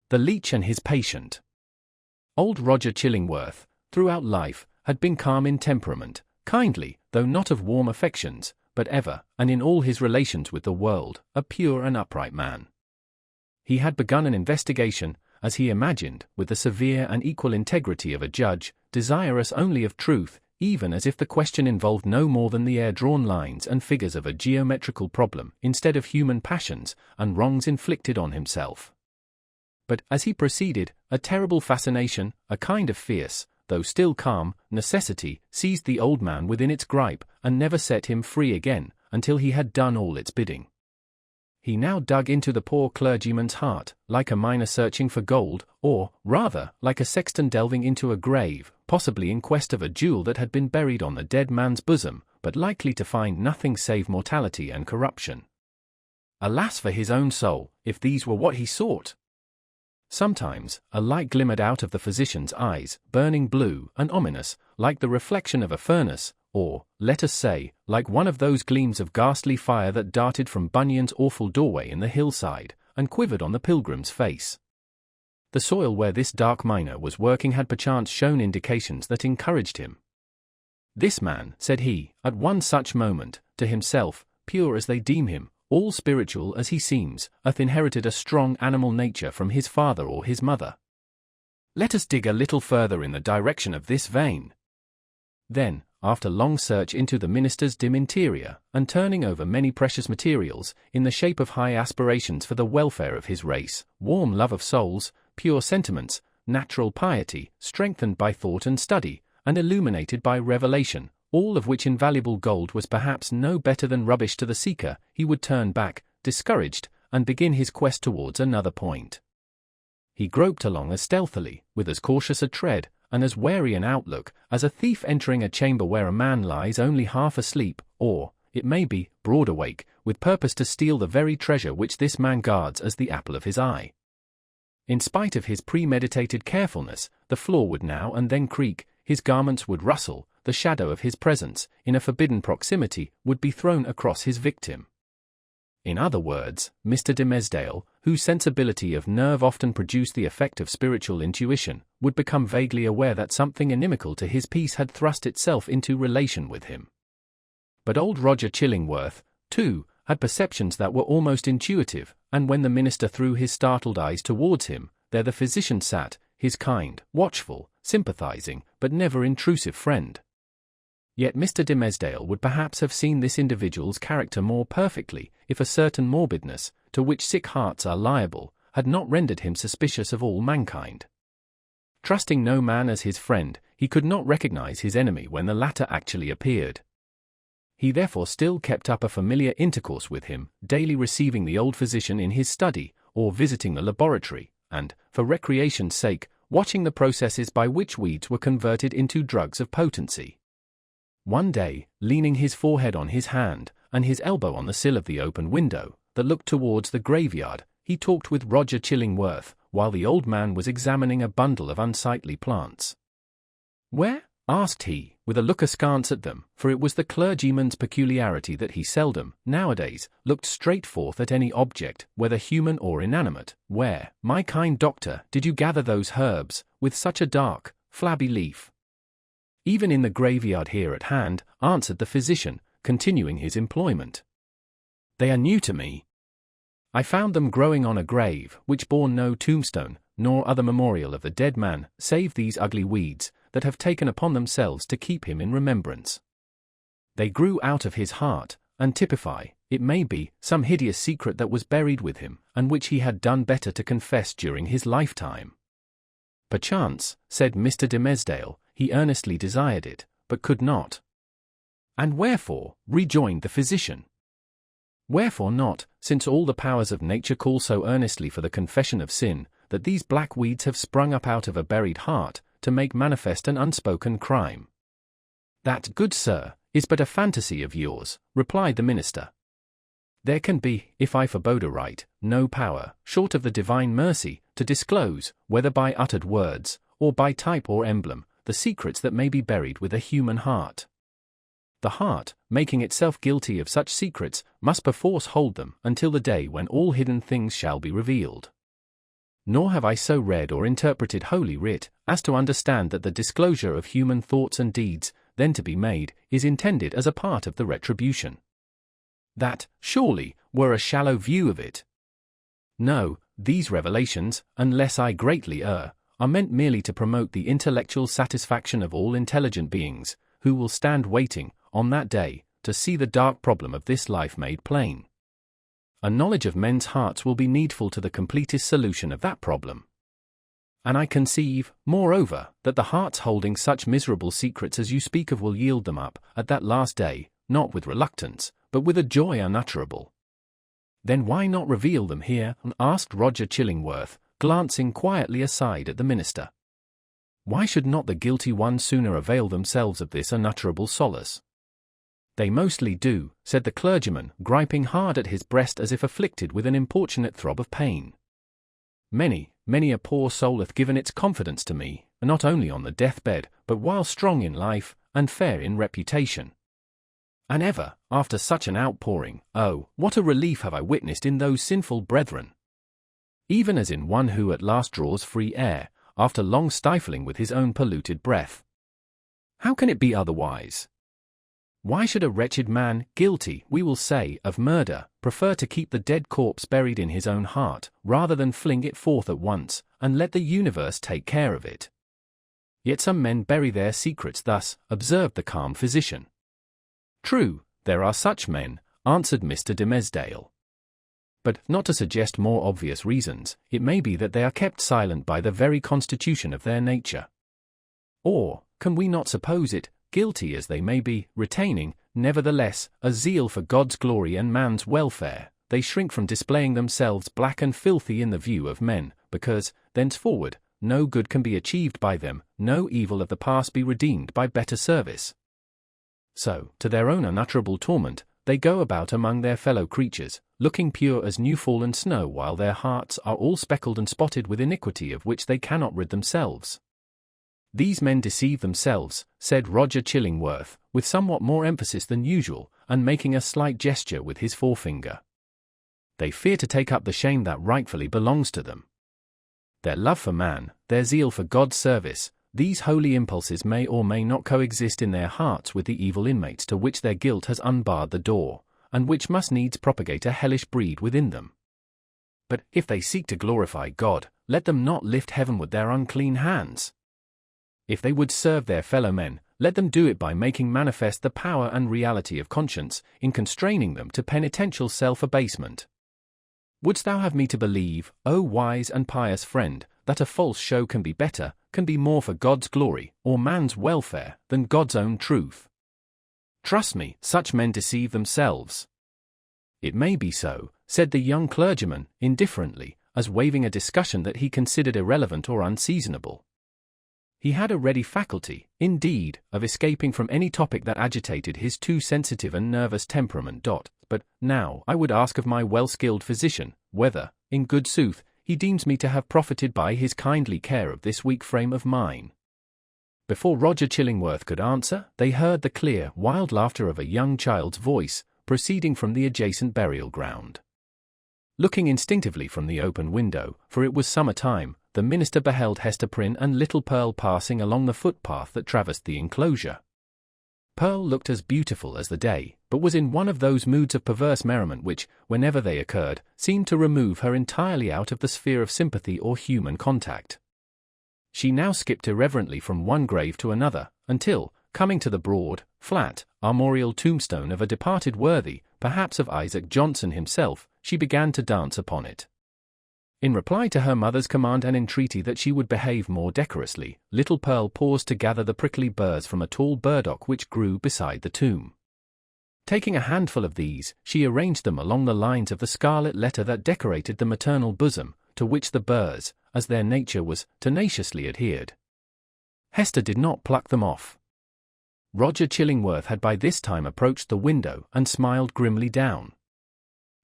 The Leech and his Patient. Old Roger Chillingworth, throughout life, had been calm in temperament, kindly, though not of warm affections, but ever, and in all his relations with the world, a pure and upright man. He had begun an investigation, as he imagined, with the severe and equal integrity of a judge, desirous only of truth, even as if the question involved no more than the air-drawn lines and figures of a geometrical problem instead of human passions and wrongs inflicted on himself. But as he proceeded, a terrible fascination, a kind of fierce, though still calm, necessity, seized the old man within its gripe and never set him free again, until he had done all its bidding. He now dug into the poor clergyman's heart, like a miner searching for gold, or, rather, like a sexton delving into a grave, possibly in quest of a jewel that had been buried on the dead man's bosom, but likely to find nothing save mortality and corruption. Alas for his own soul, if these were what he sought! Sometimes, a light glimmered out of the physician's eyes, burning blue and ominous, like the reflection of a furnace, or, let us say, like one of those gleams of ghastly fire that darted from Bunyan's awful doorway in the hillside, and quivered on the pilgrim's face. The soil where this dark miner was working had perchance shown indications that encouraged him. "This man," said he, at one such moment, to himself, "pure as they deem him, all spiritual as he seems, hath inherited a strong animal nature from his father or his mother. Let us dig a little further in the direction of this vein." Then, after long search into the minister's dim interior, and turning over many precious materials, in the shape of high aspirations for the welfare of his race, warm love of souls, pure sentiments, natural piety, strengthened by thought and study, and illuminated by revelation, all of which invaluable gold was perhaps no better than rubbish to the seeker, he would turn back, discouraged, and begin his quest towards another point. He groped along as stealthily, with as cautious a tread, and as wary an outlook, as a thief entering a chamber where a man lies only half asleep, or, it may be, broad awake, with purpose to steal the very treasure which this man guards as the apple of his eye. In spite of his premeditated carefulness, the floor would now and then creak, his garments would rustle, the shadow of his presence, in a forbidden proximity, would be thrown across his victim. In other words, Mr. Dimmesdale, whose sensibility of nerve often produced the effect of spiritual intuition, would become vaguely aware that something inimical to his peace had thrust itself into relation with him. But old Roger Chillingworth, too, had perceptions that were almost intuitive, and when the minister threw his startled eyes towards him, there the physician sat, his kind, watchful, sympathizing, but never intrusive friend. Yet Mr. Dimmesdale would perhaps have seen this individual's character more perfectly, if a certain morbidness, to which sick hearts are liable, had not rendered him suspicious of all mankind. Trusting no man as his friend, he could not recognize his enemy when the latter actually appeared. He therefore still kept up a familiar intercourse with him, daily receiving the old physician in his study, or visiting the laboratory, and, for recreation's sake, watching the processes by which weeds were converted into drugs of potency. One day, leaning his forehead on his hand, and his elbow on the sill of the open window, that looked towards the graveyard, he talked with Roger Chillingworth, while the old man was examining a bundle of unsightly plants. "Where?" asked he, with a look askance at them, for it was the clergyman's peculiarity that he seldom, nowadays, looked straight forth at any object, whether human or inanimate. "Where, my kind doctor, did you gather those herbs, with such a dark, flabby leaf?" "Even in the graveyard here at hand," answered the physician, continuing his employment. "They are new to me. I found them growing on a grave, which bore no tombstone, nor other memorial of the dead man, save these ugly weeds, that have taken upon themselves to keep him in remembrance. They grew out of his heart, and typify, it may be, some hideous secret that was buried with him, and which he had done better to confess during his lifetime." "Perchance," said Mr. Dimmesdale, "he earnestly desired it, but could not." "And wherefore?" rejoined the physician. "Wherefore not, since all the powers of nature call so earnestly for the confession of sin, that these black weeds have sprung up out of a buried heart, to make manifest an unspoken crime." "That, good sir, is but a fantasy of yours," replied the minister. "There can be, if I forbode aright, no power, short of the divine mercy, to disclose, whether by uttered words, or by type or emblem, the secrets that may be buried with a human heart. The heart, making itself guilty of such secrets, must perforce hold them until the day when all hidden things shall be revealed. Nor have I so read or interpreted Holy Writ, as to understand that the disclosure of human thoughts and deeds, then to be made, is intended as a part of the retribution. That, surely, were a shallow view of it. No, these revelations, unless I greatly err, are meant merely to promote the intellectual satisfaction of all intelligent beings, who will stand waiting, on that day, to see the dark problem of this life made plain. A knowledge of men's hearts will be needful to the completest solution of that problem. And I conceive, moreover, that the hearts holding such miserable secrets as you speak of will yield them up, at that last day, not with reluctance, but with a joy unutterable. Then why not reveal them here? Asked Roger Chillingworth, glancing quietly aside at the minister. Why should not the guilty ones sooner avail themselves of this unutterable solace? They mostly do, said the clergyman, griping hard at his breast as if afflicted with an importunate throb of pain. Many a poor soul hath given its confidence to me, not only on the deathbed, but while strong in life, and fair in reputation. And ever, after such an outpouring, oh, what a relief have I witnessed in those sinful brethren! Even as in one who at last draws free air, after long stifling with his own polluted breath. How can it be otherwise? Why should a wretched man, guilty, we will say, of murder, prefer to keep the dead corpse buried in his own heart, rather than fling it forth at once, and let the universe take care of it? Yet some men bury their secrets thus, observed the calm physician. True, there are such men, answered Mr. Dimmesdale. But, not to suggest more obvious reasons, it may be that they are kept silent by the very constitution of their nature. Or, can we not suppose it, guilty as they may be, retaining, nevertheless, a zeal for God's glory and man's welfare, they shrink from displaying themselves black and filthy in the view of men, because, thenceforward, no good can be achieved by them, no evil of the past be redeemed by better service. So, to their own unutterable torment, they go about among their fellow creatures, looking pure as new-fallen snow while their hearts are all speckled and spotted with iniquity of which they cannot rid themselves. These men deceive themselves, said Roger Chillingworth, with somewhat more emphasis than usual, and making a slight gesture with his forefinger. They fear to take up the shame that rightfully belongs to them. Their love for man, their zeal for God's service, these holy impulses may or may not coexist in their hearts with the evil inmates to which their guilt has unbarred the door, and which must needs propagate a hellish breed within them. But if they seek to glorify God, let them not lift heavenward their unclean hands. If they would serve their fellow men, let them do it by making manifest the power and reality of conscience, in constraining them to penitential self-abasement. Wouldst thou have me to believe, O wise and pious friend, that a false show can be better, can be more for God's glory, or man's welfare, than God's own truth? Trust me, such men deceive themselves. It may be so, said the young clergyman, indifferently, as waiving a discussion that he considered irrelevant or unseasonable. He had a ready faculty, indeed, of escaping from any topic that agitated his too sensitive and nervous temperament. But now I would ask of my well-skilled physician, whether, in good sooth, he deems me to have profited by his kindly care of this weak frame of mine. Before Roger Chillingworth could answer, they heard the clear, wild laughter of a young child's voice, proceeding from the adjacent burial ground. Looking instinctively from the open window, for it was summer time, the minister beheld Hester Prynne and little Pearl passing along the footpath that traversed the enclosure. Pearl looked as beautiful as the day, but was in one of those moods of perverse merriment which, whenever they occurred, seemed to remove her entirely out of the sphere of sympathy or human contact. She now skipped irreverently from one grave to another, until, coming to the broad, flat, armorial tombstone of a departed worthy, perhaps of Isaac Johnson himself, she began to dance upon it. In reply to her mother's command and entreaty that she would behave more decorously, little Pearl paused to gather the prickly burrs from a tall burdock which grew beside the tomb. Taking a handful of these, she arranged them along the lines of the scarlet letter that decorated the maternal bosom, to which the burrs, as their nature was, tenaciously adhered. Hester did not pluck them off. Roger Chillingworth had by this time approached the window and smiled grimly down.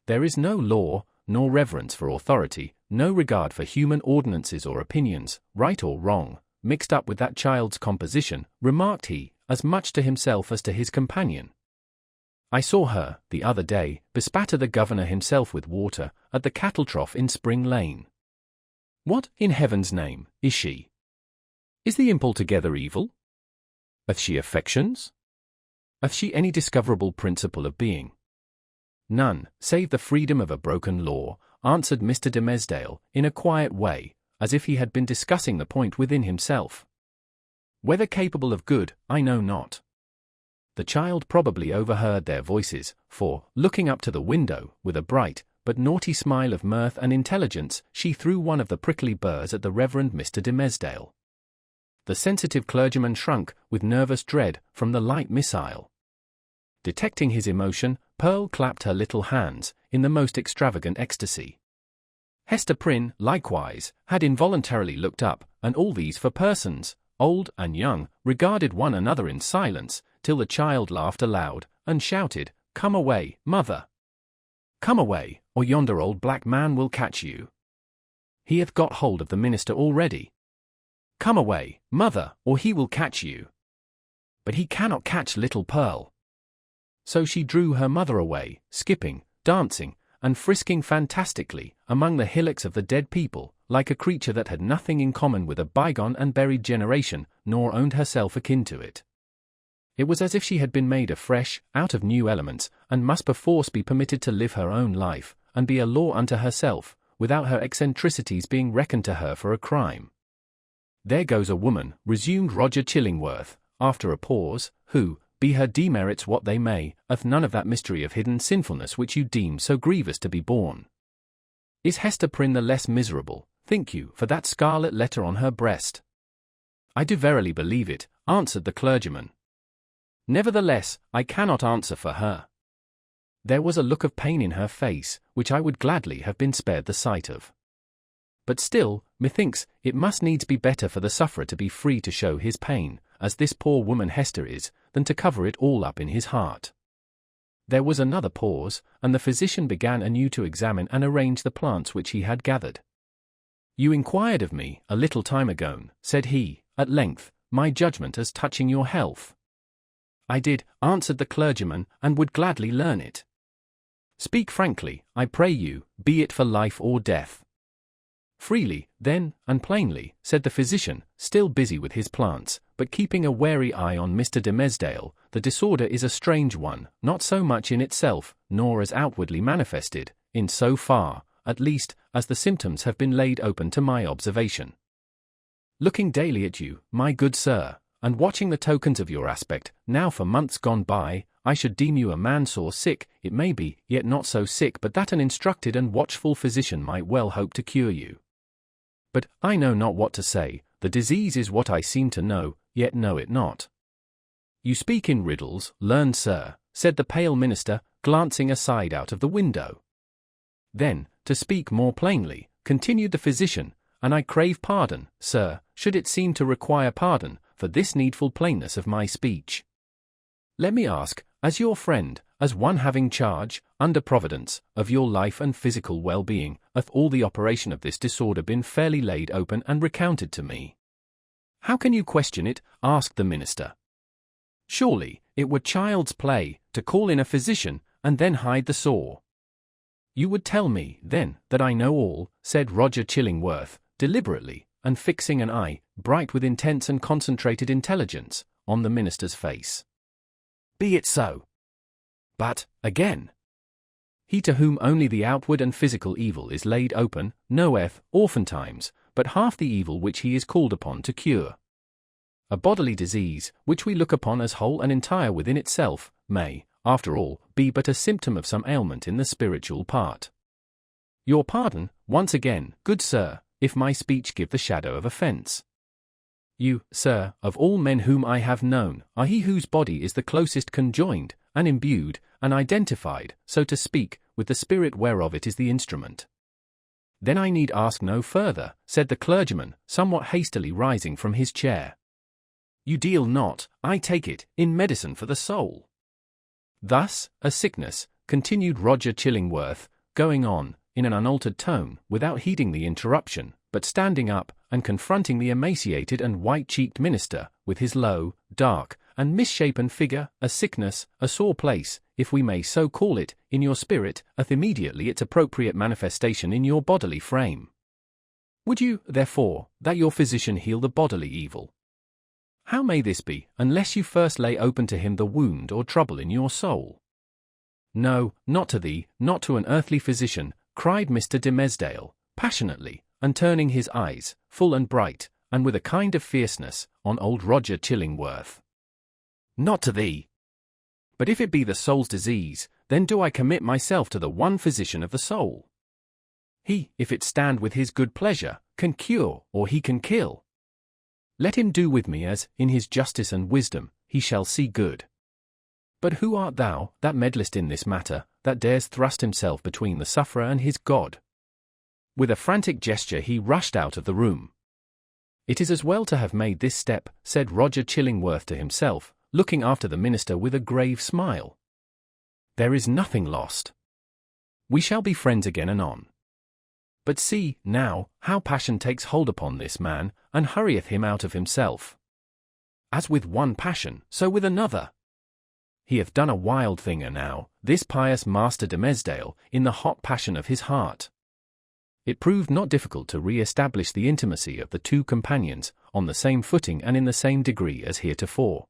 There is no law, nor reverence for authority, no regard for human ordinances or opinions, right or wrong, mixed up with that child's composition, remarked he, as much to himself as to his companion. I saw her, the other day, bespatter the governor himself with water, at the cattle trough in Spring Lane. What, in heaven's name, is she? Is the imp altogether evil? Hath she affections? Hath she any discoverable principle of being? None, save the freedom of a broken law, answered Mr. Dimmesdale, in a quiet way, as if he had been discussing the point within himself. Whether capable of good, I know not. The child probably overheard their voices, for, looking up to the window, with a bright, but naughty smile of mirth and intelligence, she threw one of the prickly burrs at the Reverend Mr. Dimmesdale. The sensitive clergyman shrunk, with nervous dread, from the light missile. Detecting his emotion, Pearl clapped her little hands, in the most extravagant ecstasy. Hester Prynne, likewise, had involuntarily looked up, and all these four persons, old and young, regarded one another in silence, till the child laughed aloud, and shouted, "Come away, mother! Come away, or yonder old black man will catch you. He hath got hold of the minister already. Come away, mother, or he will catch you. But he cannot catch little Pearl." So she drew her mother away, skipping, dancing, and frisking fantastically, among the hillocks of the dead people, like a creature that had nothing in common with a bygone and buried generation, nor owned herself akin to it. It was as if she had been made afresh, out of new elements, and must perforce be permitted to live her own life, and be a law unto herself, without her eccentricities being reckoned to her for a crime. "There goes a woman," resumed Roger Chillingworth, after a pause, "who, be her demerits what they may, hath none of that mystery of hidden sinfulness which you deem so grievous to be borne. Is Hester Prynne the less miserable, think you, for that scarlet letter on her breast?" "I do verily believe it," answered the clergyman. "Nevertheless, I cannot answer for her. There was a look of pain in her face, which I would gladly have been spared the sight of. But still, methinks, it must needs be better for the sufferer to be free to show his pain, as this poor woman Hester is, than to cover it all up in his heart." There was another pause, and the physician began anew to examine and arrange the plants which he had gathered. "You inquired of me, a little time ago," said he, at length, "my judgment as touching your health." "I did," answered the clergyman, "and would gladly learn it." "Speak frankly, I pray you, be it for life or death." "Freely, then, and plainly," said the physician, still busy with his plants, but keeping a wary eye on Mr. Dimmesdale. "The disorder is a strange one, not so much in itself, nor as outwardly manifested, in so far, at least, as the symptoms have been laid open to my observation. Looking daily at you, my good sir, and watching the tokens of your aspect, now for months gone by, I should deem you a man sore sick, it may be, yet not so sick but that an instructed and watchful physician might well hope to cure you. But I know not what to say, the disease is what I seem to know, yet know it not." "You speak in riddles, learned sir," said the pale minister, glancing aside out of the window. "Then, to speak more plainly," continued the physician, "and I crave pardon, sir, should it seem to require pardon, for this needful plainness of my speech. Let me ask, as your friend, as one having charge, under Providence, of your life and physical well-being, hath all the operation of this disorder been fairly laid open and recounted to me?" "How can you question it?" asked the minister. "Surely, it were child's play, to call in a physician, and then hide the sore." "You would tell me, then, that I know all," said Roger Chillingworth, deliberately, and fixing an eye, bright with intense and concentrated intelligence, on the minister's face. "Be it so. But, again, he to whom only the outward and physical evil is laid open, knoweth, oftentimes, but half the evil which he is called upon to cure. A bodily disease, which we look upon as whole and entire within itself, may, after all, be but a symptom of some ailment in the spiritual part. Your pardon, once again, good sir, if my speech give the shadow of offence. You, sir, of all men whom I have known, are he whose body is the closest conjoined, and imbued, and identified, so to speak, with the spirit whereof it is the instrument. Then I need ask no further," said the clergyman, somewhat hastily rising from his chair. "You deal not, I take it, in medicine for the soul." "Thus, a sickness," continued Roger Chillingworth, going on, in an unaltered tone, without heeding the interruption, but standing up, and confronting the emaciated and white-cheeked minister, with his low, dark, and misshapen figure, "a sickness, a sore place, if we may so call it, in your spirit, hath immediately its appropriate manifestation in your bodily frame. Would you, therefore, that your physician heal the bodily evil? How may this be, unless you first lay open to him the wound or trouble in your soul?" "No, not to thee, not to an earthly physician," cried Mr. Dimmesdale, passionately, and turning his eyes, full and bright, and with a kind of fierceness, on old Roger Chillingworth. "Not to thee. But if it be the soul's disease, then do I commit myself to the one physician of the soul. He, if it stand with his good pleasure, can cure, or he can kill. Let him do with me as, in his justice and wisdom, he shall see good. But who art thou, that meddlest in this matter, that dares thrust himself between the sufferer and his God?" With a frantic gesture he rushed out of the room. "It is as well to have made this step," said Roger Chillingworth to himself, looking after the minister with a grave smile. "There is nothing lost. We shall be friends again anon. But see, now, how passion takes hold upon this man, and hurrieth him out of himself. As with one passion, so with another. He hath done a wild thing now, this pious Master Dimmesdale, in the hot passion of his heart." It proved not difficult to re-establish the intimacy of the two companions, on the same footing and in the same degree as heretofore.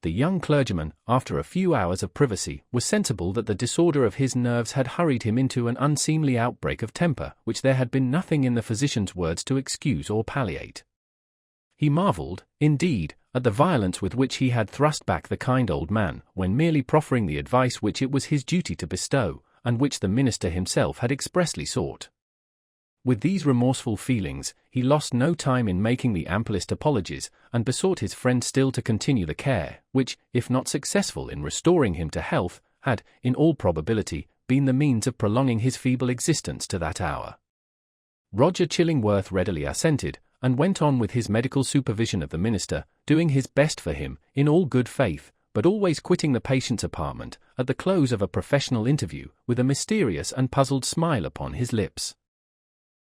The young clergyman, after a few hours of privacy, was sensible that the disorder of his nerves had hurried him into an unseemly outbreak of temper, which there had been nothing in the physician's words to excuse or palliate. He marvelled, indeed, at the violence with which he had thrust back the kind old man, when merely proffering the advice which it was his duty to bestow, and which the minister himself had expressly sought. With these remorseful feelings, he lost no time in making the amplest apologies, and besought his friend still to continue the care, which, if not successful in restoring him to health, had, in all probability, been the means of prolonging his feeble existence to that hour. Roger Chillingworth readily assented, and went on with his medical supervision of the minister, doing his best for him, in all good faith, but always quitting the patient's apartment, at the close of a professional interview, with a mysterious and puzzled smile upon his lips.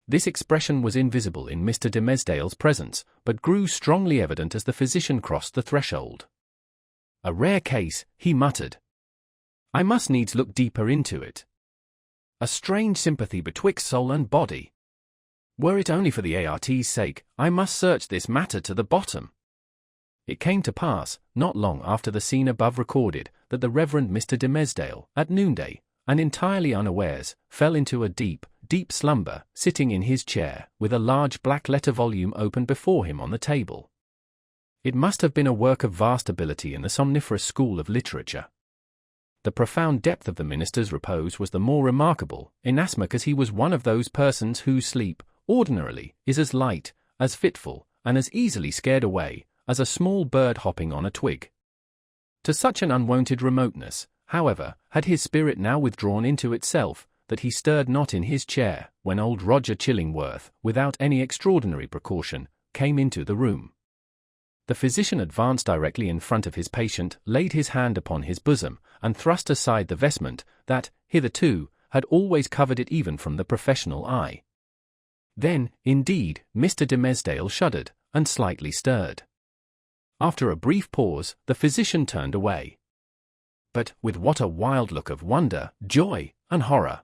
This expression was invisible in Mr. Dimmesdale's presence, but grew strongly evident as the physician crossed the threshold. "A rare case," he muttered. "I must needs look deeper into it. A strange sympathy betwixt soul and body. Were it only for the art's sake, I must search this matter to the bottom." It came to pass, not long after the scene above recorded, that the Reverend Mr. Dimmesdale, at noonday, and entirely unawares, fell into a deep slumber, sitting in his chair, with a large black letter volume open before him on the table. It must have been a work of vast ability in the somniferous school of literature. The profound depth of the minister's repose was the more remarkable, inasmuch as he was one of those persons whose sleep, ordinarily, is as light, as fitful, and as easily scared away, as a small bird hopping on a twig. To such an unwonted remoteness, however, had his spirit now withdrawn into itself, that he stirred not in his chair, when old Roger Chillingworth, without any extraordinary precaution, came into the room. The physician advanced directly in front of his patient, laid his hand upon his bosom, and thrust aside the vestment that, hitherto, had always covered it even from the professional eye. Then, indeed, Mr. Dimmesdale shuddered, and slightly stirred. After a brief pause, the physician turned away. But with what a wild look of wonder, joy, and horror!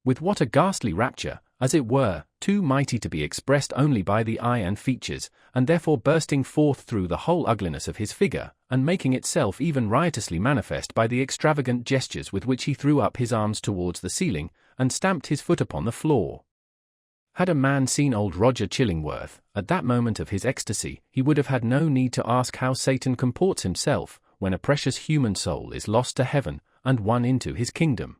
With what a ghastly rapture, as it were, too mighty to be expressed only by the eye and features, and therefore bursting forth through the whole ugliness of his figure, and making itself even riotously manifest by the extravagant gestures with which he threw up his arms towards the ceiling, and stamped his foot upon the floor. Had a man seen old Roger Chillingworth, at that moment of his ecstasy, he would have had no need to ask how Satan comports himself, when a precious human soul is lost to heaven, and won into his kingdom.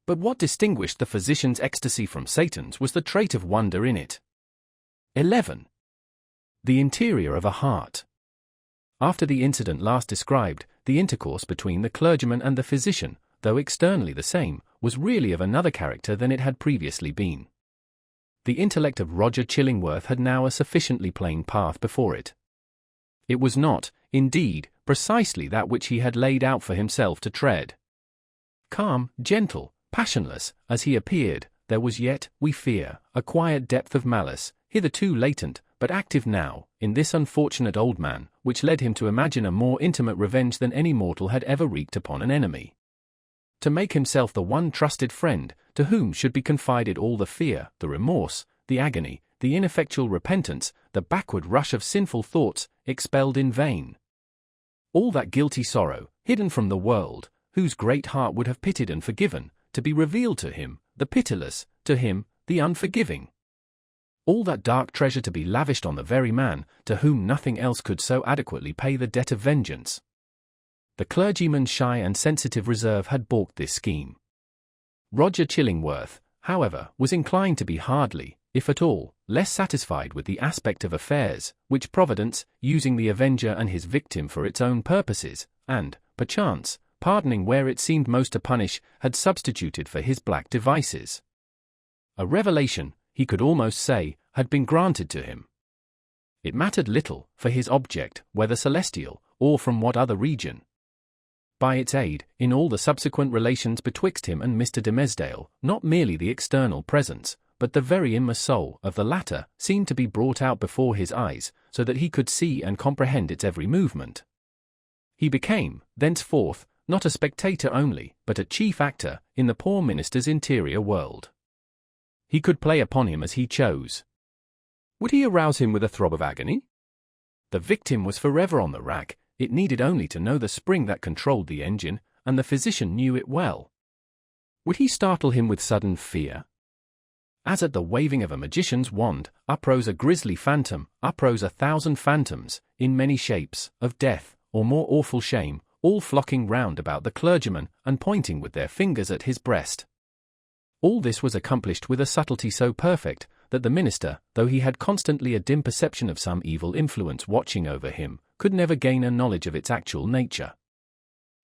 But what distinguished the physician's ecstasy from Satan's was the trait of wonder in it. 11. The interior of a heart. After the incident last described, the intercourse between the clergyman and the physician, though externally the same, was really of another character than it had previously been. The intellect of Roger Chillingworth had now a sufficiently plain path before it. It was not, indeed, precisely that which he had laid out for himself to tread. Calm, gentle, passionless, as he appeared, there was yet, we fear, a quiet depth of malice, hitherto latent, but active now, in this unfortunate old man, which led him to imagine a more intimate revenge than any mortal had ever wreaked upon an enemy. To make himself the one trusted friend, to whom should be confided all the fear, the remorse, the agony, the ineffectual repentance, the backward rush of sinful thoughts, expelled in vain. All that guilty sorrow, hidden from the world, whose great heart would have pitied and forgiven, to be revealed to him, the pitiless, to him, the unforgiving. All that dark treasure to be lavished on the very man to whom nothing else could so adequately pay the debt of vengeance. The clergyman's shy and sensitive reserve had balked this scheme. Roger Chillingworth, however, was inclined to be hardly, if at all, less satisfied with the aspect of affairs, which Providence, using the avenger and his victim for its own purposes, and, perchance, pardoning where it seemed most to punish, had substituted for his black devices. A revelation, he could almost say, had been granted to him. It mattered little, for his object, whether celestial, or from what other region. By its aid, in all the subsequent relations betwixt him and Mr. Dimmesdale, not merely the external presence, but the very inmost soul of the latter seemed to be brought out before his eyes, so that he could see and comprehend its every movement. He became, thenceforth, not a spectator only, but a chief actor in the poor minister's interior world. He could play upon him as he chose. Would he arouse him with a throb of agony? The victim was forever on the rack. It needed only to know the spring that controlled the engine, and the physician knew it well. Would he startle him with sudden fear? As at the waving of a magician's wand, uprose a grisly phantom, uprose 1,000 phantoms, in many shapes, of death, or more awful shame, all flocking round about the clergyman, and pointing with their fingers at his breast. All this was accomplished with a subtlety so perfect, that the minister, though he had constantly a dim perception of some evil influence watching over him, could never gain a knowledge of its actual nature.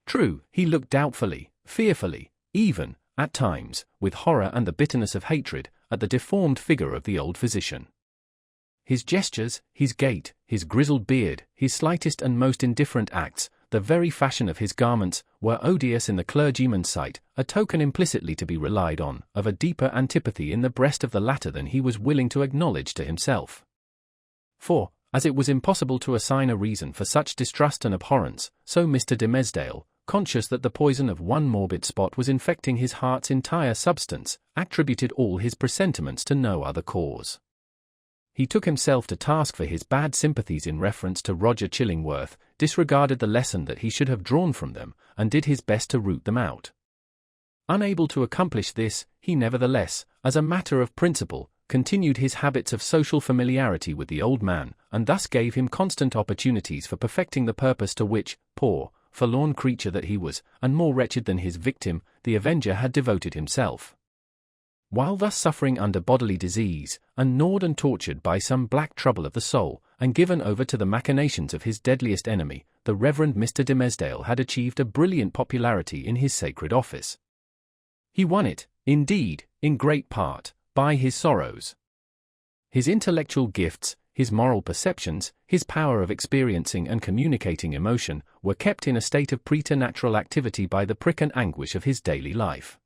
True, he looked doubtfully, fearfully, even, at times, with horror and the bitterness of hatred, at the deformed figure of the old physician. His gestures, his gait, his grizzled beard, his slightest and most indifferent acts, the very fashion of his garments, were odious in the clergyman's sight, a token implicitly to be relied on, of a deeper antipathy in the breast of the latter than he was willing to acknowledge to himself. For, as it was impossible to assign a reason for such distrust and abhorrence, so Mr. Dimmesdale, conscious that the poison of one morbid spot was infecting his heart's entire substance, attributed all his presentiments to no other cause. He took himself to task for his bad sympathies in reference to Roger Chillingworth, disregarded the lesson that he should have drawn from them, and did his best to root them out. Unable to accomplish this, he nevertheless, as a matter of principle, continued his habits of social familiarity with the old man, and thus gave him constant opportunities for perfecting the purpose to which, poor, forlorn creature that he was, and more wretched than his victim, the avenger had devoted himself. While thus suffering under bodily disease, and gnawed and tortured by some black trouble of the soul, and given over to the machinations of his deadliest enemy, the Reverend Mr. Dimmesdale had achieved a brilliant popularity in his sacred office. He won it, indeed, in great part, by his sorrows. His intellectual gifts, his moral perceptions, his power of experiencing and communicating emotion, were kept in a state of preternatural activity by the prick and anguish of his daily life.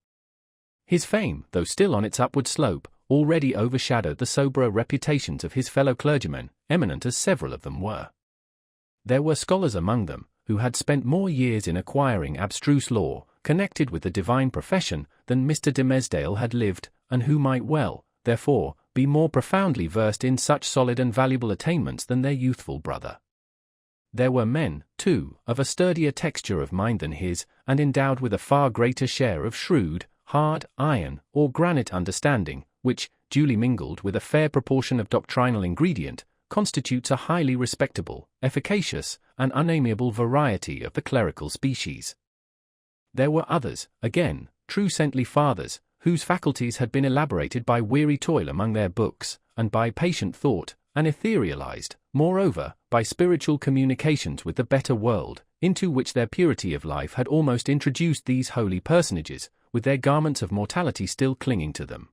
His fame, though still on its upward slope, already overshadowed the soberer reputations of his fellow clergymen, eminent as several of them were. There were scholars among them, who had spent more years in acquiring abstruse lore, connected with the divine profession, than Mr. Dimmesdale had lived, and who might well, therefore, be more profoundly versed in such solid and valuable attainments than their youthful brother. There were men, too, of a sturdier texture of mind than his, and endowed with a far greater share of shrewd, hard, iron, or granite understanding, which, duly mingled with a fair proportion of doctrinal ingredient, constitutes a highly respectable, efficacious, and unamiable variety of the clerical species. There were others, again, true saintly fathers, whose faculties had been elaborated by weary toil among their books, and by patient thought, and etherealized, moreover, by spiritual communications with the better world, into which their purity of life had almost introduced these holy personages, with their garments of mortality still clinging to them.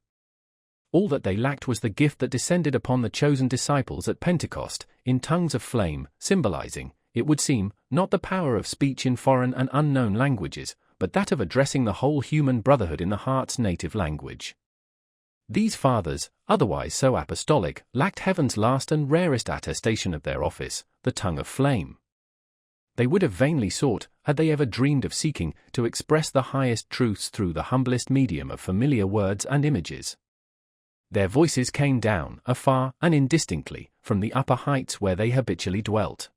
All that they lacked was the gift that descended upon the chosen disciples at Pentecost, in tongues of flame, symbolizing, it would seem, not the power of speech in foreign and unknown languages, but that of addressing the whole human brotherhood in the heart's native language. These fathers, otherwise so apostolic, lacked heaven's last and rarest attestation of their office, the tongue of flame. They would have vainly sought, had they ever dreamed of seeking, to express the highest truths through the humblest medium of familiar words and images. Their voices came down, afar and indistinctly, from the upper heights where they habitually dwelt.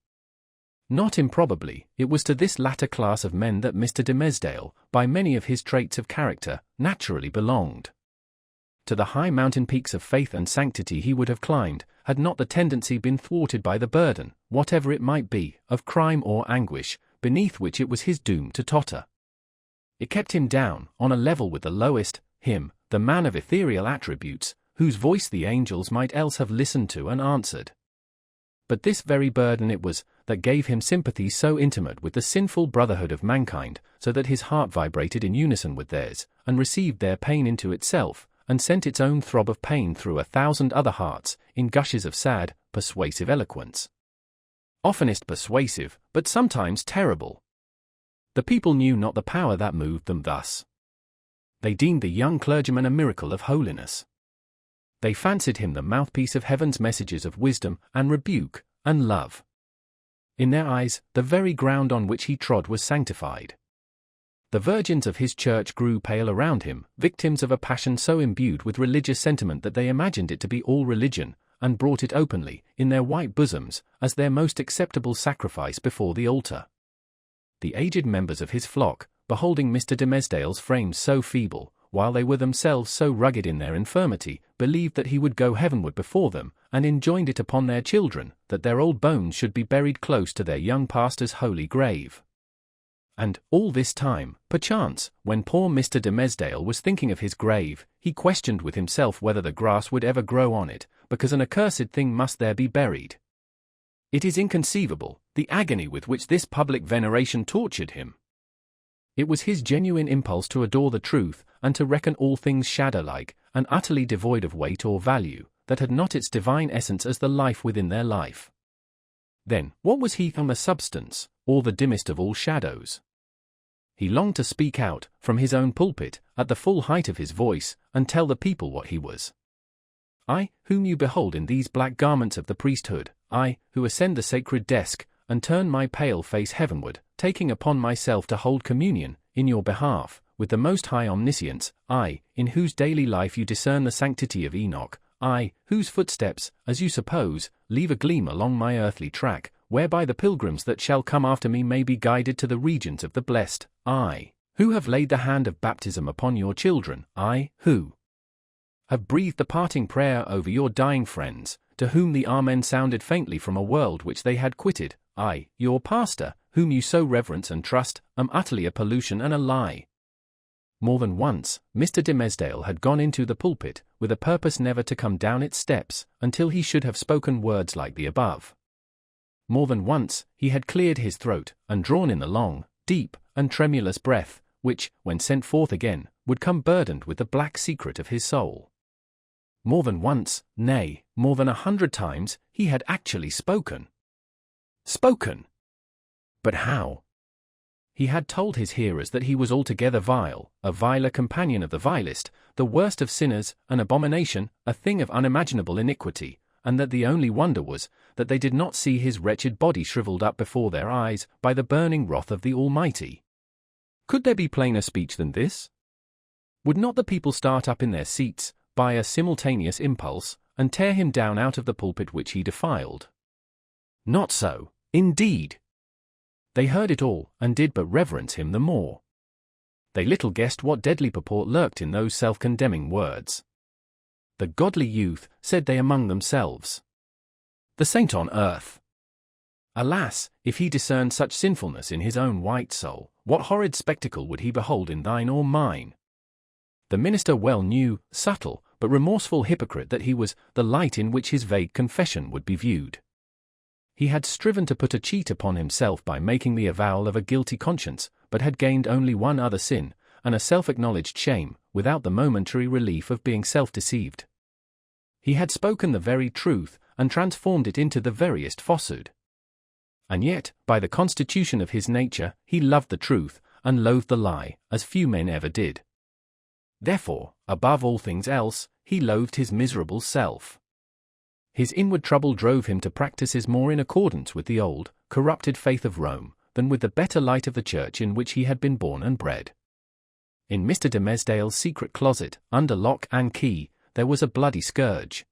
Not improbably, it was to this latter class of men that Mr. Dimmesdale, by many of his traits of character, naturally belonged. to the high mountain peaks of faith and sanctity he would have climbed, had not the tendency been thwarted by the burden, whatever it might be, of crime or anguish, beneath which it was his doom to totter. It kept him down, on a level with the lowest, him, the man of ethereal attributes, whose voice the angels might else have listened to and answered. But this very burden it was that gave him sympathy so intimate with the sinful brotherhood of mankind, so that his heart vibrated in unison with theirs, and received their pain into itself, and sent its own throb of pain through 1,000 other hearts, in gushes of sad, persuasive eloquence. Oftenest persuasive, but sometimes terrible. The people knew not the power that moved them thus. They deemed the young clergyman a miracle of holiness. They fancied him the mouthpiece of heaven's messages of wisdom, and rebuke, and love. In their eyes, the very ground on which he trod was sanctified. The virgins of his church grew pale around him, victims of a passion so imbued with religious sentiment that they imagined it to be all religion, and brought it openly, in their white bosoms, as their most acceptable sacrifice before the altar. The aged members of his flock, beholding Mr. Dimmesdale's frame so feeble, while they were themselves so rugged in their infirmity, believed that he would go heavenward before them, and enjoined it upon their children, that their old bones should be buried close to their young pastor's holy grave. And, all this time, perchance, when poor Mr. Dimmesdale was thinking of his grave, he questioned with himself whether the grass would ever grow on it, because an accursed thing must there be buried. It is inconceivable, the agony with which this public veneration tortured him. It was his genuine impulse to adore the truth, and to reckon all things shadow-like, and utterly devoid of weight or value, that had not its divine essence as the life within their life. Then, what was he from the substance, or the dimmest of all shadows? He longed to speak out, from his own pulpit, at the full height of his voice, and tell the people what he was. I, whom you behold in these black garments of the priesthood, I, who ascend the sacred desk, and turn my pale face heavenward, taking upon myself to hold communion, in your behalf, with the Most High Omniscience, I, in whose daily life you discern the sanctity of Enoch, I, whose footsteps, as you suppose, leave a gleam along my earthly track, whereby the pilgrims that shall come after me may be guided to the regions of the blessed, I, who have laid the hand of baptism upon your children, I, who have breathed the parting prayer over your dying friends, to whom the Amen sounded faintly from a world which they had quitted, I, your pastor, whom you so reverence and trust, am utterly a pollution and a lie. More than once, Mr. Dimmesdale had gone into the pulpit, with a purpose never to come down its steps, until he should have spoken words like the above. More than once, he had cleared his throat, and drawn in the long, deep, and tremulous breath, which, when sent forth again, would come burdened with the black secret of his soul. More than once, nay, more than 100 times, he had actually spoken. Spoken! But how? He had told his hearers that he was altogether vile, a viler companion of the vilest, the worst of sinners, an abomination, a thing of unimaginable iniquity, and that the only wonder was, that they did not see his wretched body shriveled up before their eyes, by the burning wrath of the Almighty. Could there be plainer speech than this? Would not the people start up in their seats, by a simultaneous impulse, and tear him down out of the pulpit which he defiled? Not so, indeed. They heard it all, and did but reverence him the more. They little guessed what deadly purport lurked in those self-condemning words. The godly youth, said they among themselves. The saint on earth. Alas, if he discerned such sinfulness in his own white soul, what horrid spectacle would he behold in thine or mine? The minister well knew, subtle, but remorseful hypocrite, that he was the light in which his vague confession would be viewed. He had striven to put a cheat upon himself by making the avowal of a guilty conscience, but had gained only one other sin, and a self-acknowledged shame, without the momentary relief of being self-deceived. He had spoken the very truth, and transformed it into the veriest falsehood. And yet, by the constitution of his nature, he loved the truth, and loathed the lie, as few men ever did. Therefore, above all things else, he loathed his miserable self. His inward trouble drove him to practices more in accordance with the old, corrupted faith of Rome, than with the better light of the church in which he had been born and bred. In Mr. Dimmesdale's secret closet, under lock and key, there was a bloody scourge.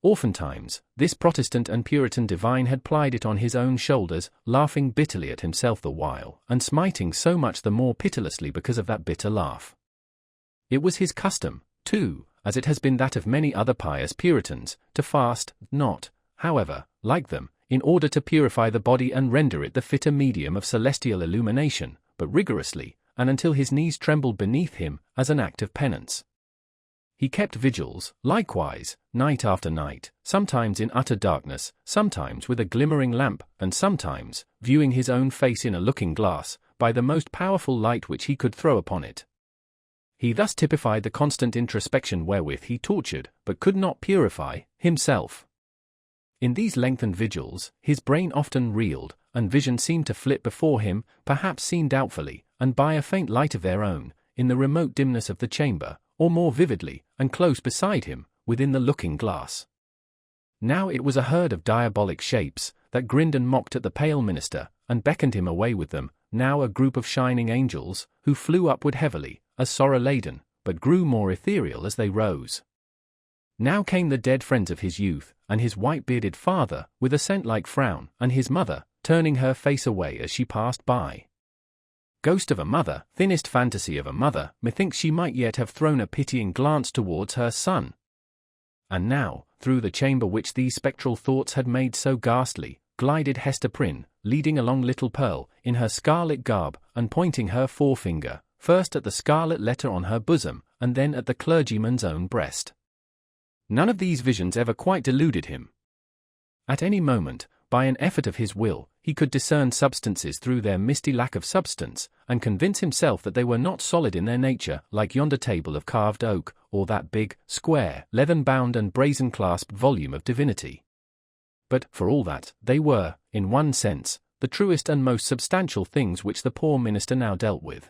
Oftentimes, this Protestant and Puritan divine had plied it on his own shoulders, laughing bitterly at himself the while, and smiting so much the more pitilessly because of that bitter laugh. It was his custom, too, as it has been that of many other pious Puritans, to fast, not, however, like them, in order to purify the body and render it the fitter medium of celestial illumination, but rigorously, and until his knees trembled beneath him, as an act of penance. He kept vigils, likewise, night after night, sometimes in utter darkness, sometimes with a glimmering lamp, and sometimes, viewing his own face in a looking-glass, by the most powerful light which he could throw upon it. He thus typified the constant introspection wherewith he tortured, but could not purify, himself. In these lengthened vigils, his brain often reeled, and vision seemed to flit before him, perhaps seen doubtfully, and by a faint light of their own, in the remote dimness of the chamber, or more vividly, and close beside him, within the looking-glass. Now it was a herd of diabolic shapes, that grinned and mocked at the pale minister, and beckoned him away with them, now a group of shining angels, who flew upward heavily, as sorrow-laden, but grew more ethereal as they rose. Now came the dead friends of his youth, and his white-bearded father, with a saint-like frown, and his mother, turning her face away as she passed by. Ghost of a mother, thinnest fantasy of a mother, methinks she might yet have thrown a pitying glance towards her son. And now, through the chamber which these spectral thoughts had made so ghastly, glided Hester Prynne, leading along little Pearl, in her scarlet garb, and pointing her forefinger, first at the scarlet letter on her bosom, and then at the clergyman's own breast. None of these visions ever quite deluded him. At any moment, by an effort of his will, he could discern substances through their misty lack of substance, and convince himself that they were not solid in their nature, like yonder table of carved oak, or that big, square, leathern-bound and brazen-clasped volume of divinity. But, for all that, they were, in one sense, the truest and most substantial things which the poor minister now dealt with.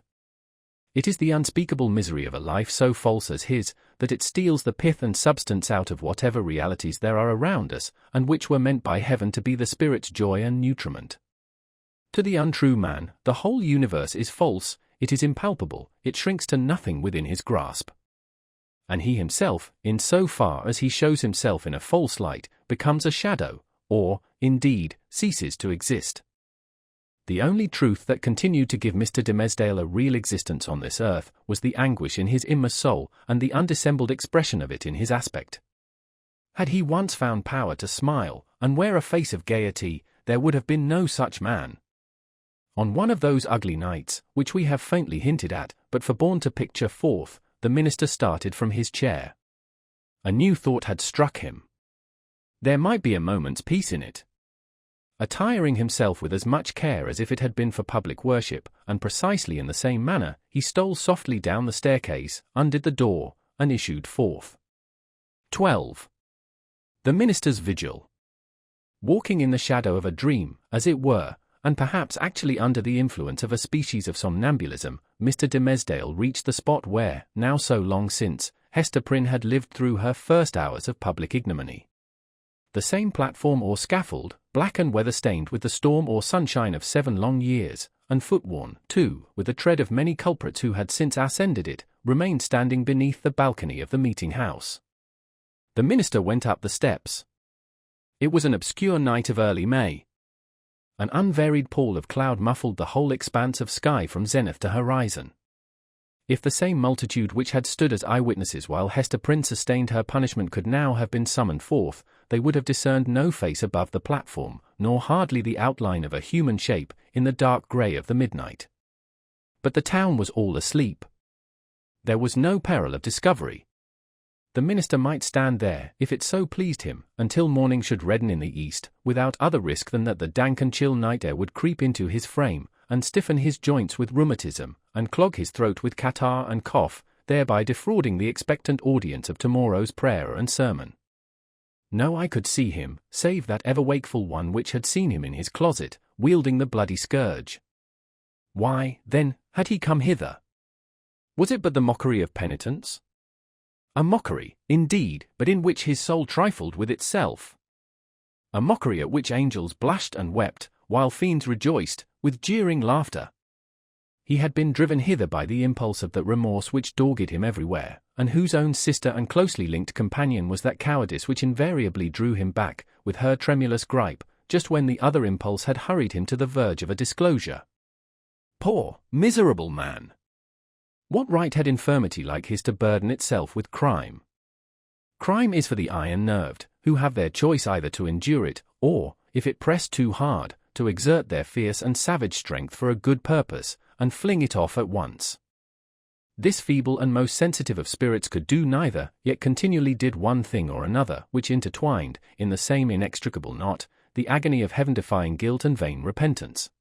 It is the unspeakable misery of a life so false as his, that it steals the pith and substance out of whatever realities there are around us, and which were meant by heaven to be the spirit's joy and nutriment. To the untrue man, the whole universe is false, it is impalpable, it shrinks to nothing within his grasp. And he himself, in so far as he shows himself in a false light, becomes a shadow, or, indeed, ceases to exist. The only truth that continued to give Mr. Dimmesdale a real existence on this earth was the anguish in his inmost soul and the undissembled expression of it in his aspect. Had he once found power to smile and wear a face of gaiety, there would have been no such man. On one of those ugly nights, which we have faintly hinted at, but forborne to picture forth, the minister started from his chair. A new thought had struck him. There might be a moment's peace in it. Attiring himself with as much care as if it had been for public worship, and precisely in the same manner, he stole softly down the staircase, undid the door, and issued forth. 12. The minister's vigil. Walking in the shadow of a dream, as it were, and perhaps actually under the influence of a species of somnambulism, Mr. Dimmesdale reached the spot where, now so long since, Hester Prynne had lived through her first hours of public ignominy. The same platform or scaffold, black and weather-stained with the storm or sunshine of 7 long years, and foot-worn, too, with the tread of many culprits who had since ascended it, remained standing beneath the balcony of the meeting-house. The minister went up the steps. It was an obscure night of early May. An unvaried pall of cloud muffled the whole expanse of sky from zenith to horizon. If the same multitude which had stood as eyewitnesses while Hester Prynne sustained her punishment could now have been summoned forth, they would have discerned no face above the platform, nor hardly the outline of a human shape, in the dark grey of the midnight. But the town was all asleep. There was no peril of discovery. The minister might stand there, if it so pleased him, until morning should redden in the east, without other risk than that the dank and chill night air would creep into his frame, and stiffen his joints with rheumatism, and clog his throat with catarrh and cough, thereby defrauding the expectant audience of tomorrow's prayer and sermon. No eye could see him, save that ever-wakeful one which had seen him in his closet, wielding the bloody scourge. Why, then, had he come hither? Was it but the mockery of penitence? A mockery, indeed, but in which his soul trifled with itself. A mockery at which angels blushed and wept, while fiends rejoiced, with jeering laughter. He had been driven hither by the impulse of that remorse which dogged him everywhere, and whose own sister and closely linked companion was that cowardice which invariably drew him back, with her tremulous gripe, just when the other impulse had hurried him to the verge of a disclosure. Poor, miserable man! What right had infirmity like his to burden itself with crime? Crime is for the iron-nerved, who have their choice either to endure it, or, if it press too hard, to exert their fierce and savage strength for a good purpose, and fling it off at once. This feeble and most sensitive of spirits could do neither, yet continually did one thing or another, which intertwined, in the same inextricable knot, the agony of heaven-defying guilt and vain repentance.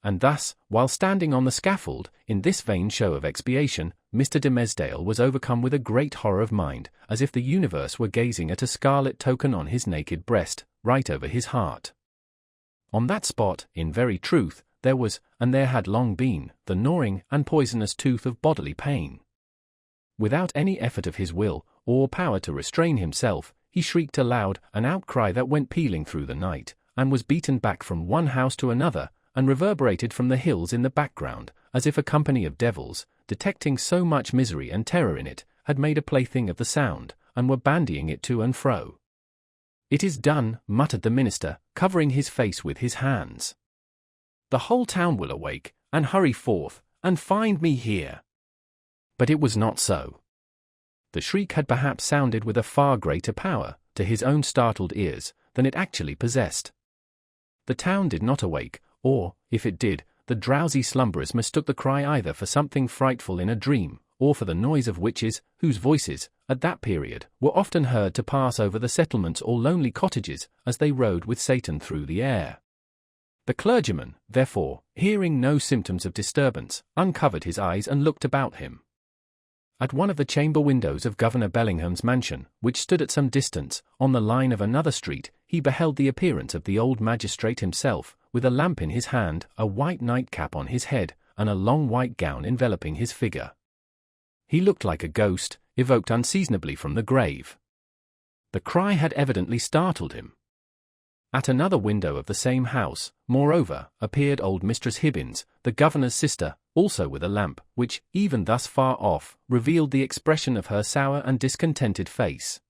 And thus, while standing on the scaffold, in this vain show of expiation, Mr. Dimmesdale was overcome with a great horror of mind, as if the universe were gazing at a scarlet token on his naked breast, right over his heart. On that spot, in very truth, there was, and there had long been, the gnawing and poisonous tooth of bodily pain. Without any effort of his will, or power to restrain himself, he shrieked aloud, an outcry that went pealing through the night, and was beaten back from one house to another, and reverberated from the hills in the background, as if a company of devils, detecting so much misery and terror in it, had made a plaything of the sound, and were bandying it to and fro. "It is done," muttered the minister, covering his face with his hands. "The whole town will awake, and hurry forth, and find me here." But it was not so. The shriek had perhaps sounded with a far greater power, to his own startled ears, than it actually possessed. The town did not awake, or, if it did, the drowsy slumberers mistook the cry either for something frightful in a dream, or for the noise of witches, whose voices, at that period, were often heard to pass over the settlements or lonely cottages, as they rode with Satan through the air. The clergyman, therefore, hearing no symptoms of disturbance, uncovered his eyes and looked about him. At one of the chamber windows of Governor Bellingham's mansion, which stood at some distance, on the line of another street, he beheld the appearance of the old magistrate himself, with a lamp in his hand, a white nightcap on his head, and a long white gown enveloping his figure. He looked like a ghost, evoked unseasonably from the grave. The cry had evidently startled him. At another window of the same house, moreover, appeared old Mistress Hibbins, the governor's sister, also with a lamp, which, even thus far off, revealed the expression of her sour and discontented face.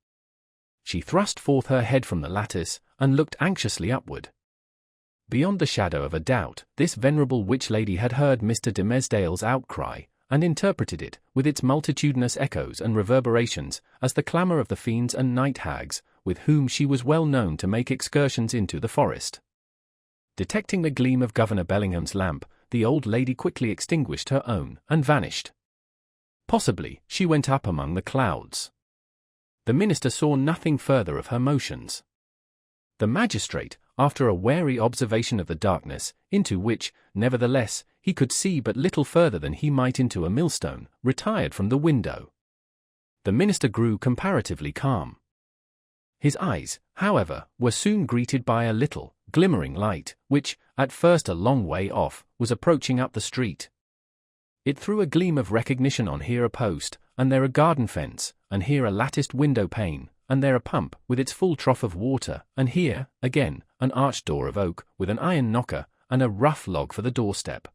She thrust forth her head from the lattice, and looked anxiously upward. Beyond the shadow of a doubt, this venerable witch lady had heard Mr. Dimmesdale's outcry, and interpreted it, with its multitudinous echoes and reverberations, as the clamour of the fiends and night hags, with whom she was well known to make excursions into the forest. Detecting the gleam of Governor Bellingham's lamp, the old lady quickly extinguished her own, and vanished. Possibly, she went up among the clouds. The minister saw nothing further of her motions. The magistrate, after a wary observation of the darkness, into which, nevertheless, he could see but little further than he might into a millstone, retired from the window. The minister grew comparatively calm. His eyes, however, were soon greeted by a little, glimmering light, which, at first a long way off, was approaching up the street. It threw a gleam of recognition on here a post, and there a garden fence, and here a latticed window pane, and there a pump, with its full trough of water, and here, again, an arched door of oak, with an iron knocker, and a rough log for the doorstep.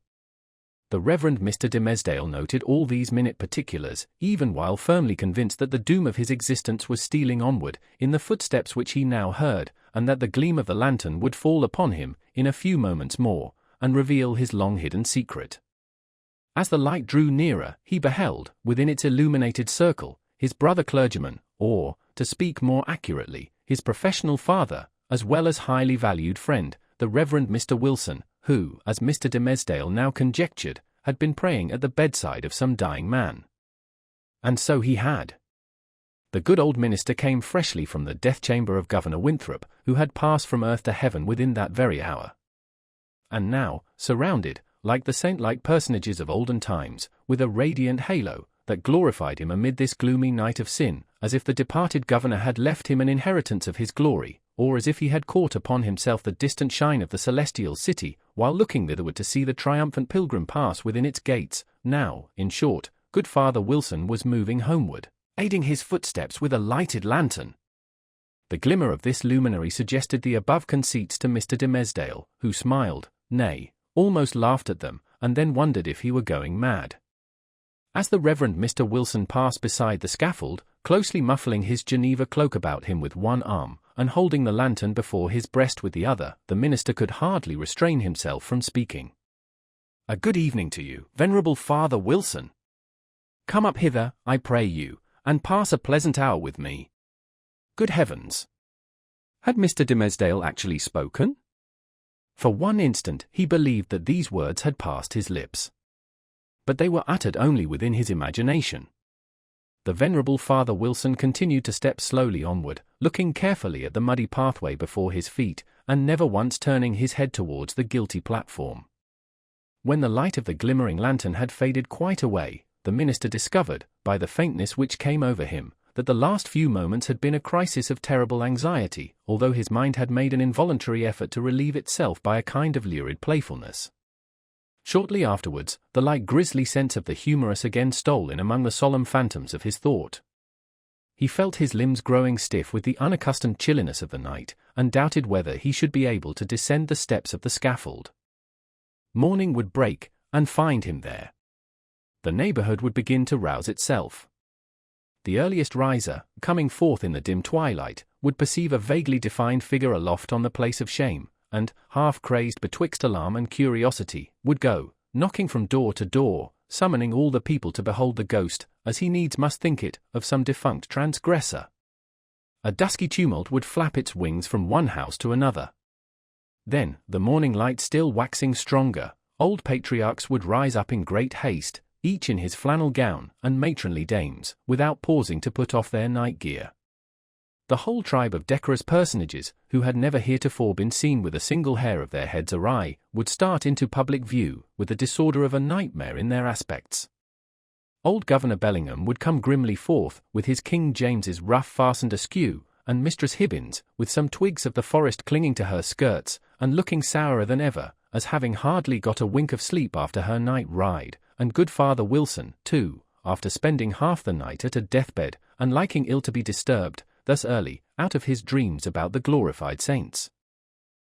The Reverend Mr. Dimmesdale noted all these minute particulars, even while firmly convinced that the doom of his existence was stealing onward, in the footsteps which he now heard, and that the gleam of the lantern would fall upon him, in a few moments more, and reveal his long-hidden secret. As the light drew nearer, he beheld, within its illuminated circle, his brother clergyman, or, to speak more accurately, his professional father, as well as highly valued friend, the Reverend Mr. Wilson, who, as Mr. Dimmesdale now conjectured, had been praying at the bedside of some dying man. And so he had. The good old minister came freshly from the death-chamber of Governor Winthrop, who had passed from earth to heaven within that very hour. And now, surrounded, like the saint-like personages of olden times, with a radiant halo, that glorified him amid this gloomy night of sin, as if the departed governor had left him an inheritance of his glory, or as if he had caught upon himself the distant shine of the celestial city, while looking thitherward to see the triumphant pilgrim pass within its gates. Now, in short, good Father Wilson was moving homeward, aiding his footsteps with a lighted lantern. The glimmer of this luminary suggested the above conceits to Mr. Dimmesdale, who smiled, nay, almost laughed at them, and then wondered if he were going mad. As the Reverend Mr. Wilson passed beside the scaffold, closely muffling his Geneva cloak about him with one arm, and holding the lantern before his breast with the other, the minister could hardly restrain himself from speaking. "A good evening to you, venerable Father Wilson. Come up hither, I pray you, and pass a pleasant hour with me." Good heavens! Had Mr. Dimmesdale actually spoken? For one instant he believed that these words had passed his lips. But they were uttered only within his imagination. The venerable Father Wilson continued to step slowly onward, looking carefully at the muddy pathway before his feet, and never once turning his head towards the guilty platform. When the light of the glimmering lantern had faded quite away, the minister discovered, by the faintness which came over him, that the last few moments had been a crisis of terrible anxiety, although his mind had made an involuntary effort to relieve itself by a kind of lurid playfulness. Shortly afterwards, the light grisly sense of the humorous again stole in among the solemn phantoms of his thought. He felt his limbs growing stiff with the unaccustomed chilliness of the night, and doubted whether he should be able to descend the steps of the scaffold. Morning would break, and find him there. The neighborhood would begin to rouse itself. The earliest riser, coming forth in the dim twilight, would perceive a vaguely defined figure aloft on the place of shame, and, half-crazed betwixt alarm and curiosity, would go, knocking from door to door, summoning all the people to behold the ghost, as he needs must think it, of some defunct transgressor. A dusky tumult would flap its wings from one house to another. Then, the morning light still waxing stronger, old patriarchs would rise up in great haste, each in his flannel gown, and matronly dames, without pausing to put off their night gear. The whole tribe of decorous personages, who had never heretofore been seen with a single hair of their heads awry, would start into public view, with the disorder of a nightmare in their aspects. Old Governor Bellingham would come grimly forth, with his King James's ruff fastened askew, and Mistress Hibbins, with some twigs of the forest clinging to her skirts, and looking sourer than ever, as having hardly got a wink of sleep after her night ride, and good Father Wilson, too, after spending half the night at a deathbed, and liking ill to be disturbed, thus early, out of his dreams about the glorified saints.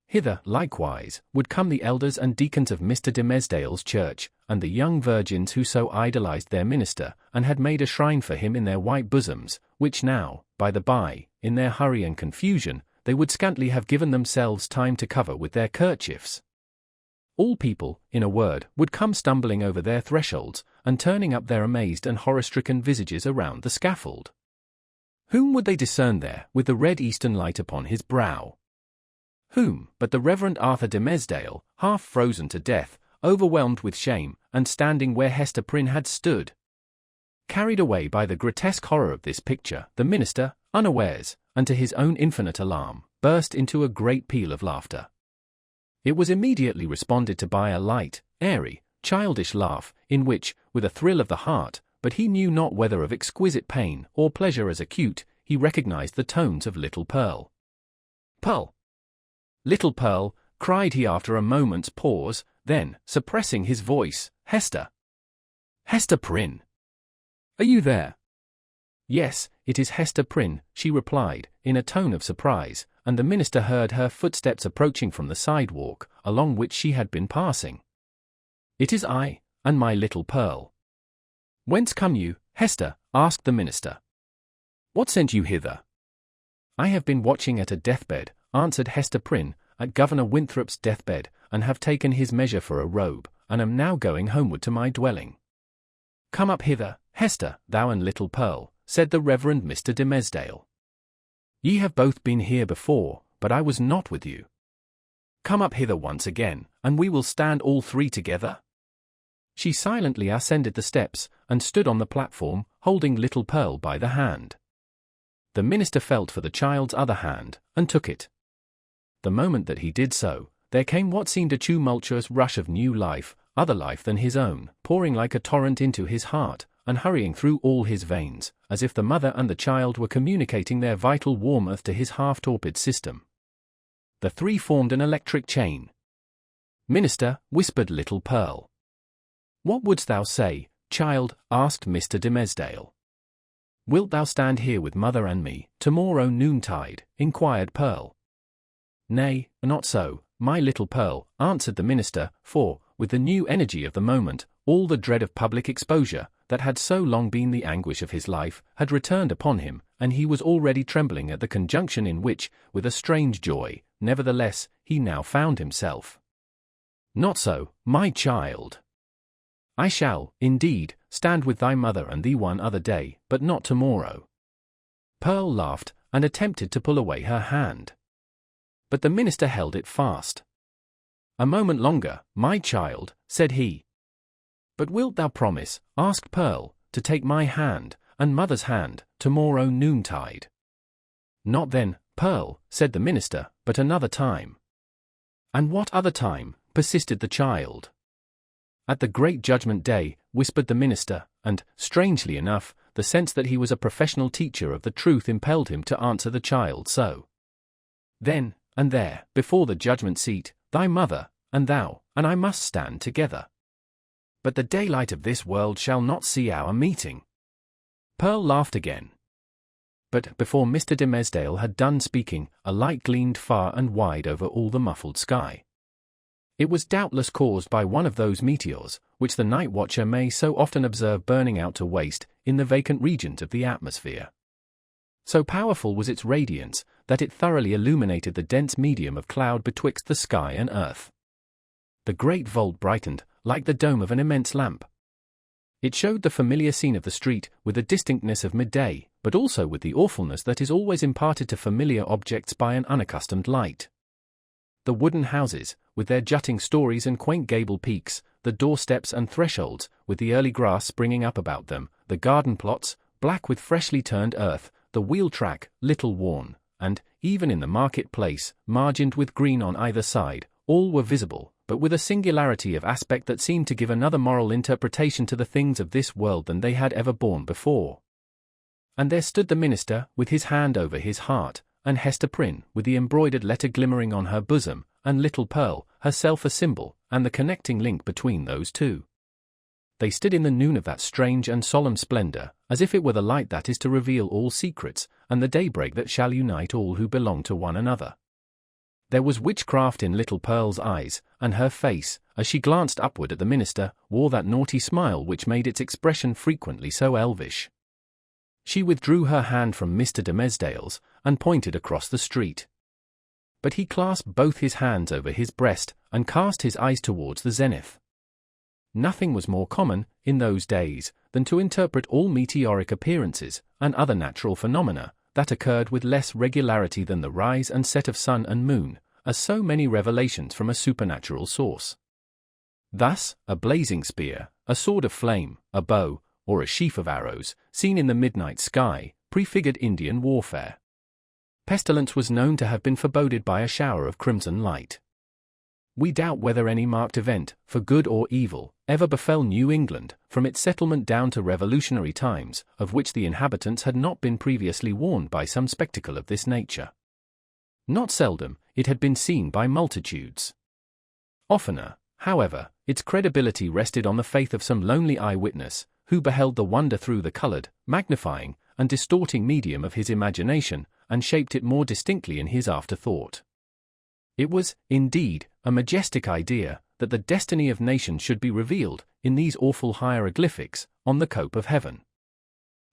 Hither, likewise, would come the elders and deacons of Mr. Dimmesdale's church, and the young virgins who so idolized their minister, and had made a shrine for him in their white bosoms, which now, by the by, in their hurry and confusion, they would scantly have given themselves time to cover with their kerchiefs. All people, in a word, would come stumbling over their thresholds, and turning up their amazed and horror-stricken visages around the scaffold. Whom would they discern there, with the red eastern light upon his brow? Whom, but the Reverend Arthur Dimmesdale, half frozen to death, overwhelmed with shame, and standing where Hester Prynne had stood. Carried away by the grotesque horror of this picture, the minister, unawares, and to his own infinite alarm, burst into a great peal of laughter. It was immediately responded to by a light, airy, childish laugh, in which, with a thrill of the heart, but he knew not whether of exquisite pain or pleasure as acute, he recognized the tones of little Pearl. "Pearl! Little Pearl!" cried he after a moment's pause, then, suppressing his voice, "Hester! Hester Prynne! Are you there?" "Yes, it is Hester Prynne," she replied, in a tone of surprise, and the minister heard her footsteps approaching from the sidewalk, along which she had been passing. "It is I, and my little Pearl." "Whence come you, Hester?" asked the minister. "What sent you hither?" "I have been watching at a deathbed," answered Hester Prynne, "at Governor Winthrop's deathbed, and have taken his measure for a robe, and am now going homeward to my dwelling." "Come up hither, Hester, thou and little Pearl," said the Reverend Mr. Dimmesdale. "Ye have both been here before, but I was not with you. Come up hither once again, and we will stand all three together." She silently ascended the steps, and stood on the platform, holding little Pearl by the hand. The minister felt for the child's other hand, and took it. The moment that he did so, there came what seemed a tumultuous rush of new life, other life than his own, pouring like a torrent into his heart, and hurrying through all his veins, as if the mother and the child were communicating their vital warmth to his half-torpid system. The three formed an electric chain. "Minister," whispered little Pearl. "What wouldst thou say, child?" asked Mr. Dimmesdale. "Wilt thou stand here with mother and me, tomorrow noontide?" inquired Pearl. "Nay, not so, my little Pearl," answered the minister, for, with the new energy of the moment, all the dread of public exposure, that had so long been the anguish of his life, had returned upon him, and he was already trembling at the conjunction in which, with a strange joy, nevertheless, he now found himself. "Not so, my child. I shall, indeed, stand with thy mother and thee one other day, but not tomorrow." Pearl laughed, and attempted to pull away her hand. But the minister held it fast. "A moment longer, my child," said he. "But wilt thou promise," asked Pearl, "to take my hand, and mother's hand, tomorrow noontide?" "Not then, Pearl," said the minister, "but another time." "And what other time?" persisted the child. "At the great judgment day," whispered the minister, and, strangely enough, the sense that he was a professional teacher of the truth impelled him to answer the child so. "Then, and there, before the judgment seat, thy mother, and thou, and I must stand together. But the daylight of this world shall not see our meeting." Pearl laughed again. But before Mr. Dimmesdale had done speaking, a light gleamed far and wide over all the muffled sky. It was doubtless caused by one of those meteors, which the night watcher may so often observe burning out to waste in the vacant regions of the atmosphere. So powerful was its radiance, that it thoroughly illuminated the dense medium of cloud betwixt the sky and earth. The great vault brightened, like the dome of an immense lamp. It showed the familiar scene of the street, with the distinctness of midday, but also with the awfulness that is always imparted to familiar objects by an unaccustomed light. The wooden houses, with their jutting stories and quaint gable peaks, the doorsteps and thresholds, with the early grass springing up about them, the garden plots, black with freshly turned earth, the wheel track, little worn, and, even in the market-place, margined with green on either side, all were visible, but with a singularity of aspect that seemed to give another moral interpretation to the things of this world than they had ever borne before. And there stood the minister, with his hand over his heart, and Hester Prynne, with the embroidered letter glimmering on her bosom, and little Pearl, herself a symbol, and the connecting link between those two. They stood in the noon of that strange and solemn splendor, as if it were the light that is to reveal all secrets, and the daybreak that shall unite all who belong to one another. There was witchcraft in little Pearl's eyes, and her face, as she glanced upward at the minister, wore that naughty smile which made its expression frequently so elvish. She withdrew her hand from Mr. Dimmesdale's, and pointed across the street. But he clasped both his hands over his breast, and cast his eyes towards the zenith. Nothing was more common, in those days, than to interpret all meteoric appearances, and other natural phenomena, that occurred with less regularity than the rise and set of sun and moon, as so many revelations from a supernatural source. Thus, a blazing spear, a sword of flame, a bow, or a sheaf of arrows, seen in the midnight sky, prefigured Indian warfare. Pestilence was known to have been foreboded by a shower of crimson light. We doubt whether any marked event, for good or evil, ever befell New England, from its settlement down to Revolutionary times, of which the inhabitants had not been previously warned by some spectacle of this nature. Not seldom, it had been seen by multitudes. Oftener, however, its credibility rested on the faith of some lonely eyewitness, who beheld the wonder through the colored, magnifying, and distorting medium of his imagination, and shaped it more distinctly in his afterthought. It was, indeed, a majestic idea, that the destiny of nations should be revealed, in these awful hieroglyphics, on the cope of heaven.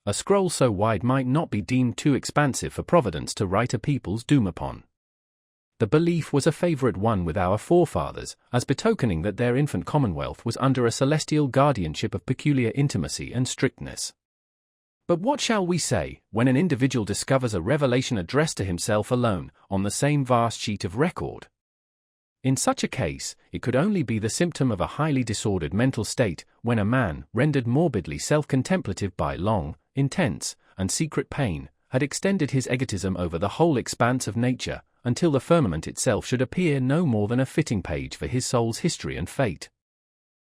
A scroll so wide might not be deemed too expansive for Providence to write a people's doom upon. The belief was a favorite one with our forefathers, as betokening that their infant commonwealth was under a celestial guardianship of peculiar intimacy and strictness. But what shall we say, when an individual discovers a revelation addressed to himself alone, on the same vast sheet of record? In such a case, it could only be the symptom of a highly disordered mental state, when a man, rendered morbidly self-contemplative by long, intense, and secret pain, had extended his egotism over the whole expanse of nature, until the firmament itself should appear no more than a fitting page for his soul's history and fate.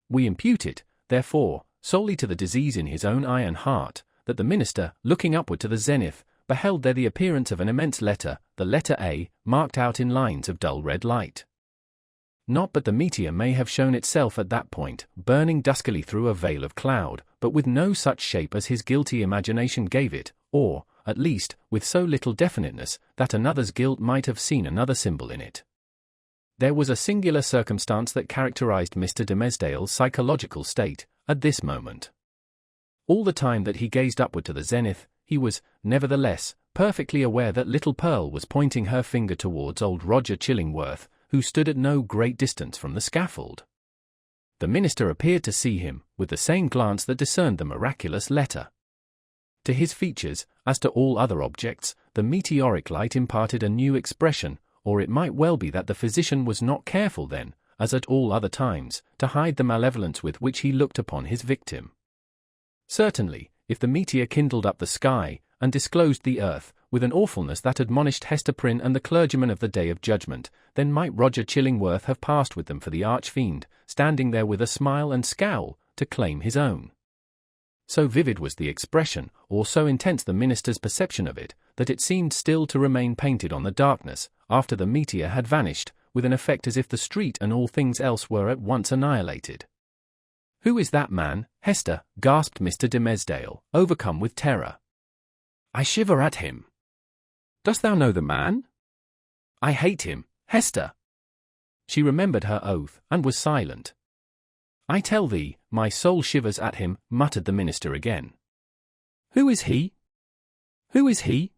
We impute it, therefore, solely to the disease in his own eye and heart, that the minister, looking upward to the zenith, beheld there the appearance of an immense letter, the letter A, marked out in lines of dull red light. Not but the meteor may have shown itself at that point, burning duskily through a veil of cloud, but with no such shape as his guilty imagination gave it, or, at least, with so little definiteness, that another's guilt might have seen another symbol in it. There was a singular circumstance that characterized Mr. Dimmesdale's psychological state, at this moment. All the time that he gazed upward to the zenith, he was, nevertheless, perfectly aware that little Pearl was pointing her finger towards old Roger Chillingworth, who stood at no great distance from the scaffold. The minister appeared to see him, with the same glance that discerned the miraculous letter. To his features, as to all other objects, the meteoric light imparted a new expression, or it might well be that the physician was not careful then, as at all other times, to hide the malevolence with which he looked upon his victim. Certainly, if the meteor kindled up the sky, and disclosed the earth, with an awfulness that admonished Hester Prynne and the clergyman of the day of judgment, then might Roger Chillingworth have passed with them for the arch-fiend, standing there with a smile and scowl, to claim his own. So vivid was the expression, or so intense the minister's perception of it, that it seemed still to remain painted on the darkness, after the meteor had vanished, with an effect as if the street and all things else were at once annihilated. "Who is that man, Hester?" gasped Mr. Dimmesdale, overcome with terror. "I shiver at him." "Dost thou know the man?" "I hate him, Hester." She remembered her oath, and was silent. "I tell thee, my soul shivers at him," muttered the minister again. "Who is he? Who is he?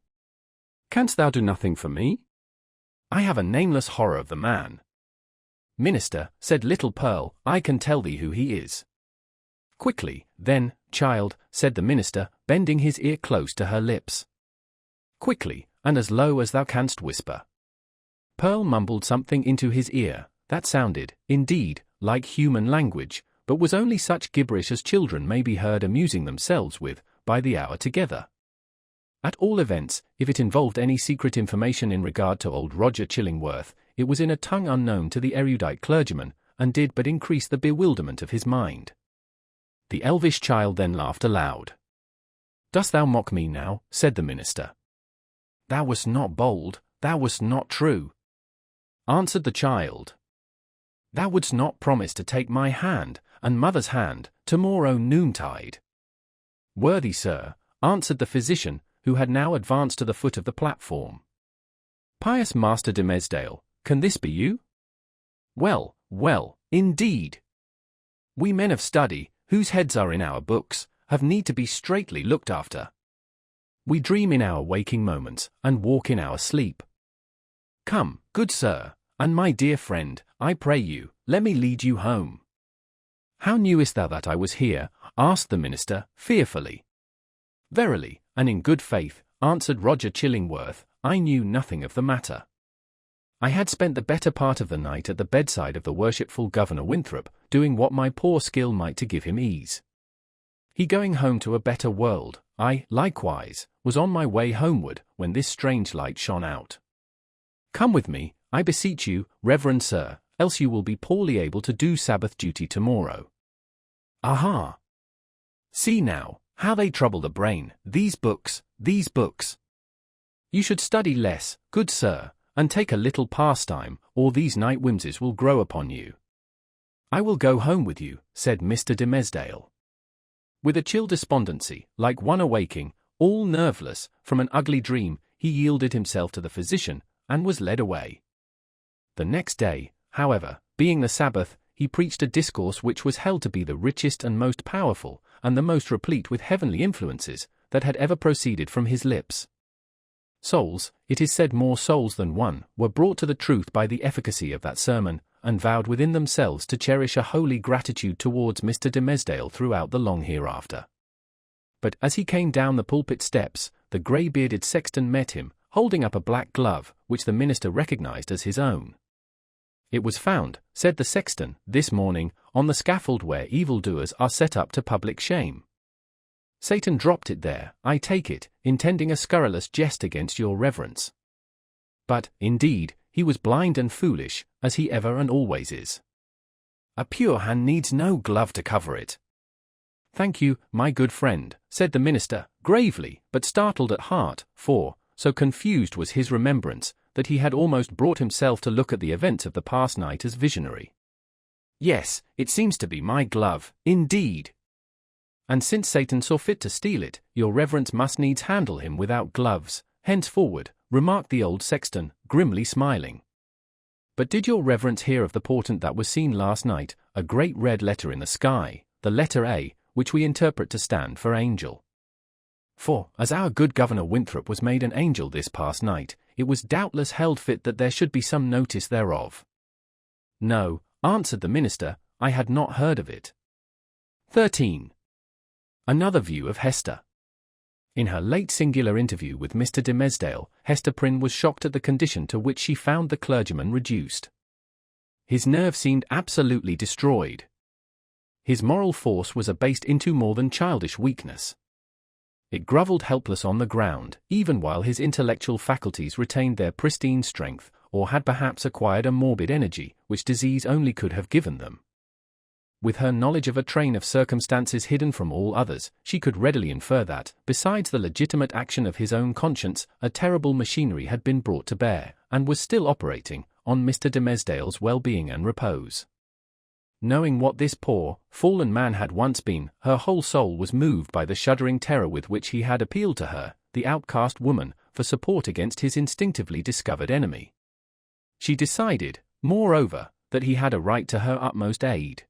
Canst thou do nothing for me? I have a nameless horror of the man." "Minister," said little Pearl, "I can tell thee who he is." "Quickly, then, child," said the minister, bending his ear close to her lips. "Quickly, and as low as thou canst whisper." Pearl mumbled something into his ear, that sounded, indeed, like human language, but was only such gibberish as children may be heard amusing themselves with, by the hour together. At all events, if it involved any secret information in regard to old Roger Chillingworth, it was in a tongue unknown to the erudite clergyman, and did but increase the bewilderment of his mind. The elvish child then laughed aloud. "Dost thou mock me now?" said the minister. "Thou wast not bold, thou wast not true," answered the child. "Thou wouldst not promise to take my hand, and mother's hand, tomorrow noontide." "Worthy sir," answered the physician, who had now advanced to the foot of the platform. "Pious Master Dimmesdale, can this be you? Well, well, indeed. We men of study, whose heads are in our books, have need to be straitly looked after. We dream in our waking moments, and walk in our sleep. Come, good sir, and my dear friend, I pray you, let me lead you home." "How knewest thou that I was here?" asked the minister, fearfully. "Verily, and in good faith," answered Roger Chillingworth, "I knew nothing of the matter. I had spent the better part of the night at the bedside of the worshipful Governor Winthrop, doing what my poor skill might to give him ease. He going home to a better world, I, likewise, was on my way homeward, when this strange light shone out. Come with me, I beseech you, reverend sir, else you will be poorly able to do Sabbath duty tomorrow. Aha! See now, how they trouble the brain, these books, these books. You should study less, good sir, and take a little pastime, or these night whimsies will grow upon you." "I will go home with you," said Mr. Dimmesdale. With a chill despondency, like one awaking, all nerveless, from an ugly dream, he yielded himself to the physician, and was led away. The next day, however, being the Sabbath, he preached a discourse which was held to be the richest and most powerful, and the most replete with heavenly influences, that had ever proceeded from his lips. Souls, it is said more souls than one, were brought to the truth by the efficacy of that sermon, and vowed within themselves to cherish a holy gratitude towards Mr. Dimmesdale throughout the long hereafter. But as he came down the pulpit steps, the grey-bearded sexton met him, holding up a black glove, which the minister recognized as his own. "It was found," said the sexton, "this morning, on the scaffold where evildoers are set up to public shame. Satan dropped it there, I take it, intending a scurrilous jest against your reverence. But, indeed, he was blind and foolish, as he ever and always is. A pure hand needs no glove to cover it." "Thank you, my good friend," said the minister, gravely, but startled at heart, for, so confused was his remembrance, that he had almost brought himself to look at the events of the past night as visionary. "Yes, it seems to be my glove, indeed. And since Satan saw fit to steal it, your reverence must needs handle him without gloves, henceforward," remarked the old sexton, grimly smiling. "But did your reverence hear of the portent that was seen last night, a great red letter in the sky, the letter A, which we interpret to stand for angel? For, as our good Governor Winthrop was made an angel this past night, it was doubtless held fit that there should be some notice thereof." "No," answered the minister, "I had not heard of it." 13. Another view of Hester. In her late singular interview with Mr. Dimmesdale, Hester Prynne was shocked at the condition to which she found the clergyman reduced. His nerve seemed absolutely destroyed. His moral force was abased into more than childish weakness. It grovelled helpless on the ground, even while his intellectual faculties retained their pristine strength, or had perhaps acquired a morbid energy, which disease only could have given them. With her knowledge of a train of circumstances hidden from all others, she could readily infer that, besides the legitimate action of his own conscience, a terrible machinery had been brought to bear, and was still operating, on Mr. Dimmesdale's well-being and repose. Knowing what this poor, fallen man had once been, her whole soul was moved by the shuddering terror with which he had appealed to her, the outcast woman, for support against his instinctively discovered enemy. She decided, moreover, that he had a right to her utmost aid.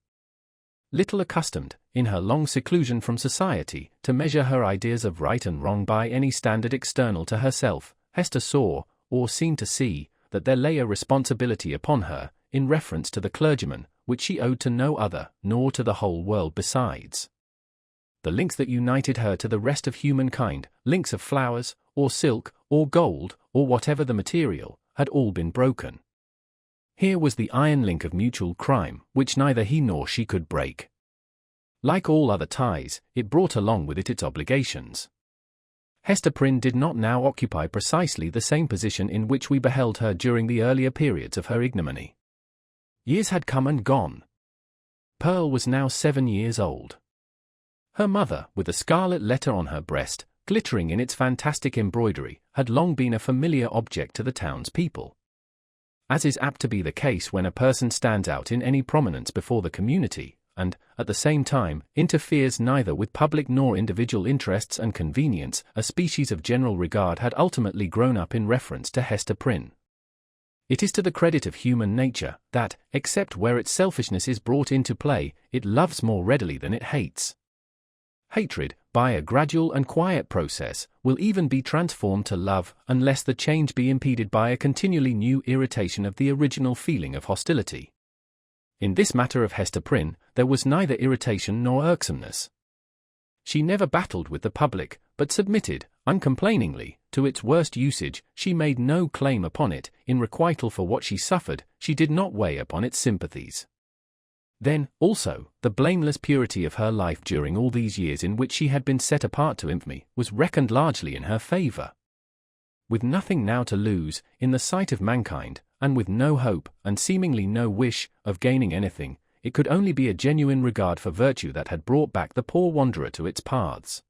Little accustomed, in her long seclusion from society, to measure her ideas of right and wrong by any standard external to herself, Hester saw, or seemed to see, that there lay a responsibility upon her, in reference to the clergyman, which she owed to no other, nor to the whole world besides. The links that united her to the rest of humankind, links of flowers, or silk, or gold, or whatever the material, had all been broken. Here was the iron link of mutual crime, which neither he nor she could break. Like all other ties, it brought along with it its obligations. Hester Prynne did not now occupy precisely the same position in which we beheld her during the earlier periods of her ignominy. Years had come and gone. Pearl was now 7 years old. Her mother, with a scarlet letter on her breast, glittering in its fantastic embroidery, had long been a familiar object to the townspeople. As is apt to be the case when a person stands out in any prominence before the community, and, at the same time, interferes neither with public nor individual interests and convenience, a species of general regard had ultimately grown up in reference to Hester Prynne. It is to the credit of human nature that, except where its selfishness is brought into play, it loves more readily than it hates. Hatred, by a gradual and quiet process, will even be transformed to love, unless the change be impeded by a continually new irritation of the original feeling of hostility. In this matter of Hester Prynne, there was neither irritation nor irksomeness. She never battled with the public, but submitted, uncomplainingly, to its worst usage. She made no claim upon it. In requital for what she suffered, she did not weigh upon its sympathies. Then, also, the blameless purity of her life during all these years in which she had been set apart to infamy, was reckoned largely in her favour. With nothing now to lose, in the sight of mankind, and with no hope, and seemingly no wish, of gaining anything, it could only be a genuine regard for virtue that had brought back the poor wanderer to its paths.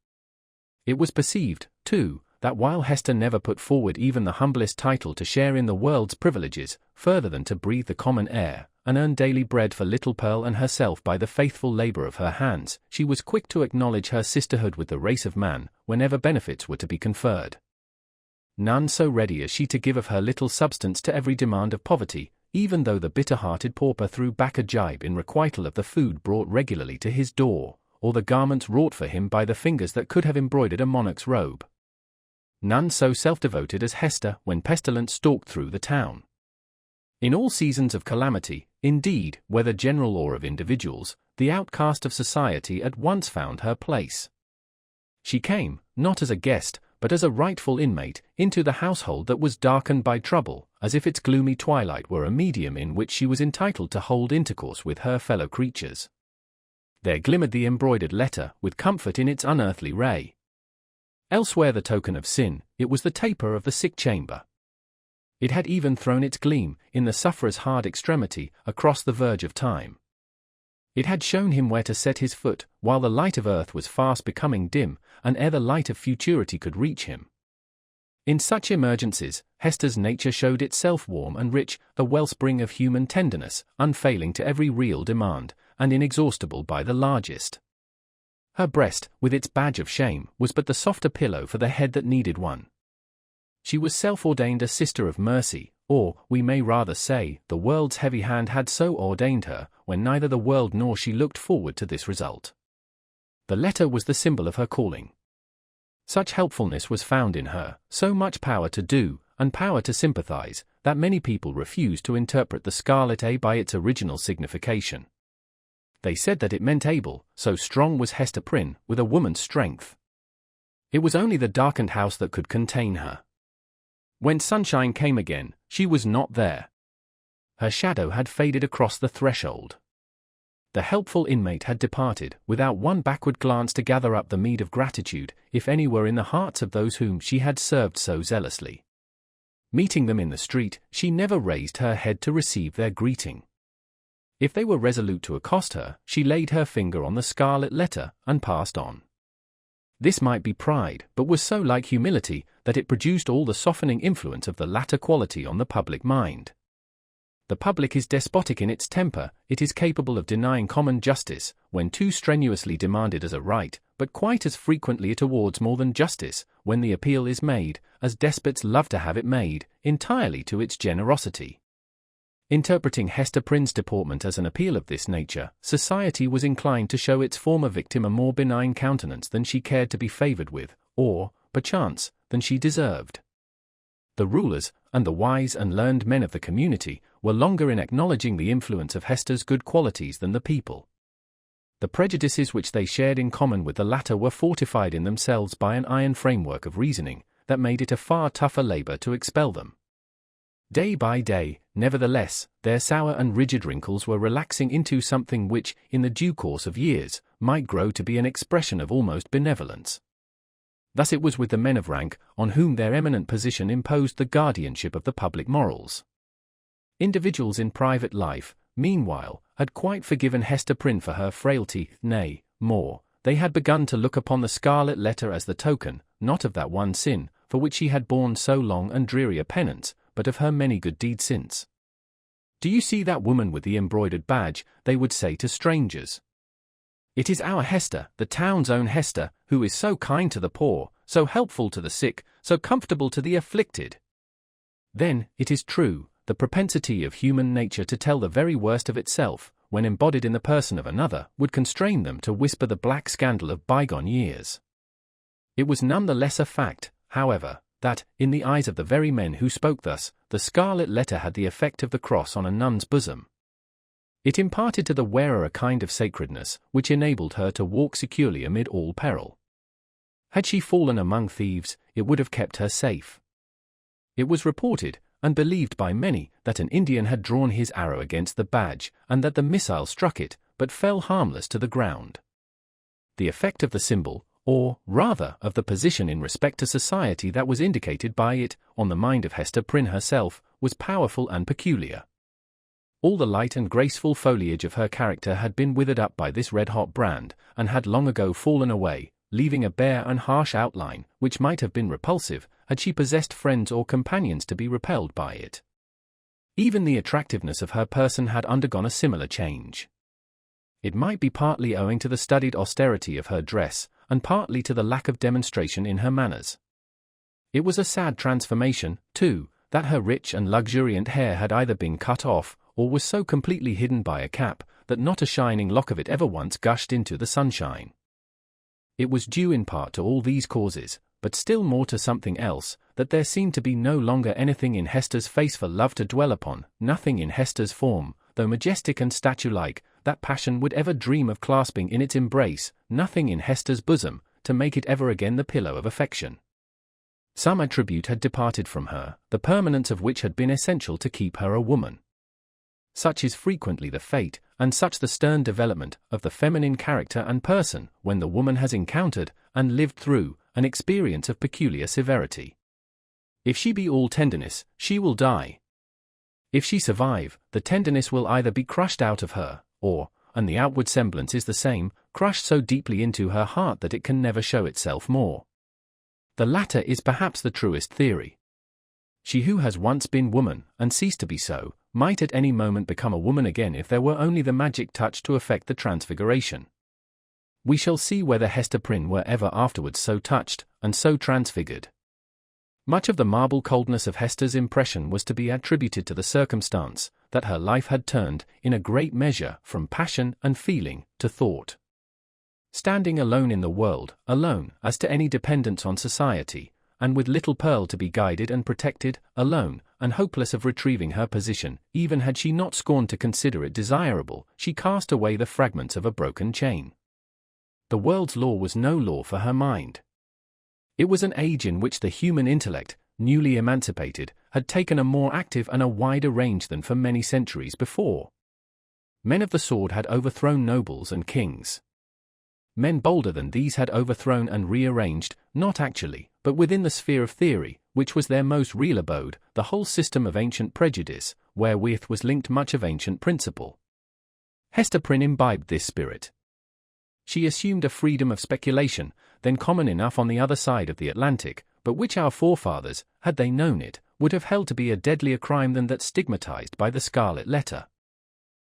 It was perceived, too, that while Hester never put forward even the humblest title to share in the world's privileges, further than to breathe the common air, and earn daily bread for little Pearl and herself by the faithful labour of her hands, she was quick to acknowledge her sisterhood with the race of man, whenever benefits were to be conferred. None so ready as she to give of her little substance to every demand of poverty, even though the bitter-hearted pauper threw back a jibe in requital of the food brought regularly to his door, or the garments wrought for him by the fingers that could have embroidered a monarch's robe. None so self-devoted as Hester when pestilence stalked through the town. In all seasons of calamity, indeed, whether general or of individuals, the outcast of society at once found her place. She came, not as a guest, but as a rightful inmate, into the household that was darkened by trouble, as if its gloomy twilight were a medium in which she was entitled to hold intercourse with her fellow creatures. There glimmered the embroidered letter, with comfort in its unearthly ray. Elsewhere the token of sin, it was the taper of the sick chamber. It had even thrown its gleam, in the sufferer's hard extremity, across the verge of time. It had shown him where to set his foot, while the light of earth was fast becoming dim, and ere the light of futurity could reach him. In such emergencies, Hester's nature showed itself warm and rich, a wellspring of human tenderness, unfailing to every real demand, and inexhaustible by the largest. Her breast, with its badge of shame, was but the softer pillow for the head that needed one. She was self-ordained a sister of mercy, or, we may rather say, the world's heavy hand had so ordained her, when neither the world nor she looked forward to this result. The letter was the symbol of her calling. Such helpfulness was found in her, so much power to do, and power to sympathize, that many people refused to interpret the scarlet A by its original signification. They said that it meant able, so strong was Hester Prynne, with a woman's strength. It was only the darkened house that could contain her. When sunshine came again, she was not there. Her shadow had faded across the threshold. The helpful inmate had departed, without one backward glance to gather up the meed of gratitude, if any were in the hearts of those whom she had served so zealously. Meeting them in the street, she never raised her head to receive their greeting. If they were resolute to accost her, she laid her finger on the Scarlet Letter, and passed on. This might be pride, but was so like humility, that it produced all the softening influence of the latter quality on the public mind. The public is despotic in its temper, it is capable of denying common justice, when too strenuously demanded as a right, but quite as frequently it awards more than justice, when the appeal is made, as despots love to have it made, entirely to its generosity. Interpreting Hester Prynne's deportment as an appeal of this nature, society was inclined to show its former victim a more benign countenance than she cared to be favoured with, or, perchance, than she deserved. The rulers, and the wise and learned men of the community, were longer in acknowledging the influence of Hester's good qualities than the people. The prejudices which they shared in common with the latter were fortified in themselves by an iron framework of reasoning, that made it a far tougher labour to expel them. Day by day, nevertheless, their sour and rigid wrinkles were relaxing into something which, in the due course of years, might grow to be an expression of almost benevolence. Thus it was with the men of rank, on whom their eminent position imposed the guardianship of the public morals. Individuals in private life, meanwhile, had quite forgiven Hester Prynne for her frailty, nay, more, they had begun to look upon the Scarlet Letter as the token, not of that one sin, for which she had borne so long and dreary a penance, but of her many good deeds since. "Do you see that woman with the embroidered badge?" they would say to strangers. "It is our Hester, the town's own Hester, who is so kind to the poor, so helpful to the sick, so comfortable to the afflicted." Then, it is true, the propensity of human nature to tell the very worst of itself, when embodied in the person of another, would constrain them to whisper the black scandal of bygone years. It was none the less a fact, however, that, in the eyes of the very men who spoke thus, the Scarlet Letter had the effect of the cross on a nun's bosom. It imparted to the wearer a kind of sacredness, which enabled her to walk securely amid all peril. Had she fallen among thieves, it would have kept her safe. It was reported, and believed by many, that an Indian had drawn his arrow against the badge, and that the missile struck it, but fell harmless to the ground. The effect of the symbol, or, rather, of the position in respect to society that was indicated by it, on the mind of Hester Prynne herself, was powerful and peculiar. All the light and graceful foliage of her character had been withered up by this red-hot brand, and had long ago fallen away, leaving a bare and harsh outline, which might have been repulsive, had she possessed friends or companions to be repelled by it. Even the attractiveness of her person had undergone a similar change. It might be partly owing to the studied austerity of her dress, and partly to the lack of demonstration in her manners. It was a sad transformation, too, that her rich and luxuriant hair had either been cut off, or was so completely hidden by a cap, that not a shining lock of it ever once gushed into the sunshine. It was due in part to all these causes, but still more to something else, that there seemed to be no longer anything in Hester's face for love to dwell upon, nothing in Hester's form, though majestic and statue-like, that passion would ever dream of clasping in its embrace, nothing in Hester's bosom, to make it ever again the pillow of affection. Some attribute had departed from her, the permanence of which had been essential to keep her a woman. Such is frequently the fate, and such the stern development, of the feminine character and person, when the woman has encountered, and lived through, an experience of peculiar severity. If she be all tenderness, she will die. If she survive, the tenderness will either be crushed out of her, or, and the outward semblance is the same, crushed so deeply into her heart that it can never show itself more. The latter is perhaps the truest theory. She who has once been woman, and ceased to be so, might at any moment become a woman again if there were only the magic touch to effect the transfiguration. We shall see whether Hester Prynne were ever afterwards so touched, and so transfigured. Much of the marble coldness of Hester's impression was to be attributed to the circumstance that her life had turned, in a great measure, from passion and feeling to thought. Standing alone in the world, alone as to any dependence on society, and with little Pearl to be guided and protected, alone, and hopeless of retrieving her position, even had she not scorned to consider it desirable, she cast away the fragments of a broken chain. The world's law was no law for her mind. It was an age in which the human intellect, newly emancipated, had taken a more active and a wider range than for many centuries before. Men of the sword had overthrown nobles and kings. Men bolder than these had overthrown and rearranged, not actually, but within the sphere of theory, which was their most real abode, the whole system of ancient prejudice, wherewith was linked much of ancient principle. Hester Prynne imbibed this spirit. She assumed a freedom of speculation, then common enough on the other side of the Atlantic, but which our forefathers, had they known it, would have held to be a deadlier crime than that stigmatized by the Scarlet Letter.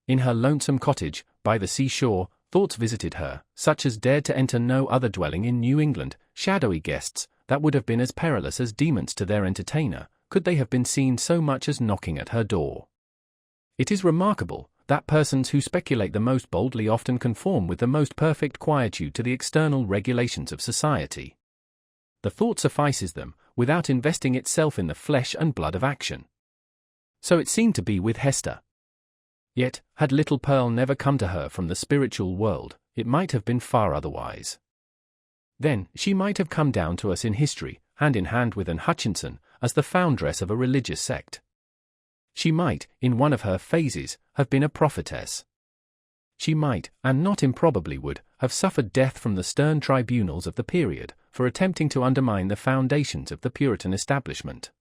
In her lonesome cottage, by the seashore, thoughts visited her, such as dared to enter no other dwelling in New England, shadowy guests, that would have been as perilous as demons to their entertainer, could they have been seen so much as knocking at her door. It is remarkable, that persons who speculate the most boldly often conform with the most perfect quietude to the external regulations of society. The thought suffices them, without investing itself in the flesh and blood of action. So it seemed to be with Hester. Yet, had little Pearl never come to her from the spiritual world, it might have been far otherwise. Then, she might have come down to us in history, hand in hand with Anne Hutchinson, as the foundress of a religious sect. She might, in one of her phases, have been a prophetess. She might, and not improbably would, have suffered death from the stern tribunals of the period, for attempting to undermine the foundations of the Puritan establishment.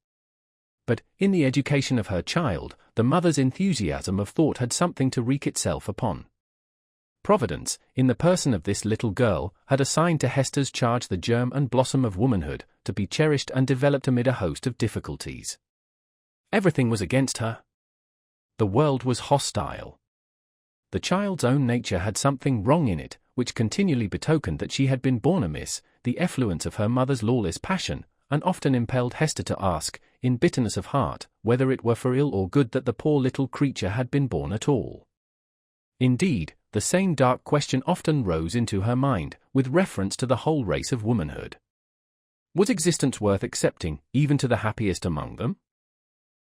But, in the education of her child, the mother's enthusiasm of thought had something to wreak itself upon. Providence, in the person of this little girl, had assigned to Hester's charge the germ and blossom of womanhood, to be cherished and developed amid a host of difficulties. Everything was against her. The world was hostile. The child's own nature had something wrong in it, which continually betokened that she had been born amiss, the effluence of her mother's lawless passion, and often impelled Hester to ask, in bitterness of heart, whether it were for ill or good that the poor little creature had been born at all. Indeed, the same dark question often rose into her mind, with reference to the whole race of womanhood. Was existence worth accepting, even to the happiest among them?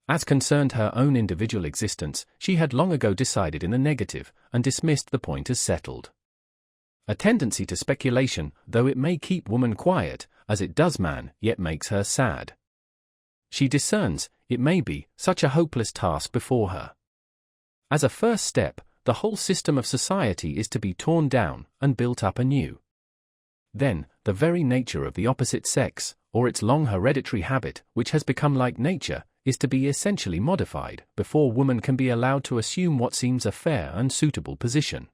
As concerned her own individual existence, she had long ago decided in the negative, and dismissed the point as settled. A tendency to speculation, though it may keep woman quiet, as it does man, yet makes her sad. She discerns, it may be, such a hopeless task before her. As a first step, the whole system of society is to be torn down, and built up anew. Then, the very nature of the opposite sex, or its long hereditary habit, which has become like nature, is to be essentially modified, before woman can be allowed to assume what seems a fair and suitable position.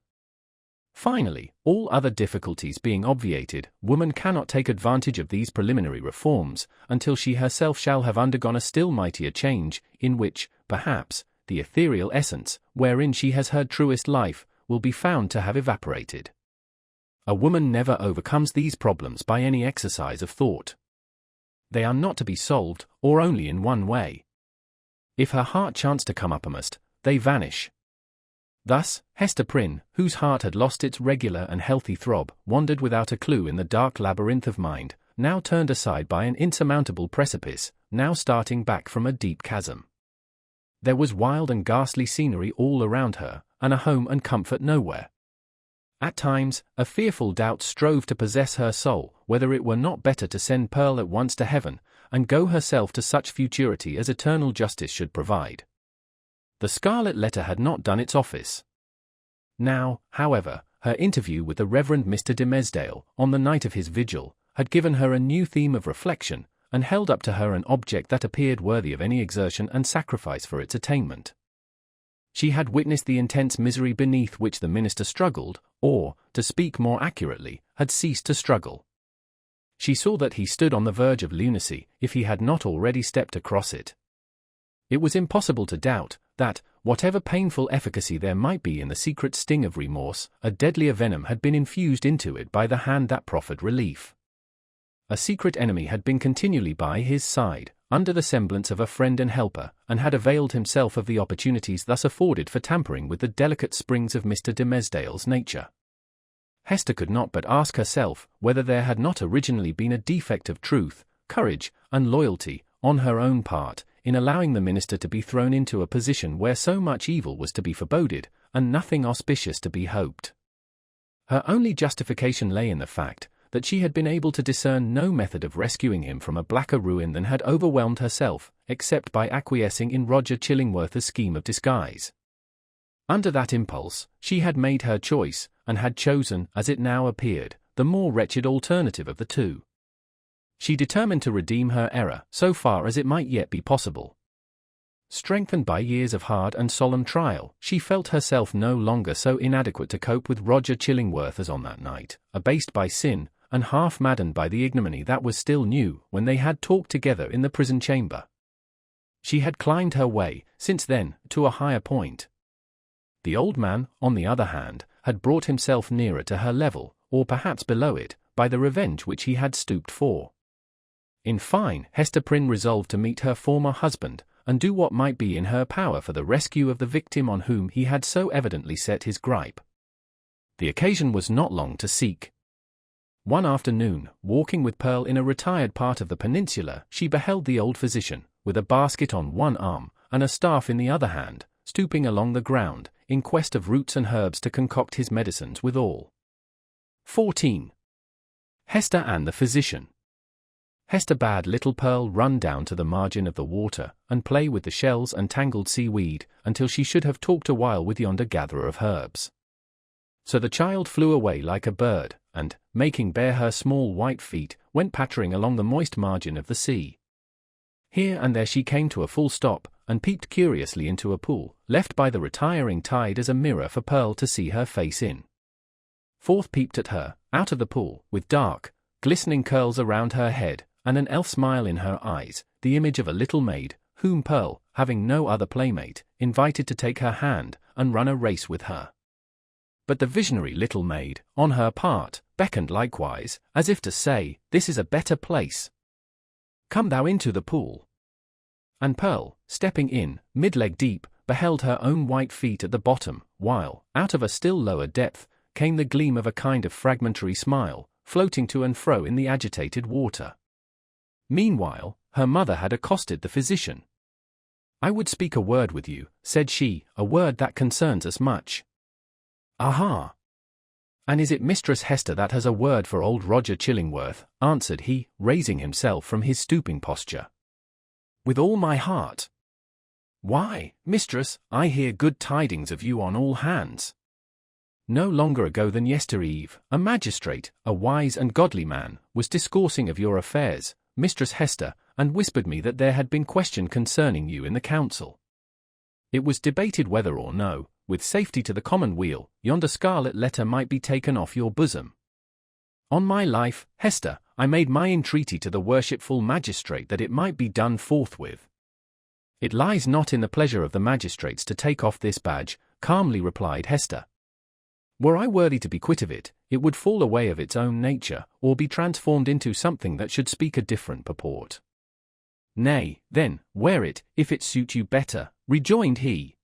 Finally, all other difficulties being obviated, woman cannot take advantage of these preliminary reforms, until she herself shall have undergone a still mightier change, in which, perhaps, the ethereal essence, wherein she has her truest life, will be found to have evaporated. A woman never overcomes these problems by any exercise of thought. They are not to be solved, or only in one way. If her heart chance to come uppermost, they vanish. Thus, Hester Prynne, whose heart had lost its regular and healthy throb, wandered without a clue in the dark labyrinth of mind, now turned aside by an insurmountable precipice, now starting back from a deep chasm. There was wild and ghastly scenery all around her, and a home and comfort nowhere. At times, a fearful doubt strove to possess her soul, whether it were not better to send Pearl at once to heaven, and go herself to such futurity as eternal justice should provide. The Scarlet Letter had not done its office. Now, however, her interview with the Reverend Mr. Dimmesdale, on the night of his vigil, had given her a new theme of reflection, and held up to her an object that appeared worthy of any exertion and sacrifice for its attainment. She had witnessed the intense misery beneath which the minister struggled, or, to speak more accurately, had ceased to struggle. She saw that he stood on the verge of lunacy, if he had not already stepped across it. It was impossible to doubt that, whatever painful efficacy there might be in the secret sting of remorse, a deadlier venom had been infused into it by the hand that proffered relief. A secret enemy had been continually by his side, under the semblance of a friend and helper, and had availed himself of the opportunities thus afforded for tampering with the delicate springs of Mr. Dimmesdale's nature. Hester could not but ask herself whether there had not originally been a defect of truth, courage, and loyalty, on her own part, in allowing the minister to be thrown into a position where so much evil was to be foreboded, and nothing auspicious to be hoped. Her only justification lay in the fact that she had been able to discern no method of rescuing him from a blacker ruin than had overwhelmed herself, except by acquiescing in Roger Chillingworth's scheme of disguise. Under that impulse, she had made her choice, and had chosen, as it now appeared, the more wretched alternative of the two. She determined to redeem her error, so far as it might yet be possible. Strengthened by years of hard and solemn trial, she felt herself no longer so inadequate to cope with Roger Chillingworth as on that night, abased by sin, and half maddened by the ignominy that was still new when they had talked together in the prison chamber. She had climbed her way, since then, to a higher point. The old man, on the other hand, had brought himself nearer to her level, or perhaps below it, by the revenge which he had stooped for. In fine, Hester Prynne resolved to meet her former husband, and do what might be in her power for the rescue of the victim on whom he had so evidently set his gripe. The occasion was not long to seek. One afternoon, walking with Pearl in a retired part of the peninsula, she beheld the old physician, with a basket on one arm, and a staff in the other hand, stooping along the ground, in quest of roots and herbs to concoct his medicines withal. 14. Hester and the physician. Hester bade little Pearl run down to the margin of the water, and play with the shells and tangled seaweed, until she should have talked a while with yonder gatherer of herbs. So the child flew away like a bird, and, making bare her small white feet, went pattering along the moist margin of the sea. Here and there she came to a full stop, and peeped curiously into a pool, left by the retiring tide as a mirror for Pearl to see her face in. Forth peeped at her, out of the pool, with dark, glistening curls around her head, and an elf smile in her eyes, the image of a little maid, whom Pearl, having no other playmate, invited to take her hand, and run a race with her. But the visionary little maid, on her part, beckoned likewise, as if to say, "This is a better place. Come thou into the pool." And Pearl, stepping in, mid-leg deep, beheld her own white feet at the bottom, while, out of a still lower depth, came the gleam of a kind of fragmentary smile, floating to and fro in the agitated water. Meanwhile, her mother had accosted the physician. "I would speak a word with you," said she, "a word that concerns us much." "Aha! And is it Mistress Hester that has a word for old Roger Chillingworth?" answered he, raising himself from his stooping posture. "With all my heart. Why, mistress, I hear good tidings of you on all hands. No longer ago than yestereve, a magistrate, a wise and godly man, was discoursing of your affairs, Mistress Hester, and whispered me that there had been question concerning you in the council. It was debated whether or no, with safety to the commonweal, yonder Scarlet Letter might be taken off your bosom. On my life, Hester, I made my entreaty to the worshipful magistrate that it might be done forthwith. It lies not in the pleasure of the magistrates to take off this badge," calmly replied Hester. "Were I worthy to be quit of it, it would fall away of its own nature, or be transformed into something that should speak a different purport." "Nay, then, wear it, if it suit you better," rejoined he.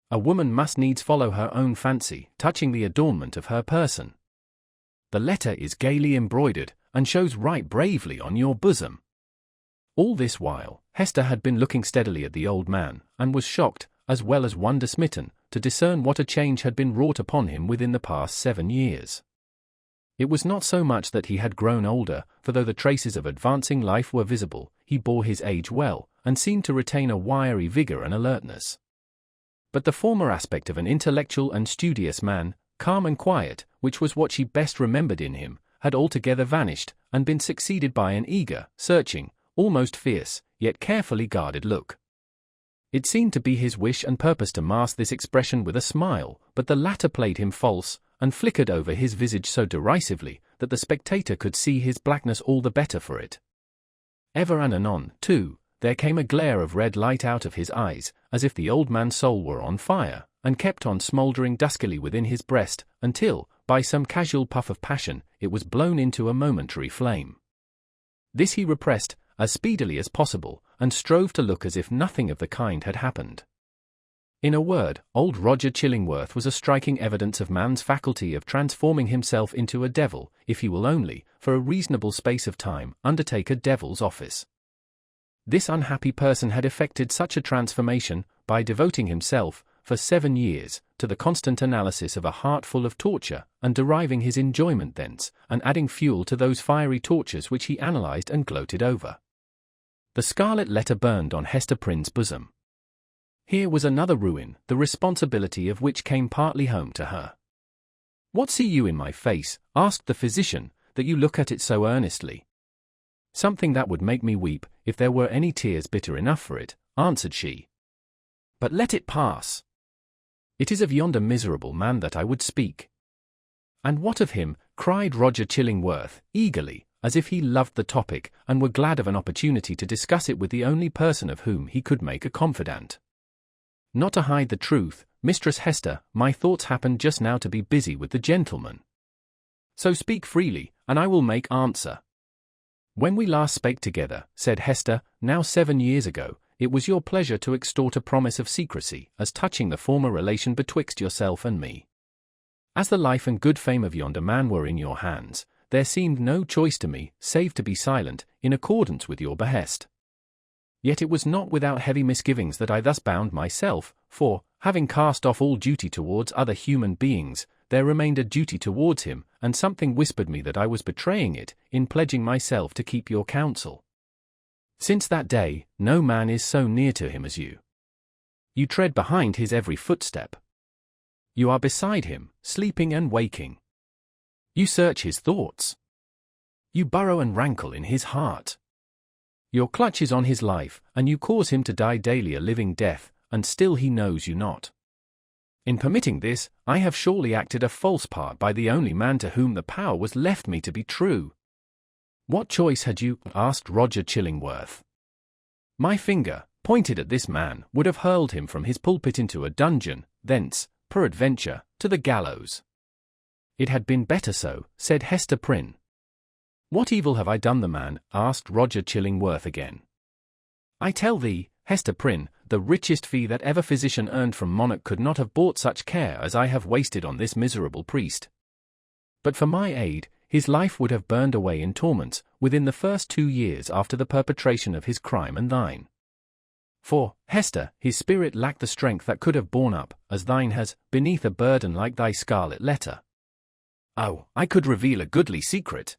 "A woman must needs follow her own fancy, touching the adornment of her person. The letter is gaily embroidered, and shows right bravely on your bosom." All this while, Hester had been looking steadily at the old man, and was shocked, as well as wonder-smitten, to discern what a change had been wrought upon him within the past 7 years. It was not so much that he had grown older, for though the traces of advancing life were visible, he bore his age well, and seemed to retain a wiry vigor and alertness. But the former aspect of an intellectual and studious man, calm and quiet, which was what she best remembered in him, had altogether vanished, and been succeeded by an eager, searching, almost fierce, yet carefully guarded look. It seemed to be his wish and purpose to mask this expression with a smile, but the latter played him false, and flickered over his visage so derisively, that the spectator could see his blackness all the better for it. Ever and anon, too, there came a glare of red light out of his eyes, as if the old man's soul were on fire, and kept on smouldering duskily within his breast, until, by some casual puff of passion, it was blown into a momentary flame. This he repressed, as speedily as possible, and strove to look as if nothing of the kind had happened. In a word, old Roger Chillingworth was a striking evidence of man's faculty of transforming himself into a devil, if he will only, for a reasonable space of time, undertake a devil's office. This unhappy person had effected such a transformation, by devoting himself, for 7 years, to the constant analysis of a heart full of torture, and deriving his enjoyment thence, and adding fuel to those fiery tortures which he analysed and gloated over. The Scarlet Letter burned on Hester Prynne's bosom. Here was another ruin, the responsibility of which came partly home to her. "What see you in my face," asked the physician, "that you look at it so earnestly?" "Something that would make me weep, if there were any tears bitter enough for it," answered she. "But let it pass. It is of yonder miserable man that I would speak." "And what of him?" cried Roger Chillingworth, eagerly, as if he loved the topic, and were glad of an opportunity to discuss it with the only person of whom he could make a confidant. "Not to hide the truth, Mistress Hester, my thoughts happen just now to be busy with the gentleman. So speak freely, and I will make answer." "When we last spake together," said Hester, "now 7 years ago, it was your pleasure to extort a promise of secrecy, as touching the former relation betwixt yourself and me. As the life and good fame of yonder man were in your hands, there seemed no choice to me, save to be silent, in accordance with your behest. Yet it was not without heavy misgivings that I thus bound myself, for, having cast off all duty towards other human beings, there remained a duty towards him, and something whispered me that I was betraying it, in pledging myself to keep your counsel. Since that day, no man is so near to him as you. You tread behind his every footstep. You are beside him, sleeping and waking. You search his thoughts. You burrow and rankle in his heart. Your clutch is on his life, and you cause him to die daily a living death, and still he knows you not. In permitting this, I have surely acted a false part by the only man to whom the power was left me to be true." "What choice had you?" asked Roger Chillingworth. "My finger, pointed at this man, would have hurled him from his pulpit into a dungeon, thence, peradventure, to the gallows." "It had been better so," said Hester Prynne. "What evil have I done the man?" asked Roger Chillingworth again. "I tell thee, Hester Prynne, the richest fee that ever physician earned from monarch could not have bought such care as I have wasted on this miserable priest. But for my aid, his life would have burned away in torments, within the first 2 years after the perpetration of his crime and thine. For, Hester, his spirit lacked the strength that could have borne up, as thine has, beneath a burden like thy Scarlet Letter. Oh, I could reveal a goodly secret.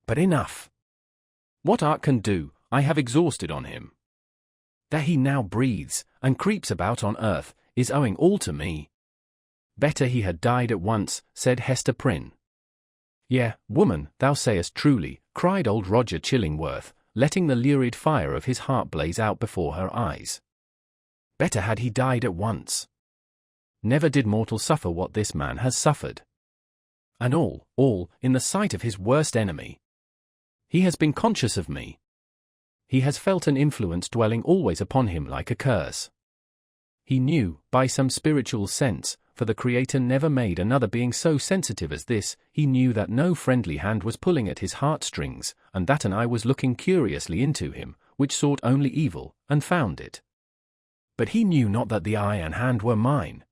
But enough. What art can do, I have exhausted on him. That he now breathes, and creeps about on earth, is owing all to me. Better he had died at once," said Hester Prynne. "Yea, woman, thou sayest truly," cried old Roger Chillingworth, letting the lurid fire of his heart blaze out before her eyes. "Better had he died at once. Never did mortal suffer what this man has suffered. And all, in the sight of his worst enemy. He has been conscious of me. He has felt an influence dwelling always upon him like a curse. He knew, by some spiritual sense, for the Creator never made another being so sensitive as this, he knew that no friendly hand was pulling at his heartstrings, and that an eye was looking curiously into him, which sought only evil, and found it. But he knew not that the eye and hand were mine.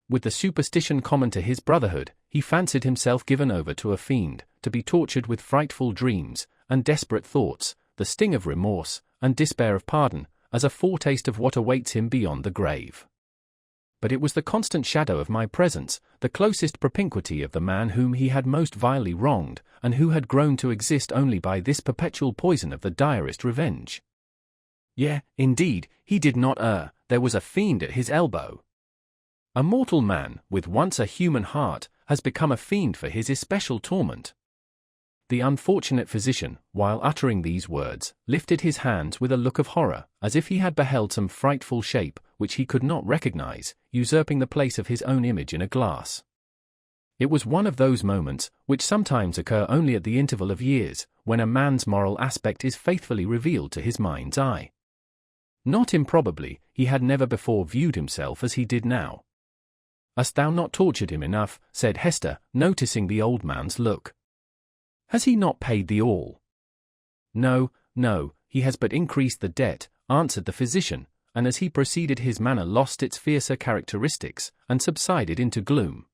With the superstition common to his brotherhood, he fancied himself given over to a fiend, to be tortured with frightful dreams, and desperate thoughts, the sting of remorse, and despair of pardon, as a foretaste of what awaits him beyond the grave. But it was the constant shadow of my presence, the closest propinquity of the man whom he had most vilely wronged, and who had grown to exist only by this perpetual poison of the direst revenge. Yea, indeed, he did not err, there was a fiend at his elbow. A mortal man, with once a human heart, has become a fiend for his especial torment. The unfortunate physician, while uttering these words, lifted his hands with a look of horror, as if he had beheld some frightful shape, which he could not recognize, usurping the place of his own image in a glass. It was one of those moments, which sometimes occur only at the interval of years, when a man's moral aspect is faithfully revealed to his mind's eye. Not improbably, he had never before viewed himself as he did now. "Hast thou not tortured him enough?" said Hester, noticing the old man's look. "Has he not paid thee all?" No, he has but increased the debt," answered the physician, and as he proceeded his manner lost its fiercer characteristics, and subsided into gloom.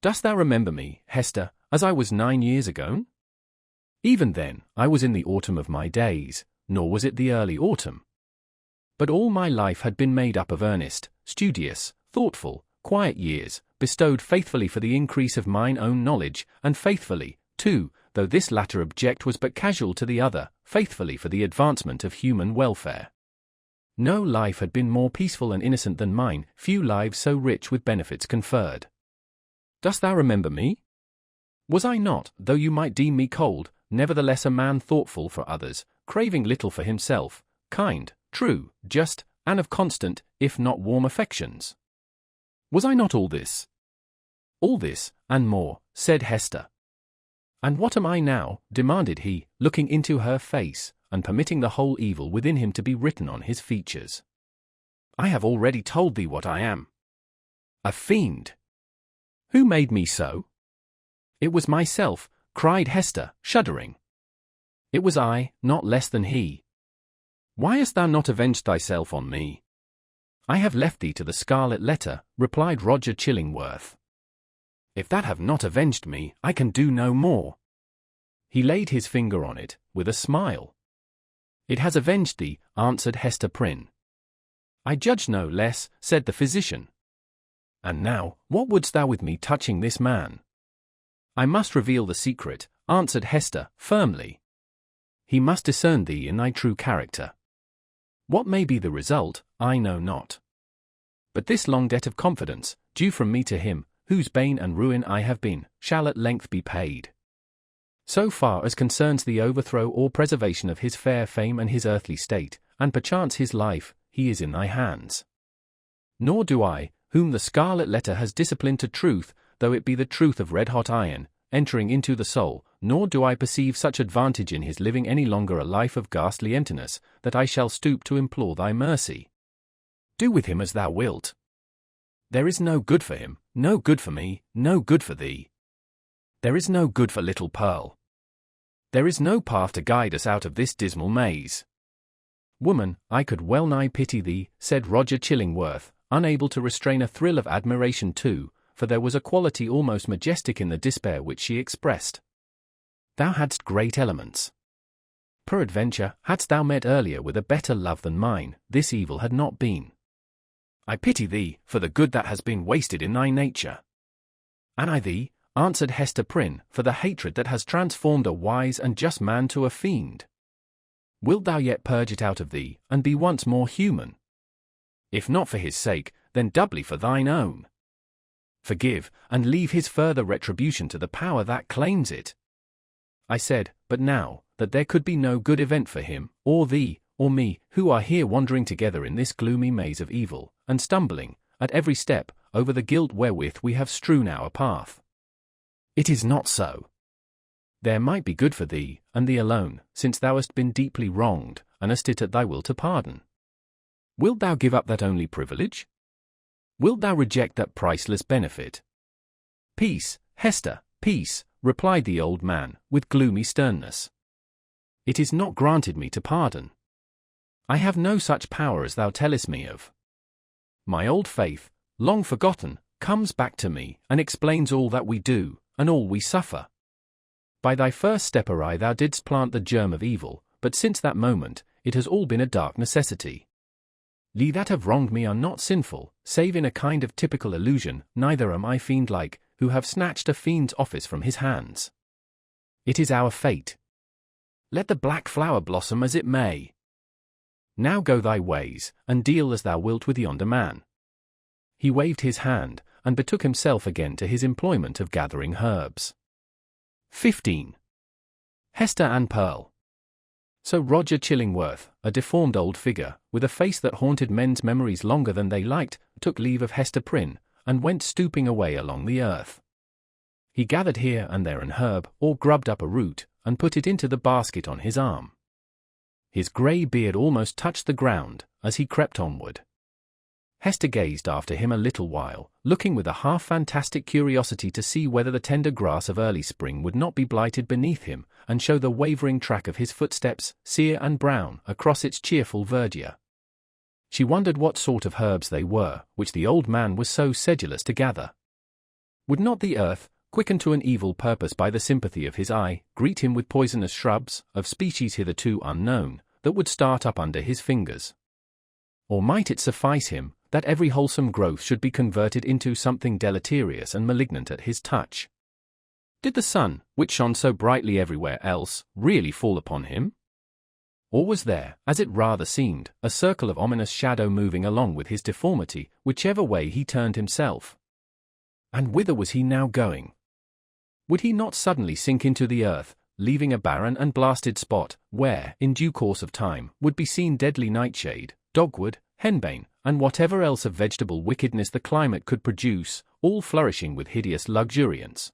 "Dost thou remember me, Hester, as I was 9 years ago? Even then, I was in the autumn of my days, nor was it the early autumn. But all my life had been made up of earnest, studious, thoughtful, quiet years, bestowed faithfully for the increase of mine own knowledge, and faithfully, too, though this latter object was but casual to the other, faithfully for the advancement of human welfare. No life had been more peaceful and innocent than mine, few lives so rich with benefits conferred. Dost thou remember me? Was I not, though you might deem me cold, nevertheless a man thoughtful for others, craving little for himself, kind, true, just, and of constant, if not warm affections? Was I not all this? All this, and more, said Hester. And what am I now? Demanded he, looking into her face, and permitting the whole evil within him to be written on his features. I have already told thee what I am. A fiend. Who made me so? It was myself, cried Hester, shuddering. It was I, not less than he. Why hast thou not avenged thyself on me? I have left thee to the Scarlet Letter, replied Roger Chillingworth. If that have not avenged me, I can do no more. He laid his finger on it, with a smile. It has avenged thee, answered Hester Prynne. I judge no less, said the physician. And now, what wouldst thou with me touching this man? I must reveal the secret, answered Hester, firmly. He must discern thee in thy true character. What may be the result, I know not. But this long debt of confidence, due from me to him, whose bane and ruin I have been, shall at length be paid. So far as concerns the overthrow or preservation of his fair fame and his earthly state, and perchance his life, he is in thy hands. Nor do I, whom the Scarlet Letter has disciplined to truth, though it be the truth of red-hot iron, entering into the soul, nor do I perceive such advantage in his living any longer a life of ghastly emptiness, that I shall stoop to implore thy mercy. Do with him as thou wilt. There is no good for him, no good for me, no good for thee. There is no good for little Pearl. There is no path to guide us out of this dismal maze. Woman, I could well nigh pity thee, said Roger Chillingworth, unable to restrain a thrill of admiration too, for there was a quality almost majestic in the despair which she expressed. Thou hadst great elements. Peradventure, hadst thou met earlier with a better love than mine, this evil had not been. I pity thee, for the good that has been wasted in thy nature. And I thee, answered Hester Prynne, for the hatred that has transformed a wise and just man to a fiend. Wilt thou yet purge it out of thee, and be once more human? If not for his sake, then doubly for thine own. Forgive, and leave his further retribution to the power that claims it. I said, but now, that there could be no good event for him, or thee, or me, who are here wandering together in this gloomy maze of evil, and stumbling, at every step, over the guilt wherewith we have strewn our path. It is not so. There might be good for thee, and thee alone, since thou hast been deeply wronged, and hast it at thy will to pardon. Wilt thou give up that only privilege? Wilt thou reject that priceless benefit? Peace, Hester, peace, replied the old man, with gloomy sternness. It is not granted me to pardon. I have no such power as thou tellest me of. My old faith, long forgotten, comes back to me, and explains all that we do, and all we suffer. By thy first step awry thou didst plant the germ of evil, but since that moment, it has all been a dark necessity. Ye that have wronged me are not sinful, save in a kind of typical illusion, neither am I fiend-like, who have snatched a fiend's office from his hands. It is our fate. Let the black flower blossom as it may. Now go thy ways, and deal as thou wilt with yonder man. He waved his hand, and betook himself again to his employment of gathering herbs. 15. Hester and Pearl. So Roger Chillingworth, a deformed old figure, with a face that haunted men's memories longer than they liked, took leave of Hester Prynne, and went stooping away along the earth. He gathered here and there an herb, or grubbed up a root, and put it into the basket on his arm. His grey beard almost touched the ground, as he crept onward. Hester gazed after him a little while, looking with a half-fantastic curiosity to see whether the tender grass of early spring would not be blighted beneath him, and show the wavering track of his footsteps, sere and brown, across its cheerful verdure. She wondered what sort of herbs they were, which the old man was so sedulous to gather. Would not the earth, quickened to an evil purpose by the sympathy of his eye, greet him with poisonous shrubs, of species hitherto unknown, that would start up under his fingers? Or might it suffice him that every wholesome growth should be converted into something deleterious and malignant at his touch? Did the sun, which shone so brightly everywhere else, really fall upon him? Or was there, as it rather seemed, a circle of ominous shadow moving along with his deformity, whichever way he turned himself? And whither was he now going? Would he not suddenly sink into the earth, leaving a barren and blasted spot, where, in due course of time, would be seen deadly nightshade, dogwood, henbane, and whatever else of vegetable wickedness the climate could produce, all flourishing with hideous luxuriance?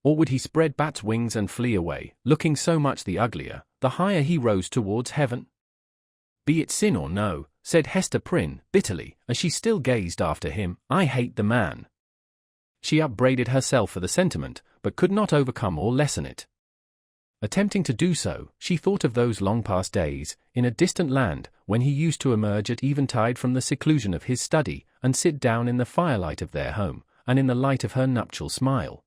Or would he spread bat's wings and flee away, looking so much the uglier, the higher he rose towards heaven? Be it sin or no, said Hester Prynne, bitterly, as she still gazed after him, I hate the man. She upbraided herself for the sentiment, but could not overcome or lessen it. Attempting to do so, she thought of those long-past days, in a distant land, when he used to emerge at eventide from the seclusion of his study, and sit down in the firelight of their home, and in the light of her nuptial smile.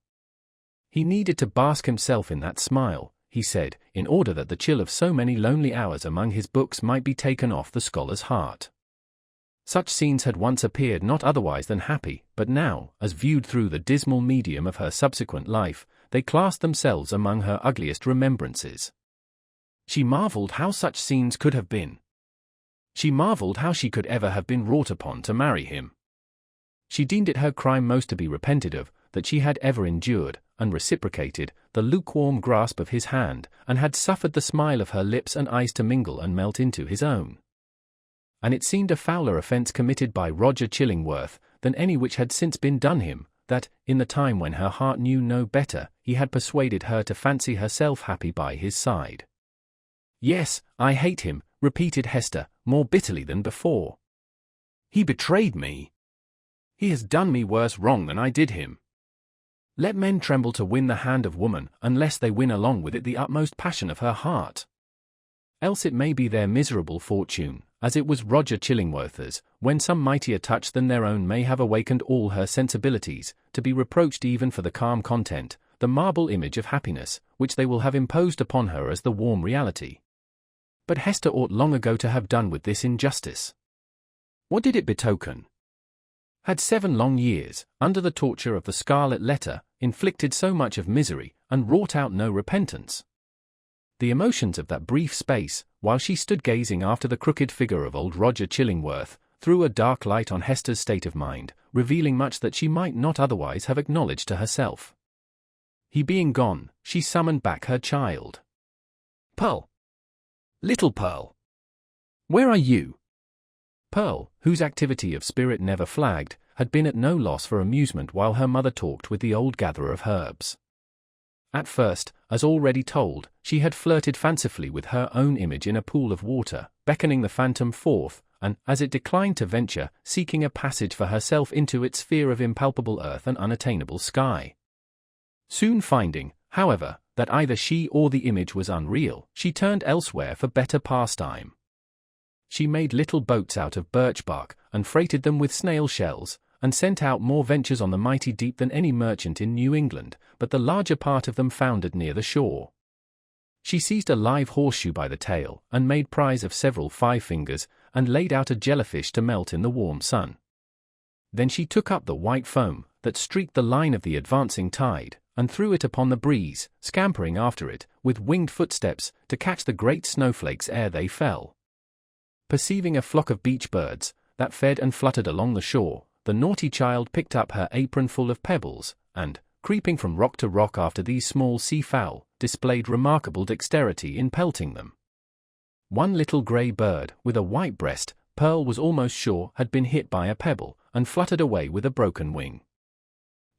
He needed to bask himself in that smile, he said, in order that the chill of so many lonely hours among his books might be taken off the scholar's heart. Such scenes had once appeared not otherwise than happy, but now, as viewed through the dismal medium of her subsequent life, they classed themselves among her ugliest remembrances. She marvelled how such scenes could have been. She marvelled how she could ever have been wrought upon to marry him. She deemed it her crime most to be repented of, that she had ever endured, and reciprocated, the lukewarm grasp of his hand, and had suffered the smile of her lips and eyes to mingle and melt into his own. And it seemed a fouler offence committed by Roger Chillingworth than any which had since been done him, that, in the time when her heart knew no better, he had persuaded her to fancy herself happy by his side. Yes, I hate him, repeated Hester, more bitterly than before. He betrayed me. He has done me worse wrong than I did him. Let men tremble to win the hand of woman, unless they win along with it the utmost passion of her heart. Else it may be their miserable fortune, as it was Roger Chillingworth's, when some mightier touch than their own may have awakened all her sensibilities, to be reproached even for the calm content, the marble image of happiness, which they will have imposed upon her as the warm reality. But Hester ought long ago to have done with this injustice. What did it betoken? Had 7 long years, under the torture of the Scarlet Letter, inflicted so much of misery, and wrought out no repentance? The emotions of that brief space, while she stood gazing after the crooked figure of old Roger Chillingworth, threw a dark light on Hester's state of mind, revealing much that she might not otherwise have acknowledged to herself. He being gone, she summoned back her child. Pearl! Little Pearl! Where are you? Pearl, whose activity of spirit never flagged, had been at no loss for amusement while her mother talked with the old gatherer of herbs. At first, as already told, she had flirted fancifully with her own image in a pool of water, beckoning the phantom forth, and, as it declined to venture, seeking a passage for herself into its sphere of impalpable earth and unattainable sky. Soon finding, however, that either she or the image was unreal, she turned elsewhere for better pastime. She made little boats out of birch bark, and freighted them with snail shells, and sent out more ventures on the mighty deep than any merchant in New England, but the larger part of them foundered near the shore. She seized a live horseshoe by the tail, and made prize of several 5 fingers, and laid out a jellyfish to melt in the warm sun. Then she took up the white foam, that streaked the line of the advancing tide, and threw it upon the breeze, scampering after it, with winged footsteps, to catch the great snowflakes ere they fell. Perceiving a flock of beach birds, that fed and fluttered along the shore, the naughty child picked up her apron full of pebbles, and, creeping from rock to rock after these small sea-fowl, displayed remarkable dexterity in pelting them. One little grey bird, with a white breast, Pearl was almost sure had been hit by a pebble, and fluttered away with a broken wing.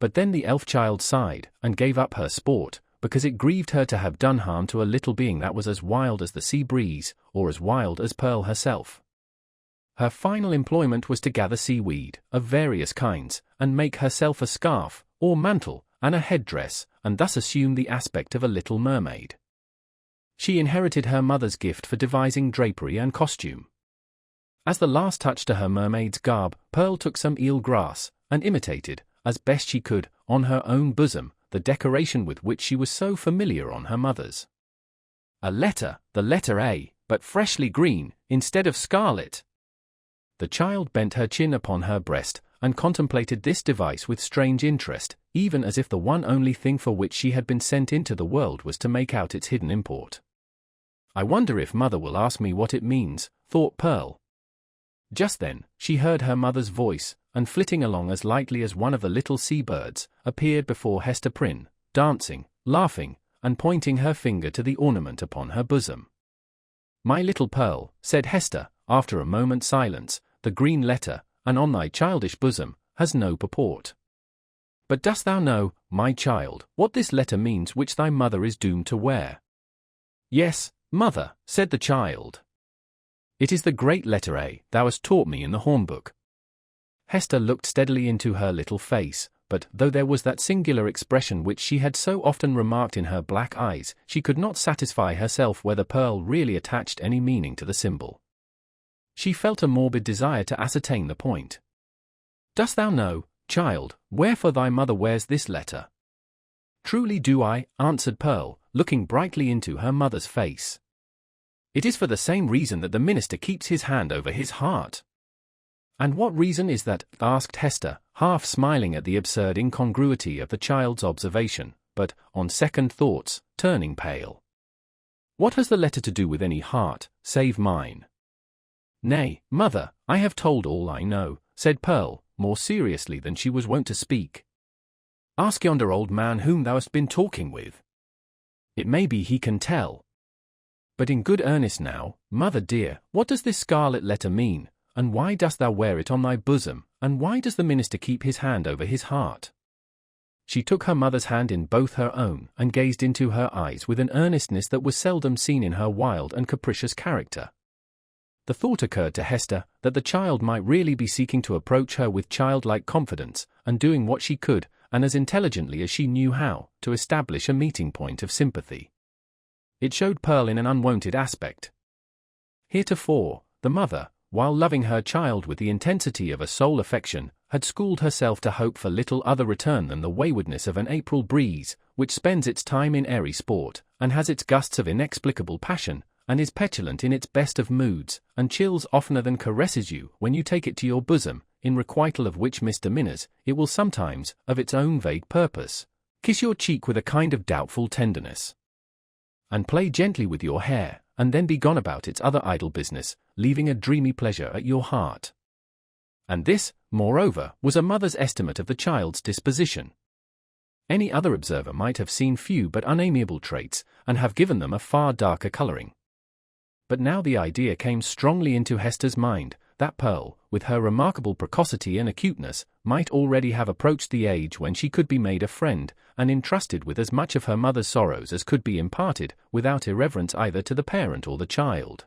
But then the elf child sighed, and gave up her sport, because it grieved her to have done harm to a little being that was as wild as the sea breeze, or as wild as Pearl herself. Her final employment was to gather seaweed, of various kinds, and make herself a scarf, or mantle, and a headdress, and thus assume the aspect of a little mermaid. She inherited her mother's gift for devising drapery and costume. As the last touch to her mermaid's garb, Pearl took some eel grass, and imitated, as best she could, on her own bosom, the decoration with which she was so familiar on her mother's. A letter, the letter A, but freshly green, instead of scarlet. The child bent her chin upon her breast, and contemplated this device with strange interest, even as if the one only thing for which she had been sent into the world was to make out its hidden import. "I wonder if Mother will ask me what it means," thought Pearl. Just then, she heard her mother's voice, and flitting along as lightly as one of the little sea-birds, appeared before Hester Prynne, dancing, laughing, and pointing her finger to the ornament upon her bosom. "My little Pearl," said Hester, after a moment's silence, "the green letter, and on thy childish bosom, has no purport. But dost thou know, my child, what this letter means which thy mother is doomed to wear?" "Yes, mother," said the child. "It is the great letter A thou hast taught me in the hornbook." Hester looked steadily into her little face, but though there was that singular expression which she had so often remarked in her black eyes, she could not satisfy herself whether Pearl really attached any meaning to the symbol. She felt a morbid desire to ascertain the point. "Dost thou know, child, wherefore thy mother wears this letter?" "Truly do I," answered Pearl, looking brightly into her mother's face. "It is for the same reason that the minister keeps his hand over his heart." "And what reason is that?" asked Hester, half smiling at the absurd incongruity of the child's observation, but, on second thoughts, turning pale. "What has the letter to do with any heart, save mine?" "Nay, mother, I have told all I know," said Pearl, more seriously than she was wont to speak. "Ask yonder old man whom thou hast been talking with. It may be he can tell. But in good earnest now, mother dear, what does this scarlet letter mean? And why dost thou wear it on thy bosom, and why does the minister keep his hand over his heart?" She took her mother's hand in both her own, and gazed into her eyes with an earnestness that was seldom seen in her wild and capricious character. The thought occurred to Hester that the child might really be seeking to approach her with childlike confidence, and doing what she could, and as intelligently as she knew how, to establish a meeting point of sympathy. It showed Pearl in an unwonted aspect. Heretofore, the mother, while loving her child with the intensity of a soul affection, had schooled herself to hope for little other return than the waywardness of an April breeze, which spends its time in airy sport, and has its gusts of inexplicable passion, and is petulant in its best of moods, and chills oftener than caresses you when you take it to your bosom, in requital of which misdemeanors, it will sometimes, of its own vague purpose, kiss your cheek with a kind of doubtful tenderness, and play gently with your hair, and then be gone about its other idle business, leaving a dreamy pleasure at your heart. And this, moreover, was a mother's estimate of the child's disposition. Any other observer might have seen few but unamiable traits, and have given them a far darker colouring. But now the idea came strongly into Hester's mind, that Pearl, with her remarkable precocity and acuteness, might already have approached the age when she could be made a friend, and entrusted with as much of her mother's sorrows as could be imparted, without irreverence either to the parent or the child.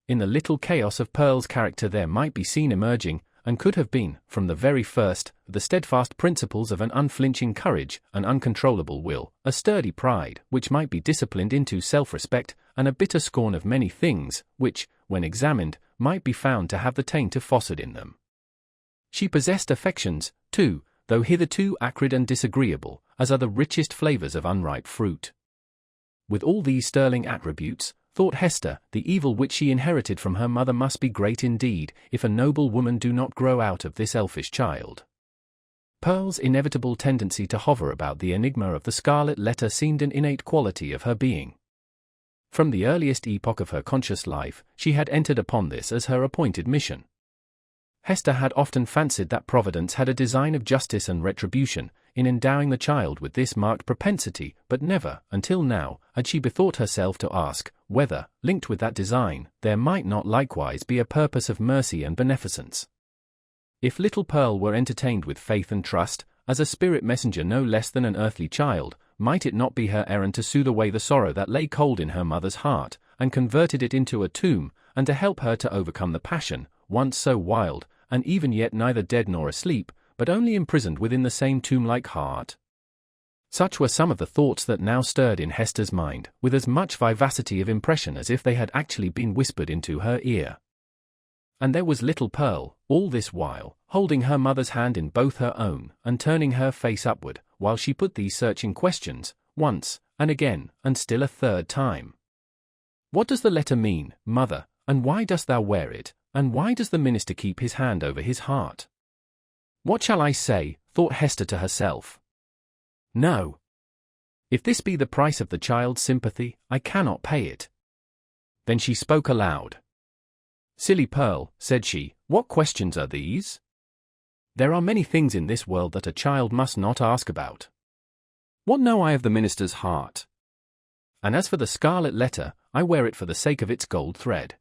In the little chaos of Pearl's character there might be seen emerging, and could have been, from the very first, the steadfast principles of an unflinching courage, an uncontrollable will, a sturdy pride, which might be disciplined into self-respect, and a bitter scorn of many things, which, when examined, might be found to have the taint of falsehood in them. She possessed affections, too, though hitherto acrid and disagreeable, as are the richest flavours of unripe fruit. With all these sterling attributes, thought Hester, the evil which she inherited from her mother must be great indeed, if a noble woman do not grow out of this elfish child. Pearl's inevitable tendency to hover about the enigma of the scarlet letter seemed an innate quality of her being. From the earliest epoch of her conscious life, she had entered upon this as her appointed mission. Hester had often fancied that Providence had a design of justice and retribution in endowing the child with this marked propensity, but never, until now, had she bethought herself to ask whether, linked with that design, there might not likewise be a purpose of mercy and beneficence. If little Pearl were entertained with faith and trust, as a spirit messenger no less than an earthly child, might it not be her errand to soothe away the sorrow that lay cold in her mother's heart, and converted it into a tomb, and to help her to overcome the passion, once so wild, and even yet neither dead nor asleep, but only imprisoned within the same tomb-like heart? Such were some of the thoughts that now stirred in Hester's mind, with as much vivacity of impression as if they had actually been whispered into her ear. And there was little Pearl, all this while, holding her mother's hand in both her own, and turning her face upward, while she put these searching questions, once, and again, and still a third time. "What does the letter mean, mother, and why dost thou wear it, and why does the minister keep his hand over his heart? What shall I say, thought Hester to herself. No. If this be the price of the child's sympathy, I cannot pay it. Then she spoke aloud. Silly Pearl, said she, what questions are these? There are many things in this world that a child must not ask about. What know I of the minister's heart? And as for the scarlet letter, I wear it for the sake of its gold thread.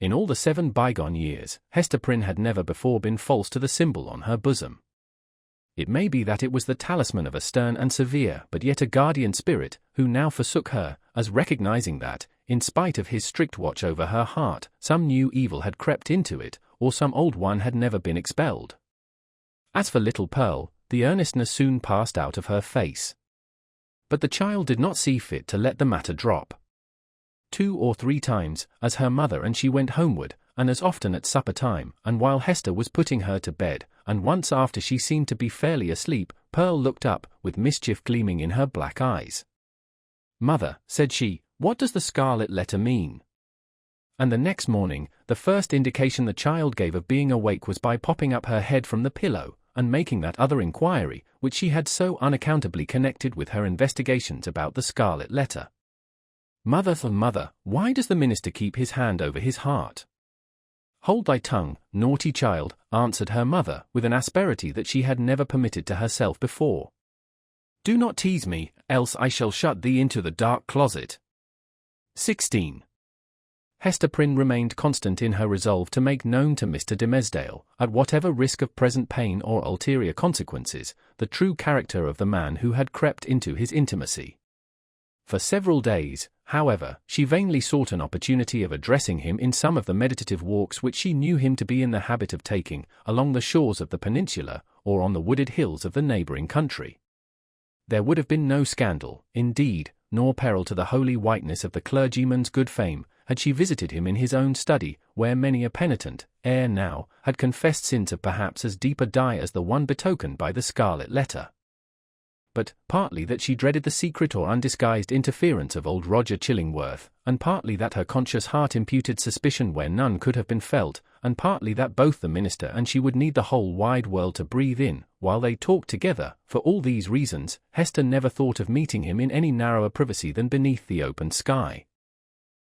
In all the 7 bygone years, Hester Prynne had never before been false to the symbol on her bosom. It may be that it was the talisman of a stern and severe but yet a guardian spirit, who now forsook her, as recognizing that, in spite of his strict watch over her heart, some new evil had crept into it, or some old one had never been expelled. As for little Pearl, the earnestness soon passed out of her face. But the child did not see fit to let the matter drop. 2 or 3 times, as her mother and she went homeward, and as often at supper time, and while Hester was putting her to bed, and once after she seemed to be fairly asleep, Pearl looked up, with mischief gleaming in her black eyes. Mother, said she, what does the scarlet letter mean? And the next morning, the first indication the child gave of being awake was by popping up her head from the pillow, and making that other inquiry, which she had so unaccountably connected with her investigations about the scarlet letter. Mother, why does the minister keep his hand over his heart? Hold thy tongue, naughty child, answered her mother, with an asperity that she had never permitted to herself before. Do not tease me, else I shall shut thee into the dark closet. 16. Hester Prynne remained constant in her resolve to make known to Mr. Dimmesdale, at whatever risk of present pain or ulterior consequences, the true character of the man who had crept into his intimacy. For several days, however, she vainly sought an opportunity of addressing him in some of the meditative walks which she knew him to be in the habit of taking, along the shores of the peninsula, or on the wooded hills of the neighbouring country. There would have been no scandal, indeed, nor peril to the holy whiteness of the clergyman's good fame, had she visited him in his own study, where many a penitent, ere now, had confessed sins of perhaps as deep a dye as the one betokened by the scarlet letter. But, partly that she dreaded the secret or undisguised interference of old Roger Chillingworth, and partly that her conscious heart imputed suspicion where none could have been felt, and partly that both the minister and she would need the whole wide world to breathe in, while they talked together, for all these reasons, Hester never thought of meeting him in any narrower privacy than beneath the open sky.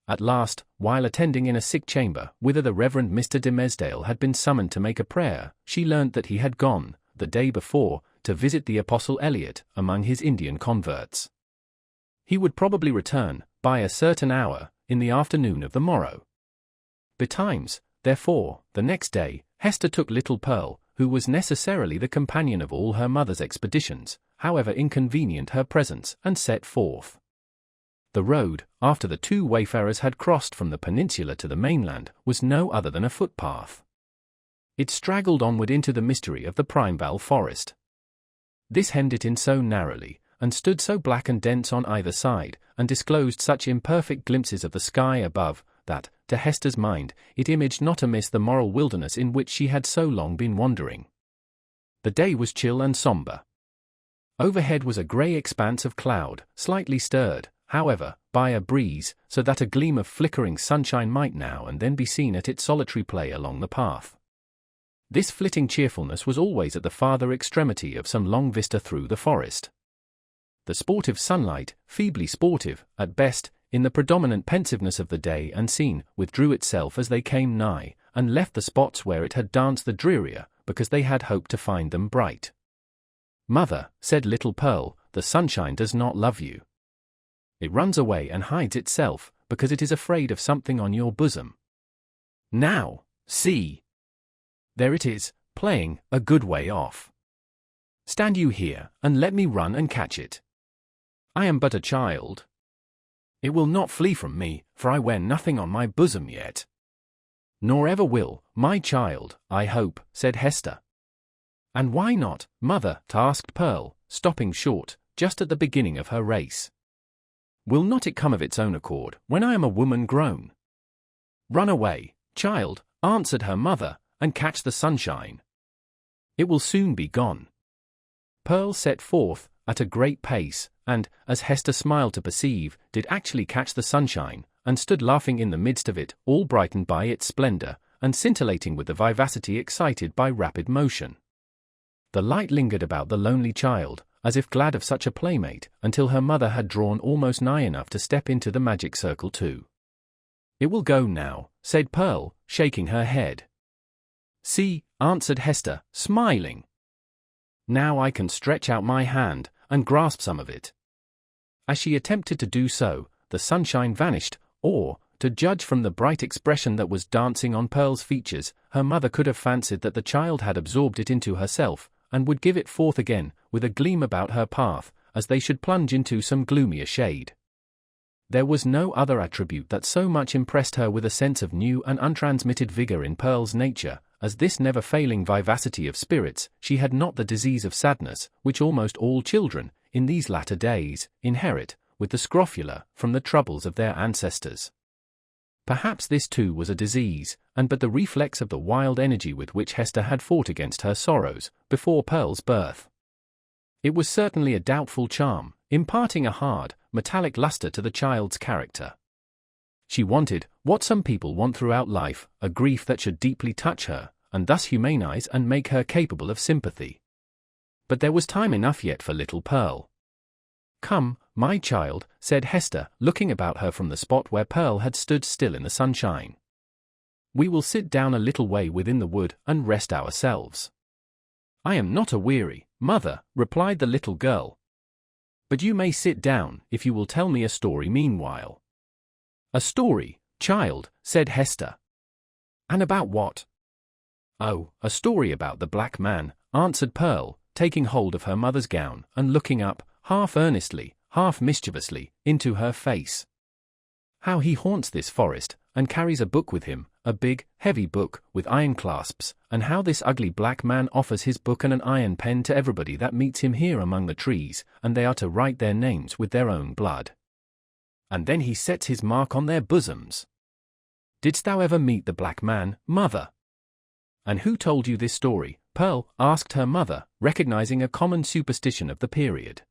At last, while attending in a sick chamber, whither the Reverend Mr. Dimmesdale had been summoned to make a prayer, she learnt that he had gone, the day before, to visit the Apostle Eliot among his Indian converts. He would probably return, by a certain hour, in the afternoon of the morrow. Betimes, therefore, the next day, Hester took little Pearl, who was necessarily the companion of all her mother's expeditions, however inconvenient her presence, and set forth. The road, after the 2 wayfarers had crossed from the peninsula to the mainland, was no other than a footpath. It straggled onward into the mystery of the primeval forest. This hemmed it in so narrowly, and stood so black and dense on either side, and disclosed such imperfect glimpses of the sky above, that, to Hester's mind, it imaged not amiss the moral wilderness in which she had so long been wandering. The day was chill and sombre. Overhead was a grey expanse of cloud, slightly stirred, however, by a breeze, so that a gleam of flickering sunshine might now and then be seen at its solitary play along the path. This flitting cheerfulness was always at the farther extremity of some long vista through the forest. The sportive sunlight, feebly sportive, at best, in the predominant pensiveness of the day and scene, withdrew itself as they came nigh, and left the spots where it had danced the drearier, because they had hoped to find them bright. Mother, said little Pearl, the sunshine does not love you. It runs away and hides itself, because it is afraid of something on your bosom. Now, see! There it is, playing, a good way off. Stand you here, and let me run and catch it. I am but a child. It will not flee from me, for I wear nothing on my bosom yet. Nor ever will, my child, I hope, said Hester. And why not, mother, asked Pearl, stopping short, just at the beginning of her race. Will not it come of its own accord, when I am a woman grown? Run away, child, answered her mother, and catch the sunshine. It will soon be gone. Pearl set forth, at a great pace, and, as Hester smiled to perceive, did actually catch the sunshine, and stood laughing in the midst of it, all brightened by its splendour, and scintillating with the vivacity excited by rapid motion. The light lingered about the lonely child, as if glad of such a playmate, until her mother had drawn almost nigh enough to step into the magic circle too. "It will go now," said Pearl, shaking her head. "See," answered Hester, smiling. "Now I can stretch out my hand and grasp some of it." As she attempted to do so, the sunshine vanished, or, to judge from the bright expression that was dancing on Pearl's features, her mother could have fancied that the child had absorbed it into herself, and would give it forth again, with a gleam about her path, as they should plunge into some gloomier shade. There was no other attribute that so much impressed her with a sense of new and untransmitted vigor in Pearl's nature, as this never-failing vivacity of spirits. She had not the disease of sadness, which almost all children, in these latter days, inherit, with the scrofula, from the troubles of their ancestors. Perhaps this too was a disease, and but the reflex of the wild energy with which Hester had fought against her sorrows, before Pearl's birth. It was certainly a doubtful charm, imparting a hard, metallic luster to the child's character. She wanted, what some people want throughout life, a grief that should deeply touch her, and thus humanize and make her capable of sympathy. But there was time enough yet for little Pearl. "Come, my child," said Hester, looking about her from the spot where Pearl had stood still in the sunshine. "We will sit down a little way within the wood and rest ourselves." "I am not aweary, mother," replied the little girl. "But you may sit down, if you will tell me a story meanwhile." "A story, child," said Hester. "And about what?" "Oh, a story about the black man," answered Pearl, taking hold of her mother's gown and looking up, half earnestly, half mischievously, into her face. "How he haunts this forest, and carries a book with him, a big, heavy book, with iron clasps, and how this ugly black man offers his book and an iron pen to everybody that meets him here among the trees, and they are to write their names with their own blood. And then he sets his mark on their bosoms. Didst thou ever meet the black man, mother?" "And who told you this story?" Pearl asked her mother, recognizing a common superstition of the period.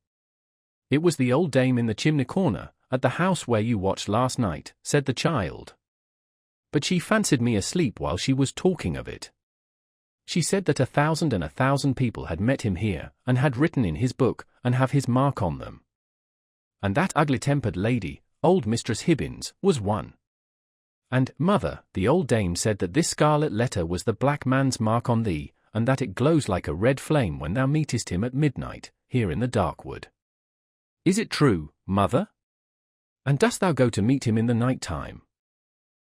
"It was the old dame in the chimney corner, at the house where you watched last night," said the child. "But she fancied me asleep while she was talking of it. She said that 1,000 people had met him here, and had written in his book, and have his mark on them. And that ugly-tempered lady, old Mistress Hibbins, was one. And, mother, the old dame said that this scarlet letter was the black man's mark on thee, and that it glows like a red flame when thou meetest him at midnight, here in the dark wood. Is it true, mother? And dost thou go to meet him in the night time?"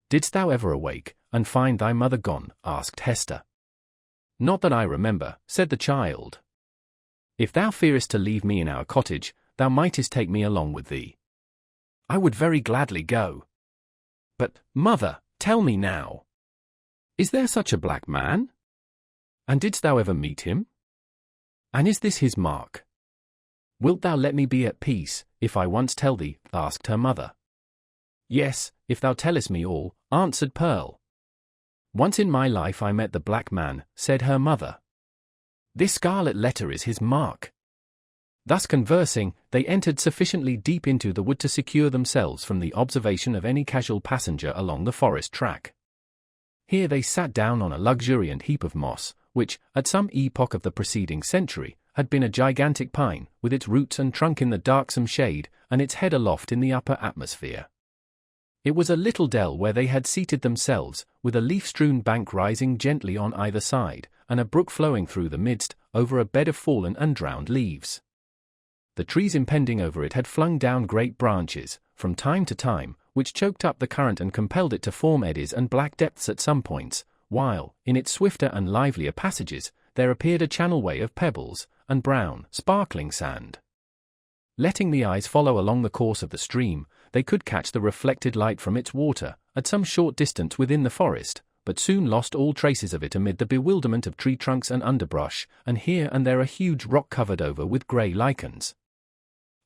"Didst thou ever awake, and find thy mother gone?" asked Hester. "Not that I remember," said the child. "If thou fearest to leave me in our cottage, thou mightest take me along with thee. I would very gladly go. But, mother, tell me now. Is there such a black man? And didst thou ever meet him? And is this his mark? Wilt thou let me be at peace, if I once tell thee?" asked her mother. "Yes, if thou tellest me all," answered Pearl. "Once in my life I met the black man," said her mother. "This scarlet letter is his mark." Thus conversing, they entered sufficiently deep into the wood to secure themselves from the observation of any casual passenger along the forest track. Here they sat down on a luxuriant heap of moss, which, at some epoch of the preceding century, had been a gigantic pine, with its roots and trunk in the darksome shade, and its head aloft in the upper atmosphere. It was a little dell where they had seated themselves, with a leaf-strewn bank rising gently on either side, and a brook flowing through the midst, over a bed of fallen and drowned leaves. The trees impending over it had flung down great branches, from time to time, which choked up the current and compelled it to form eddies and black depths at some points, while, in its swifter and livelier passages, there appeared a channelway of pebbles, and brown, sparkling sand. Letting the eyes follow along the course of the stream, they could catch the reflected light from its water, at some short distance within the forest, but soon lost all traces of it amid the bewilderment of tree trunks and underbrush, and here and there a huge rock covered over with grey lichens.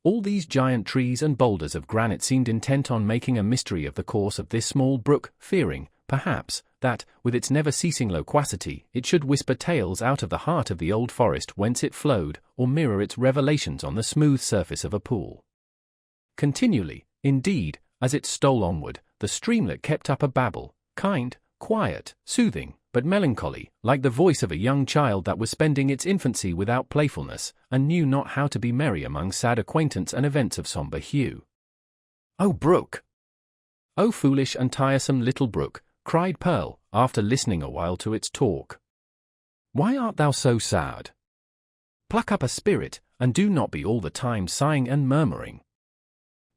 All these giant trees and boulders of granite seemed intent on making a mystery of the course of this small brook, fearing, perhaps, that, with its never-ceasing loquacity, it should whisper tales out of the heart of the old forest whence it flowed, or mirror its revelations on the smooth surface of a pool. Continually, indeed, as it stole onward, the streamlet kept up a babble, kind, quiet, soothing, but melancholy, like the voice of a young child that was spending its infancy without playfulness, and knew not how to be merry among sad acquaintance and events of sombre hue. "Oh, brook! Oh, foolish and tiresome little brook," cried Pearl, after listening a while to its talk. "Why art thou so sad? Pluck up a spirit, and do not be all the time sighing and murmuring."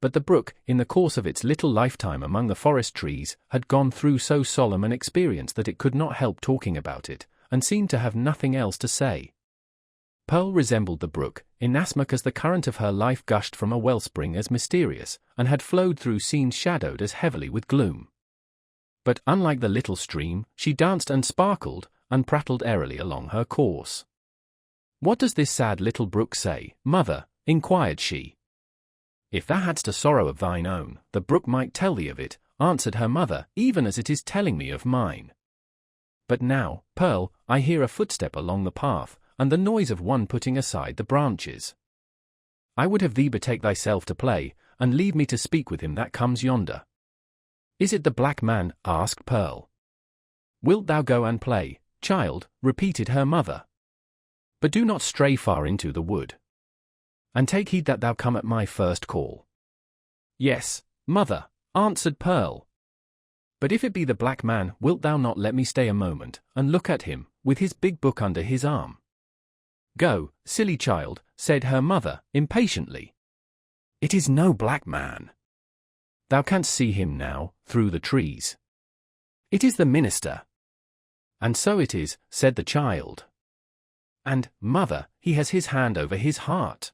But the brook, in the course of its little lifetime among the forest trees, had gone through so solemn an experience that it could not help talking about it, and seemed to have nothing else to say. Pearl resembled the brook, inasmuch as the current of her life gushed from a wellspring as mysterious, and had flowed through scenes shadowed as heavily with gloom. But, unlike the little stream, she danced and sparkled, and prattled airily along her course. "What does this sad little brook say, mother?" inquired she. "If thou hadst a sorrow of thine own, the brook might tell thee of it," answered her mother, "even as it is telling me of mine. But now, Pearl, I hear a footstep along the path, and the noise of one putting aside the branches. I would have thee betake thyself to play, and leave me to speak with him that comes yonder." "Is it the black man?" asked Pearl. "Wilt thou go and play, child?" repeated her mother. "But do not stray far into the wood. And take heed that thou come at my first call." "Yes, mother," answered Pearl. "But if it be the black man, wilt thou not let me stay a moment, and look at him, with his big book under his arm?" "Go, silly child," said her mother, impatiently. "It is no black man. Thou canst see him now, through the trees. It is the minister." "And so it is," said the child. "And, mother, he has his hand over his heart.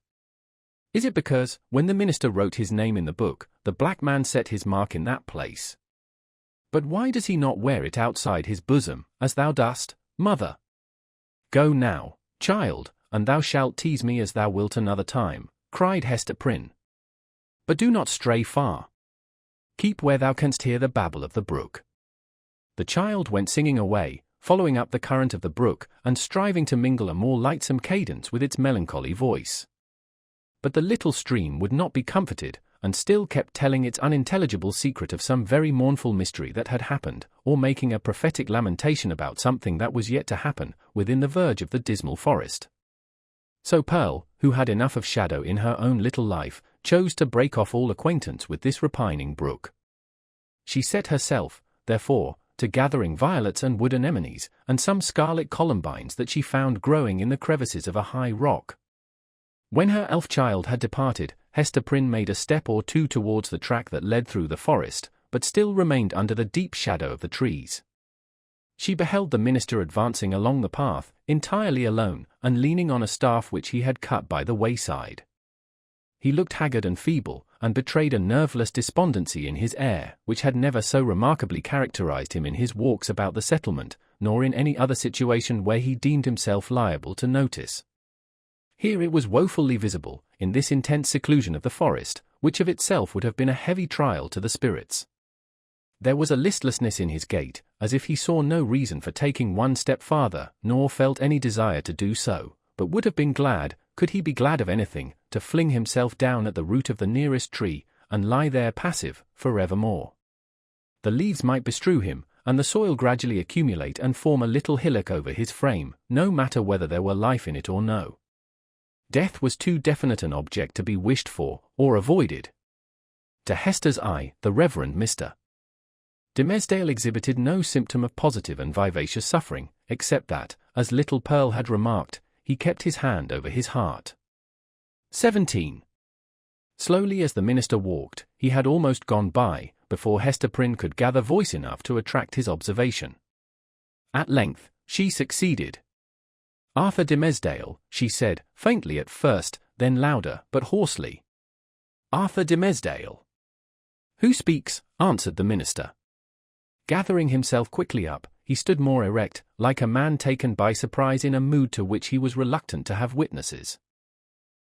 Is it because, when the minister wrote his name in the book, the black man set his mark in that place? But why does he not wear it outside his bosom, as thou dost, mother? Go now, child, and thou shalt tease me as thou wilt another time," cried Hester Prynne. "But do not stray far. Keep where thou canst hear the babble of the brook." The child went singing away, following up the current of the brook, and striving to mingle a more lightsome cadence with its melancholy voice. But the little stream would not be comforted, and still kept telling its unintelligible secret of some very mournful mystery that had happened, or making a prophetic lamentation about something that was yet to happen, within the verge of the dismal forest. So Pearl, who had enough of shadow in her own little life, chose to break off all acquaintance with this repining brook. She set herself, therefore, to gathering violets and wood anemones, and some scarlet columbines that she found growing in the crevices of a high rock. When her elf child had departed, Hester Prynne made a step or two towards the track that led through the forest, but still remained under the deep shadow of the trees. She beheld the minister advancing along the path, entirely alone, and leaning on a staff which he had cut by the wayside. He looked haggard and feeble, and betrayed a nerveless despondency in his air, which had never so remarkably characterized him in his walks about the settlement, nor in any other situation where he deemed himself liable to notice. Here it was woefully visible, in this intense seclusion of the forest, which of itself would have been a heavy trial to the spirits. There was a listlessness in his gait, as if he saw no reason for taking one step farther, nor felt any desire to do so, but would have been glad, could he be glad of anything, to fling himself down at the root of the nearest tree, and lie there passive, forevermore. The leaves might bestrew him, and the soil gradually accumulate and form a little hillock over his frame, no matter whether there were life in it or no. Death was too definite an object to be wished for, or avoided. To Hester's eye, the Reverend Mr. Dimmesdale exhibited no symptom of positive and vivacious suffering, except that, as little Pearl had remarked, he kept his hand over his heart. 17. Slowly as the minister walked, he had almost gone by, before Hester Prynne could gather voice enough to attract his observation. At length, she succeeded. "Arthur Dimmesdale," she said, faintly at first, then louder, but hoarsely. "Arthur Dimmesdale." "Who speaks?" answered the minister. Gathering himself quickly up, he stood more erect, like a man taken by surprise in a mood to which he was reluctant to have witnesses.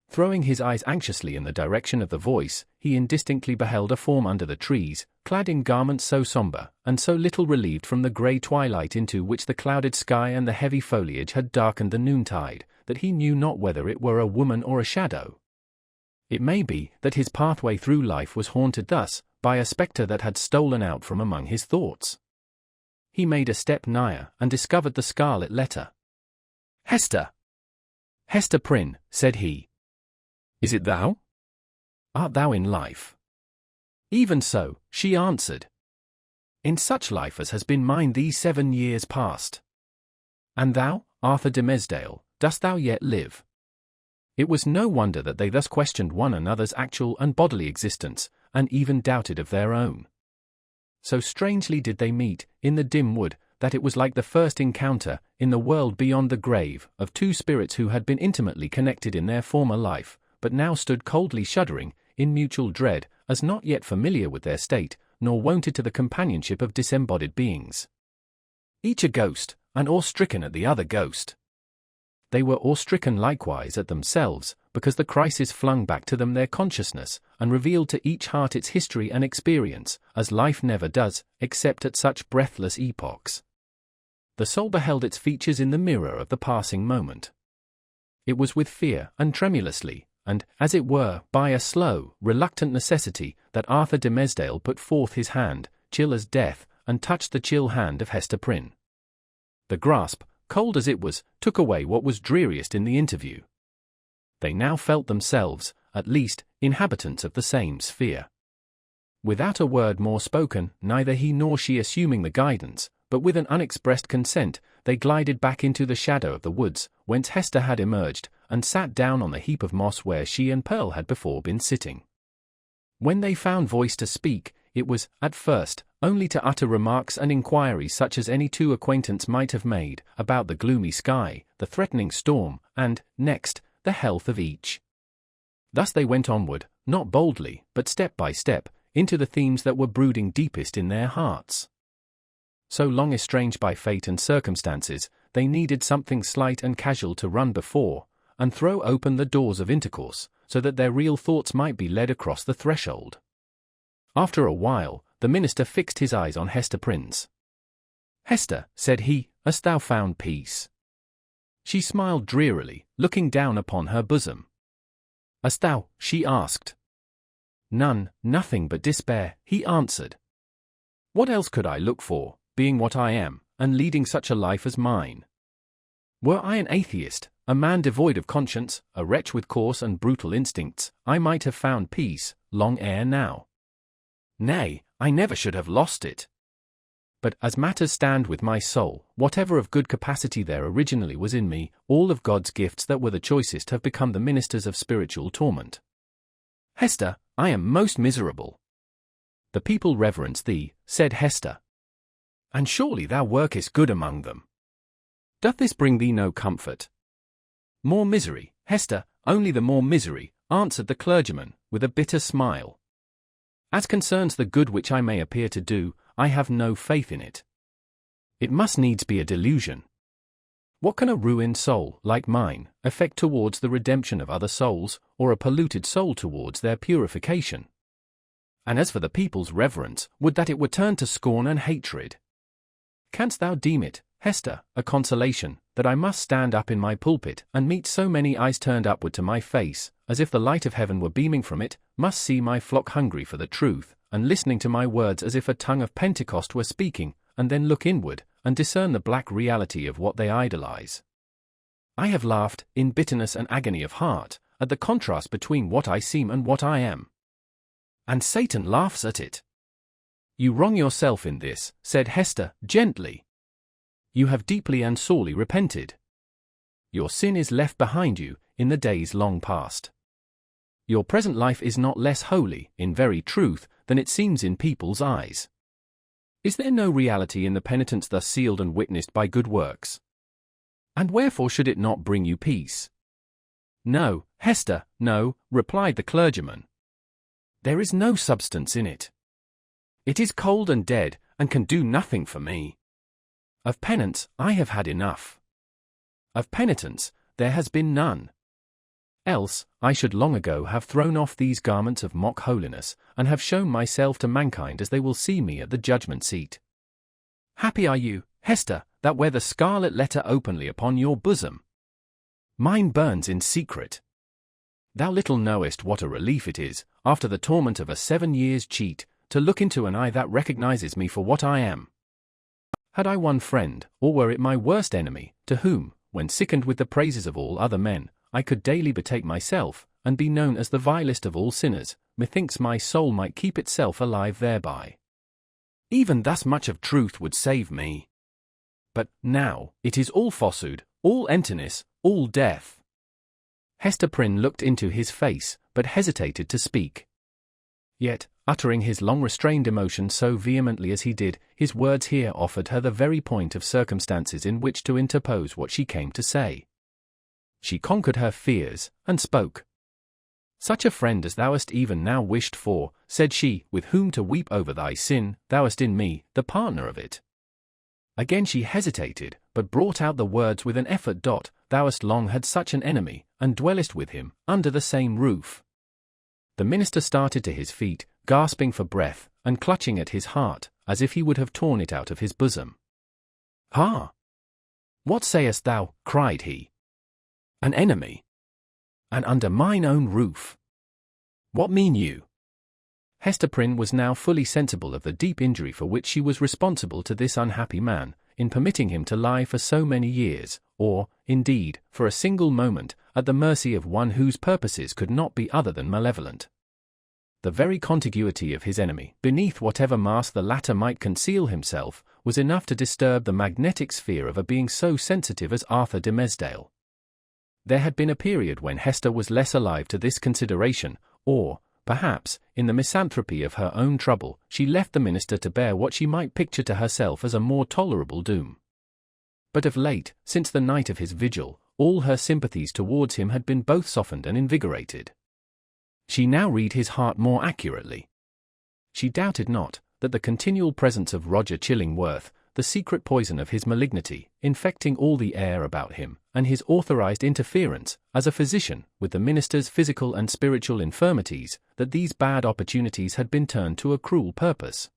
Throwing his eyes anxiously in the direction of the voice, he indistinctly beheld a form under the trees, clad in garments so sombre, and so little relieved from the grey twilight into which the clouded sky and the heavy foliage had darkened the noontide, that he knew not whether it were a woman or a shadow. It may be that his pathway through life was haunted thus, by a spectre that had stolen out from among his thoughts. he made a step nigher and discovered the Scarlet Letter. "Hester! Hester Prynne," said he. "Is it thou? Art thou in life?" "Even so," she answered. "In such life as has been mine these 7 years past." "And thou, Arthur Dimmesdale, dost thou yet live?" It was no wonder that they thus questioned one another's actual and bodily existence, and even doubted of their own. So strangely did they meet, in the dim wood, that it was like the first encounter, in the world beyond the grave, of two spirits who had been intimately connected in their former life, but now stood coldly shuddering, in mutual dread, as not yet familiar with their state, nor wonted to the companionship of disembodied beings. Each a ghost, and awe-stricken at the other ghost. They were awe-stricken likewise at themselves, because the crisis flung back to them their consciousness, and revealed to each heart its history and experience, as life never does, except at such breathless epochs. The soul beheld its features in the mirror of the passing moment. It was with fear, and tremulously, and, as it were, by a slow, reluctant necessity, that Arthur Dimmesdale put forth his hand, chill as death, and touched the chill hand of Hester Prynne. The grasp, cold as it was, took away what was dreariest in the interview. They now felt themselves, at least, inhabitants of the same sphere. Without a word more spoken, neither he nor she assuming the guidance, but with an unexpressed consent, they glided back into the shadow of the woods, whence Hester had emerged, and sat down on the heap of moss where she and Pearl had before been sitting. When they found voice to speak, it was, at first, only to utter remarks and inquiries such as any two acquaintance might have made, about the gloomy sky, the threatening storm, and, next, the health of each. Thus they went onward, not boldly, but step by step, into the themes that were brooding deepest in their hearts. So long estranged by fate and circumstances, they needed something slight and casual to run before, and throw open the doors of intercourse, so that their real thoughts might be led across the threshold. After a while, the minister fixed his eyes on Hester Prynne's. "Hester," said he, "hast thou found peace?" She smiled drearily, looking down upon her bosom. "Hast thou?" she asked. Nothing but despair," he answered. "What else could I look for, being what I am, and leading such a life as mine? Were I an atheist, a man devoid of conscience, a wretch with coarse and brutal instincts, I might have found peace, long ere now. Nay, I never should have lost it. But as matters stand with my soul, whatever of good capacity there originally was in me, all of God's gifts that were the choicest have become the ministers of spiritual torment. Hester, I am most miserable." "The people reverence thee," said Hester. "And surely thou workest good among them. Doth this bring thee no comfort?" "More misery, Hester, only the more misery," answered the clergyman, with a bitter smile. "As concerns the good which I may appear to do, I have no faith in it. It must needs be a delusion. What can a ruined soul, like mine, effect towards the redemption of other souls, or a polluted soul towards their purification? And as for the people's reverence, would that it were turned to scorn and hatred. Canst thou deem it, Hester, a consolation, that I must stand up in my pulpit, and meet so many eyes turned upward to my face, as if the light of heaven were beaming from it, must see my flock hungry for the truth, and listening to my words as if a tongue of Pentecost were speaking, and then look inward, and discern the black reality of what they idolize? I have laughed, in bitterness and agony of heart, at the contrast between what I seem and what I am. And Satan laughs at it." "You wrong yourself in this," said Hester, gently. "You have deeply and sorely repented. Your sin is left behind you, in the days long past. Your present life is not less holy, in very truth, than it seems in people's eyes. Is there no reality in the penitence thus sealed and witnessed by good works? And wherefore should it not bring you peace?" "No, Hester, no," replied the clergyman. "There is no substance in it. It is cold and dead, and can do nothing for me. Of penance, I have had enough. Of penitence, there has been none. Else, I should long ago have thrown off these garments of mock holiness, and have shown myself to mankind as they will see me at the judgment seat. Happy are you, Hester, that wear the scarlet letter openly upon your bosom. Mine burns in secret. Thou little knowest what a relief it is, after the torment of a 7 years' cheat, to look into an eye that recognizes me for what I am. Had I one friend, or were it my worst enemy, to whom, when sickened with the praises of all other men, I could daily betake myself, and be known as the vilest of all sinners, methinks my soul might keep itself alive thereby. Even thus much of truth would save me. But, now, it is all falsehood, all emptiness, all death. Hester Prynne looked into his face, but hesitated to speak. Yet, uttering his long-restrained emotion so vehemently as he did, his words here offered her the very point of circumstances in which to interpose what she came to say. She conquered her fears, and spoke. "Such a friend as thou hast even now wished for," said she, "with whom to weep over thy sin, thou hast in me, the partner of it." Again she hesitated, but brought out the words with an effort. "Thou hast long had such an enemy, and dwellest with him, under the same roof." The minister started to his feet, gasping for breath, and clutching at his heart, as if he would have torn it out of his bosom. "Ha! What sayest thou?" cried he. "An enemy? And under mine own roof? What mean you?" Hester Prynne was now fully sensible of the deep injury for which she was responsible to this unhappy man, in permitting him to lie for so many years, or, indeed, for a single moment, at the mercy of one whose purposes could not be other than malevolent. The very contiguity of his enemy, beneath whatever mask the latter might conceal himself, was enough to disturb the magnetic sphere of a being so sensitive as Arthur Dimmesdale. There had been a period when Hester was less alive to this consideration, or, perhaps, in the misanthropy of her own trouble, she left the minister to bear what she might picture to herself as a more tolerable doom. But of late, since the night of his vigil, all her sympathies towards him had been both softened and invigorated. She now read his heart more accurately. She doubted not that the continual presence of Roger Chillingworth, the secret poison of his malignity, infecting all the air about him, and his authorized interference, as a physician, with the minister's physical and spiritual infirmities, that these bad opportunities had been turned to a cruel purpose.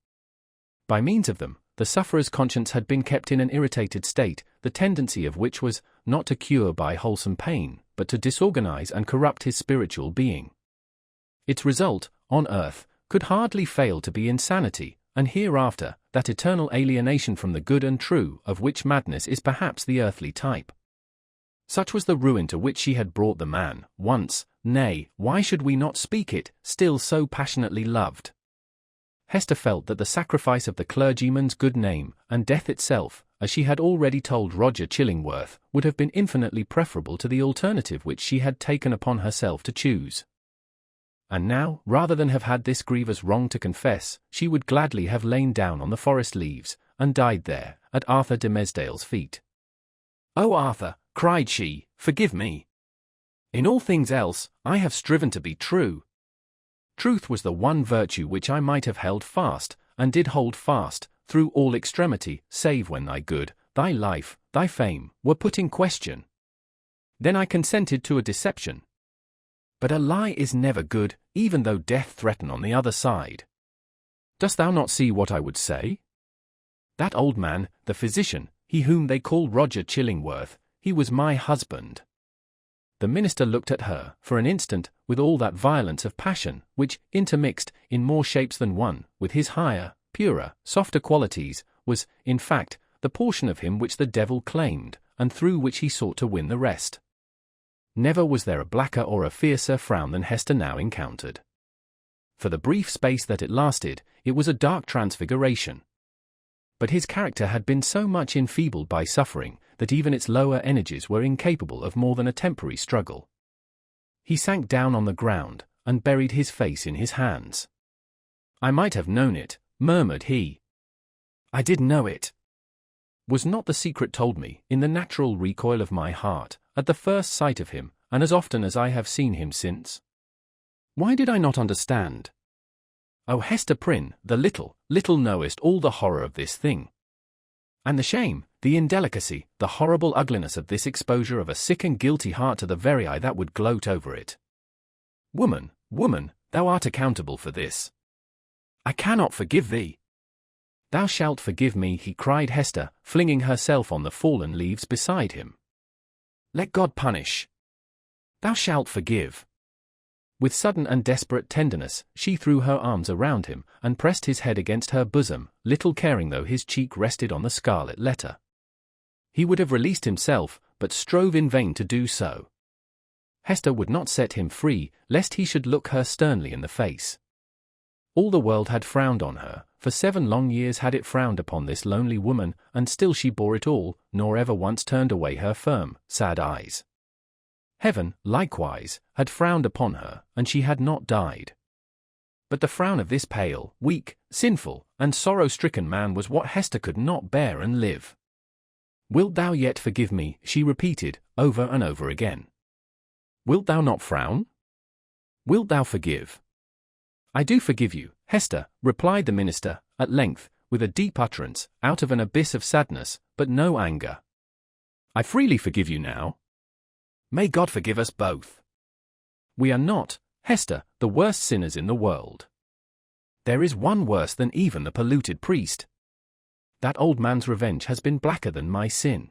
By means of them, the sufferer's conscience had been kept in an irritated state, the tendency of which was, not to cure by wholesome pain, but to disorganize and corrupt his spiritual being. Its result, on earth, could hardly fail to be insanity, and hereafter, that eternal alienation from the good and true, of which madness is perhaps the earthly type. Such was the ruin to which she had brought the man, once, nay, why should we not speak it, still so passionately loved? Hester felt that the sacrifice of the clergyman's good name, and death itself, as she had already told Roger Chillingworth, would have been infinitely preferable to the alternative which she had taken upon herself to choose. And now, rather than have had this grievous wrong to confess, she would gladly have lain down on the forest leaves, and died there, at Arthur Dimmesdale's feet. "Oh, Arthur," cried she, "forgive me. In all things else, I have striven to be true. Truth was the one virtue which I might have held fast, and did hold fast, through all extremity, save when thy good, thy life, thy fame, were put in question. Then I consented to a deception. But a lie is never good, even though death threaten on the other side. Dost thou not see what I would say? That old man, the physician, he whom they call Roger Chillingworth, he was my husband." The minister looked at her, for an instant, with all that violence of passion, which, intermixed, in more shapes than one, with his higher, purer, softer qualities, was, in fact, the portion of him which the devil claimed, and through which he sought to win the rest. Never was there a blacker or a fiercer frown than Hester now encountered. For the brief space that it lasted, it was a dark transfiguration. But his character had been so much enfeebled by suffering, that even its lower energies were incapable of more than a temporary struggle. He sank down on the ground, and buried his face in his hands. "I might have known it," murmured he. "I did know it. Was not the secret told me, in the natural recoil of my heart, at the first sight of him, and as often as I have seen him since? Why did I not understand? O Hester Prynne, the little knowest all the horror of this thing. And the shame, the indelicacy, the horrible ugliness of this exposure of a sick and guilty heart to the very eye that would gloat over it. Woman, thou art accountable for this. I cannot forgive thee." "Thou shalt forgive me," he cried Hester, flinging herself on the fallen leaves beside him. "Let God punish. Thou shalt forgive." With sudden and desperate tenderness, she threw her arms around him and pressed his head against her bosom, little caring though his cheek rested on the scarlet letter. He would have released himself, but strove in vain to do so. Hester would not set him free, lest he should look her sternly in the face. All the world had frowned on her, for 7 long years had it frowned upon this lonely woman, and still she bore it all, nor ever once turned away her firm, sad eyes. Heaven, likewise, had frowned upon her, and she had not died. But the frown of this pale, weak, sinful, and sorrow-stricken man was what Hester could not bear and live. "Wilt thou yet forgive me?" she repeated, over and over again. "Wilt thou not frown? Wilt thou forgive?" "I do forgive you, Hester," replied the minister, at length, with a deep utterance, out of an abyss of sadness, but no anger. "I freely forgive you now. May God forgive us both. We are not, Hester, the worst sinners in the world. There is one worse than even the polluted priest. That old man's revenge has been blacker than my sin.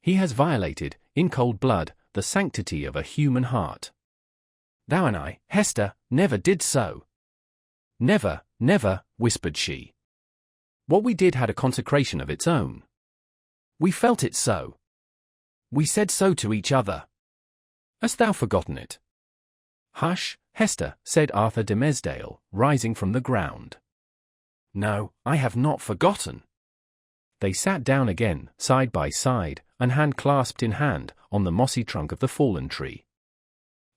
He has violated, in cold blood, the sanctity of a human heart. Thou and I, Hester, never did so." "Never, never," whispered she. "What we did had a consecration of its own. We felt it so. We said so to each other. Hast thou forgotten it?" "Hush, Hester," said Arthur Dimmesdale, rising from the ground. "No, I have not forgotten." They sat down again, side by side, and hand clasped in hand, on the mossy trunk of the fallen tree.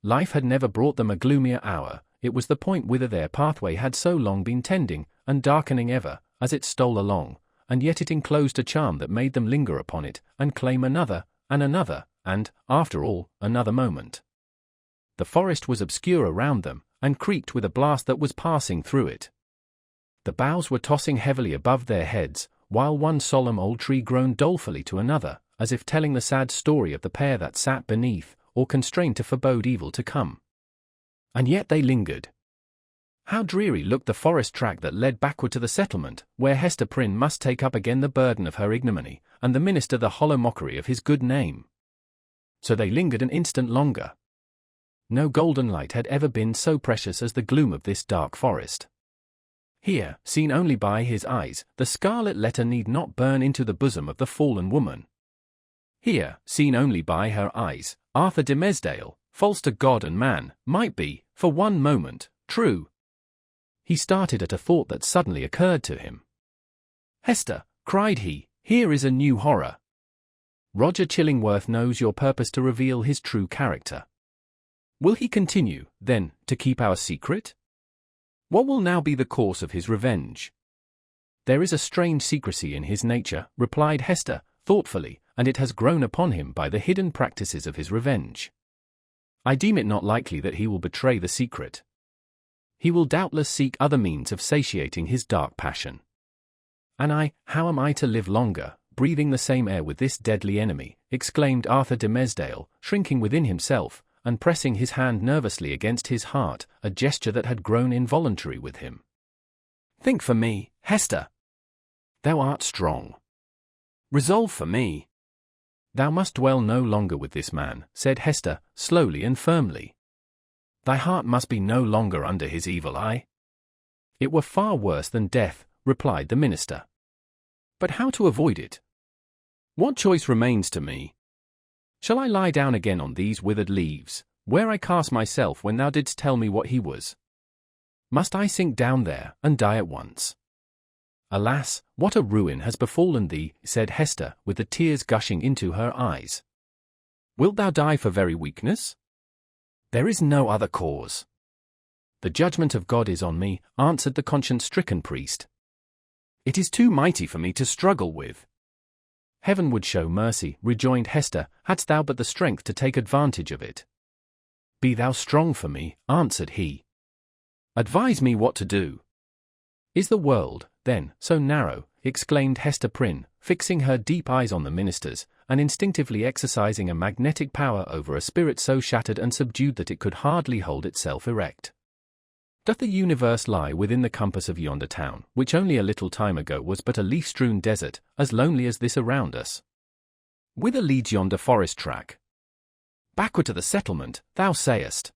Life had never brought them a gloomier hour. It was the point whither their pathway had so long been tending, and darkening ever, as it stole along, and yet it enclosed a charm that made them linger upon it, and claim another, and, after all, another moment. The forest was obscure around them, and creaked with a blast that was passing through it. The boughs were tossing heavily above their heads, while one solemn old tree groaned dolefully to another, as if telling the sad story of the pair that sat beneath, or constrained to forebode evil to come. And yet they lingered. How dreary looked the forest track that led backward to the settlement, where Hester Prynne must take up again the burden of her ignominy, and the minister the hollow mockery of his good name. So they lingered an instant longer. No golden light had ever been so precious as the gloom of this dark forest. Here, seen only by his eyes, the scarlet letter need not burn into the bosom of the fallen woman. Here, seen only by her eyes, Arthur Dimmesdale, false to God and man, might be, for one moment, true. He started at a thought that suddenly occurred to him. "Hester," cried he, "here is a new horror. Roger Chillingworth knows your purpose to reveal his true character. Will he continue, then, to keep our secret? What will now be the course of his revenge?" "There is a strange secrecy in his nature," replied Hester, thoughtfully, "and it has grown upon him by the hidden practices of his revenge. I deem it not likely that he will betray the secret. He will doubtless seek other means of satiating his dark passion. And how am I to live longer, breathing the same air with this deadly enemy?" exclaimed Arthur Dimmesdale, shrinking within himself, and pressing his hand nervously against his heart, a gesture that had grown involuntary with him. "Think for me, Hester. Thou art strong. Resolve for me. Thou must dwell no longer with this man," said Hester, slowly and firmly. "Thy heart must be no longer under his evil eye." "It were far worse than death," replied the minister. "But how to avoid it? What choice remains to me? Shall I lie down again on these withered leaves, where I cast myself when thou didst tell me what he was? Must I sink down there, and die at once? Alas, what a ruin has befallen thee," said Hester, with the tears gushing into her eyes. "Wilt thou die for very weakness? There is no other cause." "The judgment of God is on me," answered the conscience-stricken priest. "It is too mighty for me to struggle with." "Heaven would show mercy," rejoined Hester, "hadst thou but the strength to take advantage of it." "Be thou strong for me," answered he. "Advise me what to do." "Is the world, then, so narrow?" exclaimed Hester Prynne, fixing her deep eyes on the minister's, and instinctively exercising a magnetic power over a spirit so shattered and subdued that it could hardly hold itself erect. "Doth the universe lie within the compass of yonder town, which only a little time ago was but a leaf-strewn desert, as lonely as this around us? Whither leads yonder forest track? Backward to the settlement, thou sayest.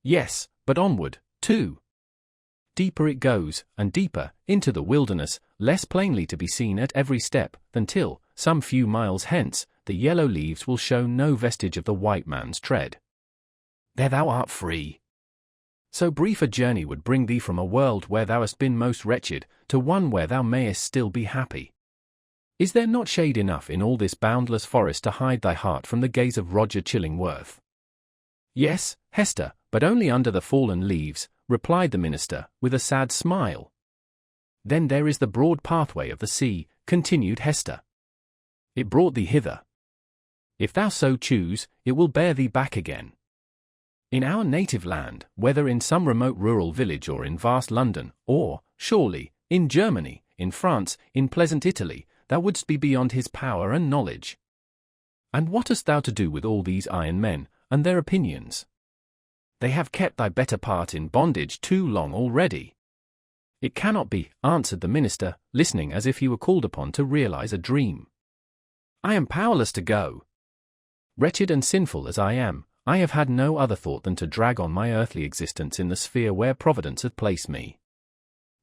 Yes, but onward, too. Deeper it goes, and deeper, into the wilderness, less plainly to be seen at every step, than till, some few miles hence, the yellow leaves will show no vestige of the white man's tread. There thou art free. So brief a journey would bring thee from a world where thou hast been most wretched, to one where thou mayest still be happy. Is there not shade enough in all this boundless forest to hide thy heart from the gaze of Roger Chillingworth? Yes, Hester, but only under the fallen leaves, replied the minister, with a sad smile. Then there is the broad pathway of the sea, continued Hester. It brought thee hither. If thou so choose, it will bear thee back again. In our native land, whether in some remote rural village or in vast London, or, surely, in Germany, in France, in pleasant Italy, thou wouldst be beyond his power and knowledge. And what hast thou to do with all these iron men, and their opinions? They have kept thy better part in bondage too long already. It cannot be, answered the minister, listening as if he were called upon to realize a dream. I am powerless to go. Wretched and sinful as I am, I have had no other thought than to drag on my earthly existence in the sphere where Providence hath placed me.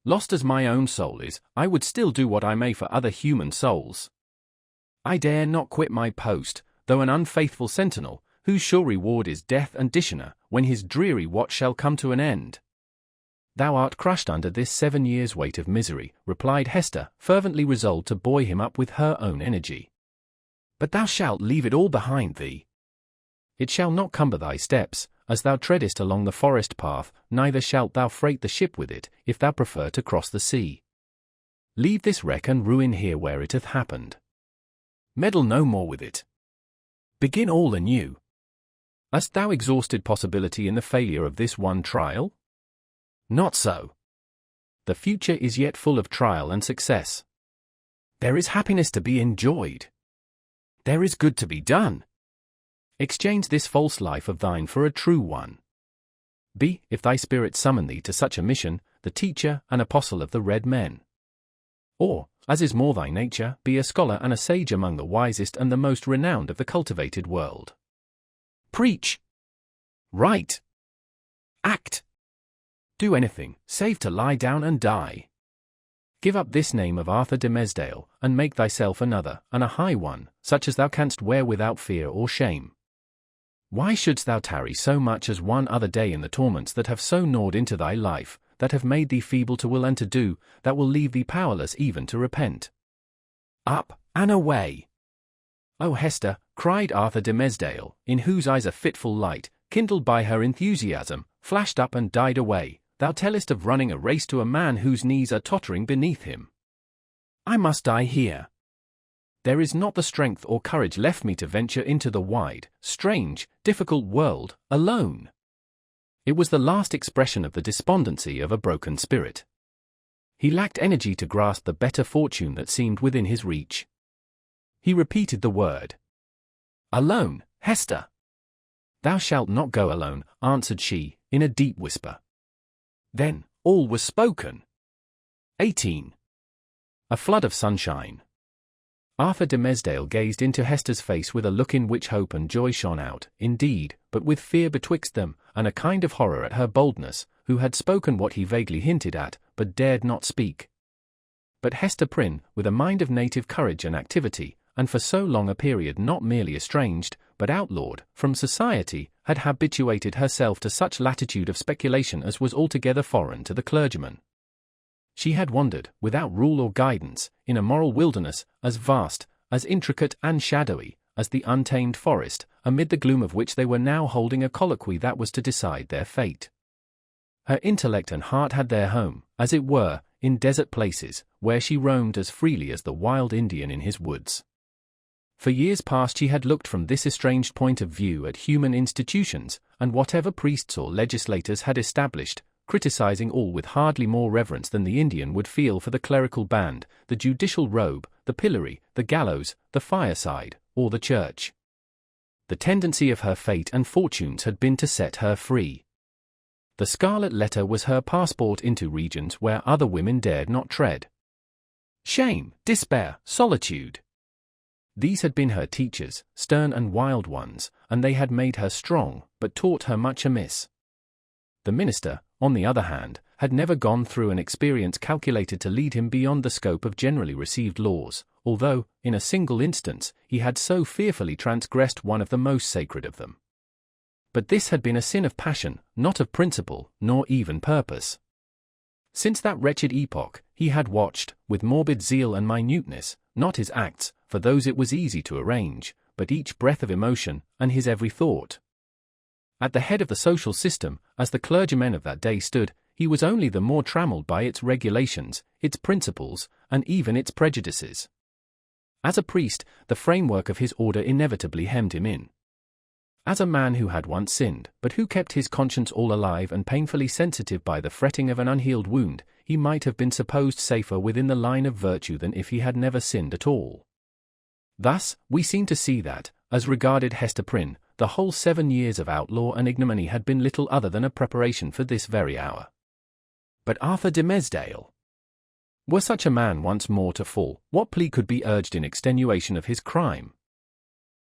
Lost as my own soul is, I would still do what I may for other human souls. I dare not quit my post, though an unfaithful sentinel, whose sure reward is death and dishonor, when his dreary watch shall come to an end. Thou art crushed under this 7 years' weight of misery, replied Hester, fervently resolved to buoy him up with her own energy. But thou shalt leave it all behind thee. It shall not cumber thy steps, as thou treadest along the forest path, neither shalt thou freight the ship with it, if thou prefer to cross the sea. Leave this wreck and ruin here where it hath happened. Meddle no more with it. Begin all anew. Hast thou exhausted possibility in the failure of this one trial? Not so. The future is yet full of trial and success. There is happiness to be enjoyed. There is good to be done. Exchange this false life of thine for a true one. Be, if thy spirit summon thee to such a mission, the teacher and apostle of the red men. Or, as is more thy nature, be a scholar and a sage among the wisest and the most renowned of the cultivated world. Preach. Write. Act. Do anything, save to lie down and die. Give up this name of Arthur Dimmesdale, and make thyself another, and a high one, such as thou canst wear without fear or shame. Why shouldst thou tarry so much as one other day in the torments that have so gnawed into thy life, that have made thee feeble to will and to do, that will leave thee powerless even to repent? Up, and away! O Hester, cried Arthur Dimmesdale, in whose eyes a fitful light, kindled by her enthusiasm, flashed up and died away, thou tellest of running a race to a man whose knees are tottering beneath him. I must die here. There is not the strength or courage left me to venture into the wide, strange, difficult world, alone. It was the last expression of the despondency of a broken spirit. He lacked energy to grasp the better fortune that seemed within his reach. He repeated the word. Alone, Hester. Thou shalt not go alone, answered she, in a deep whisper. Then, all was spoken. 18. A flood of sunshine. Arthur Dimmesdale gazed into Hester's face with a look in which hope and joy shone out, indeed, but with fear betwixt them, and a kind of horror at her boldness, who had spoken what he vaguely hinted at, but dared not speak. But Hester Prynne, with a mind of native courage and activity, and for so long a period not merely estranged, but outlawed, from society, had habituated herself to such latitude of speculation as was altogether foreign to the clergyman. She had wandered, without rule or guidance, in a moral wilderness, as vast, as intricate and shadowy, as the untamed forest, amid the gloom of which they were now holding a colloquy that was to decide their fate. Her intellect and heart had their home, as it were, in desert places, where she roamed as freely as the wild Indian in his woods. For years past she had looked from this estranged point of view at human institutions, and whatever priests or legislators had established, criticizing all with hardly more reverence than the Indian would feel for the clerical band, the judicial robe, the pillory, the gallows, the fireside, or the church. The tendency of her fate and fortunes had been to set her free. The Scarlet Letter was her passport into regions where other women dared not tread. Shame, despair, solitude. These had been her teachers, stern and wild ones, and they had made her strong, but taught her much amiss. The minister, on the other hand, had never gone through an experience calculated to lead him beyond the scope of generally received laws, although, in a single instance, he had so fearfully transgressed one of the most sacred of them. But this had been a sin of passion, not of principle, nor even purpose. Since that wretched epoch, he had watched, with morbid zeal and minuteness, not his acts, for those it was easy to arrange, but each breath of emotion, and his every thought. At the head of the social system, as the clergymen of that day stood, he was only the more trammelled by its regulations, its principles, and even its prejudices. As a priest, the framework of his order inevitably hemmed him in. As a man who had once sinned, but who kept his conscience all alive and painfully sensitive by the fretting of an unhealed wound, he might have been supposed safer within the line of virtue than if he had never sinned at all. Thus, we seem to see that, as regarded Hester Prynne, the whole 7 years of outlaw and ignominy had been little other than a preparation for this very hour. But Arthur Dimmesdale? Were such a man once more to fall, what plea could be urged in extenuation of his crime?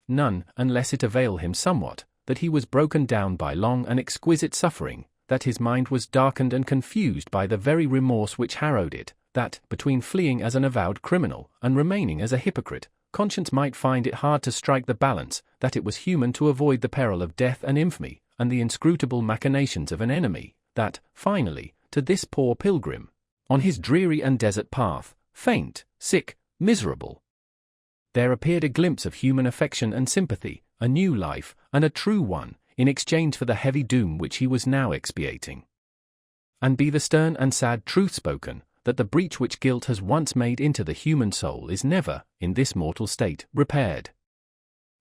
None, unless it avail him somewhat, that he was broken down by long and exquisite suffering, that his mind was darkened and confused by the very remorse which harrowed it, that, between fleeing as an avowed criminal, and remaining as a hypocrite, conscience might find it hard to strike the balance, that it was human to avoid the peril of death and infamy, and the inscrutable machinations of an enemy, that, finally, to this poor pilgrim, on his dreary and desert path, faint, sick, miserable, there appeared a glimpse of human affection and sympathy, a new life, and a true one, in exchange for the heavy doom which he was now expiating. And be the stern and sad truth spoken, that the breach which guilt has once made into the human soul is never, in this mortal state, repaired.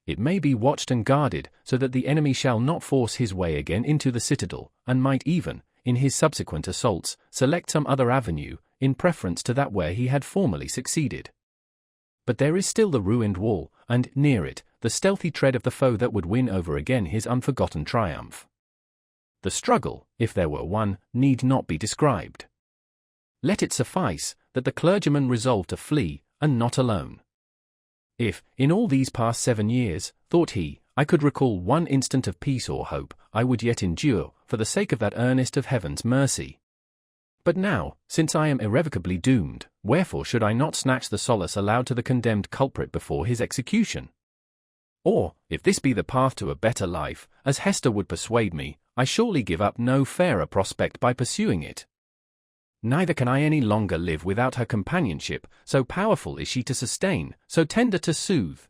It may be watched and guarded, so that the enemy shall not force his way again into the citadel, and might even, in his subsequent assaults, select some other avenue, in preference to that where he had formerly succeeded. But there is still the ruined wall, and, near it, the stealthy tread of the foe that would win over again his unforgotten triumph. The struggle, if there were one, need not be described. Let it suffice, that the clergyman resolved to flee, and not alone. If, in all these past 7 years, thought he, I could recall one instant of peace or hope, I would yet endure, for the sake of that earnest of heaven's mercy. But now, since I am irrevocably doomed, wherefore should I not snatch the solace allowed to the condemned culprit before his execution? Or, if this be the path to a better life, as Hester would persuade me, I surely give up no fairer prospect by pursuing it. Neither can I any longer live without her companionship, so powerful is she to sustain, so tender to soothe.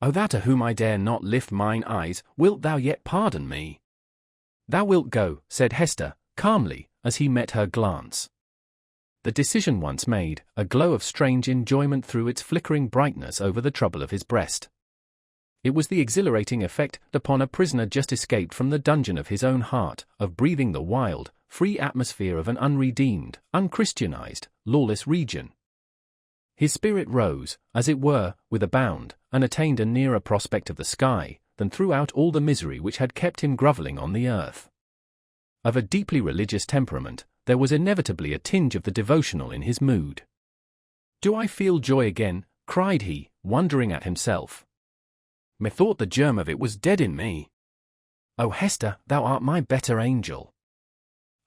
O thou to whom I dare not lift mine eyes, wilt thou yet pardon me? Thou wilt go, said Hester, calmly, as he met her glance. The decision once made, a glow of strange enjoyment threw its flickering brightness over the trouble of his breast. It was the exhilarating effect upon a prisoner just escaped from the dungeon of his own heart, of breathing the wild, free atmosphere of an unredeemed, unchristianized, lawless region. His spirit rose, as it were, with a bound, and attained a nearer prospect of the sky, than throughout all the misery which had kept him grovelling on the earth. Of a deeply religious temperament, there was inevitably a tinge of the devotional in his mood. Do I feel joy again? Cried he, wondering at himself. Methought the germ of it was dead in me. O Hester, thou art my better angel.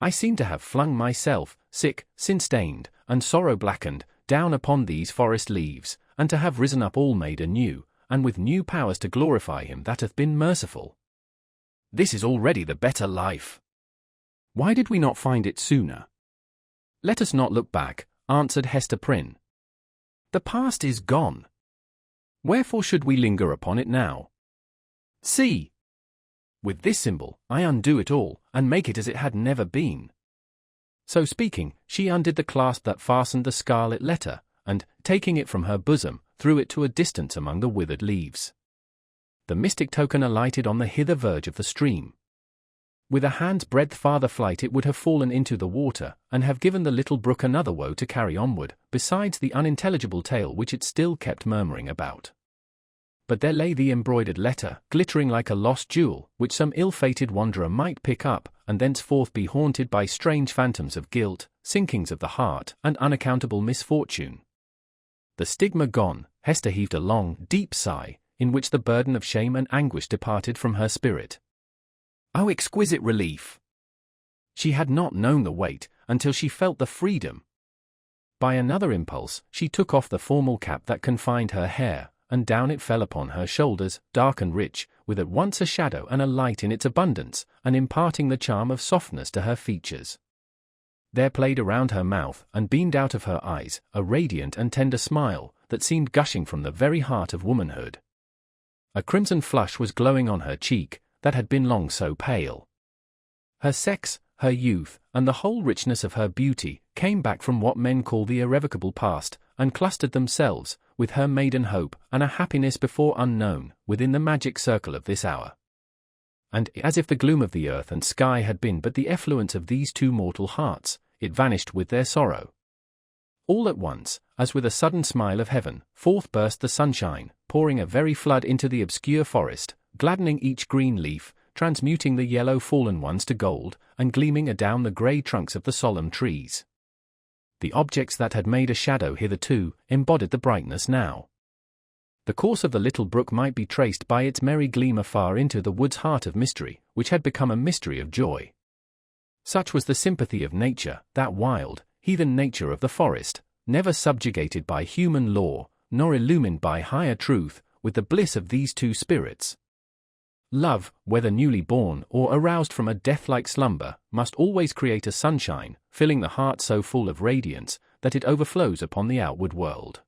I seem to have flung myself, sick, sin-stained, and sorrow-blackened, down upon these forest leaves, and to have risen up all made anew, and with new powers to glorify him that hath been merciful. This is already the better life. Why did we not find it sooner? Let us not look back, answered Hester Prynne. The past is gone. Wherefore should we linger upon it now? See! With this symbol, I undo it all, and make it as it had never been. So speaking, she undid the clasp that fastened the Scarlet Letter, and, taking it from her bosom, threw it to a distance among the withered leaves. The mystic token alighted on the hither verge of the stream. With a hand's breadth farther flight it would have fallen into the water, and have given the little brook another woe to carry onward, besides the unintelligible tale which it still kept murmuring about. But there lay the embroidered letter, glittering like a lost jewel, which some ill-fated wanderer might pick up, and thenceforth be haunted by strange phantoms of guilt, sinkings of the heart, and unaccountable misfortune. The stigma gone, Hester heaved a long, deep sigh, in which the burden of shame and anguish departed from her spirit. Oh, exquisite relief! She had not known the weight until she felt the freedom. By another impulse, she took off the formal cap that confined her hair, and down it fell upon her shoulders, dark and rich, with at once a shadow and a light in its abundance, and imparting the charm of softness to her features. There played around her mouth and beamed out of her eyes a radiant and tender smile that seemed gushing from the very heart of womanhood. A crimson flush was glowing on her cheek that had been long so pale. Her sex, her youth, and the whole richness of her beauty came back from what men call the irrevocable past, and clustered themselves, with her maiden hope and a happiness before unknown, within the magic circle of this hour. And, as if the gloom of the earth and sky had been but the effluence of these two mortal hearts, it vanished with their sorrow. All at once, as with a sudden smile of heaven, forth burst the sunshine, pouring a very flood into the obscure forest, gladdening each green leaf, transmuting the yellow fallen ones to gold, and gleaming adown the grey trunks of the solemn trees. The objects that had made a shadow hitherto embodied the brightness now. The course of the little brook might be traced by its merry gleam afar into the wood's heart of mystery, which had become a mystery of joy. Such was the sympathy of nature, that wild, heathen nature of the forest, never subjugated by human law, nor illumined by higher truth, with the bliss of these two spirits. Love, whether newly born or aroused from a death-like slumber, must always create a sunshine, filling the heart so full of radiance that it overflows upon the outward world.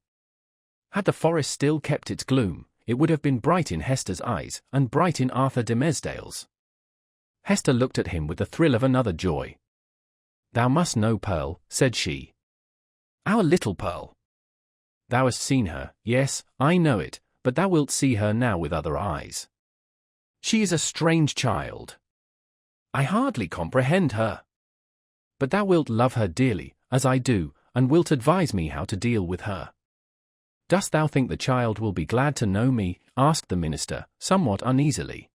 Had the forest still kept its gloom, it would have been bright in Hester's eyes and bright in Arthur Dimmesdale's. Hester looked at him with the thrill of another joy. "Thou must know Pearl," said she. "Our little Pearl. Thou hast seen her, yes, I know it, but thou wilt see her now with other eyes. She is a strange child. I hardly comprehend her. But thou wilt love her dearly, as I do, and wilt advise me how to deal with her." "Dost thou think the child will be glad to know me?" asked the minister, somewhat uneasily.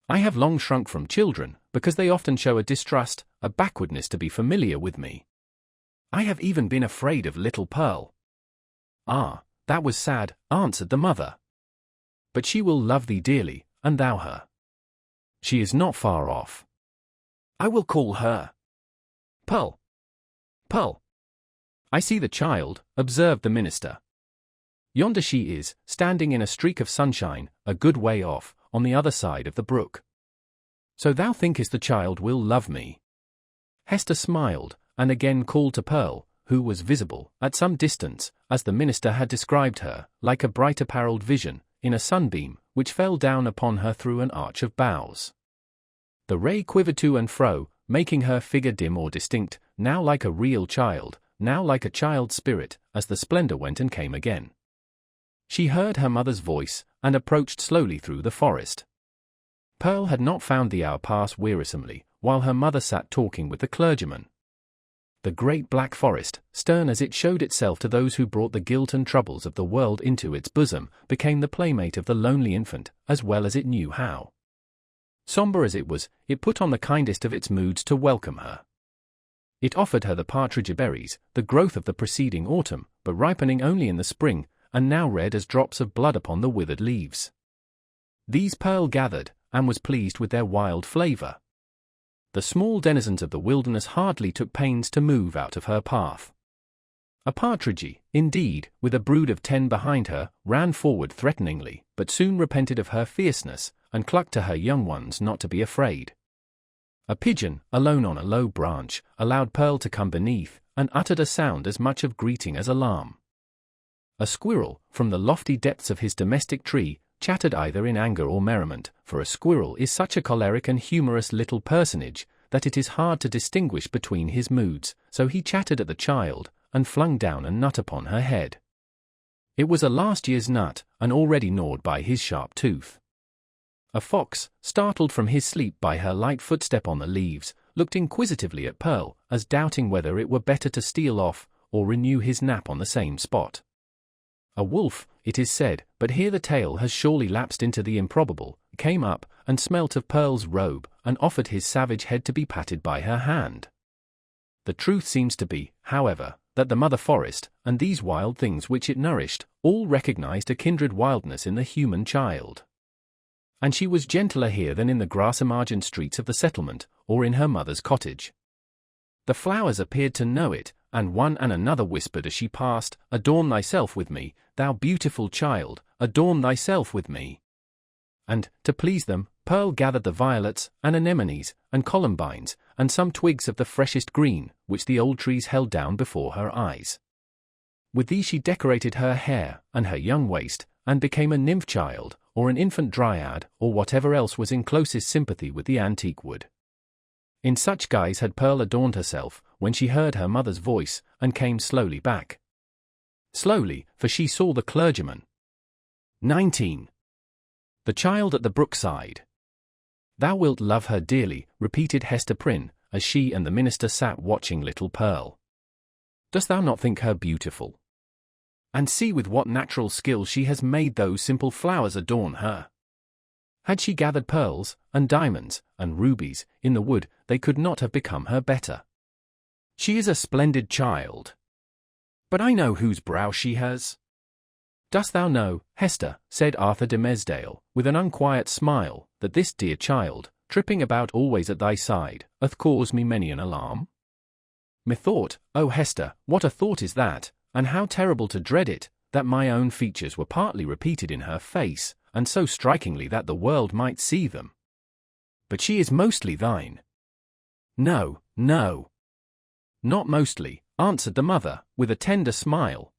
"I have long shrunk from children, because they often show a distrust, a backwardness to be familiar with me. I have even been afraid of little Pearl." "Ah, that was sad," answered the mother. "But she will love thee dearly, and thou her. She is not far off. I will call her Pearl. Pearl. I see the child," observed the minister. "Yonder she is, standing in a streak of sunshine, a good way off, on the other side of the brook. So thou thinkest the child will love me?" Hester smiled, and again called to Pearl, who was visible, at some distance, as the minister had described her, like a bright apparelled vision, in a sunbeam, which fell down upon her through an arch of boughs. The ray quivered to and fro, making her figure dim or distinct, now like a real child, now like a child's spirit, as the splendor went and came again. She heard her mother's voice, and approached slowly through the forest. Pearl had not found the hour pass wearisomely, while her mother sat talking with the clergyman. The great black forest, stern as it showed itself to those who brought the guilt and troubles of the world into its bosom, became the playmate of the lonely infant, as well as it knew how. Sombre as it was, it put on the kindest of its moods to welcome her. It offered her the partridge berries, the growth of the preceding autumn, but ripening only in the spring, and now red as drops of blood upon the withered leaves. These Pearl gathered, and was pleased with their wild flavor. The small denizens of the wilderness hardly took pains to move out of her path. A partridge, indeed, with a brood of 10 behind her, ran forward threateningly, but soon repented of her fierceness, and clucked to her young ones not to be afraid. A pigeon, alone on a low branch, allowed Pearl to come beneath, and uttered a sound as much of greeting as alarm. A squirrel, from the lofty depths of his domestic tree, chattered either in anger or merriment, for a squirrel is such a choleric and humorous little personage, that it is hard to distinguish between his moods, so he chattered at the child, and flung down a nut upon her head. It was a last year's nut, and already gnawed by his sharp tooth. A fox, startled from his sleep by her light footstep on the leaves, looked inquisitively at Pearl, as doubting whether it were better to steal off, or renew his nap on the same spot. A wolf, it is said, but here the tale has surely lapsed into the improbable, came up, and smelt of Pearl's robe, and offered his savage head to be patted by her hand. The truth seems to be, however, that the mother forest, and these wild things which it nourished, all recognized a kindred wildness in the human child. And she was gentler here than in the grass-emargined streets of the settlement, or in her mother's cottage. The flowers appeared to know it, and one and another whispered as she passed, "Adorn thyself with me, thou beautiful child, adorn thyself with me." And, to please them, Pearl gathered the violets, and anemones, and columbines, and some twigs of the freshest green, which the old trees held down before her eyes. With these she decorated her hair, and her young waist, and became a nymph child, or an infant dryad, or whatever else was in closest sympathy with the antique wood. In such guise had Pearl adorned herself, when she heard her mother's voice, and came slowly back. Slowly, for she saw the clergyman. 19. The child at the brookside. "Thou wilt love her dearly," repeated Hester Prynne, as she and the minister sat watching little Pearl. "Dost thou not think her beautiful? And see with what natural skill she has made those simple flowers adorn her. Had she gathered pearls, and diamonds, and rubies, in the wood, they could not have become her better. She is a splendid child. But I know whose brow she has." "Dost thou know, Hester," said Arthur Dimmesdale, with an unquiet smile, "that this dear child, tripping about always at thy side, hath caused me many an alarm? Methought, O Hester, what a thought is that, and how terrible to dread it, that my own features were partly repeated in her face, and so strikingly that the world might see them. But she is mostly thine." "No, no. Not mostly," answered the mother, with a tender smile.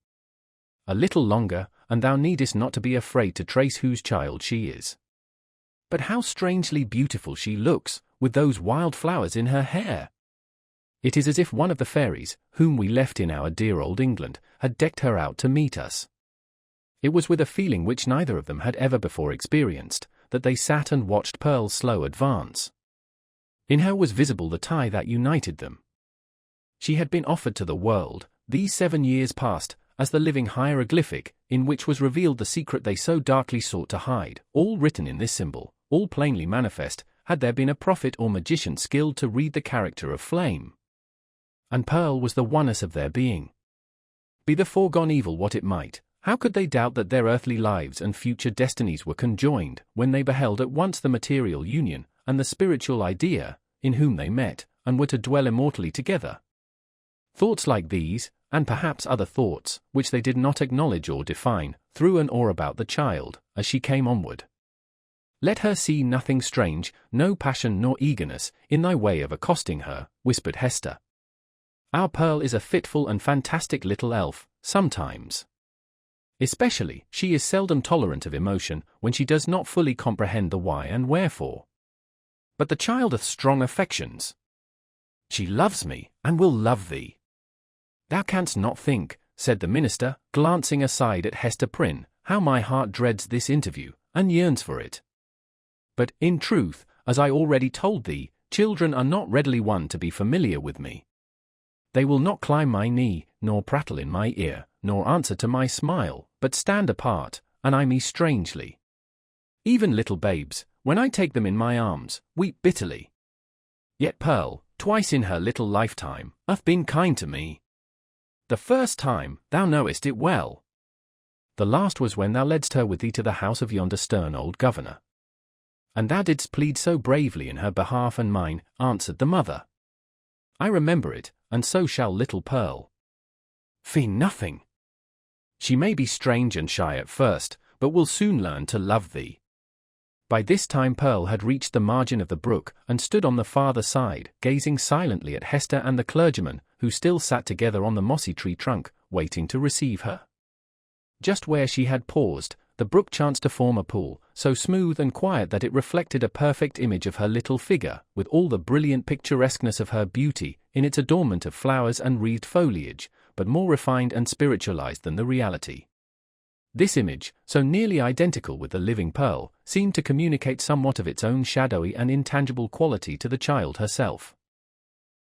"A little longer, and thou needest not to be afraid to trace whose child she is. But how strangely beautiful she looks, with those wild flowers in her hair! It is as if one of the fairies, whom we left in our dear old England, had decked her out to meet us." It was with a feeling which neither of them had ever before experienced, that they sat and watched Pearl's slow advance. In her was visible the tie that united them. She had been offered to the world, these 7 years past, as the living hieroglyphic, in which was revealed the secret they so darkly sought to hide, all written in this symbol, all plainly manifest, had there been a prophet or magician skilled to read the character of flame. And Pearl was the oneness of their being. Be the foregone evil what it might, how could they doubt that their earthly lives and future destinies were conjoined, when they beheld at once the material union, and the spiritual idea, in whom they met, and were to dwell immortally together? Thoughts like these, and perhaps other thoughts, which they did not acknowledge or define, threw an awe about the child, as she came onward. "Let her see nothing strange, no passion nor eagerness, in thy way of accosting her," whispered Hester. "Our Pearl is a fitful and fantastic little elf, sometimes. Especially, she is seldom tolerant of emotion, when she does not fully comprehend the why and wherefore. But the child hath strong affections. She loves me, and will love thee. Thou canst not think," said the minister, glancing aside at Hester Prynne, "how my heart dreads this interview, and yearns for it. But, in truth, as I already told thee, children are not readily won to be familiar with me. They will not climb my knee, nor prattle in my ear, nor answer to my smile, but stand apart, and eye me strangely. Even little babes, when I take them in my arms, weep bitterly. Yet Pearl, twice in her little lifetime, hath been kind to me. The first time, thou knowest it well. The last was when thou ledst her with thee to the house of yonder stern old governor. And thou didst plead so bravely in her behalf and mine," answered the mother. "I remember it, and so shall little Pearl. Fear nothing. She may be strange and shy at first, but will soon learn to love thee." By this time Pearl had reached the margin of the brook, and stood on the farther side, gazing silently at Hester and the clergyman, who still sat together on the mossy tree trunk, waiting to receive her. Just where she had paused, the brook chanced to form a pool, so smooth and quiet that it reflected a perfect image of her little figure, with all the brilliant picturesqueness of her beauty, in its adornment of flowers and wreathed foliage, but more refined and spiritualized than the reality. This image, so nearly identical with the living Pearl, seemed to communicate somewhat of its own shadowy and intangible quality to the child herself.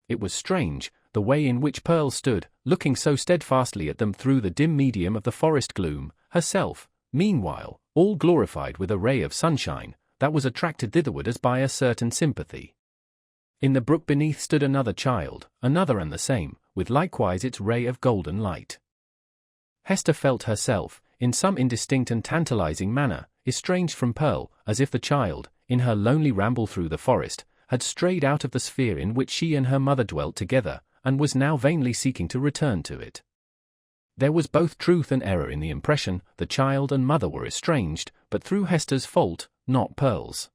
It was strange, the way in which Pearl stood, looking so steadfastly at them through the dim medium of the forest gloom, herself, meanwhile, all glorified with a ray of sunshine, that was attracted thitherward as by a certain sympathy. In the brook beneath stood another child, another and the same, with likewise its ray of golden light. Hester felt herself, in some indistinct and tantalizing manner, estranged from Pearl, as if the child, in her lonely ramble through the forest, had strayed out of the sphere in which she and her mother dwelt together, and was now vainly seeking to return to it. There was both truth and error in the impression. The child and mother were estranged, but through Hester's fault, not Pearl's.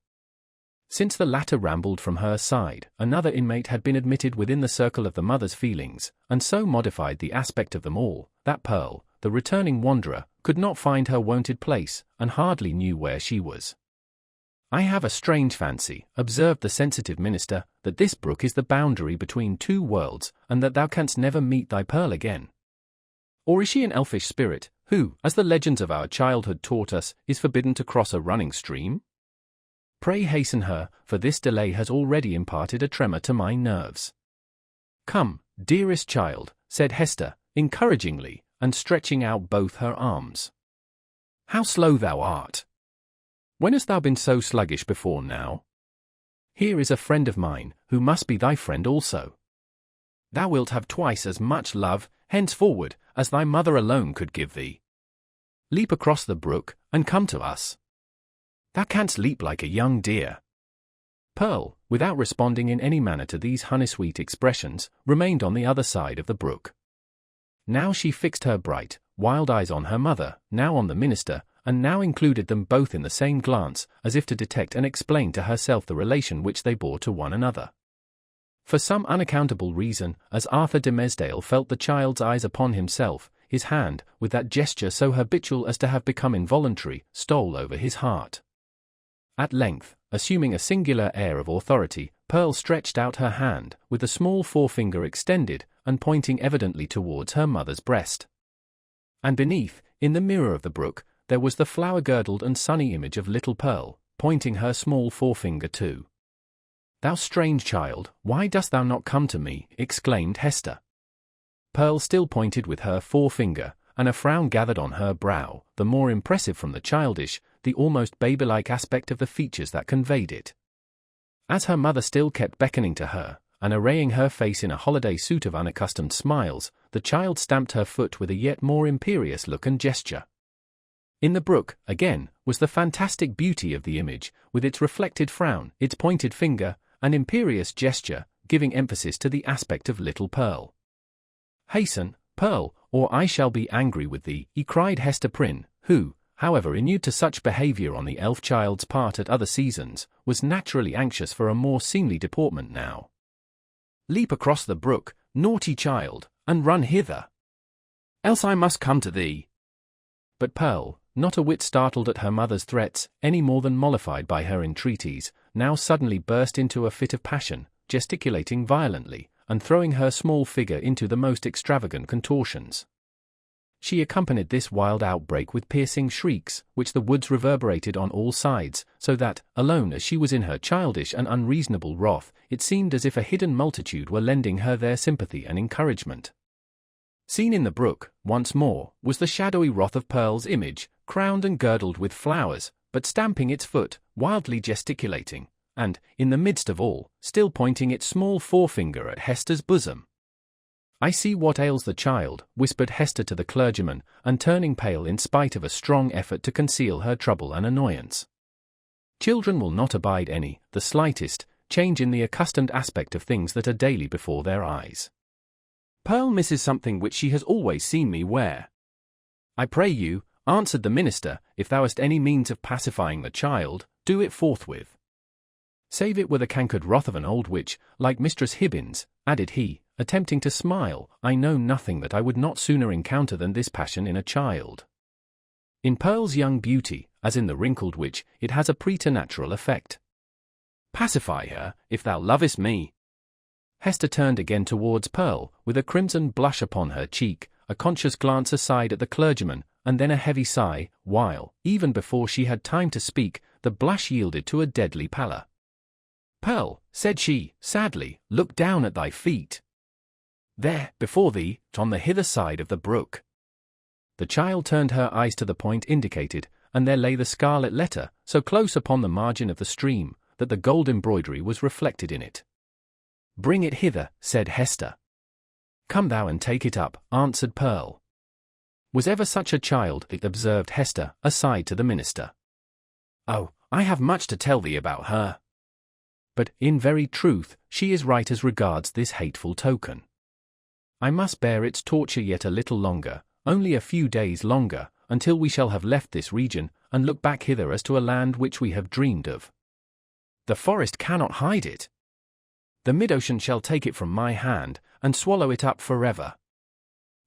Since the latter rambled from her side, another inmate had been admitted within the circle of the mother's feelings, and so modified the aspect of them all, that Pearl, the returning wanderer, could not find her wonted place, and hardly knew where she was. "I have a strange fancy," observed the sensitive minister, "that this brook is the boundary between two worlds, and that thou canst never meet thy Pearl again. Or is she an elfish spirit, who, as the legends of our childhood taught us, is forbidden to cross a running stream? Pray hasten her, for this delay has already imparted a tremor to my nerves." "Come, dearest child," said Hester, encouragingly, and stretching out both her arms. "How slow thou art! When hast thou been so sluggish before now? Here is a friend of mine, who must be thy friend also. Thou wilt have twice as much love, henceforward, as thy mother alone could give thee. Leap across the brook, and come to us. Thou canst leap like a young deer." Pearl, without responding in any manner to these honeysweet expressions, remained on the other side of the brook. Now she fixed her bright, wild eyes on her mother, now on the minister, and now included them both in the same glance, as if to detect and explain to herself the relation which they bore to one another. For some unaccountable reason, as Arthur Dimmesdale felt the child's eyes upon himself, his hand, with that gesture so habitual as to have become involuntary, stole over his heart. At length, assuming a singular air of authority, Pearl stretched out her hand, with the small forefinger extended, and pointing evidently towards her mother's breast. And beneath, in the mirror of the brook, there was the flower-girdled and sunny image of little Pearl, pointing her small forefinger too. "Thou strange child, why dost thou not come to me?" exclaimed Hester. Pearl still pointed with her forefinger, and a frown gathered on her brow, the more impressive from the childish, the almost baby-like aspect of the features that conveyed it. As her mother still kept beckoning to her, and arraying her face in a holiday suit of unaccustomed smiles, the child stamped her foot with a yet more imperious look and gesture. In the brook, again, was the fantastic beauty of the image, with its reflected frown, its pointed finger, and imperious gesture, giving emphasis to the aspect of little Pearl. "Hasten, Pearl, or I shall be angry with thee," cried Hester Prynne, who, however inured to such behaviour on the elf child's part at other seasons, was naturally anxious for a more seemly deportment now. "Leap across the brook, naughty child, and run hither. Else I must come to thee." But Pearl, not a whit startled at her mother's threats, any more than mollified by her entreaties, now suddenly burst into a fit of passion, gesticulating violently, and throwing her small figure into the most extravagant contortions. She accompanied this wild outbreak with piercing shrieks, which the woods reverberated on all sides, so that, alone as she was in her childish and unreasonable wrath, it seemed as if a hidden multitude were lending her their sympathy and encouragement. Seen in the brook, once more, was the shadowy wrath of Pearl's image, crowned and girdled with flowers, but stamping its foot, wildly gesticulating, and, in the midst of all, still pointing its small forefinger at Hester's bosom. "I see what ails the child," whispered Hester to the clergyman, and turning pale in spite of a strong effort to conceal her trouble and annoyance. Children will not abide the slightest, change in the accustomed aspect of things that are daily before their eyes. Pearl misses something which she has always seen me wear. "I pray you," answered the minister, "if thou hast any means of pacifying the child, do it forthwith. Save it were the cankered wrath of an old witch, like Mistress Hibbins," added he, attempting to smile, "I know nothing that I would not sooner encounter than this passion in a child. In Pearl's young beauty, as in the wrinkled witch, it has a preternatural effect. Pacify her, if thou lovest me." Hester turned again towards Pearl, with a crimson blush upon her cheek, a conscious glance aside at the clergyman, and then a heavy sigh, while, even before she had time to speak, the blush yielded to a deadly pallor. "Pearl," said she, sadly, "look down at thy feet. There, before thee, on the hither side of the brook." The child turned her eyes to the point indicated, and there lay the Scarlet Letter, so close upon the margin of the stream, that the gold embroidery was reflected in it. "Bring it hither," said Hester. "Come thou and take it up," answered Pearl. "Was ever such a child?" observed Hester, aside to the minister. "Oh, I have much to tell thee about her. But, in very truth, she is right as regards this hateful token. I must bear its torture yet a little longer, only a few days longer, until we shall have left this region, and look back hither as to a land which we have dreamed of. The forest cannot hide it. The mid-ocean shall take it from my hand, and swallow it up forever.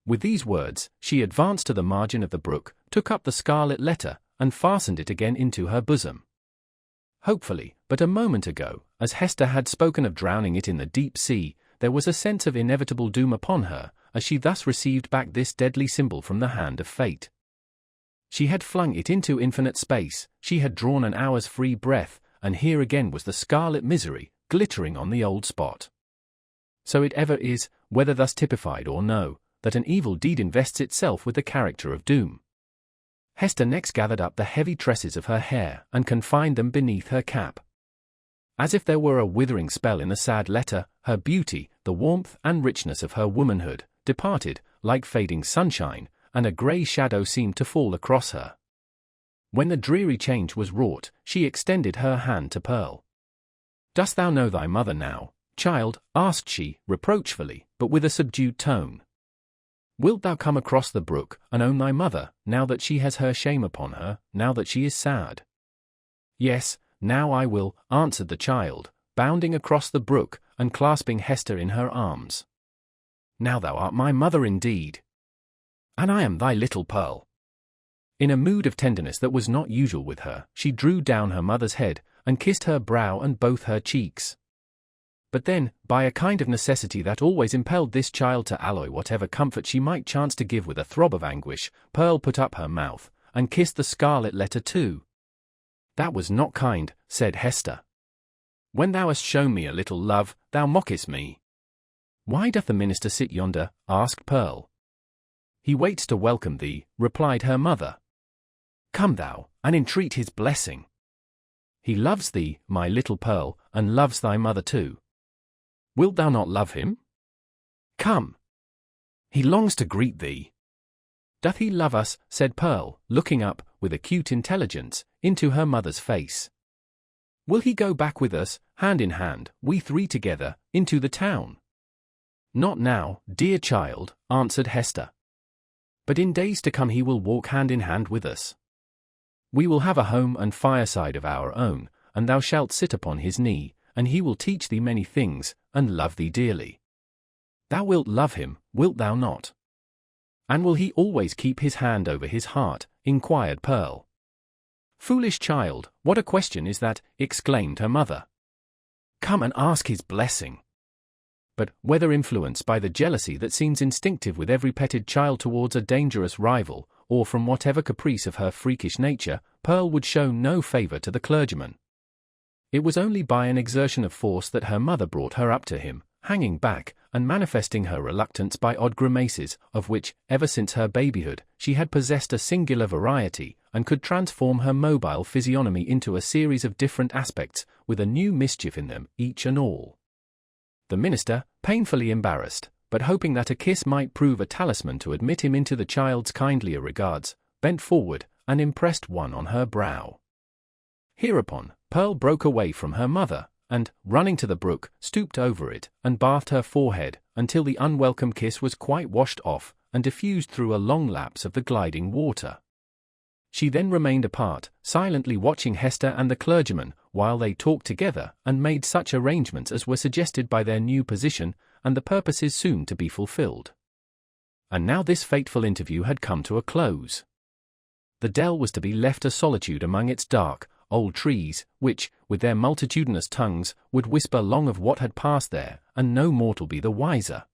With these words, she advanced to the margin of the brook, took up the Scarlet Letter, and fastened it again into her bosom. Hopefully, but a moment ago, as Hester had spoken of drowning it in the deep sea, there was a sense of inevitable doom upon her, as she thus received back this deadly symbol from the hand of fate. She had flung it into infinite space, she had drawn an hour's free breath, and here again was the scarlet misery, glittering on the old spot. So it ever is, whether thus typified or no, that an evil deed invests itself with the character of doom. Hester next gathered up the heavy tresses of her hair and confined them beneath her cap. As if there were a withering spell in the sad letter, her beauty, the warmth and richness of her womanhood, departed, like fading sunshine, and a grey shadow seemed to fall across her. When the dreary change was wrought, she extended her hand to Pearl. "Dost thou know thy mother now, child?" asked she, reproachfully, but with a subdued tone. "Wilt thou come across the brook, and own thy mother, now that she has her shame upon her, now that she is sad?" "Yes, now I will," answered the child, bounding across the brook, and clasping Hester in her arms. "Now thou art my mother indeed. And I am thy little Pearl." In a mood of tenderness that was not usual with her, she drew down her mother's head, and kissed her brow and both her cheeks. But then, by a kind of necessity that always impelled this child to alloy whatever comfort she might chance to give with a throb of anguish, Pearl put up her mouth, and kissed the Scarlet Letter too. "That was not kind," said Hester. "When thou hast shown me a little love, thou mockest me." "Why doth the minister sit yonder?" asked Pearl. "He waits to welcome thee," replied her mother. "Come thou, and entreat his blessing. He loves thee, my little Pearl, and loves thy mother too. Wilt thou not love him? Come. He longs to greet thee." "Doth he love us?" said Pearl, looking up, with acute intelligence, into her mother's face. "Will he go back with us, hand in hand, we three together, into the town?" "Not now, dear child," answered Hester. "But in days to come he will walk hand in hand with us. We will have a home and fireside of our own, and thou shalt sit upon his knee, and he will teach thee many things, and love thee dearly. Thou wilt love him, wilt thou not?" "And will he always keep his hand over his heart?" inquired Pearl. "Foolish child, what a question is that?" exclaimed her mother. "Come and ask his blessing." But, whether influenced by the jealousy that seems instinctive with every petted child towards a dangerous rival, or from whatever caprice of her freakish nature, Pearl would show no favour to the clergyman. It was only by an exertion of force that her mother brought her up to him, hanging back, and manifesting her reluctance by odd grimaces, of which, ever since her babyhood, she had possessed a singular variety, and could transform her mobile physiognomy into a series of different aspects, with a new mischief in them, each and all. The minister, painfully embarrassed, but hoping that a kiss might prove a talisman to admit him into the child's kindlier regards, bent forward, and impressed one on her brow. Hereupon, Pearl broke away from her mother, and, running to the brook, stooped over it, and bathed her forehead, until the unwelcome kiss was quite washed off, and diffused through a long lapse of the gliding water. She then remained apart, silently watching Hester and the clergyman, while they talked together, and made such arrangements as were suggested by their new position, and the purposes soon to be fulfilled. And now this fateful interview had come to a close. The dell was to be left a solitude among its dark, old trees, which, with their multitudinous tongues, would whisper long of what had passed there, and no mortal be the wiser.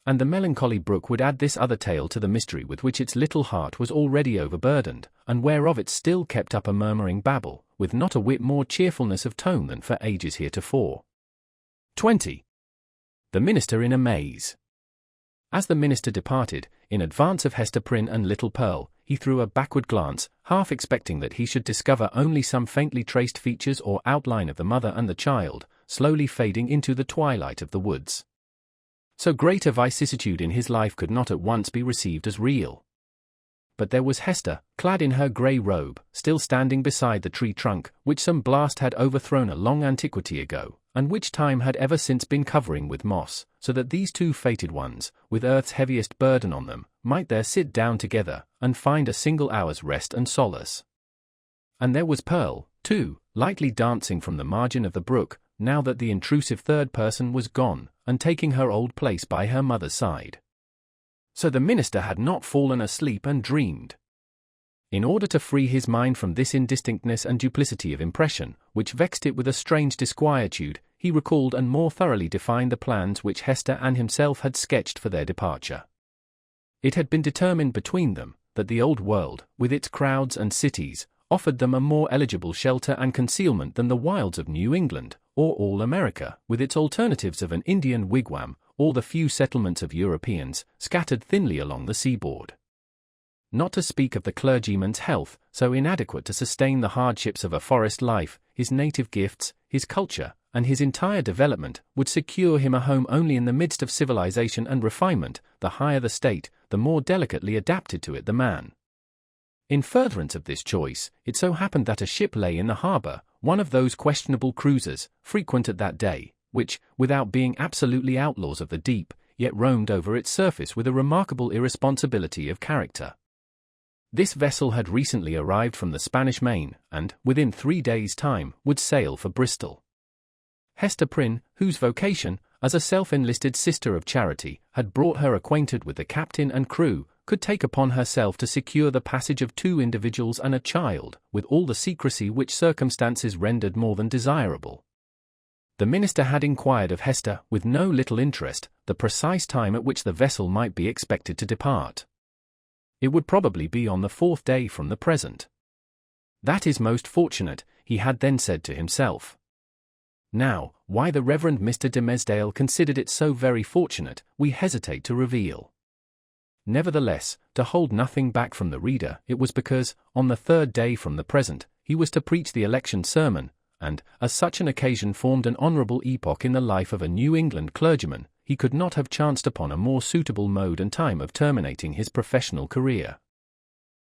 And the melancholy brook would add this other tale to the mystery with which its little heart was already overburdened, and whereof it still kept up a murmuring babble, with not a whit more cheerfulness of tone than for ages heretofore. 20. The minister in a maze. As the minister departed, in advance of Hester Prynne and little Pearl, he threw a backward glance, half expecting that he should discover only some faintly traced features or outline of the mother and the child, slowly fading into the twilight of the woods. So great a vicissitude in his life could not at once be received as real. but there was Hester, clad in her grey robe, still standing beside the tree trunk, which some blast had overthrown a long antiquity ago, and which time had ever since been covering with moss, so that these two fated ones, with earth's heaviest burden on them, might there sit down together, and find a single hour's rest and solace. And there was Pearl, too, lightly dancing from the margin of the brook, now that the intrusive third person was gone, and taking her old place by her mother's side. So the minister had not fallen asleep and dreamed. In order to free his mind from this indistinctness and duplicity of impression, which vexed it with a strange disquietude, he recalled and more thoroughly defined the plans which Hester and himself had sketched for their departure. It had been determined between them that the old world, with its crowds and cities, offered them a more eligible shelter and concealment than the wilds of New England, or all America, with its alternatives of an Indian wigwam, or the few settlements of Europeans, scattered thinly along the seaboard. Not to speak of the clergyman's health, so inadequate to sustain the hardships of a forest life, his native gifts, his culture, and his entire development would secure him a home only in the midst of civilization and refinement. The higher the state, the more delicately adapted to it the man. In furtherance of this choice, it so happened that a ship lay in the harbour, one of those questionable cruisers, frequent at that day, which, without being absolutely outlaws of the deep, yet roamed over its surface with a remarkable irresponsibility of character. This vessel had recently arrived from the Spanish Main, and, within 3 days' time, would sail for Bristol. Hester Prynne, whose vocation, as a self-enlisted sister of charity, had brought her acquainted with the captain and crew, could take upon herself to secure the passage of 2 individuals and a child, with all the secrecy which circumstances rendered more than desirable. The minister had inquired of Hester, with no little interest, the precise time at which the vessel might be expected to depart. It would probably be on the 4th day from the present. That is most fortunate, he had then said to himself. Now, why the Reverend Mr. Dimmesdale considered it so very fortunate, we hesitate to reveal. Nevertheless, to hold nothing back from the reader, it was because, on the 3rd day from the present, he was to preach the election sermon, and, as such an occasion formed an honourable epoch in the life of a New England clergyman, he could not have chanced upon a more suitable mode and time of terminating his professional career.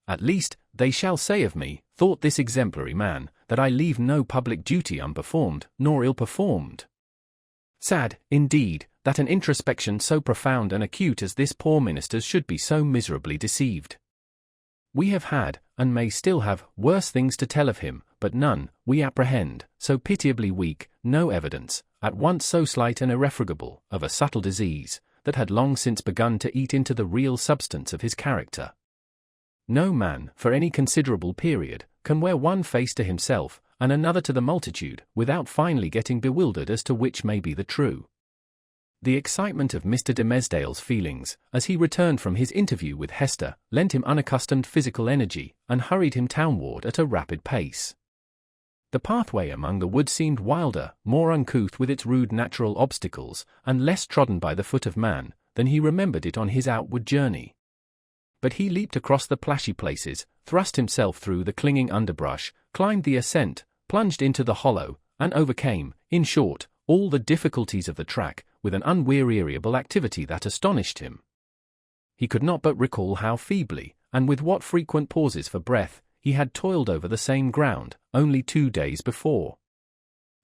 At least, they shall say of me, thought this exemplary man, that I leave no public duty unperformed, nor ill-performed. Sad, indeed, that an introspection so profound and acute as this poor minister's should be so miserably deceived. We have had, and may still have, worse things to tell of him, but none, we apprehend, so pitiably weak, no evidence, at once so slight and irrefragable, of a subtle disease, that had long since begun to eat into the real substance of his character. No man, for any considerable period, can wear one face to himself, and another to the multitude, without finally getting bewildered as to which may be the true. The excitement of Mr. Dimmesdale's feelings, as he returned from his interview with Hester, lent him unaccustomed physical energy, and hurried him townward at a rapid pace. The pathway among the woods seemed wilder, more uncouth with its rude natural obstacles, and less trodden by the foot of man, than he remembered it on his outward journey. But he leaped across the plashy places, thrust himself through the clinging underbrush, climbed the ascent, plunged into the hollow, and overcame, in short, all the difficulties of the track, with an unweariable activity that astonished him. He could not but recall how feebly, and with what frequent pauses for breath, he had toiled over the same ground, only 2 days before.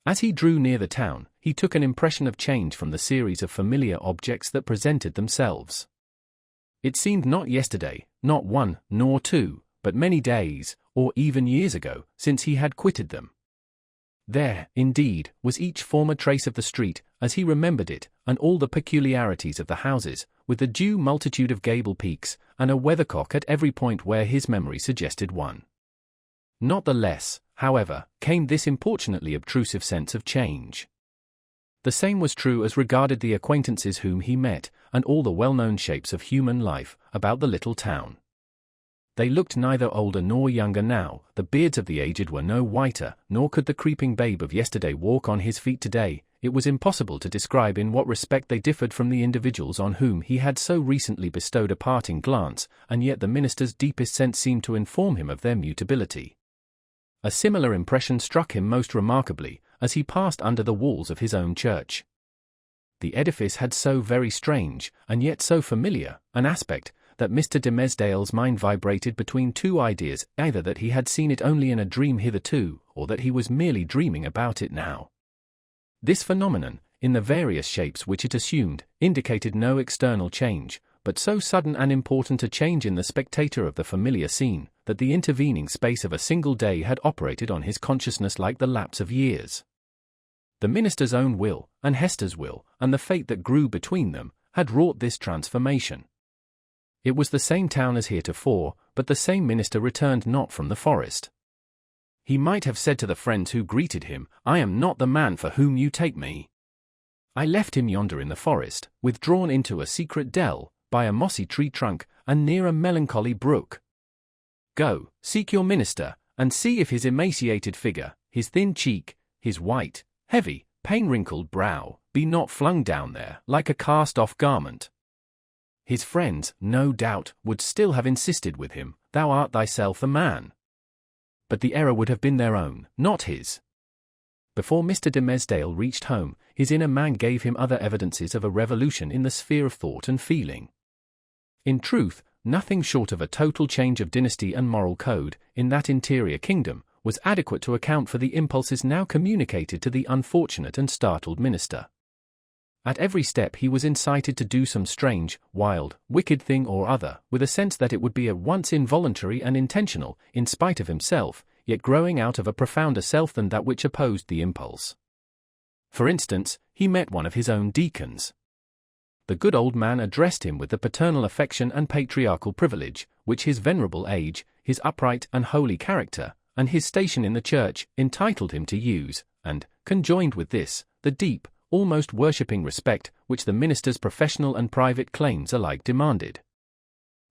As he drew near the town, he took an impression of change from the series of familiar objects that presented themselves. It seemed not yesterday, not 1, nor 2, but many days, or even years ago, since he had quitted them. There, indeed, was each former trace of the street, as he remembered it, and all the peculiarities of the houses, with the due multitude of gable peaks, and a weathercock at every point where his memory suggested one. Not the less, however, came this importunately obtrusive sense of change. The same was true as regarded the acquaintances whom he met, and all the well-known shapes of human life, about the little town. They looked neither older nor younger now, the beards of the aged were no whiter, nor could the creeping babe of yesterday walk on his feet today. It was impossible to describe in what respect they differed from the individuals on whom he had so recently bestowed a parting glance, and yet the minister's deepest sense seemed to inform him of their mutability. A similar impression struck him most remarkably, as he passed under the walls of his own church. The edifice had so very strange, and yet so familiar, an aspect, that Mr. Dimmesdale's mind vibrated between two ideas, either that he had seen it only in a dream hitherto, or that he was merely dreaming about it now. This phenomenon, in the various shapes which it assumed, indicated no external change, but so sudden and important a change in the spectator of the familiar scene, that the intervening space of a single day had operated on his consciousness like the lapse of years. The minister's own will, and Hester's will, and the fate that grew between them, had wrought this transformation. It was the same town as heretofore, but the same minister returned not from the forest. He might have said to the friends who greeted him, "I am not the man for whom you take me. I left him yonder in the forest, withdrawn into a secret dell, by a mossy tree trunk, and near a melancholy brook. Go, seek your minister, and see if his emaciated figure, his thin cheek, his white, heavy, pain-wrinkled brow, be not flung down there like a cast-off garment." His friends, no doubt, would still have insisted with him, "Thou art thyself a man." But the error would have been their own, not his. Before Mr. Dimmesdale reached home, his inner man gave him other evidences of a revolution in the sphere of thought and feeling. In truth, nothing short of a total change of dynasty and moral code, in that interior kingdom, was adequate to account for the impulses now communicated to the unfortunate and startled minister. At every step he was incited to do some strange, wild, wicked thing or other, with a sense that it would be at once involuntary and intentional, in spite of himself, yet growing out of a profounder self than that which opposed the impulse. For instance, he met one of his own deacons. The good old man addressed him with the paternal affection and patriarchal privilege, which his venerable age, his upright and holy character, and his station in the church, entitled him to use, and, conjoined with this, the deep, almost worshipping respect which the minister's professional and private claims alike demanded.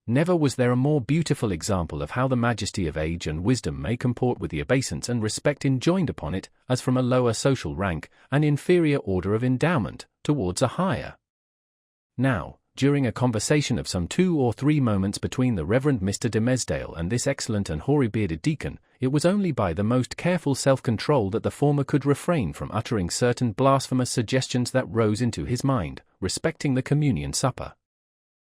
Never was there a more beautiful example of how the majesty of age and wisdom may comport with the obeisance and respect enjoined upon it, as from a lower social rank, an inferior order of endowment, towards a higher. Now, during a conversation of some 2 or 3 moments between the Reverend Mr. Dimmesdale and this excellent and hoary-bearded deacon, it was only by the most careful self-control that the former could refrain from uttering certain blasphemous suggestions that rose into his mind, respecting the communion supper.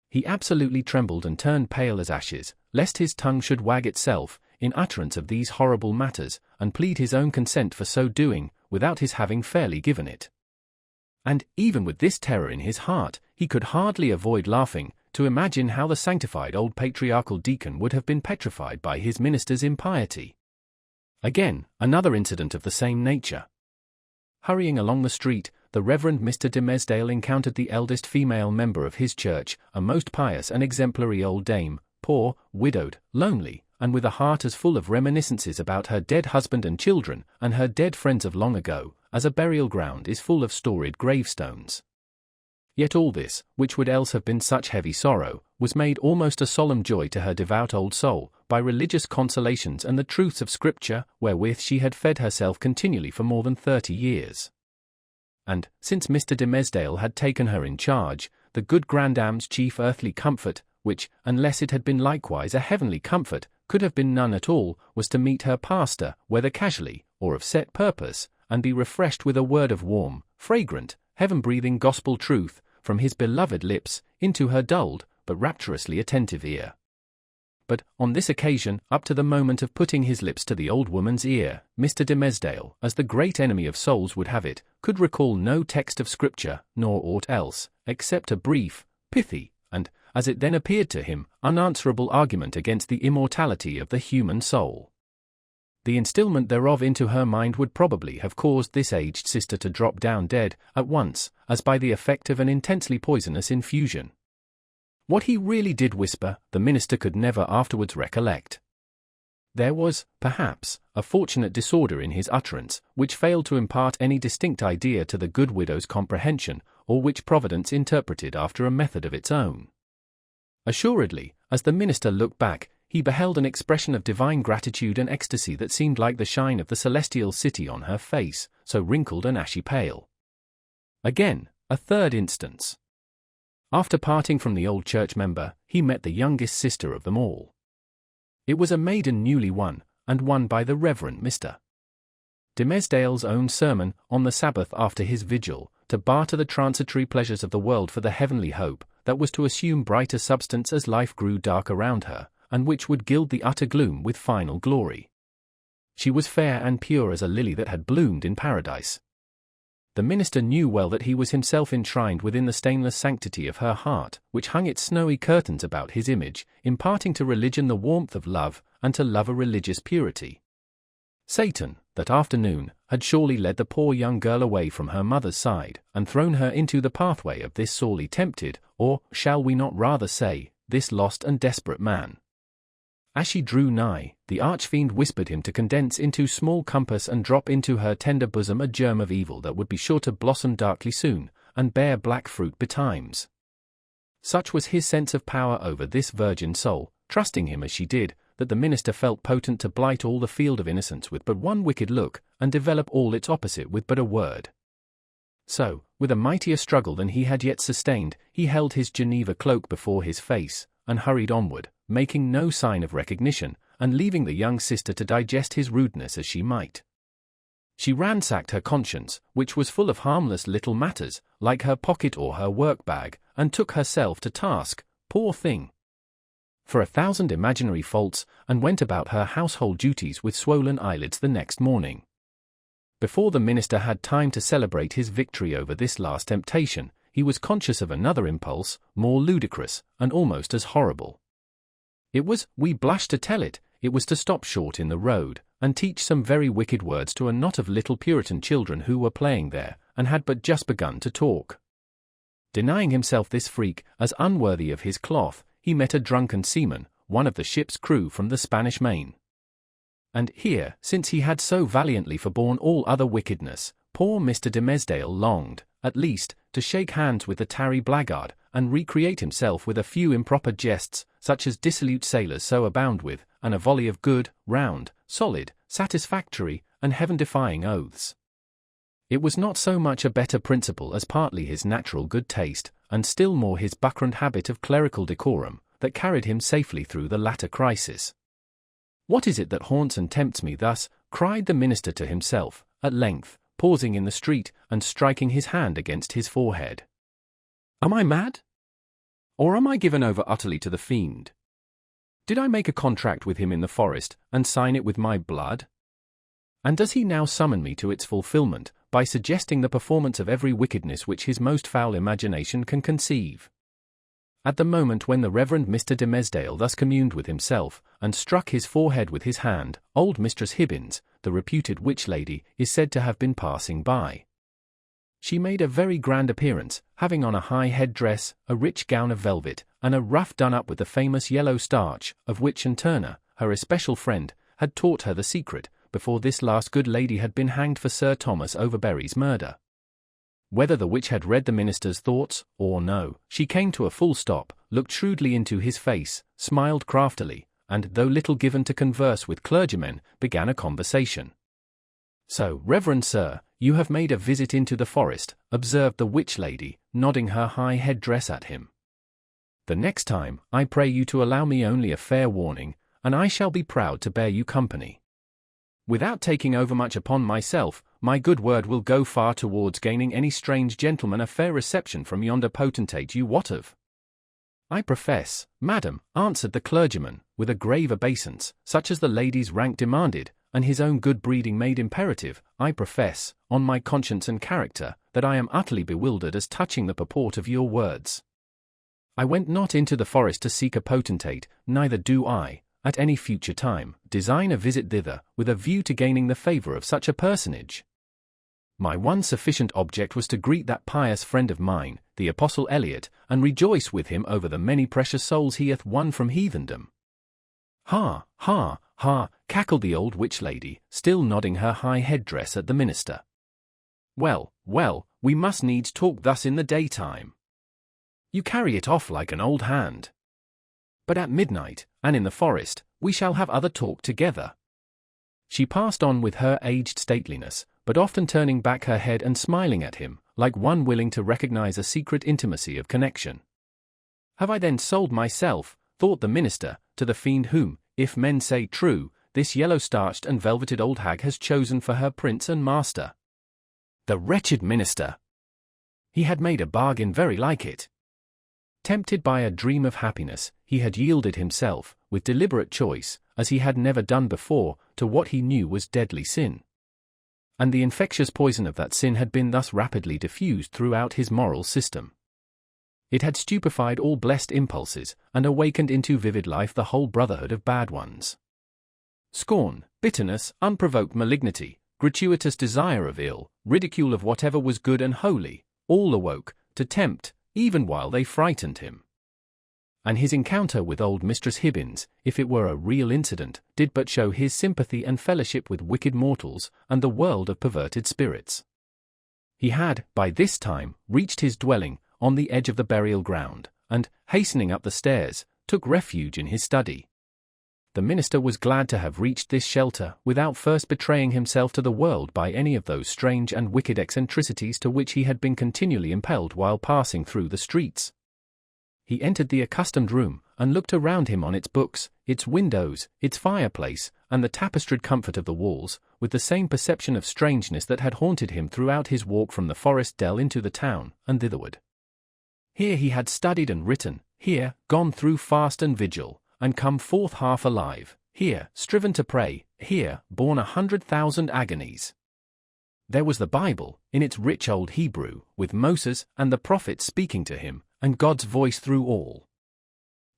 He absolutely trembled and turned pale as ashes, lest his tongue should wag itself, in utterance of these horrible matters, and plead his own consent for so doing, without his having fairly given it. And, even with this terror in his heart, he could hardly avoid laughing, to imagine how the sanctified old patriarchal deacon would have been petrified by his minister's impiety. Again, another incident of the same nature. Hurrying along the street, the Reverend Mr. Dimmesdale encountered the eldest female member of his church, a most pious and exemplary old dame, poor, widowed, lonely, and with a heart as full of reminiscences about her dead husband and children, and her dead friends of long ago, as a burial ground is full of storied gravestones. Yet all this, which would else have been such heavy sorrow, was made almost a solemn joy to her devout old soul, by religious consolations and the truths of Scripture, wherewith she had fed herself continually for more than 30 years. And, since Mr. Dimmesdale had taken her in charge, the good grandam's chief earthly comfort, which, unless it had been likewise a heavenly comfort, could have been none at all, was to meet her pastor, whether casually, or of set purpose, and be refreshed with a word of warm, fragrant, heaven-breathing gospel truth, from his beloved lips, into her dulled, but rapturously attentive ear. But, on this occasion, up to the moment of putting his lips to the old woman's ear, Mr. Dimmesdale, as the great enemy of souls would have it, could recall no text of Scripture, nor aught else, except a brief, pithy, and, as it then appeared to him, unanswerable argument against the immortality of the human soul. The instilment thereof into her mind would probably have caused this aged sister to drop down dead, at once, as by the effect of an intensely poisonous infusion. What he really did whisper, the minister could never afterwards recollect. There was, perhaps, a fortunate disorder in his utterance, which failed to impart any distinct idea to the good widow's comprehension, or which Providence interpreted after a method of its own. Assuredly, as the minister looked back, he beheld an expression of divine gratitude and ecstasy that seemed like the shine of the celestial city on her face, so wrinkled and ashy pale. Again, a third instance. After parting from the old church member, he met the youngest sister of them all. It was a maiden newly won, and won by the Reverend Mr. Dimmesdale's own sermon, on the Sabbath after his vigil, to barter the transitory pleasures of the world for the heavenly hope, that was to assume brighter substance as life grew dark around her, and which would gild the utter gloom with final glory. She was fair and pure as a lily that had bloomed in paradise. The minister knew well that he was himself enshrined within the stainless sanctity of her heart, which hung its snowy curtains about his image, imparting to religion the warmth of love, and to love a religious purity. Satan, that afternoon, had surely led the poor young girl away from her mother's side, and thrown her into the pathway of this sorely tempted, or, shall we not rather say, this lost and desperate man. As she drew nigh, the archfiend whispered him to condense into small compass and drop into her tender bosom a germ of evil that would be sure to blossom darkly soon, and bear black fruit betimes. Such was his sense of power over this virgin soul, trusting him as she did, that the minister felt potent to blight all the field of innocence with but one wicked look, and develop all its opposite with but a word. So, with a mightier struggle than he had yet sustained, he held his Geneva cloak before his face, and hurried onward, making no sign of recognition, and leaving the young sister to digest his rudeness as she might. She ransacked her conscience, which was full of harmless little matters, like her pocket or her work-bag, and took herself to task, poor thing, for 1,000 imaginary faults, and went about her household duties with swollen eyelids the next morning. Before the minister had time to celebrate his victory over this last temptation, he was conscious of another impulse, more ludicrous, and almost as horrible. It was, we blush to tell it, it was to stop short in the road, and teach some very wicked words to a knot of little Puritan children who were playing there, and had but just begun to talk. Denying himself this freak, as unworthy of his cloth, he met a drunken seaman, one of the ship's crew from the Spanish Main. And here, since he had so valiantly forborne all other wickedness, poor Mr. Dimmesdale longed, at least, to shake hands with the tarry blackguard, and recreate himself with a few improper jests, such as dissolute sailors so abound with, and a volley of good, round, solid, satisfactory, and heaven-defying oaths. It was not so much a better principle as partly his natural good taste, and still more his buckrant habit of clerical decorum, that carried him safely through the latter crisis. "What is it that haunts and tempts me thus?" cried the minister to himself, at length, pausing in the street, and striking his hand against his forehead. "Am I mad? Or am I given over utterly to the fiend? Did I make a contract with him in the forest, and sign it with my blood? And does he now summon me to its fulfillment, by suggesting the performance of every wickedness which his most foul imagination can conceive?" At the moment when the Reverend Mr. Dimmesdale thus communed with himself, and struck his forehead with his hand, old Mistress Hibbins, the reputed witch lady, is said to have been passing by. She made a very grand appearance, having on a high head-dress, a rich gown of velvet, and a ruff done up with the famous yellow starch, of which Turner, her especial friend, had taught her the secret, before this last good lady had been hanged for Sir Thomas Overbury's murder. Whether the witch had read the minister's thoughts, or no, she came to a full stop, looked shrewdly into his face, smiled craftily, and, though little given to converse with clergymen, began a conversation. "So, Reverend Sir, you have made a visit into the forest," observed the witch lady, nodding her high head-dress at him. "The next time, I pray you to allow me only a fair warning, and I shall be proud to bear you company. Without taking overmuch upon myself, my good word will go far towards gaining any strange gentleman a fair reception from yonder potentate you wot of." "I profess, madam," answered the clergyman, with a grave obeisance, such as the lady's rank demanded, and his own good breeding made imperative, "I profess, on my conscience and character, that I am utterly bewildered as touching the purport of your words. I went not into the forest to seek a potentate, neither do I, at any future time, design a visit thither, with a view to gaining the favour of such a personage. My one sufficient object was to greet that pious friend of mine, the Apostle Eliot, and rejoice with him over the many precious souls he hath won from heathendom." "Ha, ha, ha," cackled the old witch lady, still nodding her high head-dress at the minister. "Well, well, we must needs talk thus in the daytime. You carry it off like an old hand. But at midnight, and in the forest, we shall have other talk together." She passed on with her aged stateliness, but often turning back her head and smiling at him, like one willing to recognize a secret intimacy of connection. "Have I then sold myself," thought the minister, "to the fiend whom, if men say true, this yellow-starched and velveted old hag has chosen for her prince and master? The wretched minister! He had made a bargain very like it. Tempted by a dream of happiness, he had yielded himself, with deliberate choice, as he had never done before, to what he knew was deadly sin. And the infectious poison of that sin had been thus rapidly diffused throughout his moral system. It had stupefied all blessed impulses, and awakened into vivid life the whole brotherhood of bad ones. Scorn, bitterness, unprovoked malignity, gratuitous desire of ill, ridicule of whatever was good and holy, all awoke, to tempt, even while they frightened him. And his encounter with old Mistress Hibbins, if it were a real incident, did but show his sympathy and fellowship with wicked mortals and the world of perverted spirits. He had, by this time, reached his dwelling, on the edge of the burial ground, and, hastening up the stairs, took refuge in his study. The minister was glad to have reached this shelter without first betraying himself to the world by any of those strange and wicked eccentricities to which he had been continually impelled while passing through the streets. He entered the accustomed room, and looked around him on its books, its windows, its fireplace, and the tapestried comfort of the walls, with the same perception of strangeness that had haunted him throughout his walk from the forest dell into the town, and thitherward. Here he had studied and written, here, gone through fast and vigil, and come forth half alive, here, striven to pray, here, borne 100,000 agonies. There was the Bible, in its rich old Hebrew, with Moses and the prophets speaking to him, and God's voice through all.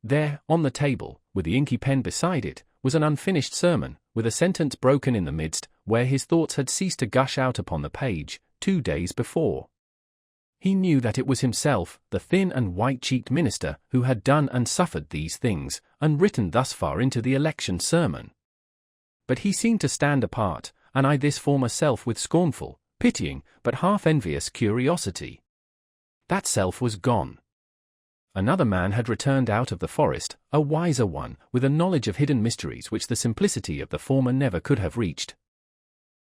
There, on the table, with the inky pen beside it, was an unfinished sermon, with a sentence broken in the midst, where his thoughts had ceased to gush out upon the page, 2 days before. He knew that it was himself, the thin and white-cheeked minister, who had done and suffered these things, and written thus far into the election sermon. But he seemed to stand apart, and eyed this former self with scornful, pitying, but half-envious curiosity. That self was gone. Another man had returned out of the forest, a wiser one, with a knowledge of hidden mysteries which the simplicity of the former never could have reached.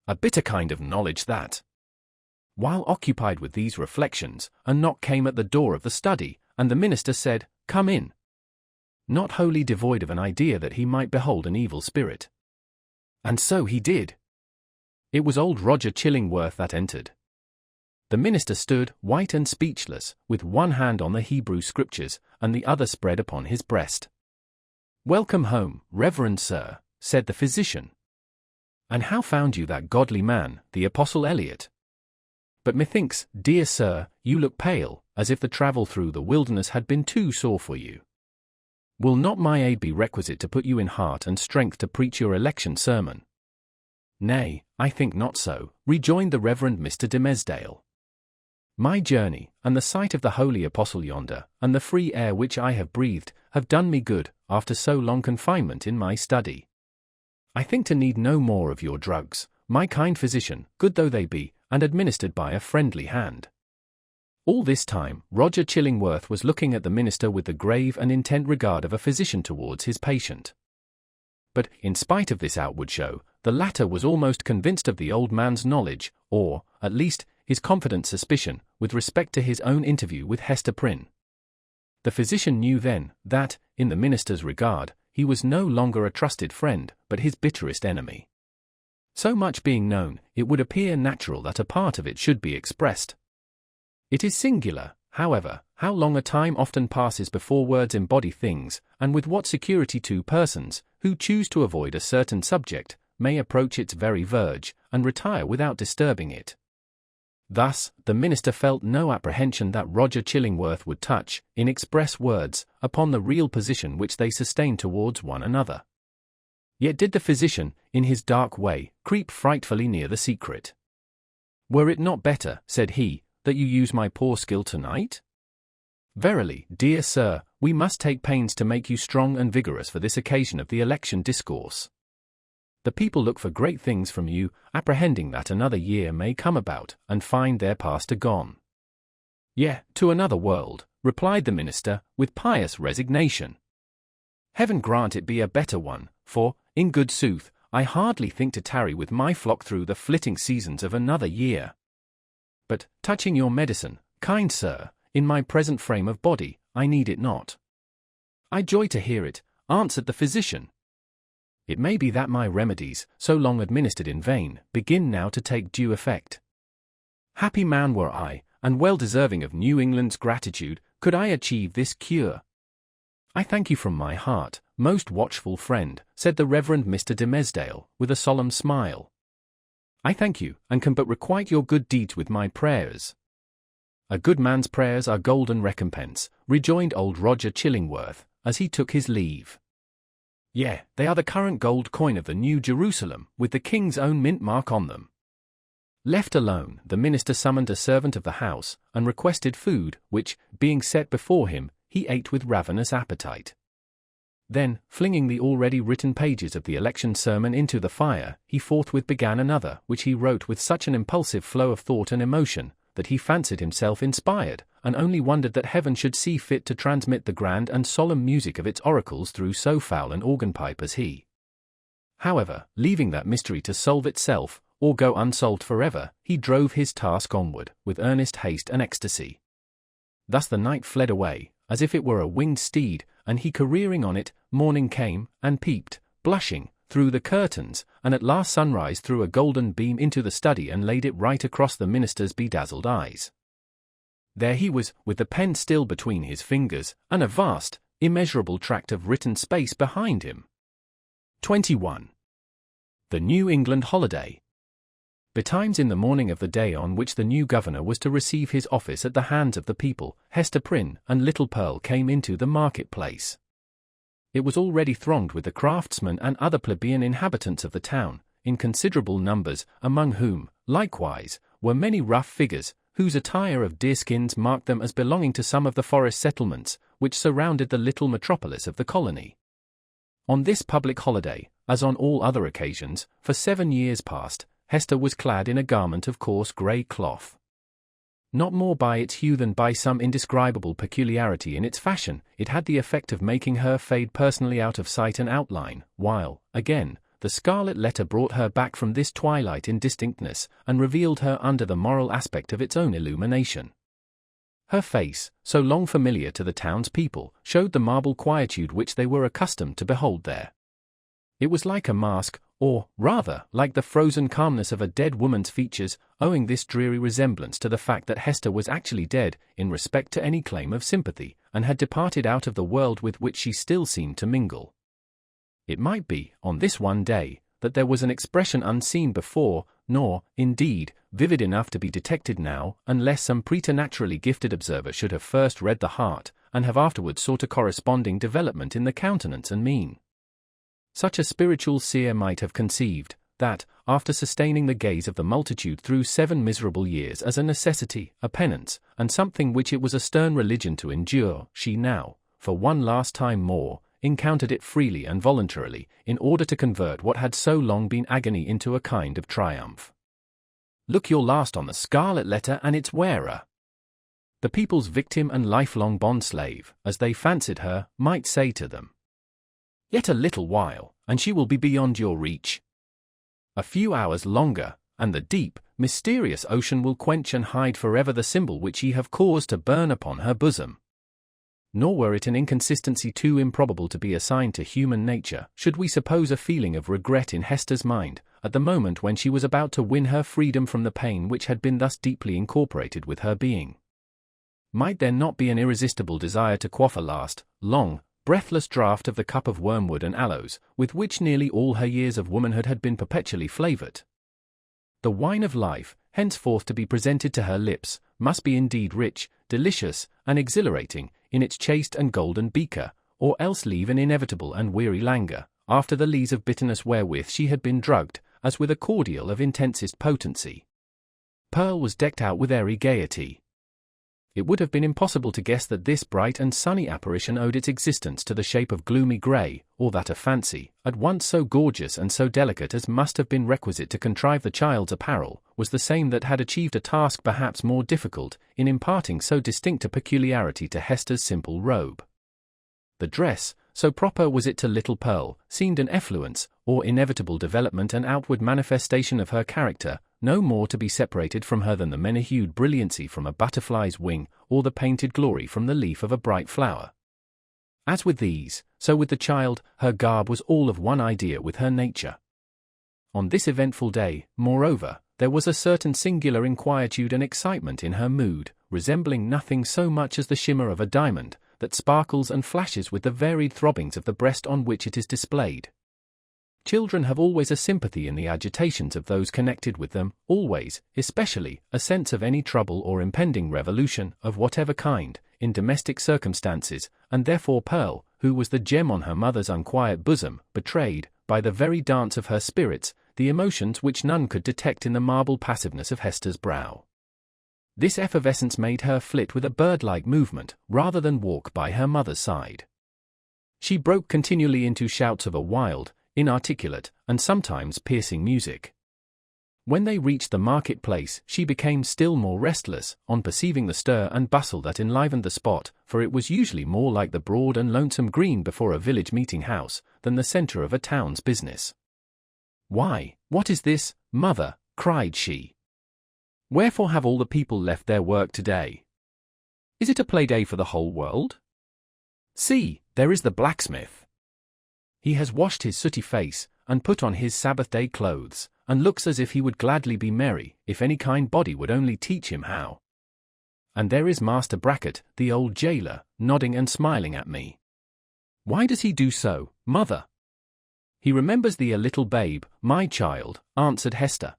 A bitter kind of knowledge that. While occupied with these reflections, a knock came at the door of the study, and the minister said, "Come in," not wholly devoid of an idea that he might behold an evil spirit. And so he did. It was old Roger Chillingworth that entered. The minister stood, white and speechless, with one hand on the Hebrew scriptures, and the other spread upon his breast. "Welcome home, Reverend Sir," said the physician. "And how found you that godly man, the Apostle Eliot? But methinks, dear sir, you look pale, as if the travel through the wilderness had been too sore for you. Will not my aid be requisite to put you in heart and strength to preach your election sermon?" "Nay, I think not so," rejoined the Reverend Mr. Dimmesdale. "My journey, and the sight of the holy apostle yonder, and the free air which I have breathed, have done me good, after so long confinement in my study. I think to need no more of your drugs, my kind physician, good though they be, and administered by a friendly hand." All this time, Roger Chillingworth was looking at the minister with the grave and intent regard of a physician towards his patient. But, in spite of this outward show, the latter was almost convinced of the old man's knowledge, or, at least, his confident suspicion, with respect to his own interview with Hester Prynne. The physician knew then, that, in the minister's regard, he was no longer a trusted friend, but his bitterest enemy. So much being known, it would appear natural that a part of it should be expressed. It is singular, however, how long a time often passes before words embody things, and with what security two persons, who choose to avoid a certain subject, may approach its very verge, and retire without disturbing it. Thus, the minister felt no apprehension that Roger Chillingworth would touch, in express words, upon the real position which they sustained towards one another. Yet did the physician, in his dark way, creep frightfully near the secret. "Were it not better," said he, "that you use my poor skill tonight? Verily, dear sir, we must take pains to make you strong and vigorous for this occasion of the election discourse. The people look for great things from you, apprehending that another year may come about, and find their pastor gone." "Yea, to another world," replied the minister, with pious resignation. "Heaven grant it be a better one, for, in good sooth, I hardly think to tarry with my flock through the flitting seasons of another year. But, touching your medicine, kind sir, in my present frame of body, I need it not." "I joy to hear it," answered the physician. "It may be that my remedies, so long administered in vain, begin now to take due effect. Happy man were I, and well deserving of New England's gratitude, could I achieve this cure?" "I thank you from my heart, most watchful friend," said the Reverend Mr. Dimmesdale, with a solemn smile. "I thank you, and can but requite your good deeds with my prayers." "A good man's prayers are golden recompense," rejoined old Roger Chillingworth, as he took his leave. "Yea, they are the current gold coin of the New Jerusalem, with the king's own mint mark on them." Left alone, the minister summoned a servant of the house, and requested food, which, being set before him, he ate with ravenous appetite. Then, flinging the already written pages of the election sermon into the fire, he forthwith began another, which he wrote with such an impulsive flow of thought and emotion, that he fancied himself inspired, and only wondered that heaven should see fit to transmit the grand and solemn music of its oracles through so foul an organ-pipe as he. However, leaving that mystery to solve itself, or go unsolved forever, he drove his task onward, with earnest haste and ecstasy. Thus the night fled away, as if it were a winged steed, and he careering on it, morning came, and peeped, blushing, through the curtains, and at last sunrise threw a golden beam into the study and laid it right across the minister's bedazzled eyes. There he was, with the pen still between his fingers, and a vast, immeasurable tract of written space behind him. 21. The New England holiday. Betimes in the morning of the day on which the new governor was to receive his office at the hands of the people, Hester Prynne and little Pearl came into the market-place. It was already thronged with the craftsmen and other plebeian inhabitants of the town, in considerable numbers, among whom, likewise, were many rough figures, whose attire of deerskins marked them as belonging to some of the forest settlements, which surrounded the little metropolis of the colony. On this public holiday, as on all other occasions, for 7 years past, Hester was clad in a garment of coarse grey cloth. Not more by its hue than by some indescribable peculiarity in its fashion, it had the effect of making her fade personally out of sight and outline, while, again, the Scarlet Letter brought her back from this twilight indistinctness, and revealed her under the moral aspect of its own illumination. Her face, so long familiar to the town's people, showed the marble quietude which they were accustomed to behold there. It was like a mask, or, rather, like the frozen calmness of a dead woman's features, owing this dreary resemblance to the fact that Hester was actually dead, in respect to any claim of sympathy, and had departed out of the world with which she still seemed to mingle. It might be, on this one day, that there was an expression unseen before, nor, indeed, vivid enough to be detected now, unless some preternaturally gifted observer should have first read the heart, and have afterwards sought a corresponding development in the countenance and mien. Such a spiritual seer might have conceived, that, after sustaining the gaze of the multitude through 7 miserable years as a necessity, a penance, and something which it was a stern religion to endure, she now, for one last time more, encountered it freely and voluntarily, in order to convert what had so long been agony into a kind of triumph. Look your last on the Scarlet Letter and its wearer. The people's victim and lifelong bond-slave, as they fancied her, might say to them. Yet a little while, and she will be beyond your reach. A few hours longer, and the deep, mysterious ocean will quench and hide forever the symbol which ye have caused to burn upon her bosom. Nor were it an inconsistency too improbable to be assigned to human nature, should we suppose a feeling of regret in Hester's mind, at the moment when she was about to win her freedom from the pain which had been thus deeply incorporated with her being. Might there not be an irresistible desire to quaff a last, long, breathless draught of the cup of wormwood and aloes, with which nearly all her years of womanhood had been perpetually flavoured? The wine of life, henceforth to be presented to her lips, must be indeed rich, delicious, and exhilarating, in its chaste and golden beaker, or else leave an inevitable and weary languor, after the lees of bitterness wherewith she had been drugged, as with a cordial of intensest potency. Pearl was decked out with airy gaiety. It would have been impossible to guess that this bright and sunny apparition owed its existence to the shape of gloomy grey, or that a fancy, at once so gorgeous and so delicate as must have been requisite to contrive the child's apparel, was the same that had achieved a task perhaps more difficult, in imparting so distinct a peculiarity to Hester's simple robe. The dress, so proper was it to little Pearl, seemed an effluence, or inevitable development and outward manifestation of her character, no more to be separated from her than the many-hued brilliancy from a butterfly's wing, or the painted glory from the leaf of a bright flower. As with these, so with the child, her garb was all of one idea with her nature. On this eventful day, moreover, there was a certain singular inquietude and excitement in her mood, resembling nothing so much as the shimmer of a diamond, that sparkles and flashes with the varied throbbings of the breast on which it is displayed. Children have always a sympathy in the agitations of those connected with them, always, especially, a sense of any trouble or impending revolution, of whatever kind, in domestic circumstances, and therefore Pearl, who was the gem on her mother's unquiet bosom, betrayed, by the very dance of her spirits, the emotions which none could detect in the marble passiveness of Hester's brow. This effervescence made her flit with a bird-like movement, rather than walk by her mother's side. She broke continually into shouts of a wild, inarticulate, and sometimes piercing music. When they reached the market-place, she became still more restless, on perceiving the stir and bustle that enlivened the spot, for it was usually more like the broad and lonesome green before a village meeting-house, than the centre of a town's business. "Why, what is this, mother?" cried she. "Wherefore have all the people left their work today? Is it a play-day for the whole world? See, there is the blacksmith. He has washed his sooty face, and put on his Sabbath-day clothes, and looks as if he would gladly be merry, if any kind body would only teach him how. And there is Master Brackett, the old jailer, nodding and smiling at me. Why does he do so, mother?" "He remembers thee a little babe, my child," answered Hester.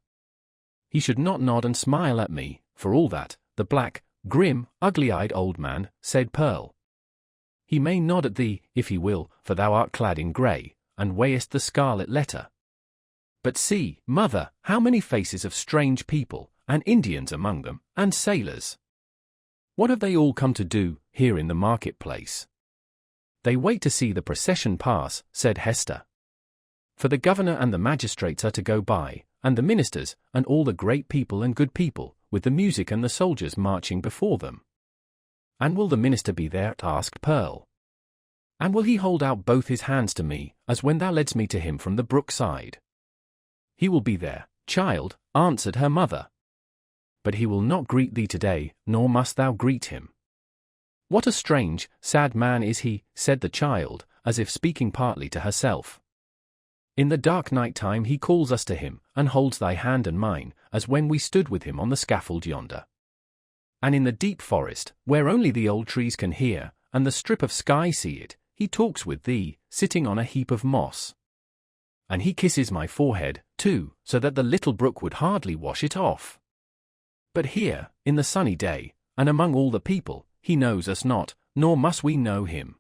"He should not nod and smile at me, for all that, the black, grim, ugly-eyed old man," said Pearl. "He may nod at thee, if he will, for thou art clad in grey, and weighest the Scarlet Letter. But see, mother, how many faces of strange people, and Indians among them, and sailors. What have they all come to do, here in the market-place?" "They wait to see the procession pass," said Hester. "For the governor and the magistrates are to go by, and the ministers, and all the great people and good people, with the music and the soldiers marching before them." "And will the minister be there?" asked Pearl. "And will he hold out both his hands to me, as when thou ledst me to him from the brook side?" "He will be there, child," answered her mother. "But he will not greet thee today, nor must thou greet him." "What a strange, sad man is he," said the child, as if speaking partly to herself. "In the dark night-time he calls us to him, and holds thy hand and mine, as when we stood with him on the scaffold yonder. And in the deep forest, where only the old trees can hear, and the strip of sky see it, he talks with thee, sitting on a heap of moss. And he kisses my forehead, too, so that the little brook would hardly wash it off. But here, in the sunny day, and among all the people, he knows us not, nor must we know him.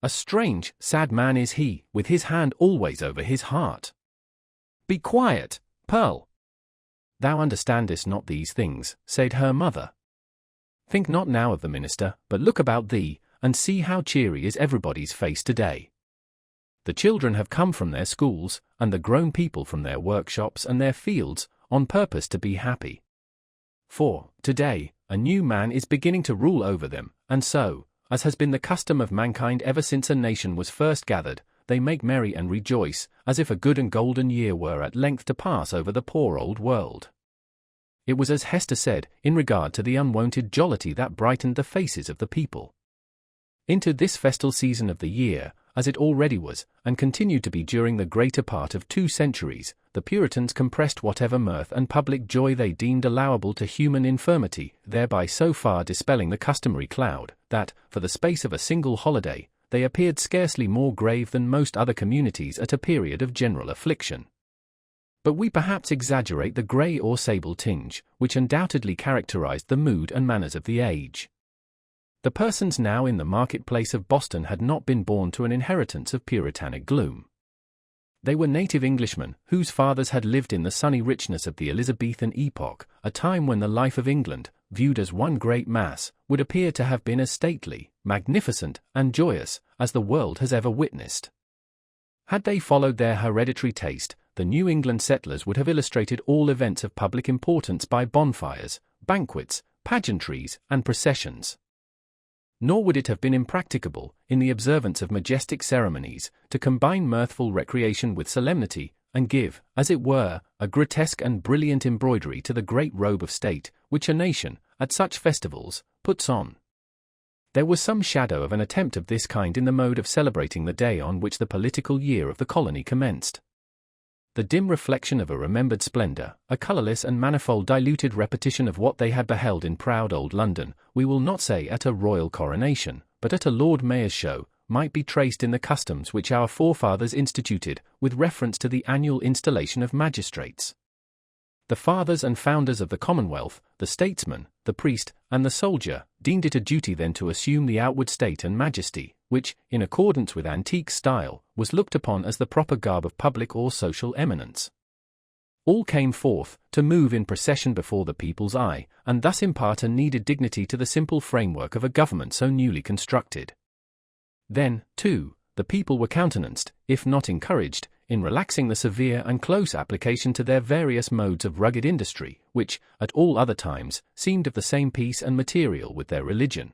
A strange, sad man is he, with his hand always over his heart." "Be quiet, Pearl. Thou understandest not these things," said her mother. "Think not now of the minister, but look about thee, and see how cheery is everybody's face today. The children have come from their schools, and the grown people from their workshops and their fields, on purpose to be happy. For, today, a new man is beginning to rule over them, and so, as has been the custom of mankind ever since a nation was first gathered, they make merry and rejoice, as if a good and golden year were at length to pass over the poor old world." It was as Hester said, in regard to the unwonted jollity that brightened the faces of the people. Into this festal season of the year, as it already was, and continued to be during the greater part of 2 centuries, the Puritans compressed whatever mirth and public joy they deemed allowable to human infirmity, thereby so far dispelling the customary cloud, that, for the space of a single holiday, they appeared scarcely more grave than most other communities at a period of general affliction. But we perhaps exaggerate the grey or sable tinge, which undoubtedly characterized the mood and manners of the age. The persons now in the marketplace of Boston had not been born to an inheritance of puritanic gloom. They were native Englishmen, whose fathers had lived in the sunny richness of the Elizabethan epoch, a time when the life of England, viewed as one great mass, would appear to have been as stately, magnificent, and joyous as the world has ever witnessed. Had they followed their hereditary taste, the New England settlers would have illustrated all events of public importance by bonfires, banquets, pageantries, and processions. Nor would it have been impracticable, in the observance of majestic ceremonies, to combine mirthful recreation with solemnity, and give, as it were, a grotesque and brilliant embroidery to the great robe of state, which a nation, at such festivals, puts on. There was some shadow of an attempt of this kind in the mode of celebrating the day on which the political year of the colony commenced. the dim reflection of a remembered splendor, a colorless and manifold diluted repetition of what they had beheld in proud old London, we will not say at a royal coronation, but at a Lord Mayor's show, might be traced in the customs which our forefathers instituted with reference to the annual installation of magistrates. The fathers and founders of the Commonwealth, the statesman, the priest, and the soldier, deemed it a duty then to assume the outward state and majesty, which, in accordance with antique style, was looked upon as the proper garb of public or social eminence. All came forth, to move in procession before the people's eye, and thus impart a needed dignity to the simple framework of a government so newly constructed. Then, too, the people were countenanced, if not encouraged, in relaxing the severe and close application to their various modes of rugged industry, which, at all other times, seemed of the same piece and material with their religion.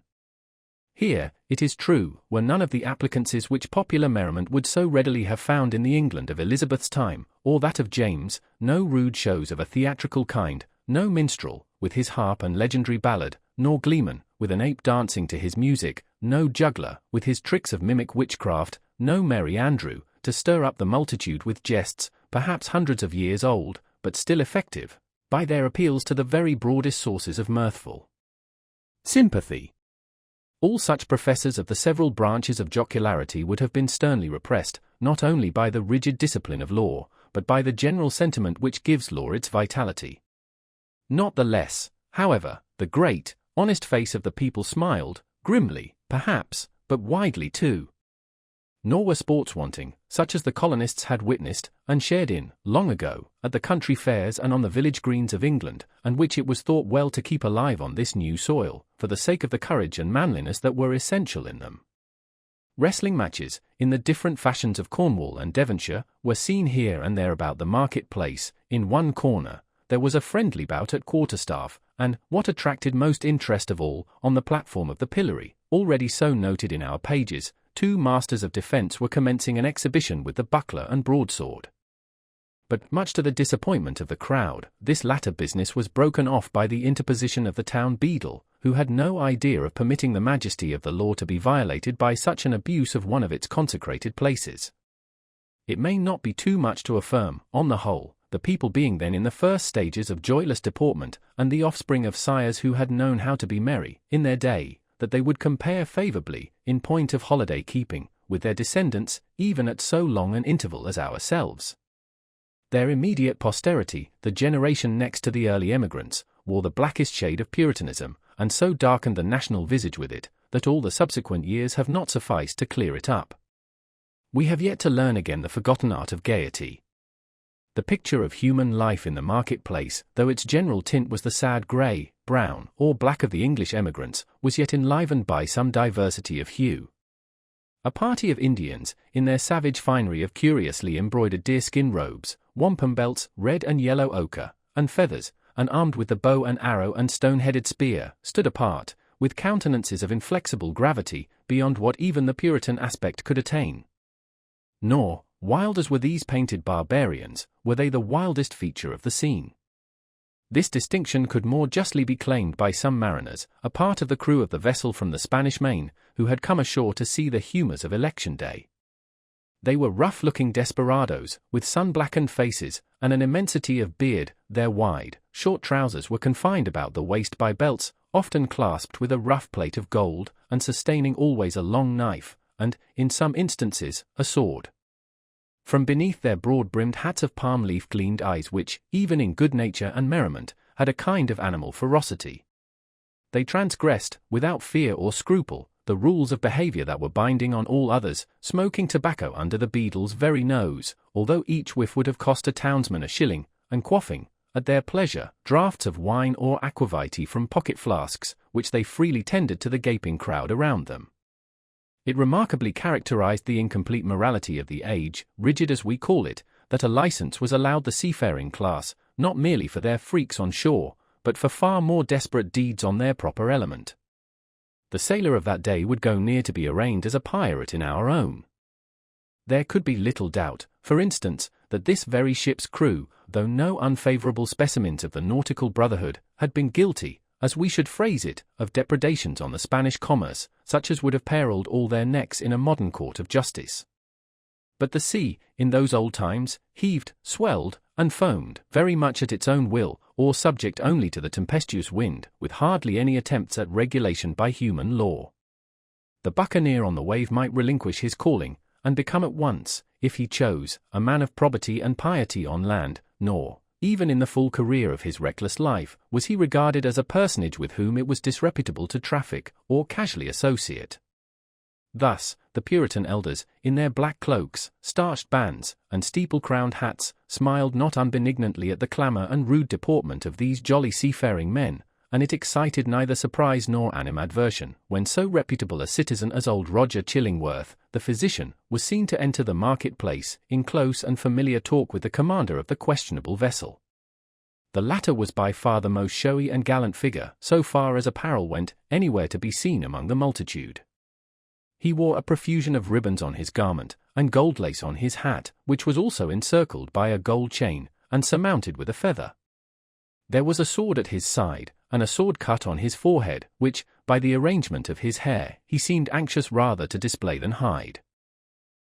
Here, it is true, were none of the applicances which popular merriment would so readily have found in the England of Elizabeth's time, or that of James, no rude shows of a theatrical kind, no minstrel, with his harp and legendary ballad, nor gleeman, with an ape dancing to his music, no juggler, with his tricks of mimic witchcraft, no merry Andrew, to stir up the multitude with jests, perhaps hundreds of years old, but still effective, by their appeals to the very broadest sources of mirthful sympathy. All such professors of the several branches of jocularity would have been sternly repressed, not only by the rigid discipline of law, but by the general sentiment which gives law its vitality. Not the less, however, the great, honest face of the people smiled, grimly, perhaps, but widely too. Nor were sports wanting, such as the colonists had witnessed, and shared in, long ago, at the country fairs and on the village greens of England, and which it was thought well to keep alive on this new soil, for the sake of the courage and manliness that were essential in them. Wrestling matches, in the different fashions of Cornwall and Devonshire, were seen here and there about the market-place. In one corner, there was a friendly bout at quarterstaff, and, what attracted most interest of all, on the platform of the pillory, already so noted in our pages, 2 masters of defence were commencing an exhibition with the buckler and broadsword. But, much to the disappointment of the crowd, this latter business was broken off by the interposition of the town beadle, who had no idea of permitting the majesty of the law to be violated by such an abuse of one of its consecrated places. It may not be too much to affirm, on the whole, the people being then in the first stages of joyless deportment, and the offspring of sires who had known how to be merry, in their day, that they would compare favourably, in point of holiday-keeping, with their descendants, even at so long an interval as ourselves. Their immediate posterity, the generation next to the early emigrants, wore the blackest shade of Puritanism, and so darkened the national visage with it, that all the subsequent years have not sufficed to clear it up. We have yet to learn again the forgotten art of gaiety. The picture of human life in the market-place, though its general tint was the sad grey, brown, or black of the English emigrants, was yet enlivened by some diversity of hue. A party of Indians, in their savage finery of curiously embroidered deerskin robes, wampum belts, red and yellow ochre, and feathers, and armed with the bow and arrow and stone-headed spear, stood apart, with countenances of inflexible gravity, beyond what even the Puritan aspect could attain. Nor, wild as were these painted barbarians, were they the wildest feature of the scene. This distinction could more justly be claimed by some mariners, a part of the crew of the vessel from the Spanish Main, who had come ashore to see the humours of election day. They were rough-looking desperadoes, with sun-blackened faces, and an immensity of beard. Their wide, short trousers were confined about the waist by belts, often clasped with a rough plate of gold, and sustaining always a long knife, and, in some instances, a sword. From beneath their broad-brimmed hats of palm leaf gleamed eyes which, even in good nature and merriment, had a kind of animal ferocity. They transgressed, without fear or scruple, the rules of behaviour that were binding on all others, smoking tobacco under the beadle's very nose, although each whiff would have cost a townsman a shilling, and quaffing, at their pleasure, draughts of wine or aquavitae from pocket flasks, which they freely tendered to the gaping crowd around them. It remarkably characterized the incomplete morality of the age, rigid as we call it, that a license was allowed the seafaring class, not merely for their freaks on shore, but for far more desperate deeds on their proper element. The sailor of that day would go near to be arraigned as a pirate in our own. There could be little doubt, for instance, that this very ship's crew, though no unfavourable specimens of the nautical brotherhood, had been guilty, as we should phrase it, of depredations on the Spanish commerce, such as would have perilled all their necks in a modern court of justice. But the sea, in those old times, heaved, swelled, and foamed, very much at its own will, or subject only to the tempestuous wind, with hardly any attempts at regulation by human law. The buccaneer on the wave might relinquish his calling, and become at once, if he chose, a man of probity and piety on land, nor, even in the full career of his reckless life, was he regarded as a personage with whom it was disreputable to traffic, or casually associate. Thus, the Puritan elders, in their black cloaks, starched bands, and steeple-crowned hats, smiled not unbenignantly at the clamour and rude deportment of these jolly seafaring men, and it excited neither surprise nor animadversion, when so reputable a citizen as old Roger Chillingworth, the physician, was seen to enter the market-place, in close and familiar talk with the commander of the questionable vessel. The latter was by far the most showy and gallant figure, so far as apparel went, anywhere to be seen among the multitude. He wore a profusion of ribbons on his garment, and gold lace on his hat, which was also encircled by a gold chain, and surmounted with a feather. There was a sword at his side, and a sword cut on his forehead, which, by the arrangement of his hair, he seemed anxious rather to display than hide.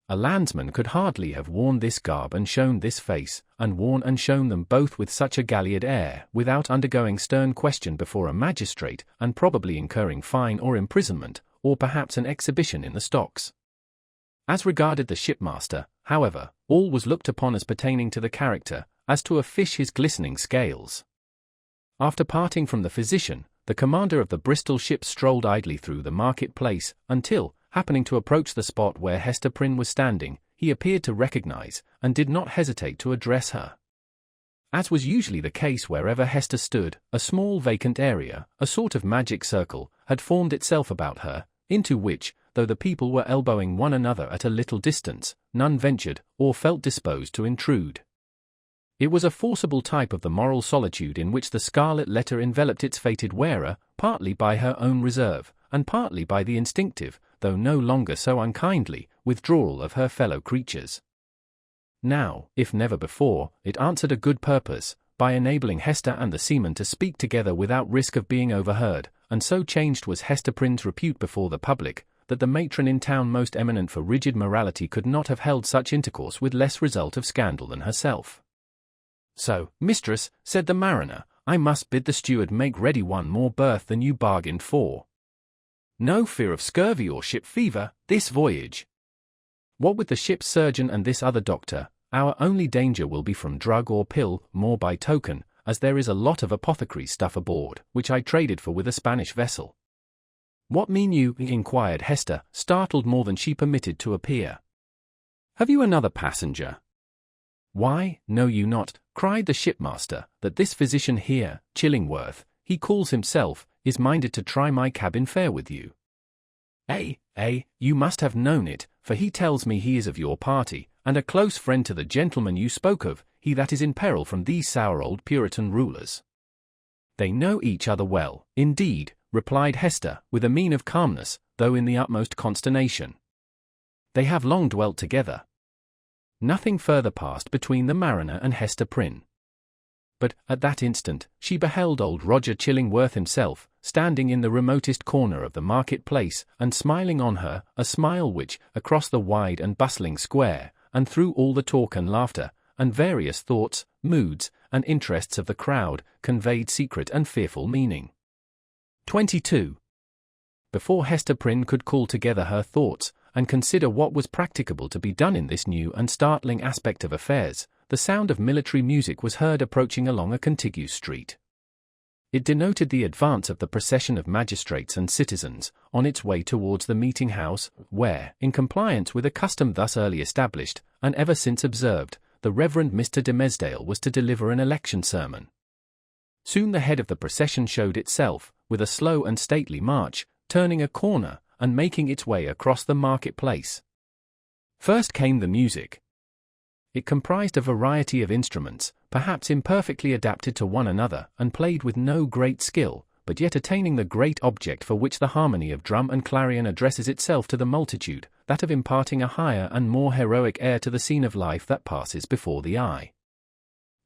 A landsman could hardly have worn this garb and shown this face, and worn and shown them both with such a galliard air, without undergoing stern question before a magistrate, and probably incurring fine or imprisonment, or perhaps an exhibition in the stocks. As regarded the shipmaster, however, all was looked upon as pertaining to the character, as to a fish his glistening scales. After parting from the physician, the commander of the Bristol ship strolled idly through the market-place, until, happening to approach the spot where Hester Prynne was standing, he appeared to recognize, and did not hesitate to address her. As was usually the case wherever Hester stood, a small vacant area, a sort of magic circle, had formed itself about her, into which, though the people were elbowing one another at a little distance, none ventured, or felt disposed to intrude. It was a forcible type of the moral solitude in which the Scarlet Letter enveloped its fated wearer, partly by her own reserve, and partly by the instinctive, though no longer so unkindly, withdrawal of her fellow creatures. Now, if never before, it answered a good purpose, by enabling Hester and the seaman to speak together without risk of being overheard, and so changed was Hester Prynne's repute before the public, that the matron in town most eminent for rigid morality could not have held such intercourse with less result of scandal than herself. "So, mistress," said the mariner, "I must bid the steward make ready one more berth than you bargained for. No fear of scurvy or ship fever, this voyage. What with the ship's surgeon and this other doctor, our only danger will be from drug or pill, more by token, as there is a lot of apothecary stuff aboard, which I traded for with a Spanish vessel." "What mean you?" inquired Hester, startled more than she permitted to appear. "Have you another passenger?" "Why, know you not," cried the shipmaster, "that this physician here, Chillingworth, he calls himself, is minded to try my cabin fare with you? You must have known it, for he tells me he is of your party, and a close friend to the gentleman you spoke of, he that is in peril from these sour old Puritan rulers." "They know each other well, indeed," replied Hester, with a mien of calmness, though in the utmost consternation. "They have long dwelt together." Nothing further passed between the mariner and Hester Prynne. But, at that instant, she beheld old Roger Chillingworth himself, standing in the remotest corner of the market-place, and smiling on her, a smile which, across the wide and bustling square, and through all the talk and laughter, and various thoughts, moods, and interests of the crowd, conveyed secret and fearful meaning. 22. Before Hester Prynne could call together her thoughts, and consider what was practicable to be done in this new and startling aspect of affairs, the sound of military music was heard approaching along a contiguous street. It denoted the advance of the procession of magistrates and citizens, on its way towards the meeting-house, where, in compliance with a custom thus early established, and ever since observed, the Reverend Mr. Dimmesdale was to deliver an election sermon. Soon the head of the procession showed itself, with a slow and stately march, turning a corner, and making its way across the market-place. First came the music. It comprised a variety of instruments, perhaps imperfectly adapted to one another, and played with no great skill, but yet attaining the great object for which the harmony of drum and clarion addresses itself to the multitude, that of imparting a higher and more heroic air to the scene of life that passes before the eye.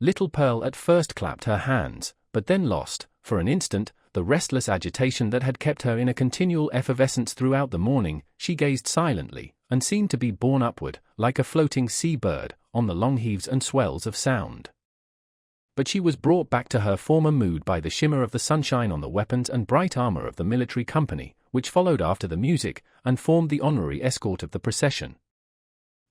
Little Pearl at first clapped her hands, but then lost, for an instant, the restless agitation that had kept her in a continual effervescence throughout the morning. She gazed silently, and seemed to be borne upward, like a floating sea bird, on the long heaves and swells of sound. But she was brought back to her former mood by the shimmer of the sunshine on the weapons and bright armor of the military company, which followed after the music, and formed the honorary escort of the procession.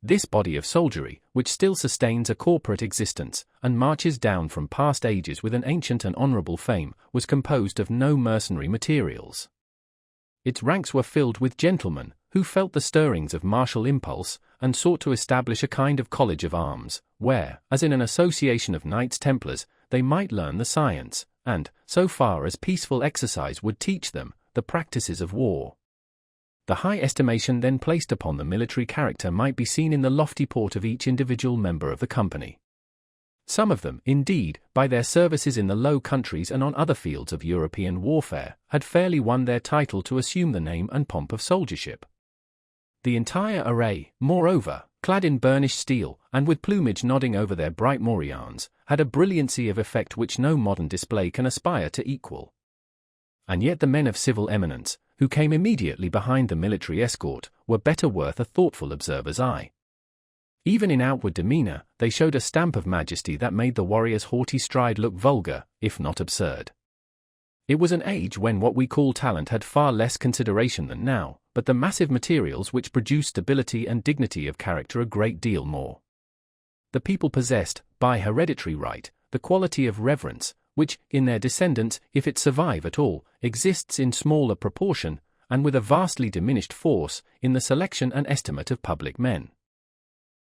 This body of soldiery, which still sustains a corporate existence, and marches down from past ages with an ancient and honorable fame, was composed of no mercenary materials. Its ranks were filled with gentlemen, who felt the stirrings of martial impulse, and sought to establish a kind of college of arms, where, as in an association of Knights Templars, they might learn the science, and, so far as peaceful exercise would teach them, the practices of war. The high estimation then placed upon the military character might be seen in the lofty port of each individual member of the company. Some of them, indeed, by their services in the Low Countries and on other fields of European warfare, had fairly won their title to assume the name and pomp of soldiership. The entire array, moreover, clad in burnished steel, and with plumage nodding over their bright morions, had a brilliancy of effect which no modern display can aspire to equal. And yet the men of civil eminence, who came immediately behind the military escort, were better worth a thoughtful observer's eye. Even in outward demeanor, they showed a stamp of majesty that made the warrior's haughty stride look vulgar, if not absurd. It was an age when what we call talent had far less consideration than now, but the massive materials which produce stability and dignity of character a great deal more. The people possessed, by hereditary right, the quality of reverence, which, in their descendants, if it survive at all, exists in smaller proportion, and with a vastly diminished force, in the selection and estimate of public men.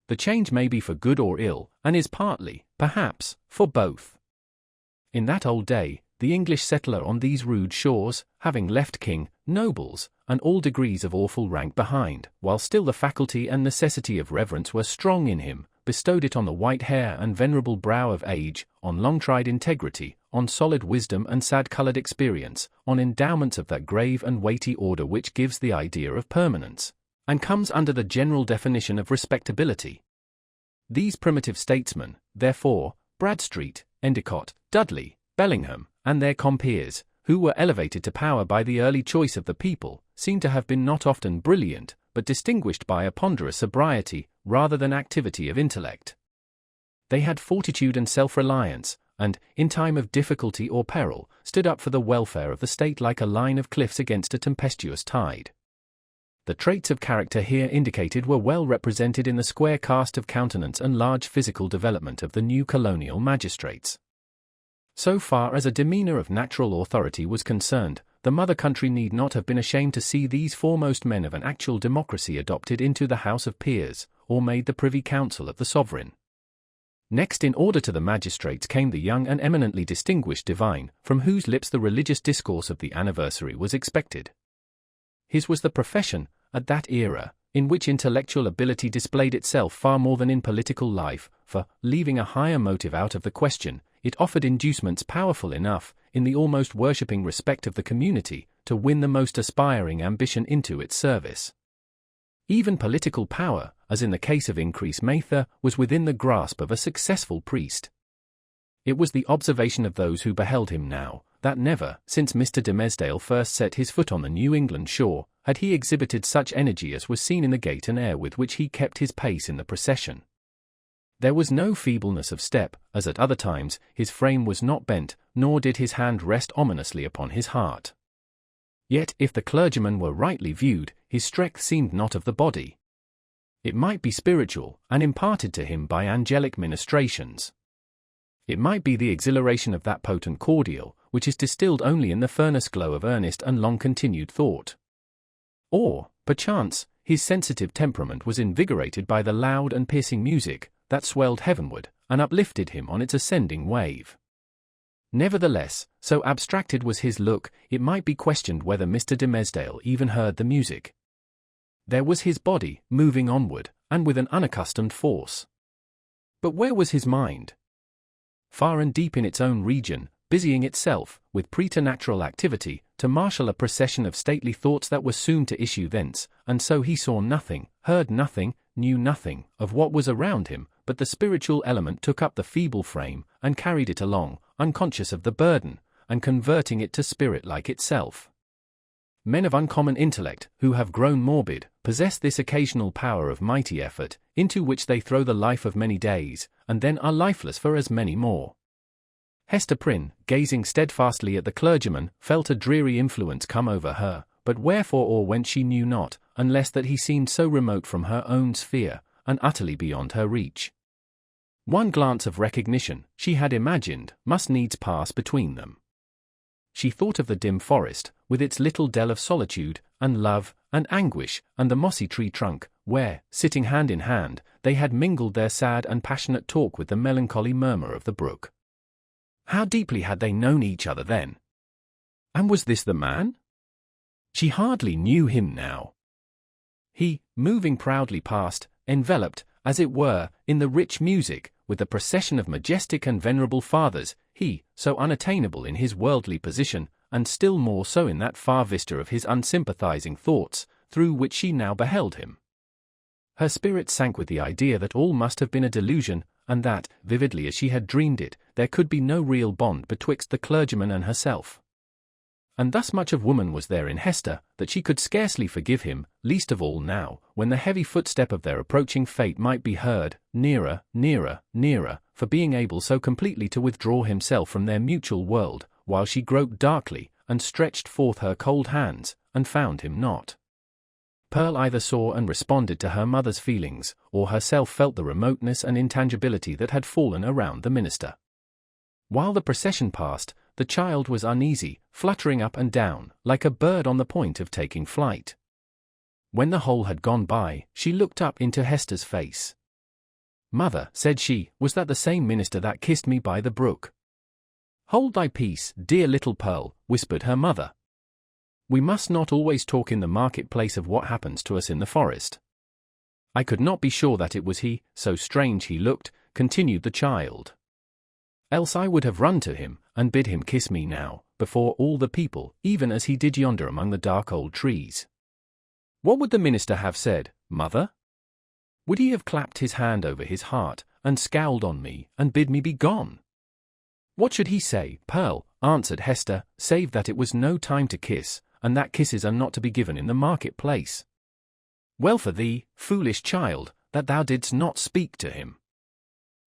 The change may be for good or ill, and is partly, perhaps, for both. In that old day, the English settler on these rude shores, having left king, nobles, and all degrees of awful rank behind, while still the faculty and necessity of reverence were strong in him, bestowed it on the white hair and venerable brow of age, on long-tried integrity, on solid wisdom and sad-colored experience, on endowments of that grave and weighty order which gives the idea of permanence, and comes under the general definition of respectability. These primitive statesmen, therefore, Bradstreet, Endicott, Dudley, Bellingham, and their compeers, who were elevated to power by the early choice of the people, seem to have been not often brilliant, but distinguished by a ponderous sobriety, rather than activity of intellect. They had fortitude and self-reliance, and, in time of difficulty or peril, stood up for the welfare of the state like a line of cliffs against a tempestuous tide. The traits of character here indicated were well represented in the square cast of countenance and large physical development of the new colonial magistrates. So far as a demeanor of natural authority was concerned, the mother country need not have been ashamed to see these foremost men of an actual democracy adopted into the House of Peers, or made the Privy Council of the sovereign. Next in order to the magistrates came the young and eminently distinguished divine, from whose lips the religious discourse of the anniversary was expected. His was the profession, at that era, in which intellectual ability displayed itself far more than in political life, for, leaving a higher motive out of the question, it offered inducements powerful enough, in the almost worshipping respect of the community, to win the most aspiring ambition into its service. Even political power, as in the case of Increase Mather, was within the grasp of a successful priest. It was the observation of those who beheld him now, that never, since Mr. Dimmesdale first set his foot on the New England shore, had he exhibited such energy as was seen in the gait and air with which he kept his pace in the procession. There was no feebleness of step, as at other times, his frame was not bent, nor did his hand rest ominously upon his heart. Yet, if the clergyman were rightly viewed, his strength seemed not of the body. It might be spiritual, and imparted to him by angelic ministrations. It might be the exhilaration of that potent cordial, which is distilled only in the furnace glow of earnest and long-continued thought. Or, perchance, his sensitive temperament was invigorated by the loud and piercing music that swelled heavenward, and uplifted him on its ascending wave. Nevertheless, so abstracted was his look, it might be questioned whether Mr. Dimmesdale even heard the music. There was his body, moving onward, and with an unaccustomed force. But where was his mind? Far and deep in its own region, busying itself, with preternatural activity, to marshal a procession of stately thoughts that were soon to issue thence, and so he saw nothing, heard nothing, knew nothing, of what was around him, but the spiritual element took up the feeble frame, and carried it along, unconscious of the burden, and converting it to spirit like itself. Men of uncommon intellect, who have grown morbid, possess this occasional power of mighty effort, into which they throw the life of many days, and then are lifeless for as many more. Hester Prynne, gazing steadfastly at the clergyman, felt a dreary influence come over her, but wherefore or whence she knew not, unless that he seemed so remote from her own sphere, and utterly beyond her reach. One glance of recognition, she had imagined, must needs pass between them. She thought of the dim forest, with its little dell of solitude, and love, and anguish, and the mossy tree trunk, where, sitting hand in hand, they had mingled their sad and passionate talk with the melancholy murmur of the brook. How deeply had they known each other then? And was this the man? She hardly knew him now. He, moving proudly past, enveloped, as it were, in the rich music, with the procession of majestic and venerable fathers, he, so unattainable in his worldly position, and still more so in that far vista of his unsympathizing thoughts, through which she now beheld him. Her spirit sank with the idea that all must have been a delusion, and that, vividly as she had dreamed it, there could be no real bond betwixt the clergyman and herself. And thus much of woman was there in Hester, that she could scarcely forgive him, least of all now, when the heavy footstep of their approaching fate might be heard, nearer, nearer, nearer, for being able so completely to withdraw himself from their mutual world, while she groped darkly, and stretched forth her cold hands, and found him not. Pearl either saw and responded to her mother's feelings, or herself felt the remoteness and intangibility that had fallen around the minister. While the procession passed, the child was uneasy, fluttering up and down, like a bird on the point of taking flight. When the whole had gone by, she looked up into Hester's face. "Mother," said she, "was that the same minister that kissed me by the brook?" "Hold thy peace, dear little Pearl," whispered her mother. "We must not always talk in the marketplace of what happens to us in the forest." "I could not be sure that it was he, so strange he looked," continued the child. "Else I would have run to him, and bid him kiss me now, before all the people, even as he did yonder among the dark old trees." "What would the minister have said, mother? Would he have clapped his hand over his heart, and scowled on me, and bid me be gone?" "What should he say, Pearl?" answered Hester, "save that it was no time to kiss, and that kisses are not to be given in the marketplace? Well for thee, foolish child, that thou didst not speak to him."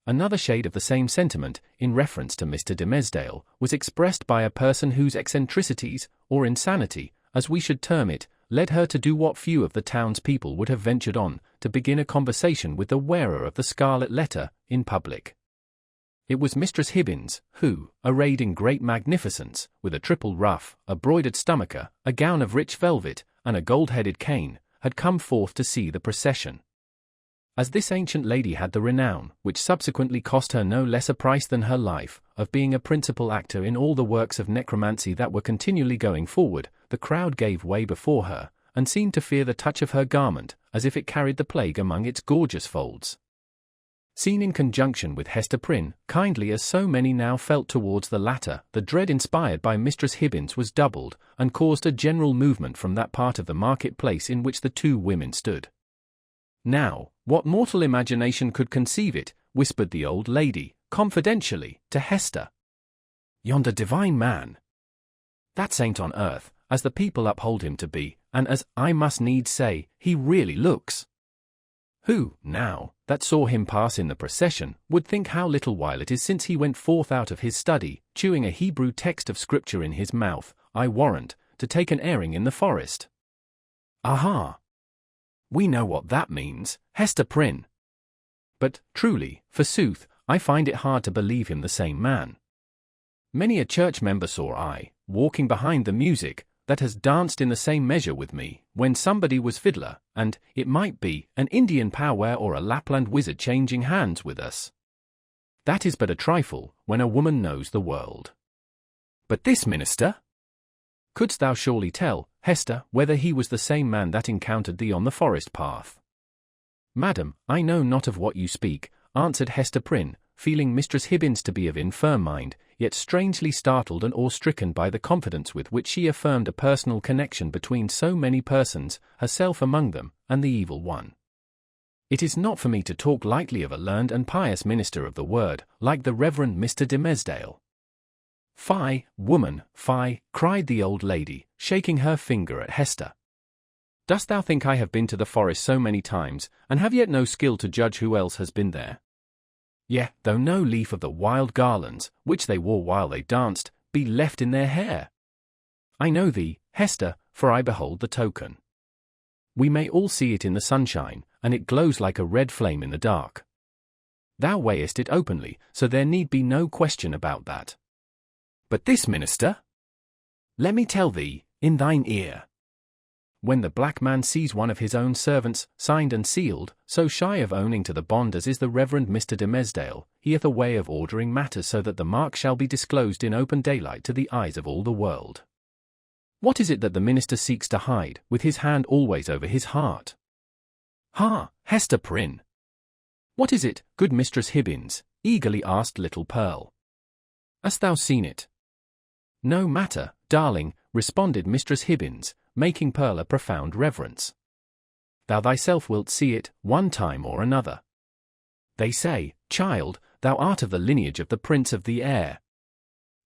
Another shade of the same sentiment, in reference to Mr. Dimmesdale, was expressed by a person whose eccentricities, or insanity, as we should term it, led her to do what few of the townspeople would have ventured on, to begin a conversation with the wearer of the Scarlet Letter, in public. It was Mistress Hibbins, who, arrayed in great magnificence, with a triple ruff, a broidered stomacher, a gown of rich velvet, and a gold-headed cane, had come forth to see the procession. As this ancient lady had the renown, which subsequently cost her no less a price than her life, of being a principal actor in all the works of necromancy that were continually going forward, the crowd gave way before her, and seemed to fear the touch of her garment, as if it carried the plague among its gorgeous folds. Seen in conjunction with Hester Prynne, kindly as so many now felt towards the latter, the dread inspired by Mistress Hibbins was doubled, and caused a general movement from that part of the market-place in which the two women stood. "Now, what mortal imagination could conceive it?" whispered the old lady, confidentially, to Hester. "Yonder divine man! That saint on earth, as the people uphold him to be, and as, I must needs say, he really looks. Who, now, that saw him pass in the procession, would think how little while it is since he went forth out of his study, chewing a Hebrew text of Scripture in his mouth, I warrant, to take an airing in the forest? Aha! We know what that means, Hester Prynne. But, truly, forsooth, I find it hard to believe him the same man. Many a church member saw I, walking behind the music, that has danced in the same measure with me, when somebody was fiddler, and, it might be, an Indian powwow or a Lapland wizard changing hands with us. That is but a trifle, when a woman knows the world. But this minister? Couldst thou surely tell, Hester, whether he was the same man that encountered thee on the forest path?" "Madam, I know not of what you speak," answered Hester Prynne, feeling Mistress Hibbins to be of infirm mind, yet strangely startled and awe-stricken by the confidence with which she affirmed a personal connection between so many persons, herself among them, and the evil one. "It is not for me to talk lightly of a learned and pious minister of the word, like the Reverend Mr. Dimmesdale." "Fie, woman, fie," cried the old lady, shaking her finger at Hester. Dost thou think I have been to the forest so many times, and have yet no skill to judge who else has been there? Yea, though no leaf of the wild garlands, which they wore while they danced, be left in their hair. I know thee, Hester, for I behold the token. We may all see it in the sunshine, and it glows like a red flame in the dark. Thou weighest it openly, so there need be no question about that. But this minister? Let me tell thee, in thine ear. When the black man sees one of his own servants, signed and sealed, so shy of owning to the bond as is the Reverend Mr. Dimmesdale, he hath a way of ordering matters so that the mark shall be disclosed in open daylight to the eyes of all the world. What is it that the minister seeks to hide, with his hand always over his heart? Ha, Hester Prynne! What is it, good Mistress Hibbins? Eagerly asked little Pearl. Hast thou seen it? No matter, darling, responded Mistress Hibbins, making Pearl a profound reverence. Thou thyself wilt see it, one time or another. They say, child, thou art of the lineage of the Prince of the Air.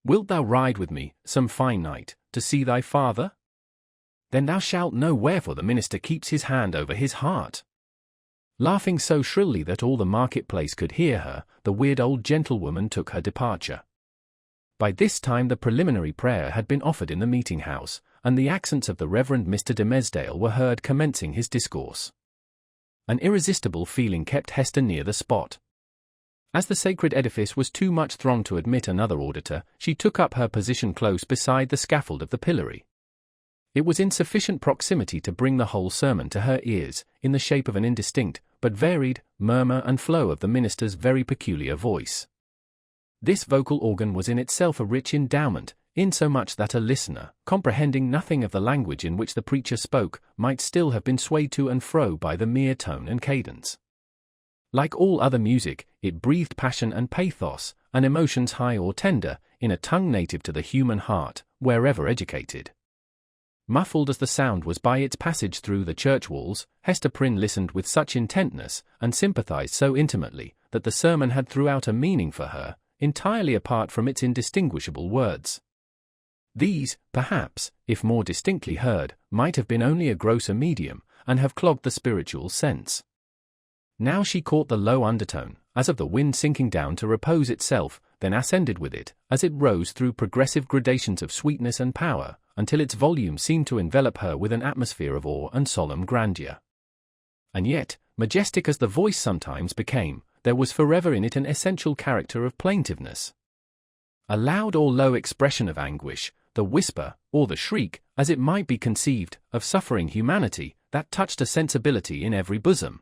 Wilt thou ride with me, some fine night, to see thy father? Then thou shalt know wherefore the minister keeps his hand over his heart. Laughing so shrilly that all the marketplace could hear her, the weird old gentlewoman took her departure. By this time the preliminary prayer had been offered in the meeting-house, and the accents of the Reverend Mr. Dimmesdale were heard commencing his discourse. An irresistible feeling kept Hester near the spot. As the sacred edifice was too much thronged to admit another auditor, she took up her position close beside the scaffold of the pillory. It was in sufficient proximity to bring the whole sermon to her ears, in the shape of an indistinct, but varied, murmur and flow of the minister's very peculiar voice. This vocal organ was in itself a rich endowment, insomuch that a listener, comprehending nothing of the language in which the preacher spoke, might still have been swayed to and fro by the mere tone and cadence. Like all other music, it breathed passion and pathos, and emotions high or tender, in a tongue native to the human heart, wherever educated. Muffled as the sound was by its passage through the church walls, Hester Prynne listened with such intentness, and sympathized so intimately, that the sermon had throughout a meaning for her, entirely apart from its indistinguishable words. These, perhaps, if more distinctly heard, might have been only a grosser medium, and have clogged the spiritual sense. Now she caught the low undertone, as of the wind sinking down to repose itself, then ascended with it, as it rose through progressive gradations of sweetness and power, until its volume seemed to envelop her with an atmosphere of awe and solemn grandeur. And yet, majestic as the voice sometimes became, there was forever in it an essential character of plaintiveness. A loud or low expression of anguish, the whisper, or the shriek, as it might be conceived, of suffering humanity, that touched a sensibility in every bosom.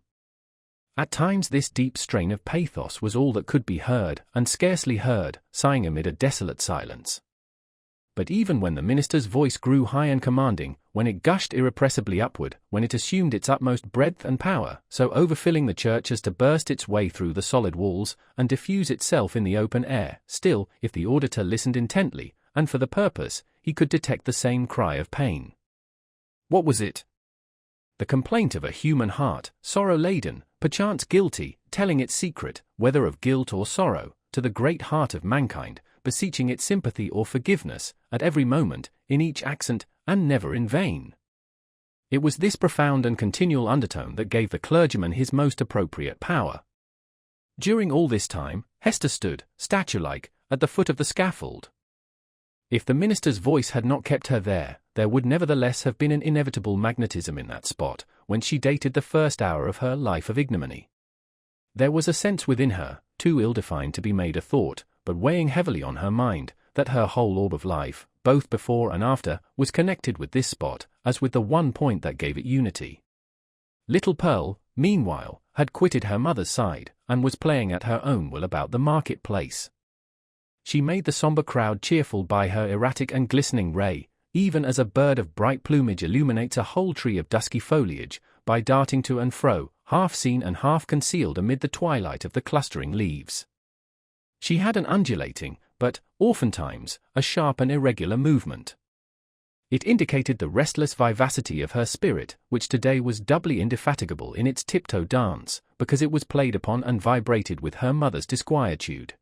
At times this deep strain of pathos was all that could be heard, and scarcely heard, sighing amid a desolate silence. But even when the minister's voice grew high and commanding, when it gushed irrepressibly upward, when it assumed its utmost breadth and power, so overfilling the church as to burst its way through the solid walls, and diffuse itself in the open air, still, if the auditor listened intently, and for the purpose, he could detect the same cry of pain. What was it? The complaint of a human heart, sorrow-laden, perchance guilty, telling its secret, whether of guilt or sorrow, to the great heart of mankind, beseeching its sympathy or forgiveness, at every moment, in each accent, and never in vain. It was this profound and continual undertone that gave the clergyman his most appropriate power. During all this time, Hester stood, statue-like, at the foot of the scaffold. If the minister's voice had not kept her there would nevertheless have been an inevitable magnetism in that spot, when she dated the first hour of her life of ignominy. There was a sense within her, too ill-defined to be made a thought, but weighing heavily on her mind, that her whole orb of life, both before and after, was connected with this spot, as with the one point that gave it unity. Little Pearl, meanwhile, had quitted her mother's side, and was playing at her own will about the market-place. She made the sombre crowd cheerful by her erratic and glistening ray, even as a bird of bright plumage illuminates a whole tree of dusky foliage, by darting to and fro, half seen and half concealed amid the twilight of the clustering leaves. She had an undulating, but, oftentimes, a sharp and irregular movement. It indicated the restless vivacity of her spirit, which today was doubly indefatigable in its tiptoe dance, because it was played upon and vibrated with her mother's disquietude.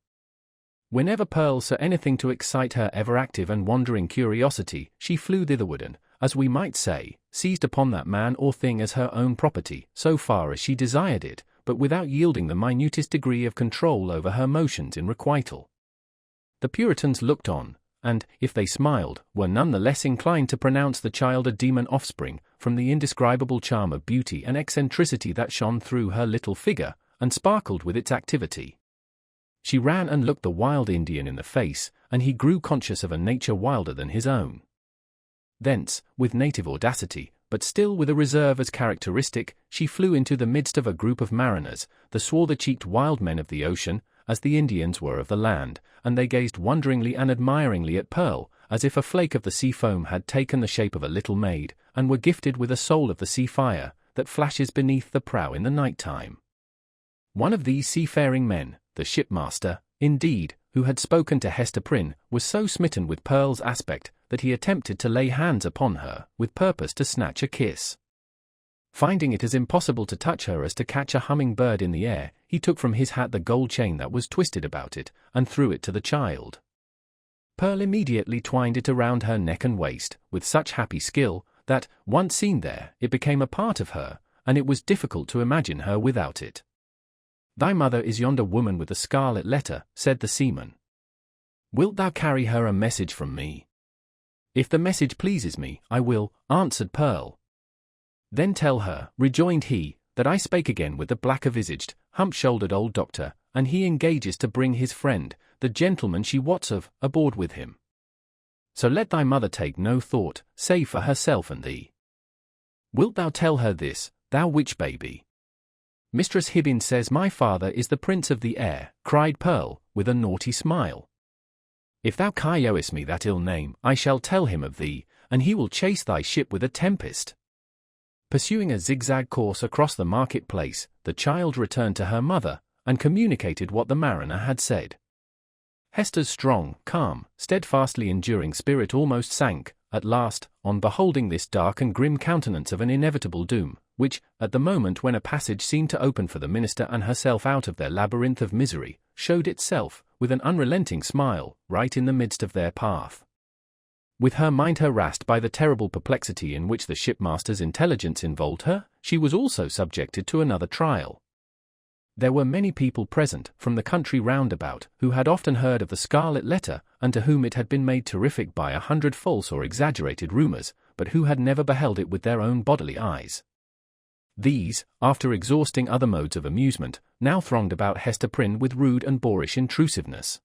Whenever Pearl saw anything to excite her ever-active and wandering curiosity, she flew thitherward and, as we might say, seized upon that man or thing as her own property, so far as she desired it, but without yielding the minutest degree of control over her motions in requital. The Puritans looked on, and, if they smiled, were none the less inclined to pronounce the child a demon offspring, from the indescribable charm of beauty and eccentricity that shone through her little figure, and sparkled with its activity. She ran and looked the wild Indian in the face, and he grew conscious of a nature wilder than his own. Thence, with native audacity, but still with a reserve as characteristic, she flew into the midst of a group of mariners, the swarthy-cheeked wild men of the ocean, as the Indians were of the land, and they gazed wonderingly and admiringly at Pearl, as if a flake of the sea foam had taken the shape of a little maid, and were gifted with a soul of the sea fire, that flashes beneath the prow in the night-time. One of these seafaring men, the shipmaster, indeed, who had spoken to Hester Prynne, was so smitten with Pearl's aspect, that he attempted to lay hands upon her, with purpose to snatch a kiss. Finding it as impossible to touch her as to catch a humming-bird in the air, he took from his hat the gold chain that was twisted about it, and threw it to the child. Pearl immediately twined it around her neck and waist, with such happy skill, that, once seen there, it became a part of her, and it was difficult to imagine her without it. "Thy mother is yonder woman with the scarlet letter," said the seaman. "Wilt thou carry her a message from me?" "If the message pleases me, I will," answered Pearl. "Then tell her," rejoined he, "that I spake again with the black-visaged, hump-shouldered old doctor, and he engages to bring his friend, the gentleman she wots of, aboard with him. So let thy mother take no thought, save for herself and thee. Wilt thou tell her this, thou witch-baby?" "Mistress Hibbins says my father is the prince of the air," cried Pearl, with a naughty smile. "If thou cayoest me that ill name, I shall tell him of thee, and he will chase thy ship with a tempest." Pursuing a zigzag course across the market-place, the child returned to her mother, and communicated what the mariner had said. Hester's strong, calm, steadfastly enduring spirit almost sank, at last, on beholding this dark and grim countenance of an inevitable doom, which, at the moment when a passage seemed to open for the minister and herself out of their labyrinth of misery, showed itself, with an unrelenting smile, right in the midst of their path. With her mind harassed by the terrible perplexity in which the shipmaster's intelligence involved her, she was also subjected to another trial. There were many people present, from the country round about, who had often heard of the Scarlet Letter, and to whom it had been made terrific by 100 false or exaggerated rumors, but who had never beheld it with their own bodily eyes. These, after exhausting other modes of amusement, now thronged about Hester Prynne with rude and boorish intrusiveness.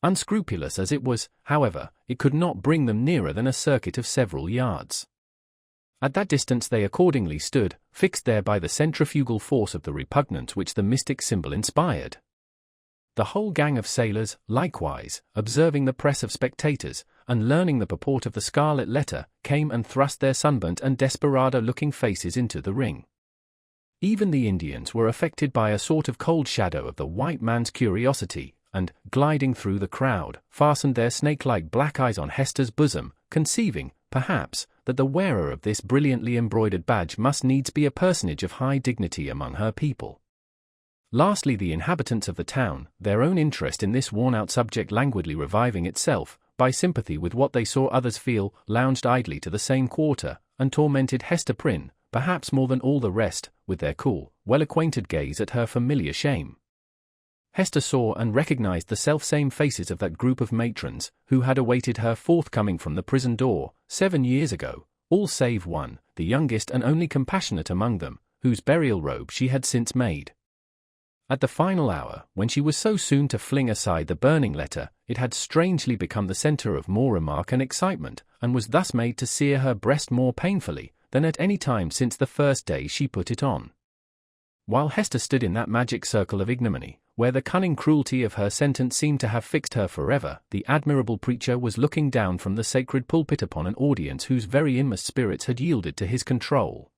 Unscrupulous as it was, however, it could not bring them nearer than a circuit of several yards. At that distance they accordingly stood, fixed there by the centrifugal force of the repugnance which the mystic symbol inspired. The whole gang of sailors, likewise, observing the press of spectators, and learning the purport of the Scarlet Letter, came and thrust their sunburnt and desperado-looking faces into the ring. Even the Indians were affected by a sort of cold shadow of the white man's curiosity, and, gliding through the crowd, fastened their snake-like black eyes on Hester's bosom, conceiving, perhaps, that the wearer of this brilliantly embroidered badge must needs be a personage of high dignity among her people. Lastly, the inhabitants of the town, their own interest in this worn-out subject languidly reviving itself, by sympathy with what they saw others feel, lounged idly to the same quarter, and tormented Hester Prynne, perhaps more than all the rest, with their cool, well-acquainted gaze at her familiar shame. Hester saw and recognized the self-same faces of that group of matrons, who had awaited her forthcoming from the prison door, 7 years ago, all save one, the youngest and only compassionate among them, whose burial robe she had since made. At the final hour, when she was so soon to fling aside the burning letter, it had strangely become the center of more remark and excitement, and was thus made to sear her breast more painfully than at any time since the first day she put it on. While Hester stood in that magic circle of ignominy, where the cunning cruelty of her sentence seemed to have fixed her forever, the admirable preacher was looking down from the sacred pulpit upon an audience whose very inmost spirits had yielded to his control.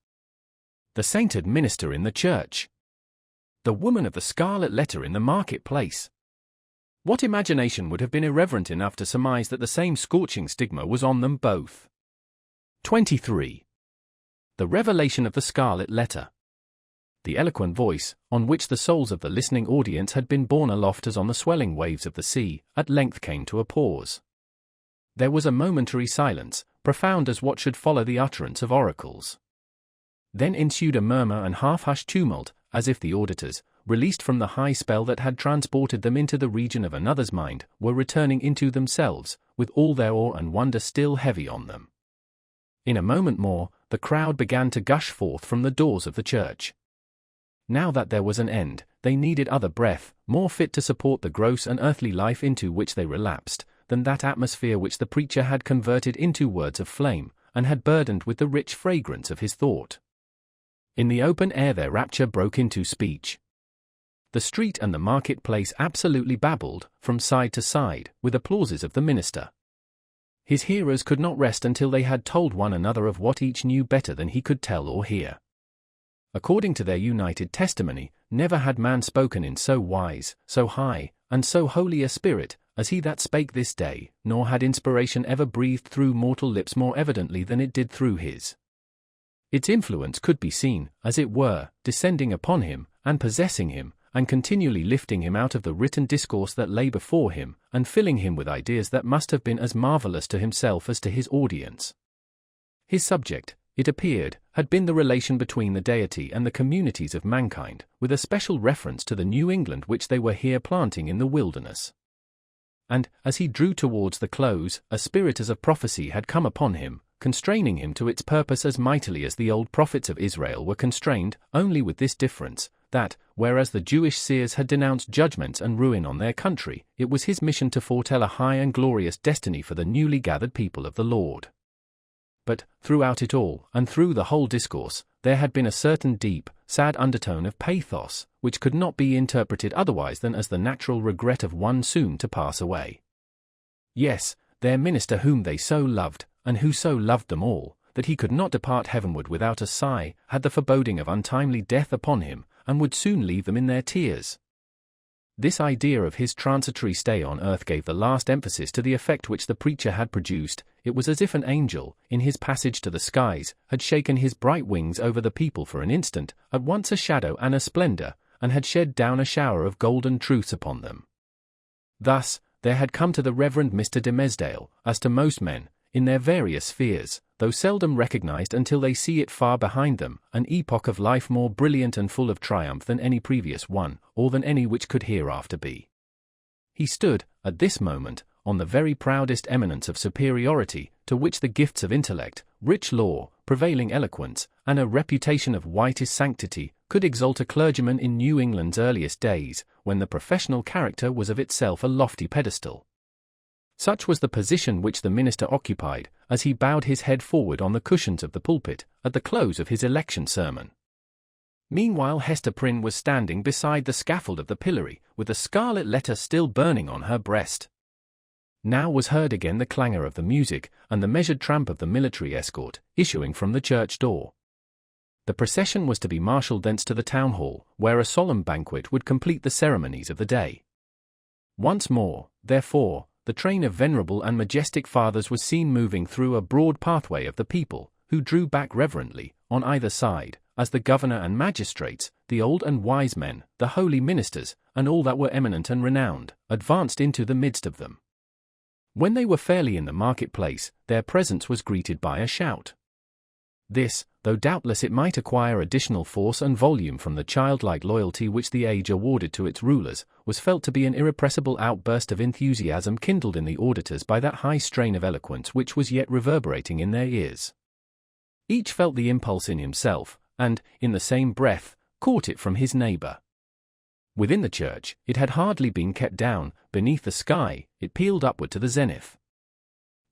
The sainted minister in the church! The woman of the Scarlet Letter in the market-place! What imagination would have been irreverent enough to surmise that the same scorching stigma was on them both? 23. The revelation of the Scarlet Letter. The eloquent voice, on which the souls of the listening audience had been borne aloft as on the swelling waves of the sea, at length came to a pause. There was a momentary silence, profound as what should follow the utterance of oracles. Then ensued a murmur and half-hushed tumult, as if the auditors, released from the high spell that had transported them into the region of another's mind, were returning into themselves, with all their awe and wonder still heavy on them. In a moment more, the crowd began to gush forth from the doors of the church. Now that there was an end, they needed other breath, more fit to support the gross and earthly life into which they relapsed, than that atmosphere which the preacher had converted into words of flame, and had burdened with the rich fragrance of his thought. In the open air their rapture broke into speech. The street and the market-place absolutely babbled, from side to side, with applauses of the minister. His hearers could not rest until they had told one another of what each knew better than he could tell or hear. According to their united testimony, never had man spoken in so wise, so high, and so holy a spirit, as he that spake this day, nor had inspiration ever breathed through mortal lips more evidently than it did through his. Its influence could be seen, as it were, descending upon him, and possessing him, and continually lifting him out of the written discourse that lay before him, and filling him with ideas that must have been as marvelous to himself as to his audience. His subject, it appeared, had been the relation between the deity and the communities of mankind, with a special reference to the New England which they were here planting in the wilderness. And, as he drew towards the close, a spirit as of prophecy had come upon him, constraining him to its purpose as mightily as the old prophets of Israel were constrained, only with this difference, that, whereas the Jewish seers had denounced judgments and ruin on their country, it was his mission to foretell a high and glorious destiny for the newly gathered people of the Lord. But, throughout it all, and through the whole discourse, there had been a certain deep, sad undertone of pathos, which could not be interpreted otherwise than as the natural regret of one soon to pass away. Yes, their minister whom they so loved, and who so loved them all, that he could not depart heavenward without a sigh, had the foreboding of untimely death upon him, and would soon leave them in their tears. This idea of his transitory stay on earth gave the last emphasis to the effect which the preacher had produced. It was as if an angel, in his passage to the skies, had shaken his bright wings over the people for an instant, at once a shadow and a splendor, and had shed down a shower of golden truths upon them. Thus, there had come to the Reverend Mr. Dimmesdale, as to most men, in their various spheres, though seldom recognized until they see it far behind them, an epoch of life more brilliant and full of triumph than any previous one, or than any which could hereafter be. He stood, at this moment, on the very proudest eminence of superiority, to which the gifts of intellect, rich law, prevailing eloquence, and a reputation of whitest sanctity, could exalt a clergyman in New England's earliest days, when the professional character was of itself a lofty pedestal. Such was the position which the minister occupied, as he bowed his head forward on the cushions of the pulpit, at the close of his election sermon. Meanwhile Hester Prynne was standing beside the scaffold of the pillory, with the Scarlet Letter still burning on her breast. Now was heard again the clangor of the music, and the measured tramp of the military escort, issuing from the church door. The procession was to be marshalled thence to the town hall, where a solemn banquet would complete the ceremonies of the day. Once more, therefore, the train of venerable and majestic fathers was seen moving through a broad pathway of the people, who drew back reverently, on either side, as the governor and magistrates, the old and wise men, the holy ministers, and all that were eminent and renowned, advanced into the midst of them. When they were fairly in the market-place, their presence was greeted by a shout. This, though doubtless it might acquire additional force and volume from the childlike loyalty which the age awarded to its rulers, was felt to be an irrepressible outburst of enthusiasm kindled in the auditors by that high strain of eloquence which was yet reverberating in their ears. Each felt the impulse in himself, and, in the same breath, caught it from his neighbor. Within the church, it had hardly been kept down; beneath the sky, it pealed upward to the zenith.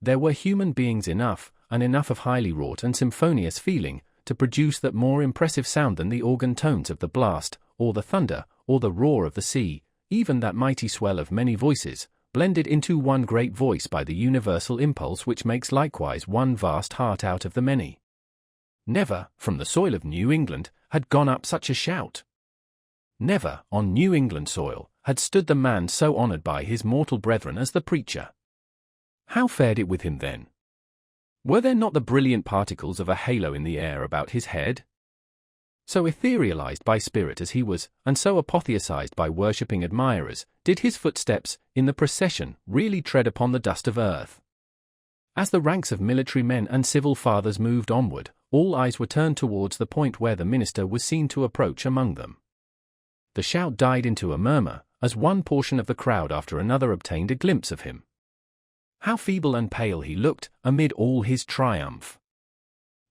There were human beings enough, and enough of highly wrought and symphonious feeling, to produce that more impressive sound than the organ tones of the blast, or the thunder, or the roar of the sea, even that mighty swell of many voices, blended into one great voice by the universal impulse which makes likewise one vast heart out of the many. Never, from the soil of New England, had gone up such a shout. Never, on New England soil, had stood the man so honored by his mortal brethren as the preacher. How fared it with him then? Were there not the brilliant particles of a halo in the air about his head? So etherealized by spirit as he was, and so apotheosized by worshipping admirers, did his footsteps, in the procession, really tread upon the dust of earth. As the ranks of military men and civil fathers moved onward, all eyes were turned towards the point where the minister was seen to approach among them. The shout died into a murmur, as one portion of the crowd after another obtained a glimpse of him. How feeble and pale he looked amid all his triumph!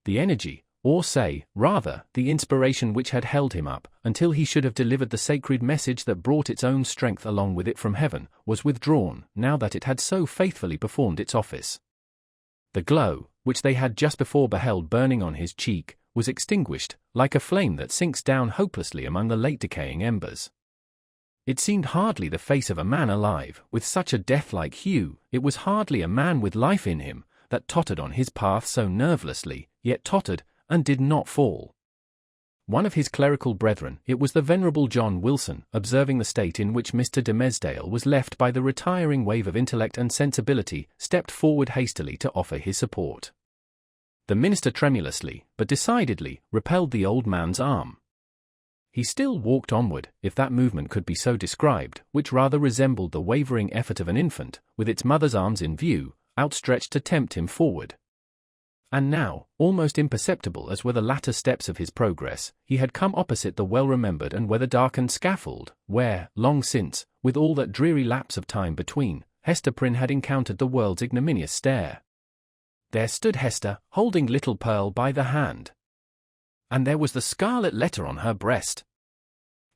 The energy, or say, rather, the inspiration which had held him up until he should have delivered the sacred message that brought its own strength along with it from heaven, was withdrawn now that it had so faithfully performed its office. The glow, which they had just before beheld burning on his cheek, was extinguished, like a flame that sinks down hopelessly among the late decaying embers. It seemed hardly the face of a man alive, with such a death-like hue. It was hardly a man with life in him, that tottered on his path so nervelessly, yet tottered, and did not fall. One of his clerical brethren, it was the venerable John Wilson, observing the state in which Mr. Dimmesdale was left by the retiring wave of intellect and sensibility, stepped forward hastily to offer his support. The minister tremulously, but decidedly, repelled the old man's arm. He still walked onward, if that movement could be so described, which rather resembled the wavering effort of an infant, with its mother's arms in view, outstretched to tempt him forward. And now, almost imperceptible as were the latter steps of his progress, he had come opposite the well-remembered and weather-darkened scaffold, where, long since, with all that dreary lapse of time between, Hester Prynne had encountered the world's ignominious stare. There stood Hester, holding little Pearl by the hand. And there was the scarlet letter on her breast.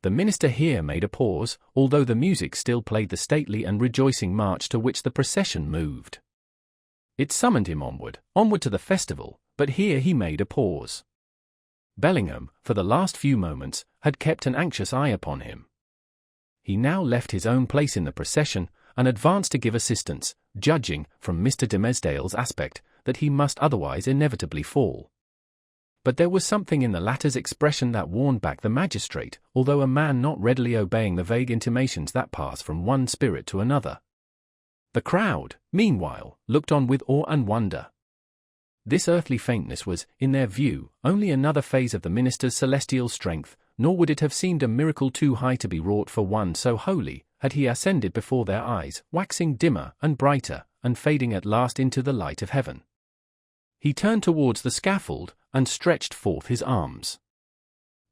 The minister here made a pause, although the music still played the stately and rejoicing march to which the procession moved. It summoned him onward to the festival, but here he made a pause. Bellingham, for the last few moments, had kept an anxious eye upon him. He now left his own place in the procession, and advanced to give assistance, judging, from Mr. Dimmesdale's aspect, that he must otherwise inevitably fall. But there was something in the latter's expression that warned back the magistrate, although a man not readily obeying the vague intimations that pass from one spirit to another. The crowd, meanwhile, looked on with awe and wonder. This earthly faintness was, in their view, only another phase of the minister's celestial strength, nor would it have seemed a miracle too high to be wrought for one so holy, had he ascended before their eyes, waxing dimmer and brighter, and fading at last into the light of heaven. He turned towards the scaffold, and stretched forth his arms.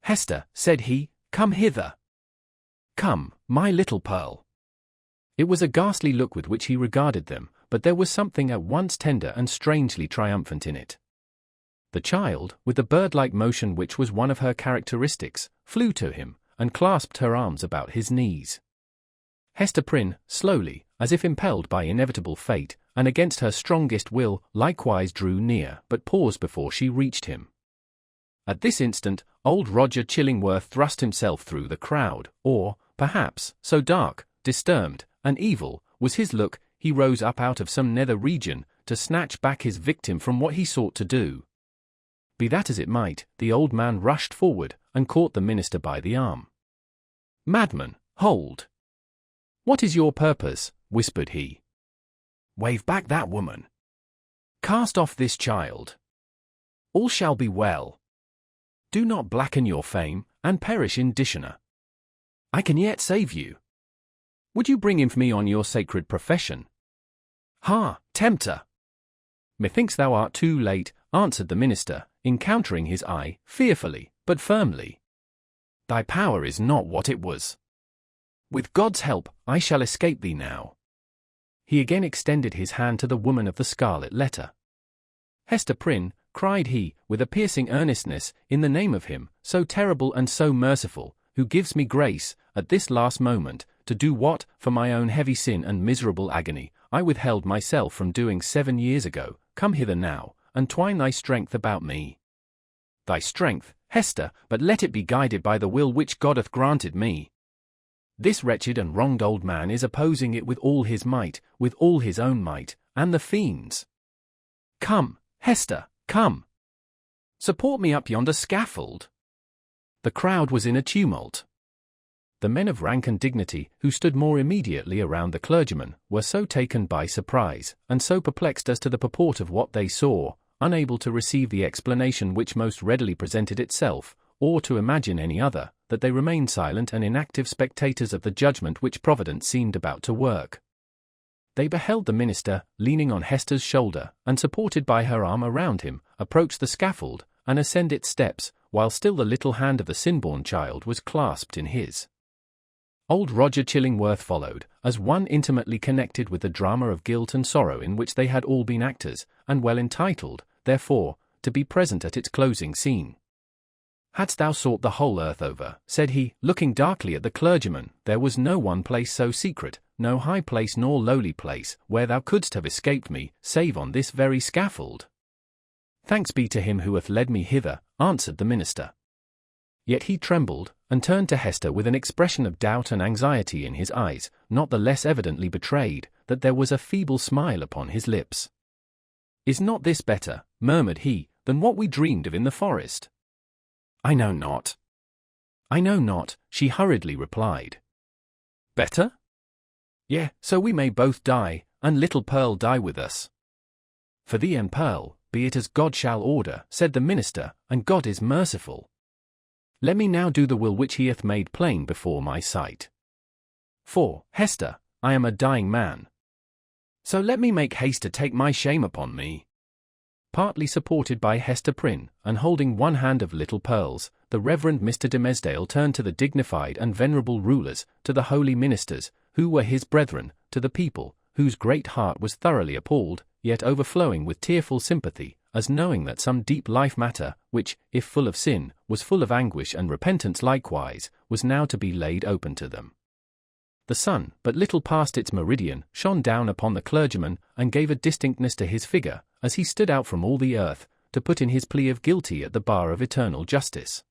"Hester," said he, "come hither. Come, my little Pearl." It was a ghastly look with which he regarded them, but there was something at once tender and strangely triumphant in it. The child, with the bird-like motion which was one of her characteristics, flew to him, and clasped her arms about his knees. Hester Prynne, slowly, as if impelled by inevitable fate, and against her strongest will, likewise drew near, but paused before she reached him. At this instant, old Roger Chillingworth thrust himself through the crowd, or, perhaps, so dark, disturbed, and evil was his look, he rose up out of some nether region, to snatch back his victim from what he sought to do. Be that as it might, the old man rushed forward, and caught the minister by the arm. "Madman, hold! What is your purpose?" whispered he. "Wave back that woman. Cast off this child. All shall be well. Do not blacken your fame, and perish in dishonor. I can yet save you. Would you bring him for me on your sacred profession?" "Ha, tempter! Methinks thou art too late," answered the minister, encountering his eye, fearfully, but firmly. "Thy power is not what it was. With God's help, I shall escape thee now." He again extended his hand to the woman of the scarlet letter. "Hester Prynne," cried he, with a piercing earnestness, "in the name of him, so terrible and so merciful, who gives me grace, at this last moment, to do what, for my own heavy sin and miserable agony, I withheld myself from doing 7 years ago, come hither now, and twine thy strength about me. Thy strength, Hester, but let it be guided by the will which God hath granted me. This wretched and wronged old man is opposing it with all his might, with all his own might, and the fiend's. Come, Hester, come. Support me up yonder scaffold." The crowd was in a tumult. The men of rank and dignity, who stood more immediately around the clergyman, were so taken by surprise, and so perplexed as to the purport of what they saw, unable to receive the explanation which most readily presented itself, or to imagine any other, that they remained silent and inactive spectators of the judgment which Providence seemed about to work. They beheld the minister, leaning on Hester's shoulder, and supported by her arm around him, approach the scaffold, and ascend its steps, while still the little hand of the sin-born child was clasped in his. Old Roger Chillingworth followed, as one intimately connected with the drama of guilt and sorrow in which they had all been actors, and well entitled, therefore, to be present at its closing scene. "Hadst thou sought the whole earth over," said he, looking darkly at the clergyman, "there was no one place so secret, no high place nor lowly place, where thou couldst have escaped me, save on this very scaffold." "Thanks be to him who hath led me hither," answered the minister. Yet he trembled, and turned to Hester with an expression of doubt and anxiety in his eyes, not the less evidently betrayed, that there was a feeble smile upon his lips. "Is not this better," murmured he, "than what we dreamed of in the forest?" "I know not." "I know not," she hurriedly replied. "Better? Yea, so we may both die, and little Pearl die with us." "For thee and Pearl, be it as God shall order," said the minister, "and God is merciful. Let me now do the will which he hath made plain before my sight. For, Hester, I am a dying man. So let me make haste to take my shame upon me." Partly supported by Hester Prynne, and holding one hand of little Pearl's, the Reverend Mr. Dimmesdale turned to the dignified and venerable rulers, to the holy ministers, who were his brethren, to the people, whose great heart was thoroughly appalled, yet overflowing with tearful sympathy, as knowing that some deep life matter, which, if full of sin, was full of anguish and repentance likewise, was now to be laid open to them. The sun, but little past its meridian, shone down upon the clergyman, and gave a distinctness to his figure, as he stood out from all the earth, to put in his plea of guilty at the bar of eternal justice.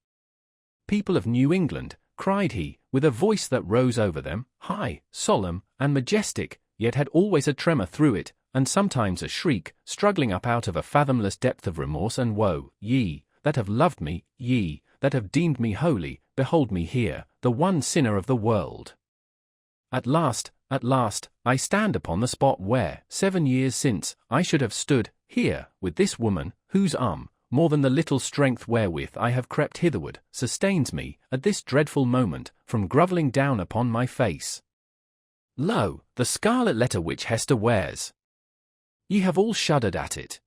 "People of New England," cried he, with a voice that rose over them, high, solemn, and majestic, yet had always a tremor through it, and sometimes a shriek, struggling up out of a fathomless depth of remorse and woe, "Ye, that have loved me, ye, that have deemed me holy, behold me here, the one sinner of the world. At last, I stand upon the spot where, 7 years since, I should have stood, here, with this woman, whose arm, more than the little strength wherewith I have crept hitherward, sustains me, at this dreadful moment, from grovelling down upon my face. Lo, the scarlet letter which Hester wears! Ye have all shuddered at it.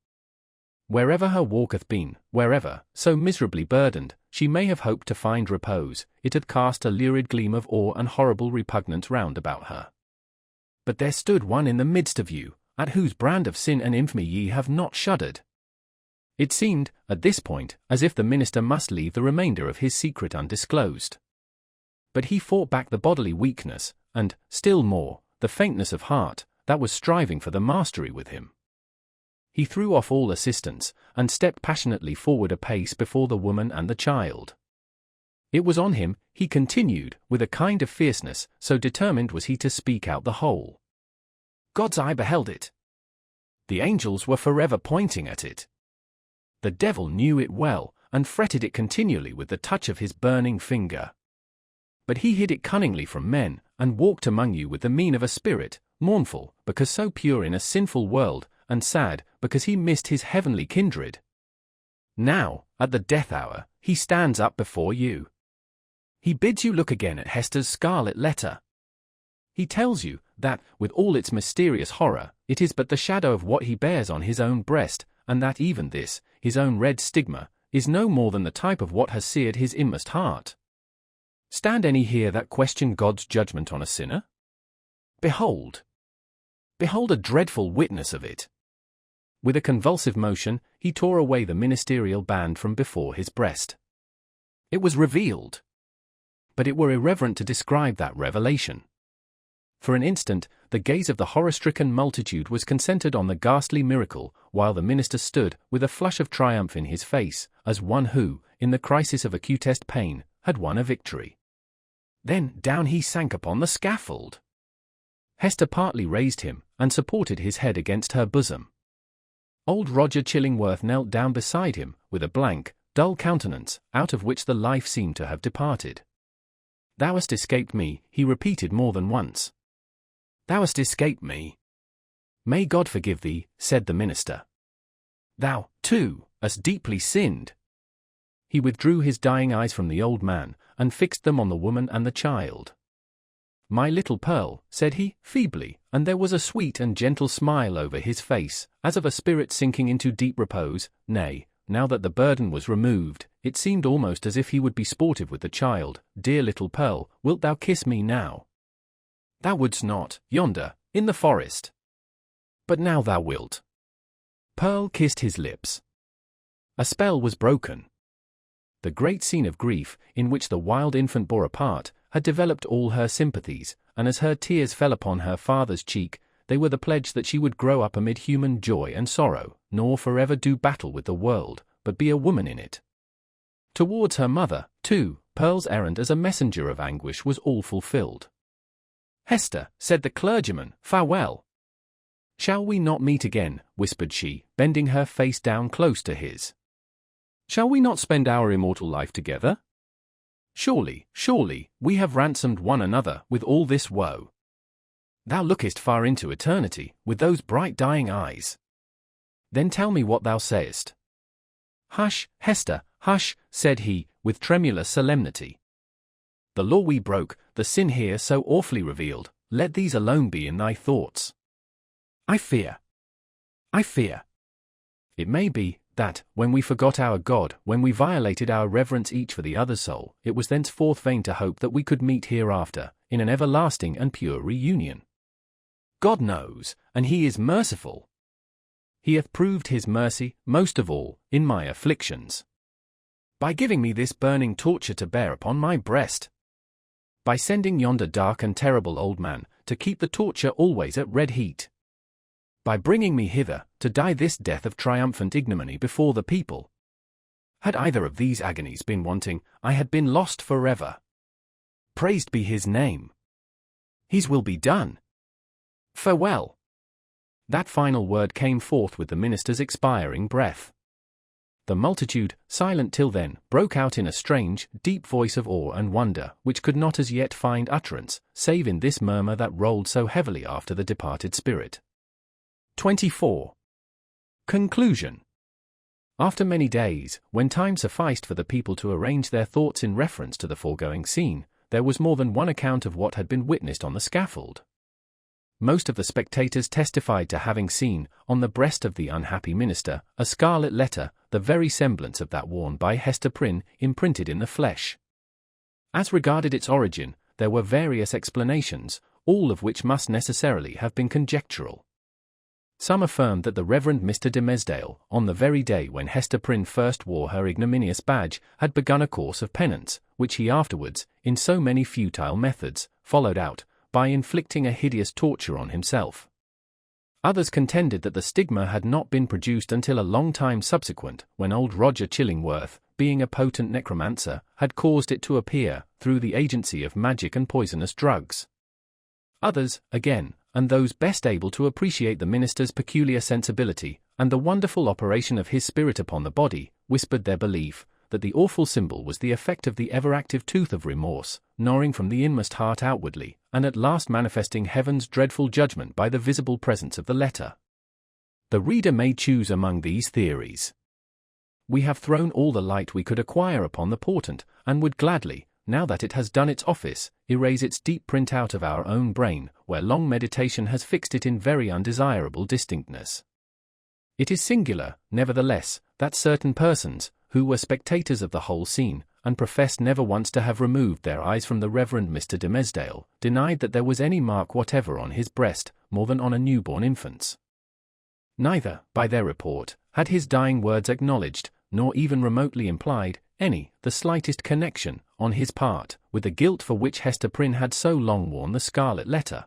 Wherever her walk hath been, wherever, so miserably burdened, she may have hoped to find repose, it hath cast a lurid gleam of awe and horrible repugnance round about her. But there stood one in the midst of you, at whose brand of sin and infamy ye have not shuddered." It seemed, at this point, as if the minister must leave the remainder of his secret undisclosed. But he fought back the bodily weakness, and, still more, the faintness of heart, that was striving for the mastery with him. He threw off all assistance, and stepped passionately forward a pace before the woman and the child. It was on him, he continued, with a kind of fierceness, so determined was he to speak out the whole. God's eye beheld it. The angels were forever pointing at it. The devil knew it well, and fretted it continually with the touch of his burning finger. But he hid it cunningly from men, and walked among you with the mien of a spirit, mournful, because so pure in a sinful world, and sad, because he missed his heavenly kindred. Now, at the death hour, he stands up before you. He bids you look again at Hester's scarlet letter. He tells you that, with all its mysterious horror, it is but the shadow of what he bears on his own breast, and that even this, his own red stigma, is no more than the type of what has seared his inmost heart. Stand any here that question God's judgment on a sinner? Behold a dreadful witness of it. With a convulsive motion, he tore away the ministerial band from before his breast. It was revealed. But it were irreverent to describe that revelation. For an instant, the gaze of the horror-stricken multitude was concentered on the ghastly miracle, while the minister stood, with a flush of triumph in his face, as one who, in the crisis of acutest pain, had won a victory. Then down he sank upon the scaffold. Hester partly raised him, and supported his head against her bosom. Old Roger Chillingworth knelt down beside him, with a blank, dull countenance, out of which the life seemed to have departed. "Thou hast escaped me," he repeated more than once. "Thou hast escaped me." "May God forgive thee," said the minister. "Thou, too, hast deeply sinned." He withdrew his dying eyes from the old man, and fixed them on the woman and the child. "My little Pearl," said he, feebly, and there was a sweet and gentle smile over his face, as of a spirit sinking into deep repose. Nay, now that the burden was removed, it seemed almost as if he would be sportive with the child. "Dear little Pearl, wilt thou kiss me now? Thou wouldst not, yonder, in the forest. But now thou wilt." Pearl kissed his lips. A spell was broken. The great scene of grief, in which the wild infant bore a part, had developed all her sympathies, and as her tears fell upon her father's cheek, they were the pledge that she would grow up amid human joy and sorrow, nor forever do battle with the world, but be a woman in it. Towards her mother, too, Pearl's errand as a messenger of anguish was all fulfilled. "Hester," said the clergyman, "farewell." "Shall we not meet again?" whispered she, bending her face down close to his. "Shall we not spend our immortal life together? Surely, surely, we have ransomed one another with all this woe. Thou lookest far into eternity, with those bright dying eyes. Then tell me what thou sayest." "Hush, Hester, hush," said he, with tremulous solemnity. "The law we broke, the sin here so awfully revealed, let these alone be in thy thoughts. I fear. It may be that, when we forgot our God, when we violated our reverence each for the other's soul, it was thenceforth vain to hope that we could meet hereafter, in an everlasting and pure reunion. God knows, and He is merciful. He hath proved His mercy, most of all, in my afflictions. By giving me this burning torture to bear upon my breast. By sending yonder dark and terrible old man, to keep the torture always at red heat. By bringing me hither, to die this death of triumphant ignominy before the people. Had either of these agonies been wanting, I had been lost forever. Praised be His name. His will be done. Farewell." That final word came forth with the minister's expiring breath. The multitude, silent till then, broke out in a strange, deep voice of awe and wonder, which could not as yet find utterance, save in this murmur that rolled so heavily after the departed spirit. 24. Conclusion. After many days, when time sufficed for the people to arrange their thoughts in reference to the foregoing scene, there was more than one account of what had been witnessed on the scaffold. Most of the spectators testified to having seen, on the breast of the unhappy minister, a scarlet letter, the very semblance of that worn by Hester Prynne, imprinted in the flesh. As regarded its origin, there were various explanations, all of which must necessarily have been conjectural. Some affirmed that the Reverend Mr. Dimmesdale, on the very day when Hester Prynne first wore her ignominious badge, had begun a course of penance, which he afterwards, in so many futile methods, followed out, by inflicting a hideous torture on himself. Others contended that the stigma had not been produced until a long time subsequent, when old Roger Chillingworth, being a potent necromancer, had caused it to appear, through the agency of magic and poisonous drugs. Others, again, and those best able to appreciate the minister's peculiar sensibility, and the wonderful operation of his spirit upon the body, whispered their belief, that the awful symbol was the effect of the ever-active tooth of remorse, gnawing from the inmost heart outwardly, and at last manifesting heaven's dreadful judgment by the visible presence of the letter. The reader may choose among these theories. We have thrown all the light we could acquire upon the portent, and would gladly, now that it has done its office, erase its deep print out of our own brain, where long meditation has fixed it in very undesirable distinctness. It is singular, nevertheless, that certain persons, who were spectators of the whole scene, and professed never once to have removed their eyes from the Reverend Mr. Dimmesdale, denied that there was any mark whatever on his breast, more than on a newborn infant's. Neither, by their report, had his dying words acknowledged, nor even remotely implied, the slightest connection, on his part, with the guilt for which Hester Prynne had so long worn the scarlet letter.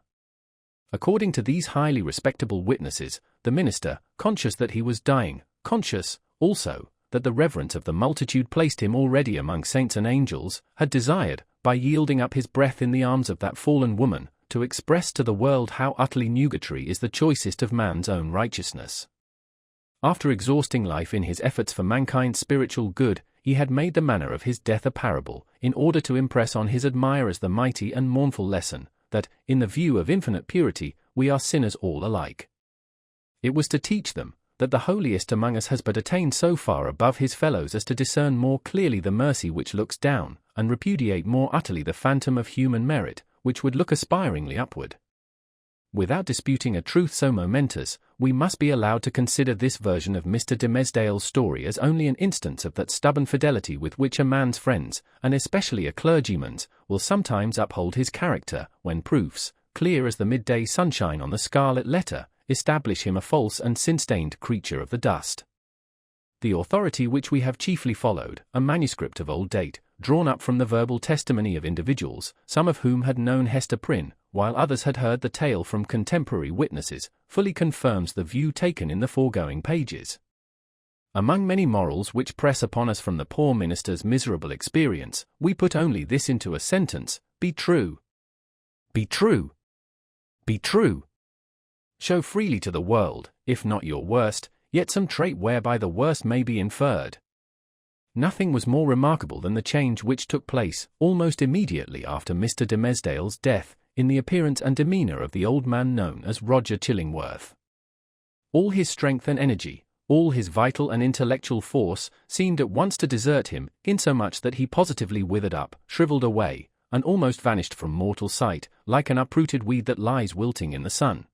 According to these highly respectable witnesses, the minister, conscious that he was dying, conscious, also, that the reverence of the multitude placed him already among saints and angels, had desired, by yielding up his breath in the arms of that fallen woman, to express to the world how utterly nugatory is the choicest of man's own righteousness. After exhausting life in his efforts for mankind's spiritual good, he had made the manner of his death a parable, in order to impress on his admirers the mighty and mournful lesson, that, in the view of infinite purity, we are sinners all alike. It was to teach them, that the holiest among us has but attained so far above his fellows as to discern more clearly the mercy which looks down, and repudiate more utterly the phantom of human merit, which would look aspiringly upward. Without disputing a truth so momentous, we must be allowed to consider this version of Mr. Dimmesdale's story as only an instance of that stubborn fidelity with which a man's friends, and especially a clergyman's, will sometimes uphold his character, when proofs, clear as the midday sunshine on the Scarlet Letter, establish him a false and sin-stained creature of the dust. The authority which we have chiefly followed, a manuscript of old date, drawn up from the verbal testimony of individuals, some of whom had known Hester Prynne, while others had heard the tale from contemporary witnesses, fully confirms the view taken in the foregoing pages. Among many morals which press upon us from the poor minister's miserable experience, we put only this into a sentence: be true. Be true. Be true. Show freely to the world, if not your worst, yet some trait whereby the worst may be inferred. Nothing was more remarkable than the change which took place, almost immediately after Mr. Dimmesdale's death, in the appearance and demeanour of the old man known as Roger Chillingworth. All his strength and energy, all his vital and intellectual force, seemed at once to desert him, insomuch that he positively withered up, shrivelled away, and almost vanished from mortal sight, like an uprooted weed that lies wilting in the sun.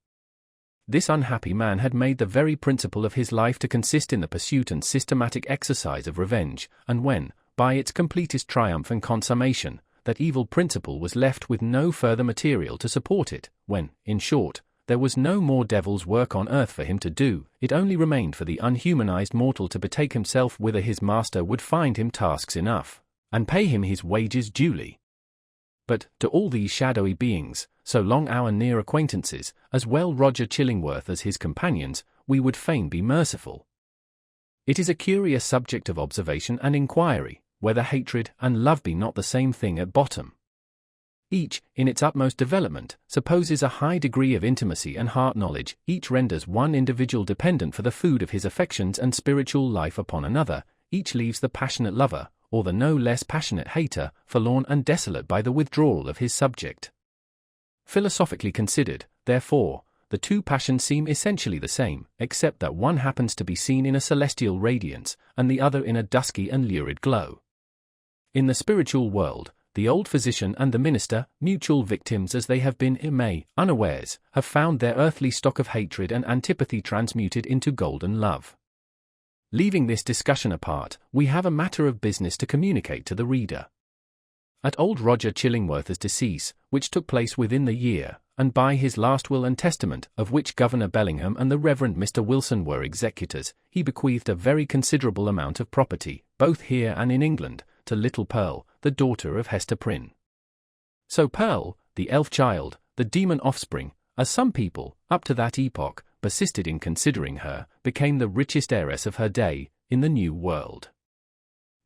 This unhappy man had made the very principle of his life to consist in the pursuit and systematic exercise of revenge, and when, by its completest triumph and consummation, that evil principle was left with no further material to support it, when, in short, there was no more devil's work on earth for him to do, it only remained for the unhumanized mortal to betake himself whither his master would find him tasks enough, and pay him his wages duly. But, to all these shadowy beings, so long our near acquaintances, as well Roger Chillingworth as his companions, we would fain be merciful. It is a curious subject of observation and inquiry, whether hatred and love be not the same thing at bottom. Each, in its utmost development, supposes a high degree of intimacy and heart knowledge, each renders one individual dependent for the food of his affections and spiritual life upon another, each leaves the passionate lover, or the no less passionate hater, forlorn and desolate by the withdrawal of his subject. Philosophically considered, therefore, the two passions seem essentially the same, except that one happens to be seen in a celestial radiance, and the other in a dusky and lurid glow. In the spiritual world, the old physician and the minister, mutual victims as they have been unawares, have found their earthly stock of hatred and antipathy transmuted into golden love. Leaving this discussion apart, we have a matter of business to communicate to the reader. At old Roger Chillingworth's decease, which took place within the year, and by his last will and testament, of which Governor Bellingham and the Reverend Mr. Wilson were executors, he bequeathed a very considerable amount of property, both here and in England, to little Pearl, the daughter of Hester Prynne. So Pearl, the elf child, the demon offspring, as some people, up to that epoch, persisted in considering her, became the richest heiress of her day, in the New World.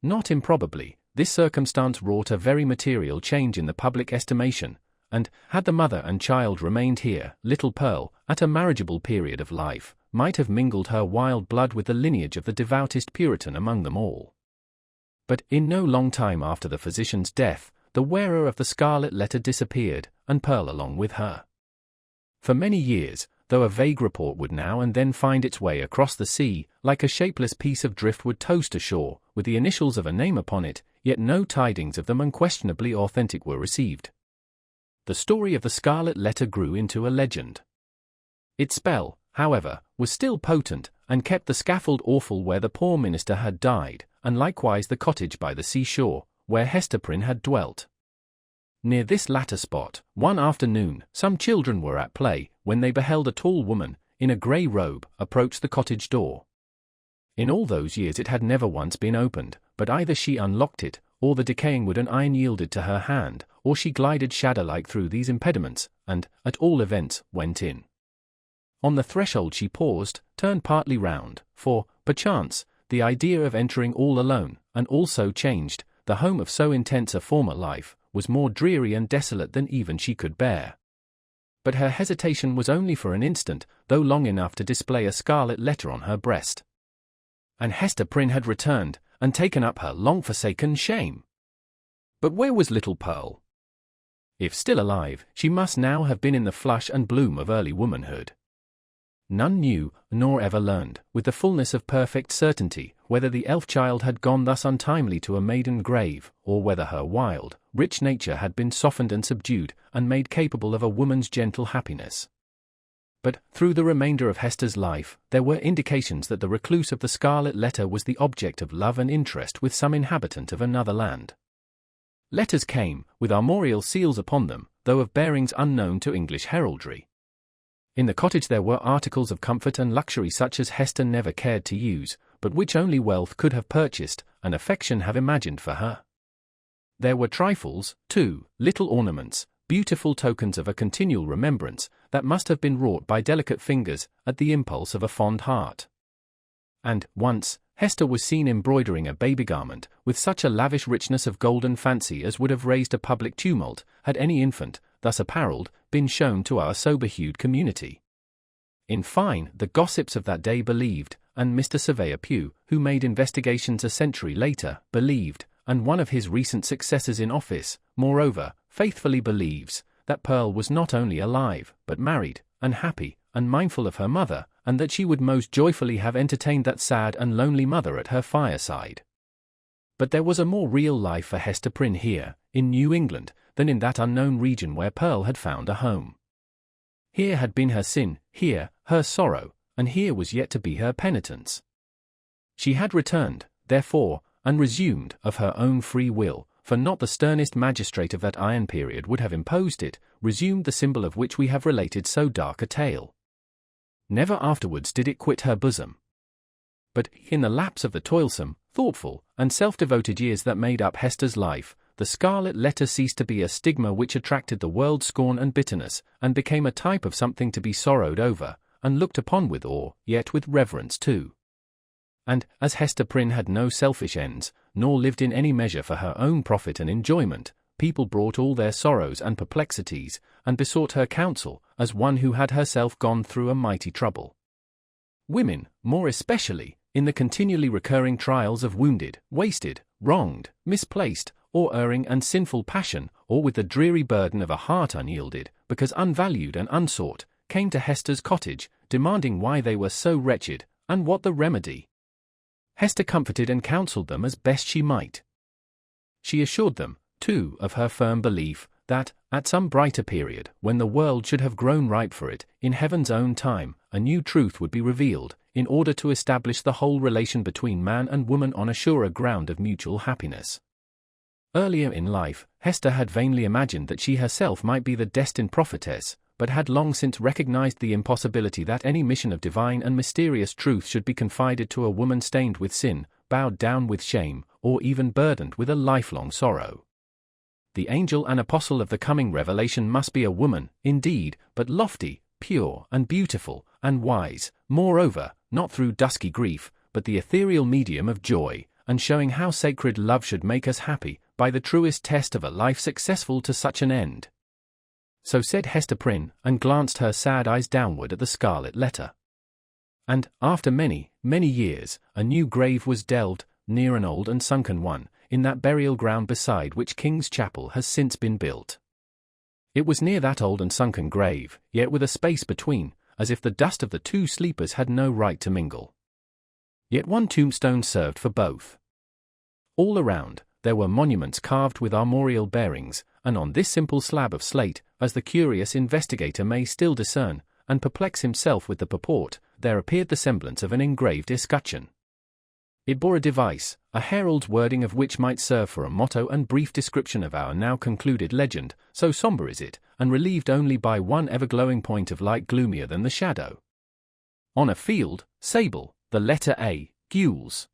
Not improbably, this circumstance wrought a very material change in the public estimation, and, had the mother and child remained here, little Pearl, at a marriageable period of life, might have mingled her wild blood with the lineage of the devoutest Puritan among them all. But, in no long time after the physician's death, the wearer of the Scarlet Letter disappeared, and Pearl along with her. For many years, though a vague report would now and then find its way across the sea, like a shapeless piece of driftwood toast ashore, with the initials of a name upon it, yet no tidings of them unquestionably authentic were received. The story of the Scarlet Letter grew into a legend. Its spell, however, was still potent, and kept the scaffold awful where the poor minister had died, and likewise the cottage by the seashore, where Hester Prynne had dwelt. Near this latter spot, one afternoon, some children were at play, when they beheld a tall woman, in a grey robe, approach the cottage door. In all those years it had never once been opened, but either she unlocked it, or the decaying wood and iron yielded to her hand, or she glided shadow-like through these impediments, and, at all events, went in. On the threshold she paused, turned partly round, for, perchance, the idea of entering all alone, and all so changed, the home of so intense a former life, was more dreary and desolate than even she could bear. But her hesitation was only for an instant, though long enough to display a scarlet letter on her breast. And Hester Prynne had returned, and taken up her long-forsaken shame. But where was little Pearl? If still alive, she must now have been in the flush and bloom of early womanhood. None knew, nor ever learned, with the fullness of perfect certainty, whether the elf child had gone thus untimely to a maiden grave, or whether her wild, rich nature had been softened and subdued, and made capable of a woman's gentle happiness. But, through the remainder of Hester's life, there were indications that the recluse of the Scarlet Letter was the object of love and interest with some inhabitant of another land. Letters came, with armorial seals upon them, though of bearings unknown to English heraldry. In the cottage there were articles of comfort and luxury such as Hester never cared to use, but which only wealth could have purchased, and affection have imagined for her. There were trifles, too, little ornaments, beautiful tokens of a continual remembrance, that must have been wrought by delicate fingers, at the impulse of a fond heart. And, once, Hester was seen embroidering a baby garment, with such a lavish richness of golden fancy as would have raised a public tumult, had any infant, thus apparelled, been shown to our sober-hued community. In fine, the gossips of that day believed, and Mr. Surveyor Pugh, who made investigations a century later, believed, and one of his recent successors in office, moreover, faithfully believes, that Pearl was not only alive, but married, and happy, and mindful of her mother, and that she would most joyfully have entertained that sad and lonely mother at her fireside. But there was a more real life for Hester Prynne here, in New England, than in that unknown region where Pearl had found a home. Here had been her sin, here, her sorrow, and here was yet to be her penitence. She had returned, therefore, and resumed, of her own free will, for not the sternest magistrate of that iron period would have imposed it, resumed the symbol of which we have related so dark a tale. Never afterwards did it quit her bosom. But, in the lapse of the toilsome, thoughtful, and self-devoted years that made up Hester's life, the Scarlet Letter ceased to be a stigma which attracted the world's scorn and bitterness, and became a type of something to be sorrowed over, and looked upon with awe, yet with reverence too. And, as Hester Prynne had no selfish ends, nor lived in any measure for her own profit and enjoyment, people brought all their sorrows and perplexities, and besought her counsel, as one who had herself gone through a mighty trouble. Women, more especially, in the continually recurring trials of wounded, wasted, wronged, misplaced, or erring and sinful passion, or with the dreary burden of a heart unyielded, because unvalued and unsought, came to Hester's cottage, demanding why they were so wretched, and what the remedy. Hester comforted and counselled them as best she might. She assured them, too, of her firm belief, that, at some brighter period, when the world should have grown ripe for it, in heaven's own time, a new truth would be revealed, in order to establish the whole relation between man and woman on a surer ground of mutual happiness. Earlier in life, Hester had vainly imagined that she herself might be the destined prophetess, but had long since recognized the impossibility that any mission of divine and mysterious truth should be confided to a woman stained with sin, bowed down with shame, or even burdened with a lifelong sorrow. The angel and apostle of the coming revelation must be a woman, indeed, but lofty, pure, and beautiful, and wise, moreover, not through dusky grief, but the ethereal medium of joy, and showing how sacred love should make us happy, by the truest test of a life successful to such an end. So said Hester Prynne, and glanced her sad eyes downward at the Scarlet Letter. And, after many, many years, a new grave was delved, near an old and sunken one, in that burial ground beside which King's Chapel has since been built. It was near that old and sunken grave, yet with a space between, as if the dust of the two sleepers had no right to mingle. Yet one tombstone served for both. All around, there were monuments carved with armorial bearings, and on this simple slab of slate, as the curious investigator may still discern, and perplex himself with the purport, there appeared the semblance of an engraved escutcheon. It bore a device, a herald's wording of which might serve for a motto and brief description of our now concluded legend, so sombre is it, and relieved only by one ever-glowing point of light gloomier than the shadow. On a field, sable, the letter A, gules.